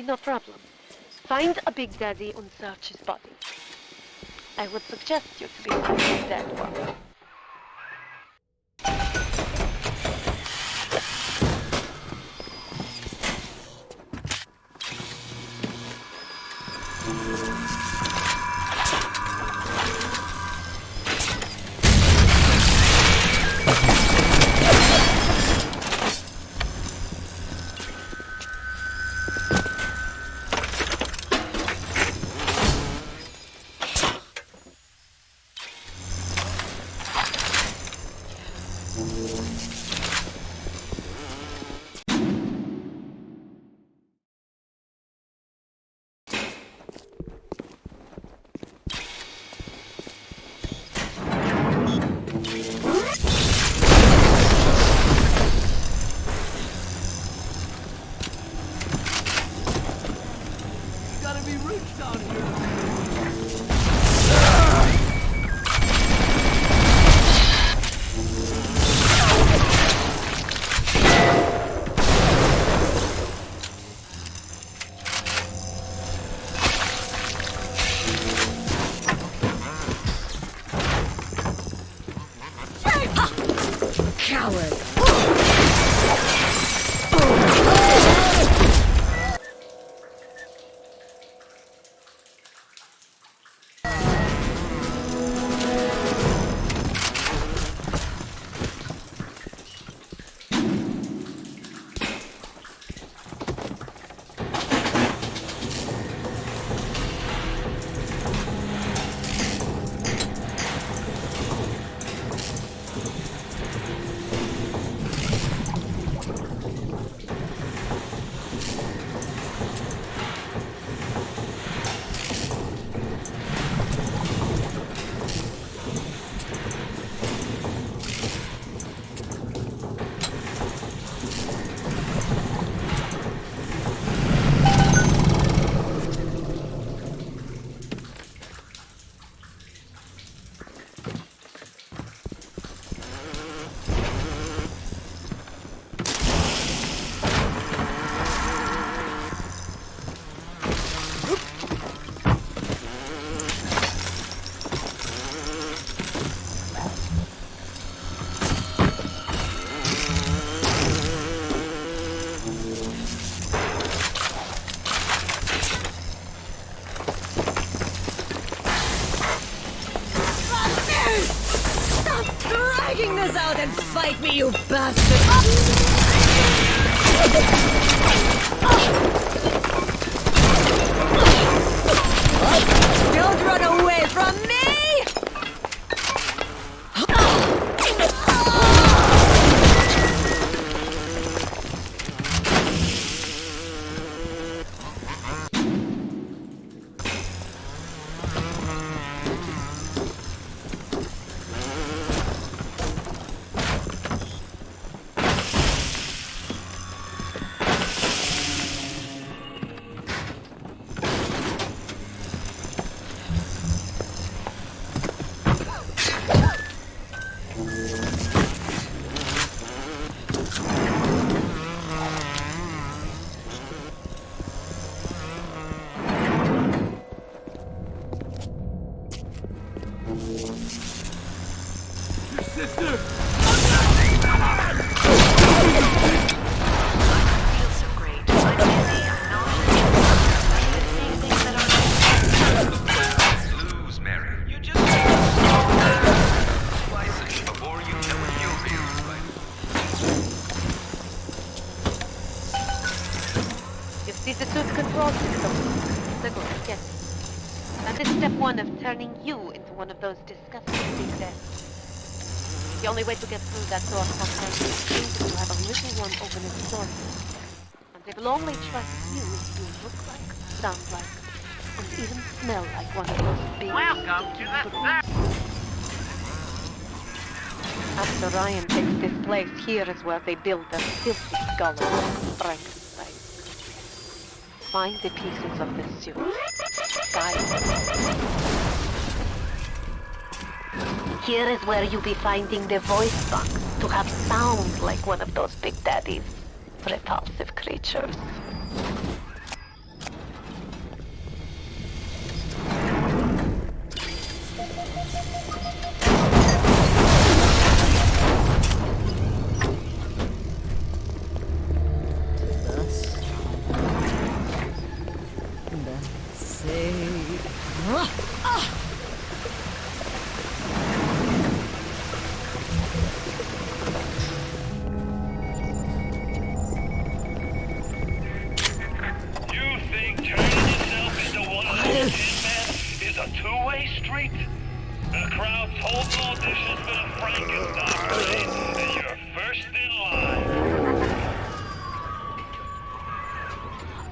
No problem. Find a Big Daddy and search his body. I would suggest you to be one of the dead ones. dragging this out and fight me, you bastard! Don't run away from me! Turning you into one of those disgusting big deaths. The only way to get through that door sometimes is to have a little one open its door. And they will only trust you if you look like, sound like, and even smell like one of those big... Welcome to the set! After Ryan takes this place, here is where they build the filthy skull of Frankenstein. Find the pieces of the suit. Here is where you'll be finding the voice box to have sound like one of those Big Daddy's repulsive creatures.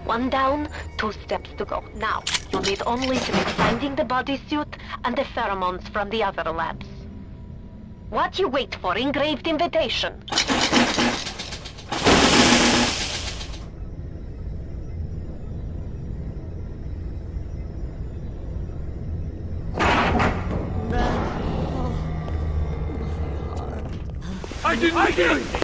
One down, 2 steps to go. Now, you need only to be finding the bodysuit and the pheromones from the other labs. What you wait for? Engraved invitation. I didn't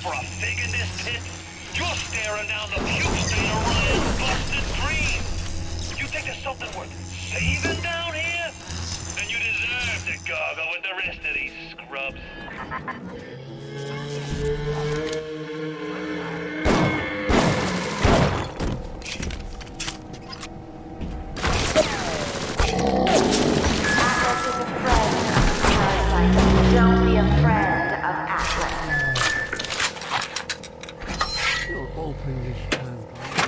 for a fig in this pit? You're staring down the puke stain of Ryan's busted dream. You think there's something worth saving down here? Then you deserve to gargle with the rest of these scrubs. Don't be a friend of Atlas. You'll open this hand,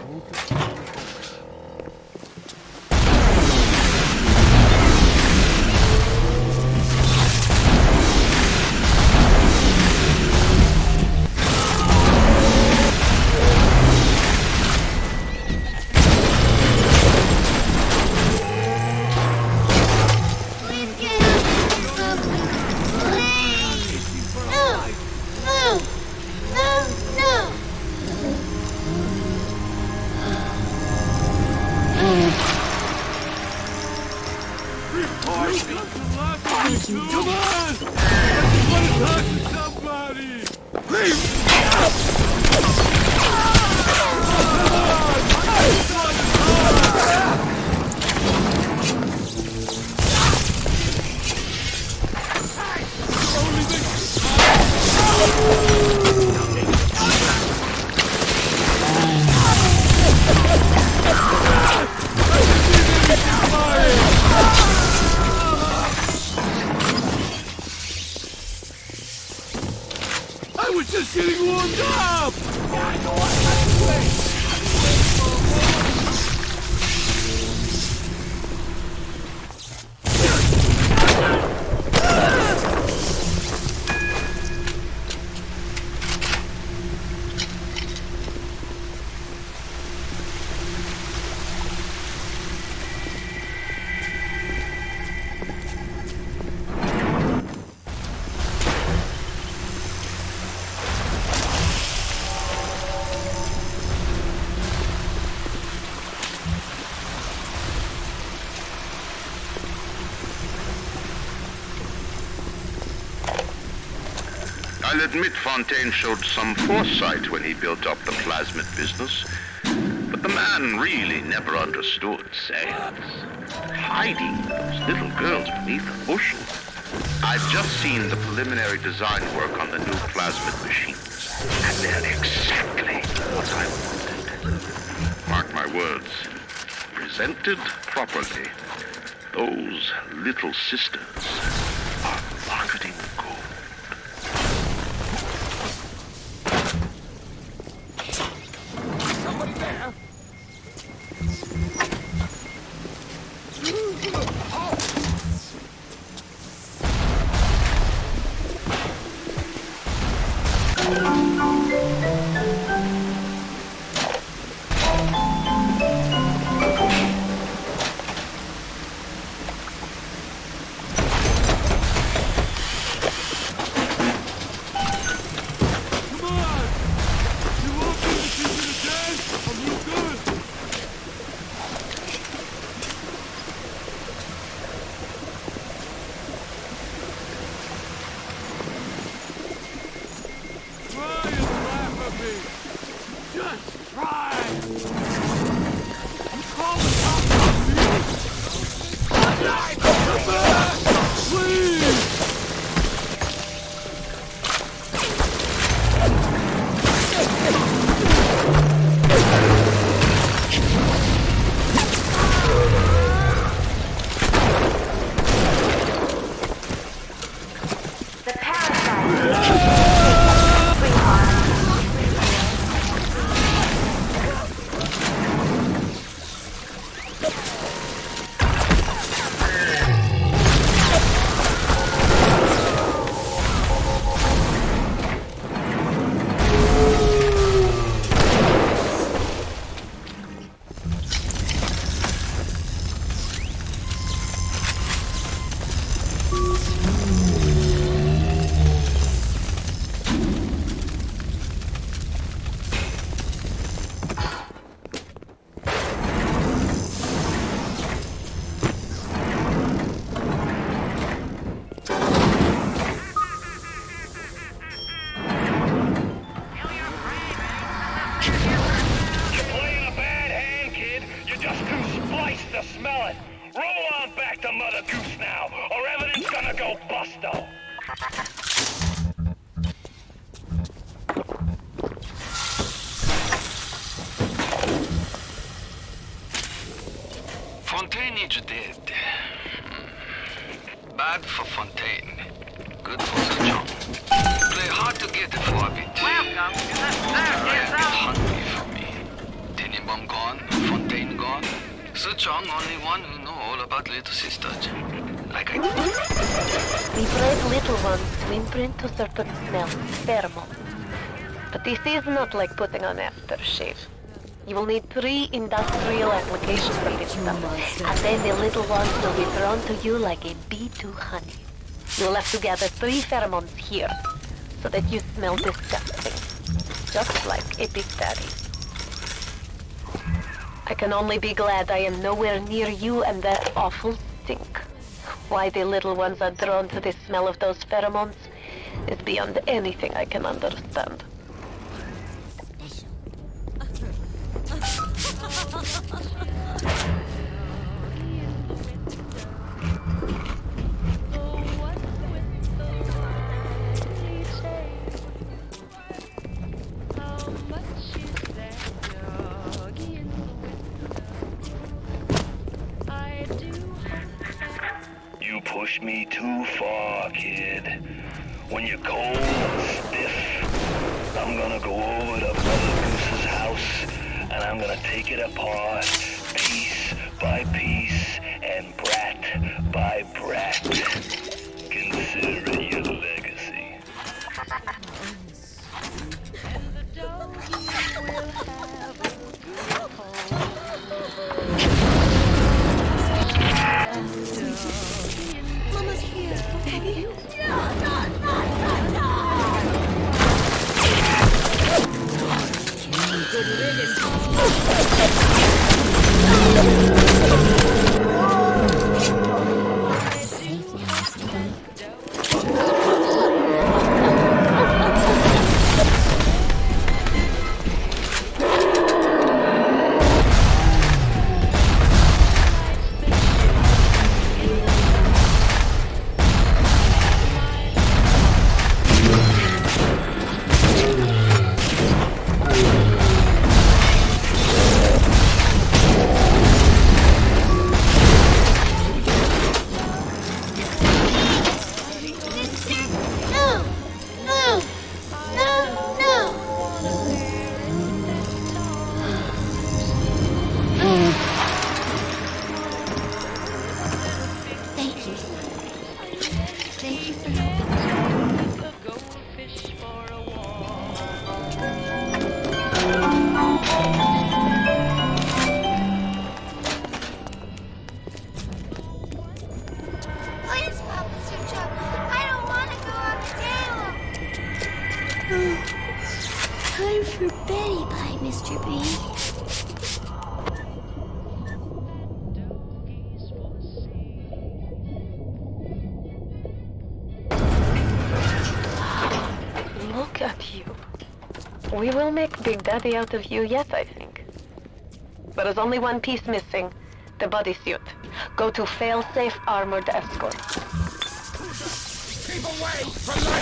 won't you? Just getting warmed up! I'll admit Fontaine showed some foresight when he built up the plasmid business, but the man really never understood science. Hiding those little girls beneath a bushel. I've just seen the preliminary design work on the new plasmid machines, and they're exactly what I wanted. Mark my words, presented properly, those little sisters are marketing gold. Somebody there! busto. Fontaine is dead. Bad for Fontaine. Good for the job. Play hard to get for a bit. Welcome to the Ryan is circus. hungry for me. Tenenbaum gone, Fontaine gone. Suchong only one who know all about little sisters. Like I did. We bred little ones to imprint to certain smells, pheromones. But this is not like putting on aftershave. You will need 3 industrial applications for this stuff, and then the little ones will be drawn to you like a bee to honey. You will have to gather 3 pheromones here, so that you smell disgusting, just like a big daddy. I can only be glad I am nowhere near you and that awful stink. Why the little ones are drawn to the smell of those pheromones is beyond anything I can understand. You push me too far, kid. When you're cold and stiff, I'm gonna go over to Mother Goose's house, and I'm gonna take it apart, piece by piece, and brat by brat. Consider it your legacy. Mama's here. Baby. Good Please, Papa Sucho. I don't want to go on the table. Time for Betty Pie, Mr. B. Look at you. We will make Big Daddy out of you yet, I think. But there's only one piece missing. The bodysuit. Go to fail-safe armored escort. Keep away from my...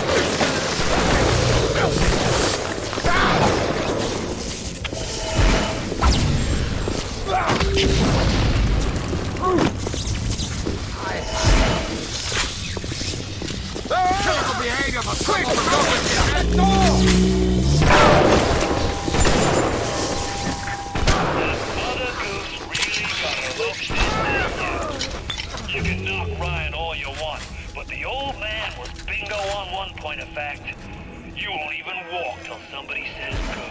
Typical behavior for quick from over that door! You can knock Ryan all you want, but the old man was bingo on one point of fact. You won't even walk till somebody says go.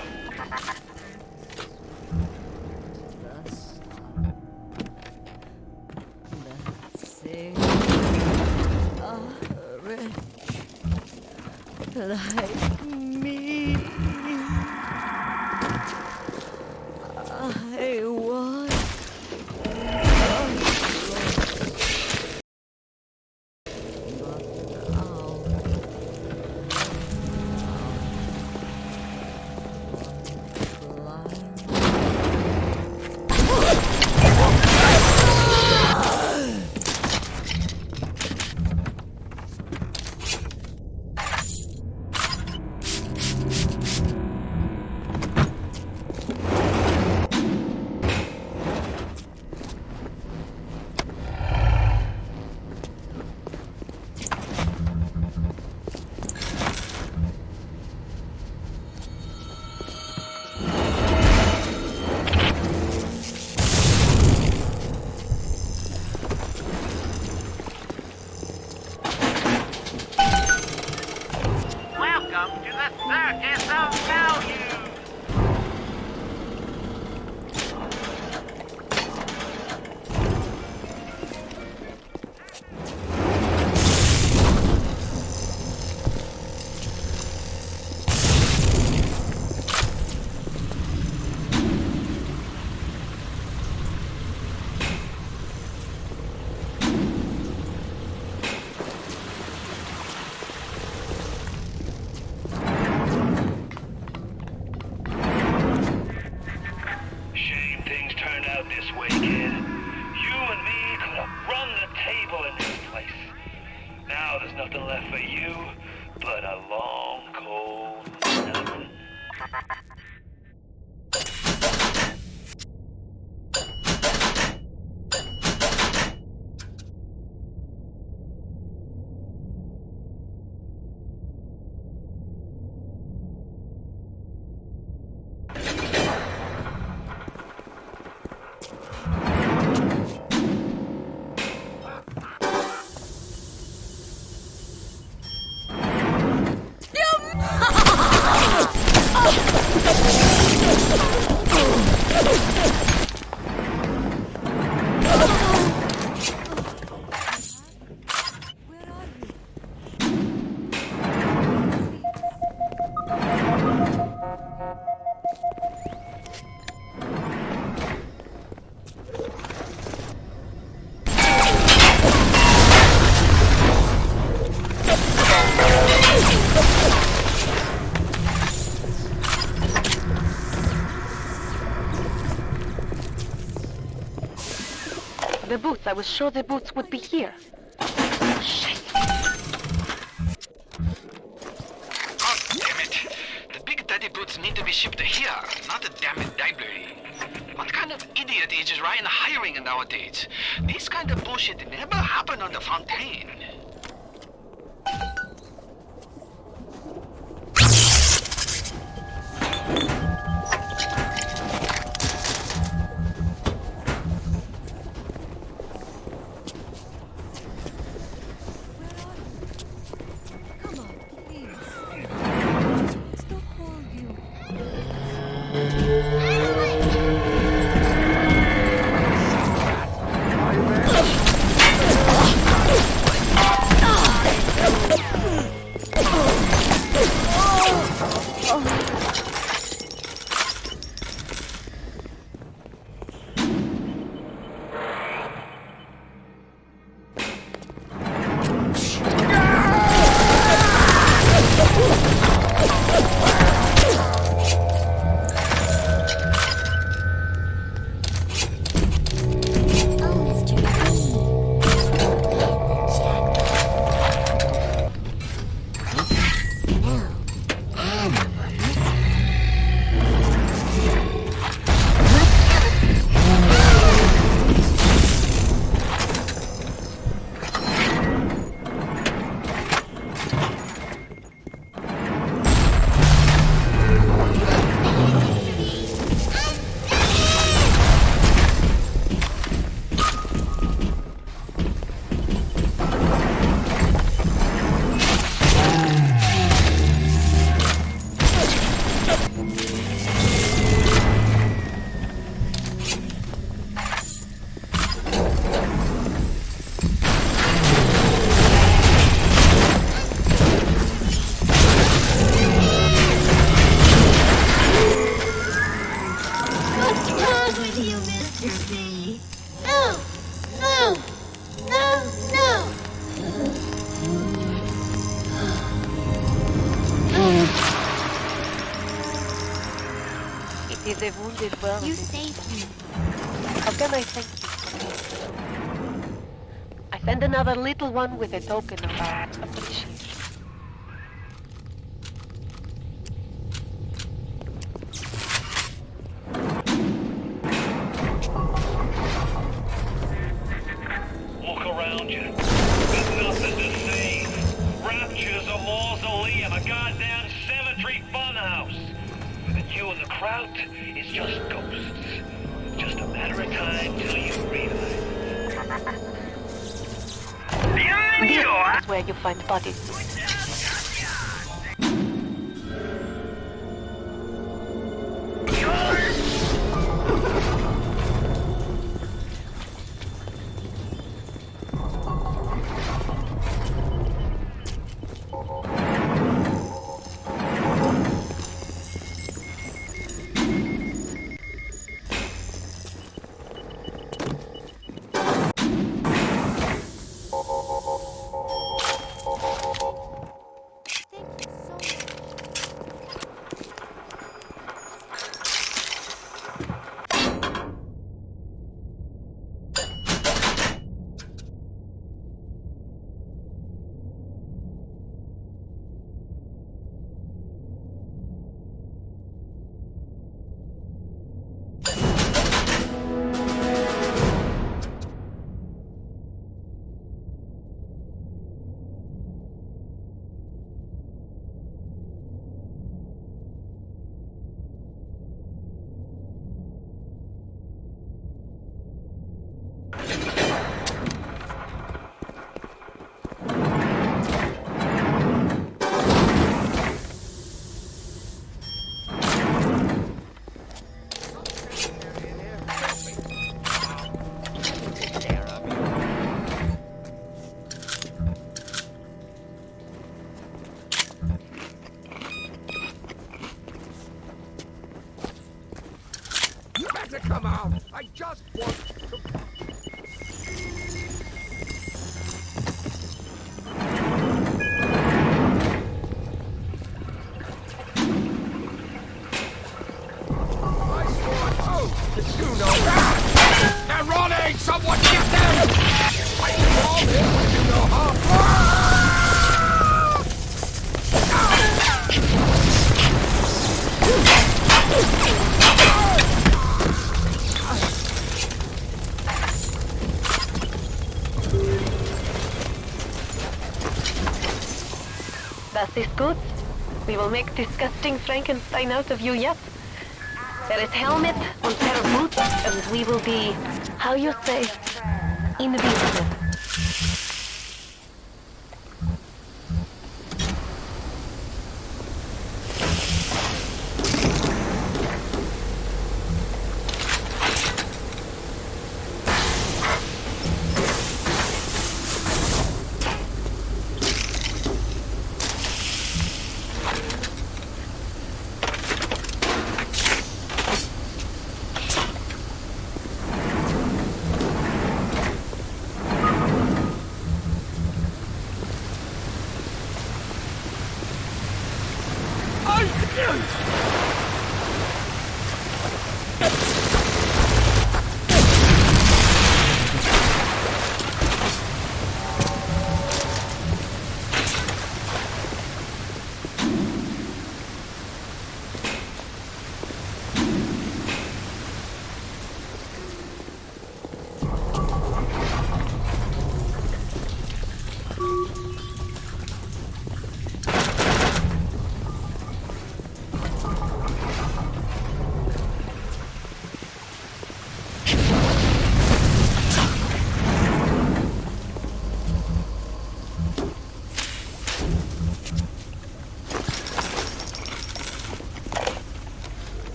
Sing rich like me. I want Welcome to the Circus of Value! The boots. I was sure the boots would be here. Shit. God damn it! The big daddy boots need to be shipped here, not the damn library. What kind of idiot is Ryan hiring nowadays? This kind of bullshit never happened on the Fontaine. You saved me. How can I thank you? I send another little one with a token of our appreciation. Look around you. There's nothing to see. Rapture's a mausoleum, a goddamn cemetery funhouse. And you and the crowd is just ghosts. Just a matter of time till you realize. This is where you find bodies. come out. I just want to... You know that! They're running! Someone get them! I call this, you know how... That is good. We will make disgusting Frankenstein out of you yet. There is helmet and pair of boots, and we will be, how you say, invisible.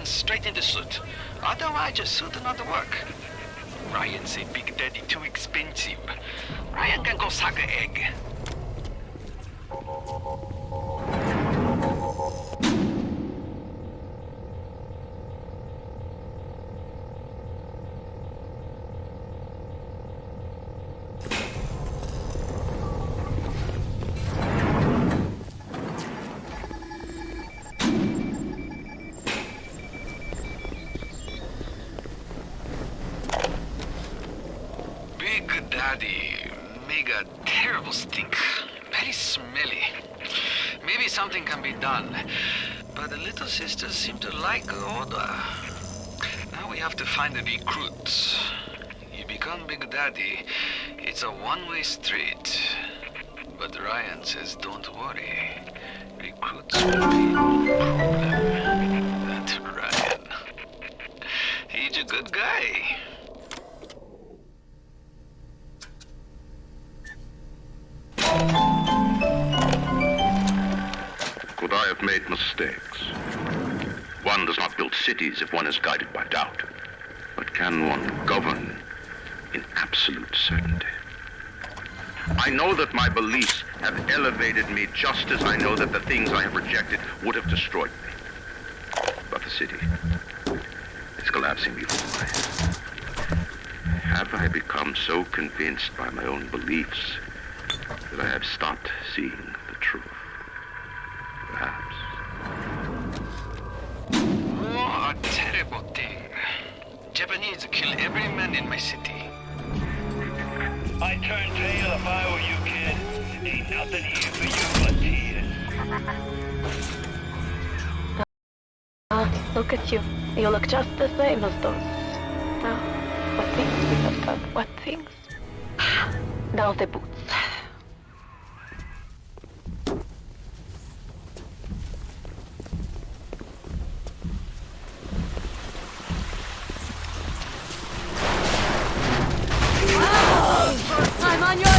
Straight into suit. Otherwise, your suit will not work. Ryan say Big Daddy too expensive. Ryan can go suck an egg. A terrible stink. Very smelly. Maybe something can be done. But the little sisters seem to like the order. Now we have to find the recruits. You become Big Daddy, it's a one-way street. But Ryan says don't worry. Recruits will be no problem. That's Ryan. He's a good guy. Could I have made mistakes? One does not build cities if one is guided by doubt. But can one govern in absolute certainty? I know that my beliefs have elevated me just as I know that the things I have rejected would have destroyed me. But the city is collapsing before my eyes. Have I become so convinced by my own beliefs that I have stopped seeing the truth? Perhaps. Oh, a terrible thing. Japanese kill every man in my city. I'd turn tail if I were you, kid. Ain't nothing here for you but tears. Look at you. You look just the same as those. Now, what things we have done? What things? Now the boots. I'm on your...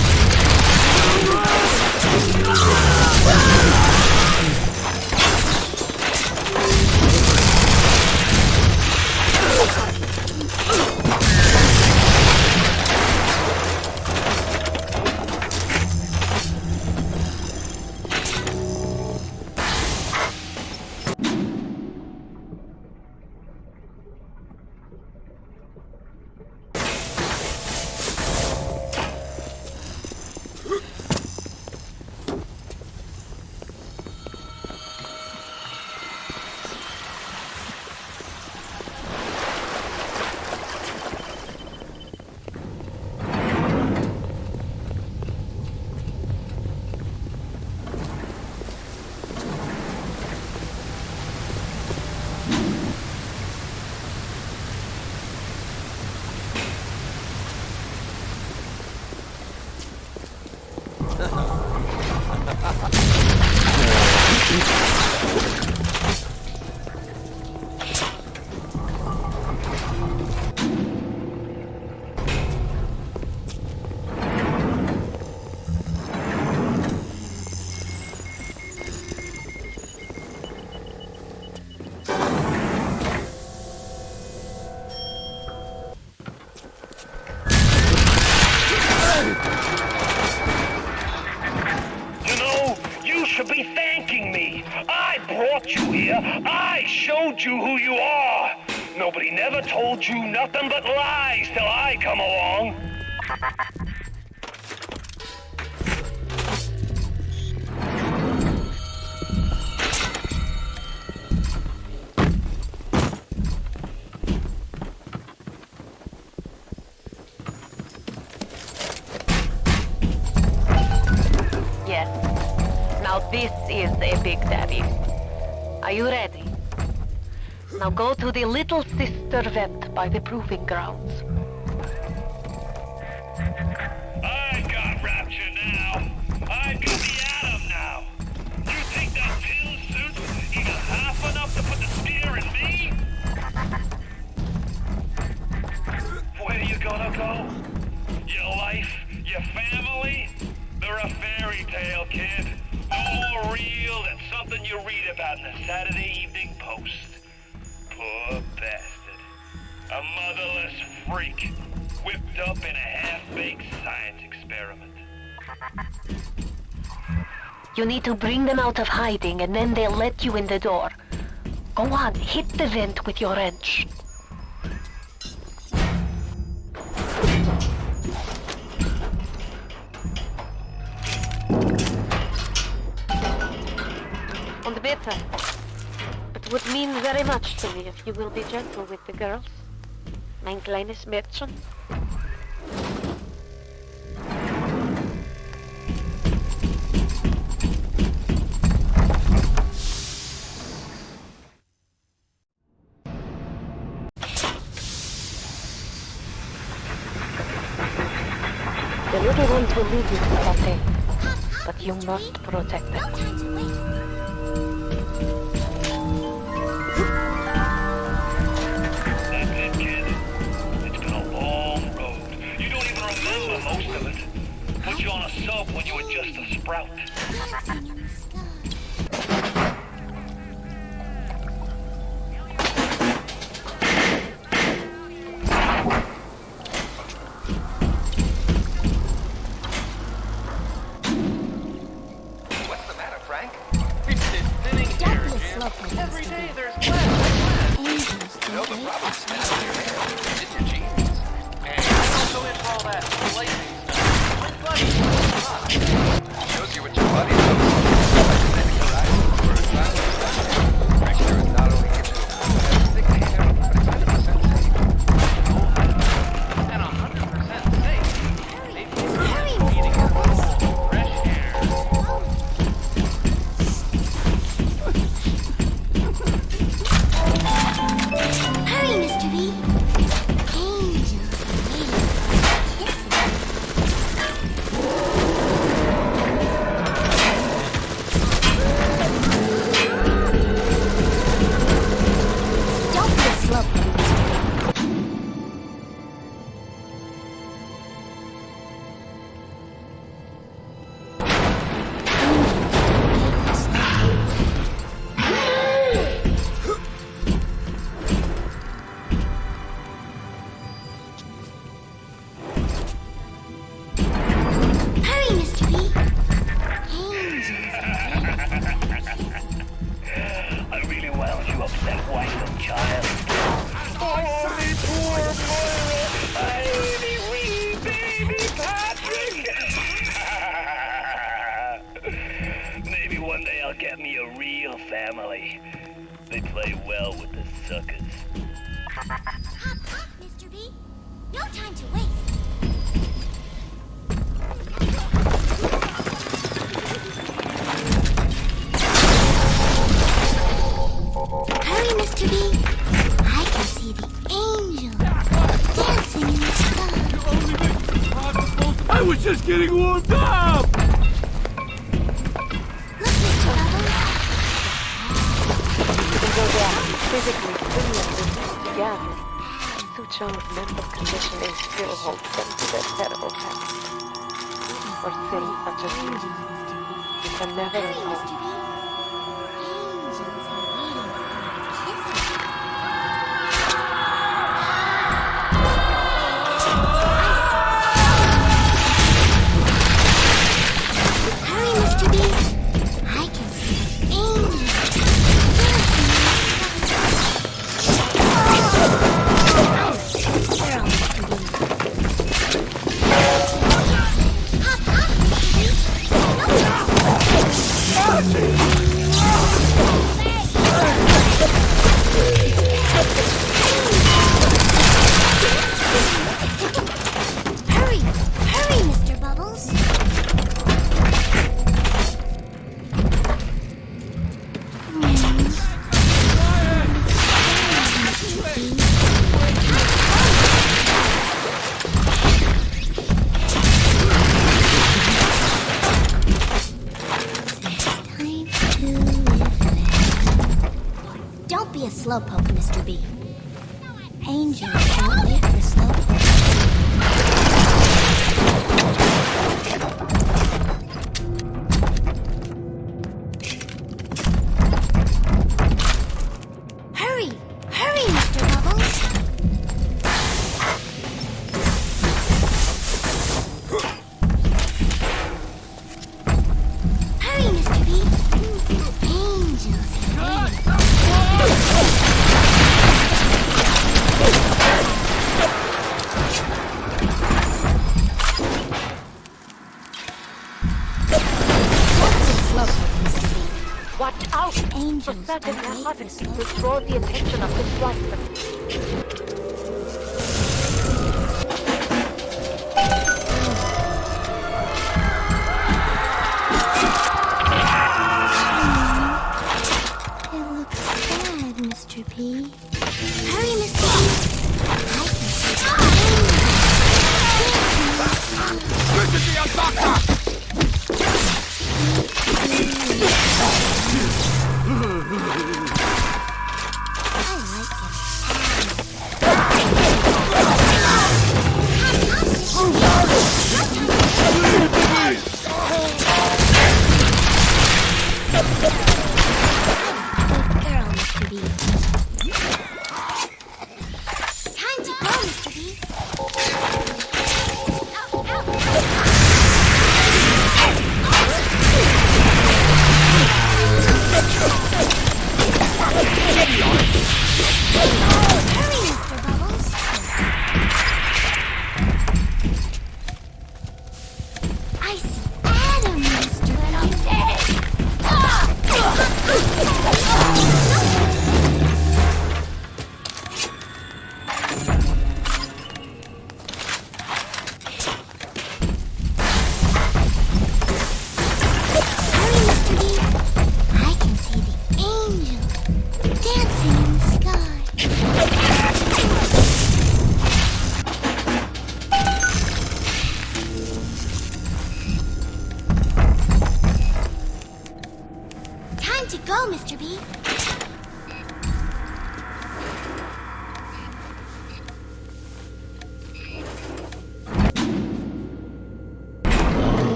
here. I showed you who you are. Nobody never told you nothing but lies till I come along. Yes. Now this is a Big Daddy. Are you ready? Now go to the Little Sister vent by the proving grounds. I got Rapture now. I got the Atom now. You think that tin suit's even half enough to put the spear in me? Where you gonna go? Your life? Your family? They're a fairy tale, kid. No more real than something you read about in the Saturday Evening Post. Poor bastard. A motherless freak, whipped up in a half-baked science experiment. You need to bring them out of hiding and then they'll let you in the door. Go on, hit the vent with your wrench. Und bitte. It would mean very much to me if you will be gentle with the girls. Mein kleines Mädchen. The little ones will lead you to Cathay, but you must protect them. Most of it. Put you on a sub when you were just a sprout. What's the matter, Frank? It's this thinning here, Jim. Every day there's less. You know the problem's not in your hair. It's in your jeans. And you're also in for all that lazy stuff. My buddy, shows you what your buddy knows. By defending your eyes for a trial of stuff. Make sure it's not only gives you a thick hair, but it's 100% safe. And 100% safe. Maybe it's eating your fresh air. Hurry, Mr. B. Just getting warmed up! Physically similar together. Suchong's mental condition is still holds them to their terrible past. For sins such as these, you can never atone. Hurry, Mr. B. I can see the angels dancing Don't be a slowpoke, Mr. B. Angels don't wait for slowpoke. Hurry! Hurry, Mr. Bubbles! Hurry, Mr. B! Angels are waiting. Watch out! Angels for certain Hephaestus will draw the attention of this rifle. It looks bad, Mr. P. Hurry, Mr. P. This is the doctor!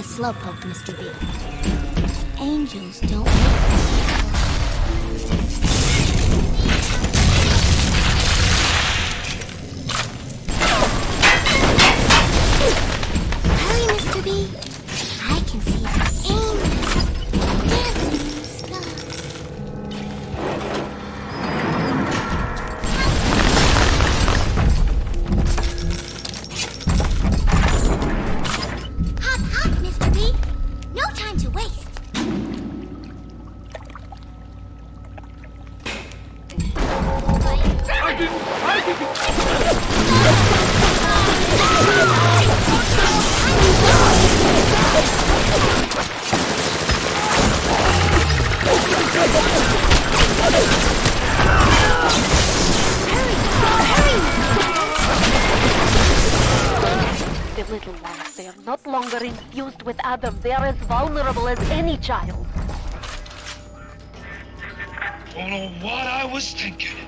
Slowpoke, Mr. B. Angels don't wait. Hurry, Mr. B. I can see the angels dancing in the sky. Little ones, they are not longer infused with Adam. They are as vulnerable as any child. Don't know what I was thinking.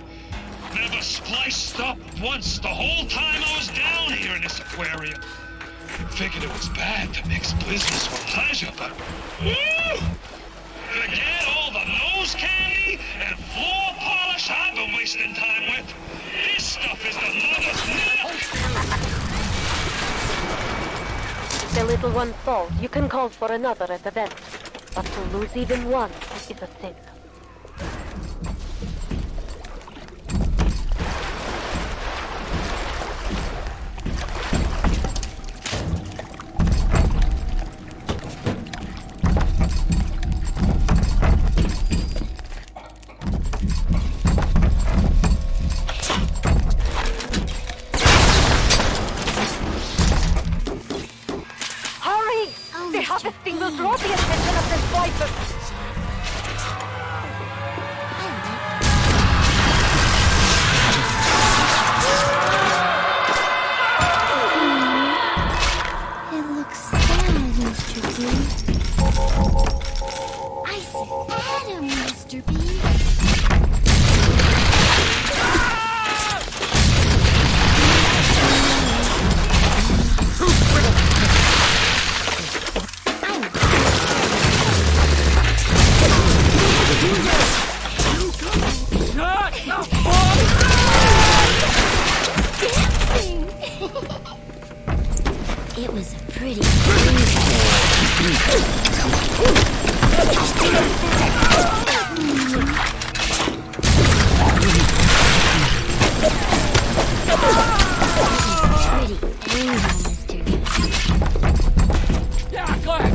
Never spliced up once the whole time I was down here in this aquarium. Figured it was bad to mix business with pleasure, but... Forget all the nose candy and floor polish I've been wasting time with. This stuff is the mother's milk! If the little one falls, you can call for another at the vent. But to lose even one is a sin. Get him, Mr. B. It was a pretty Yeah, go ahead.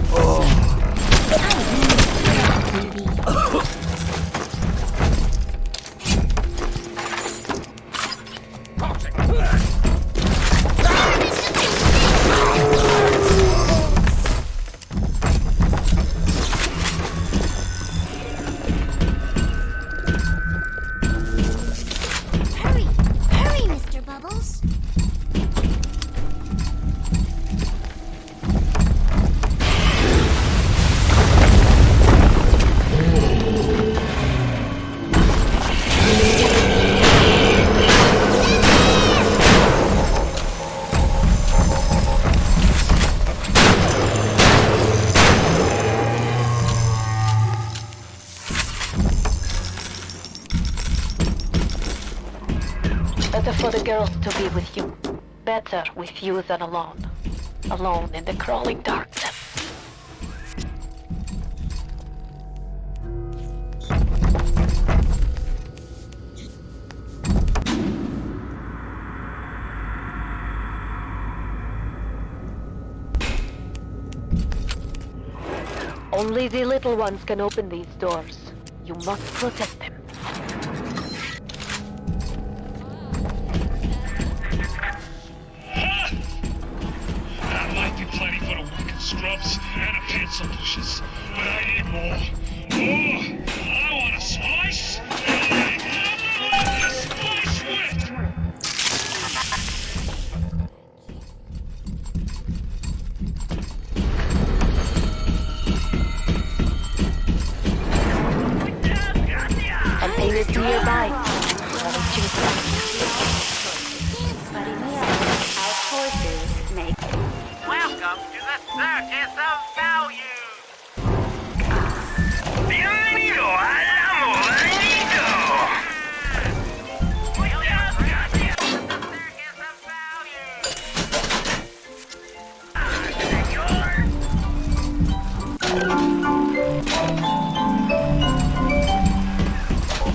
Hurry! Hurry, Mr. Bubbles! Better for the girls to be with you. Better with you than alone. Alone in the crawling darkness. Only the little ones can open these doors. You must protect them. That might be plenty for the wicked scrubs and a pizza bushes, but I need more. Oh, I want a slice. A slice with. And pain is nearby. Haven't you Our forces make Welcome to the circus of value. Bienvenido al amorito.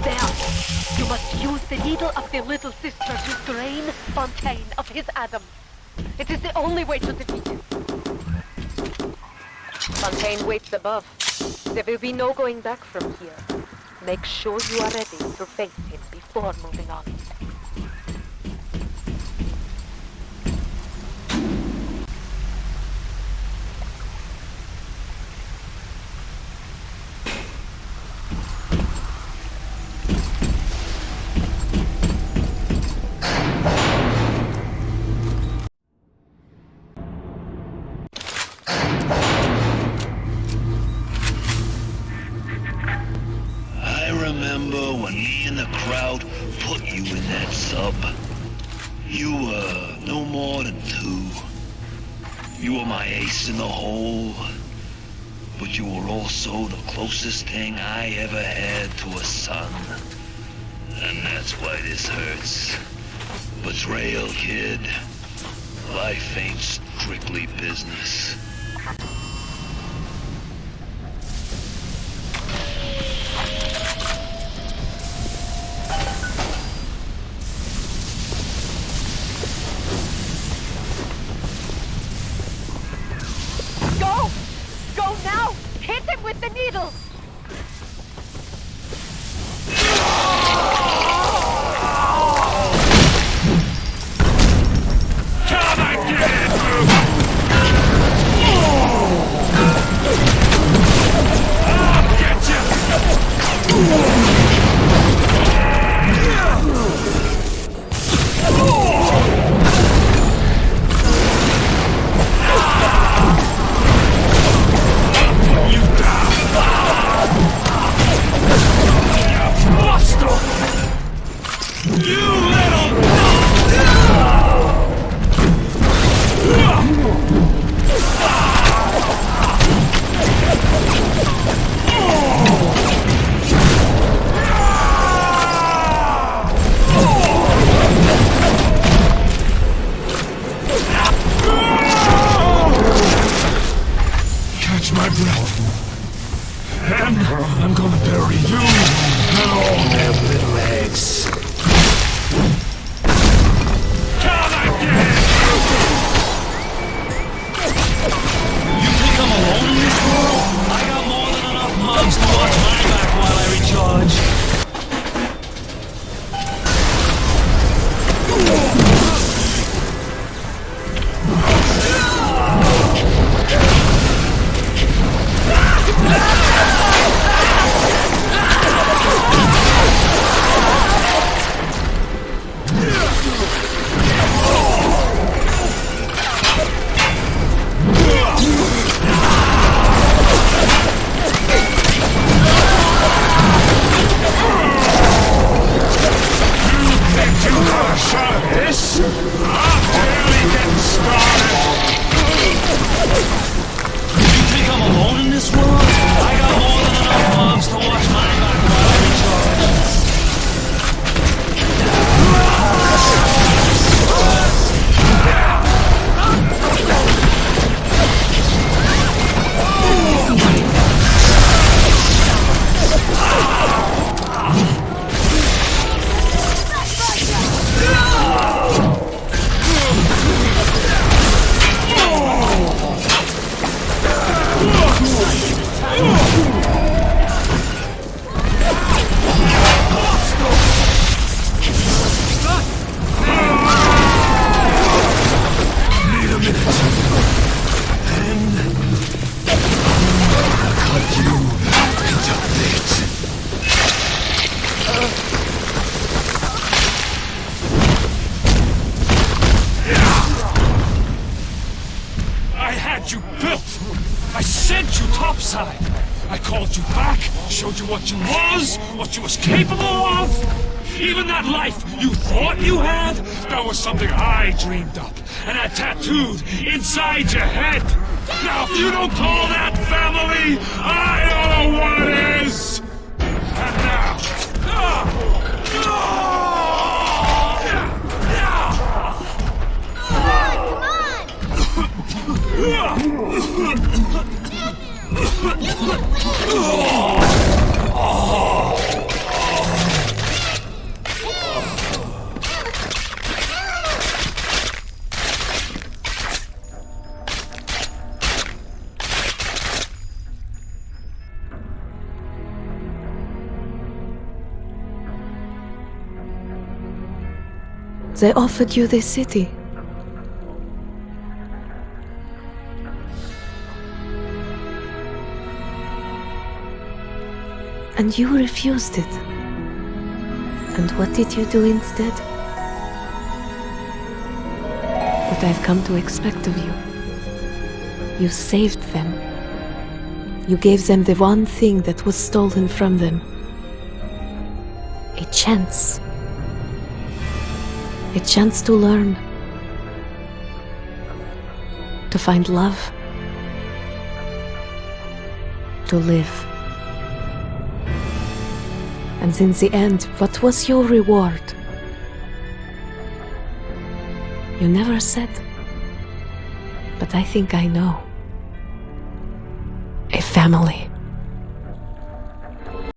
There! You must use the needle of the little sister to drain Fontaine of his Adam. It is the only way to defeat him. Fontaine waits above. There will be no going back from here. Make sure you are ready to face him before moving on. I remember when me and the crowd put you in that sub. You were no more than 2. You were my ace in the hole, but you were also the closest thing I ever had to a son. And that's why this hurts. Betrayal, kid. Life ain't strictly business. Go! Go now! Hit him with the needle! Come and get it! told you what you was, what you was capable of. Even that life you thought you had, that was something I dreamed up and had tattooed inside your head. Now, if you don't call that family, I don't know what is. And now, They offered you this city. And you refused it. And what did you do instead? What I've come to expect of you. You saved them. You gave them the one thing that was stolen from them. A chance. A chance to learn. To find love. To live. And in the end, what was your reward? You never said. But I think I know. A family.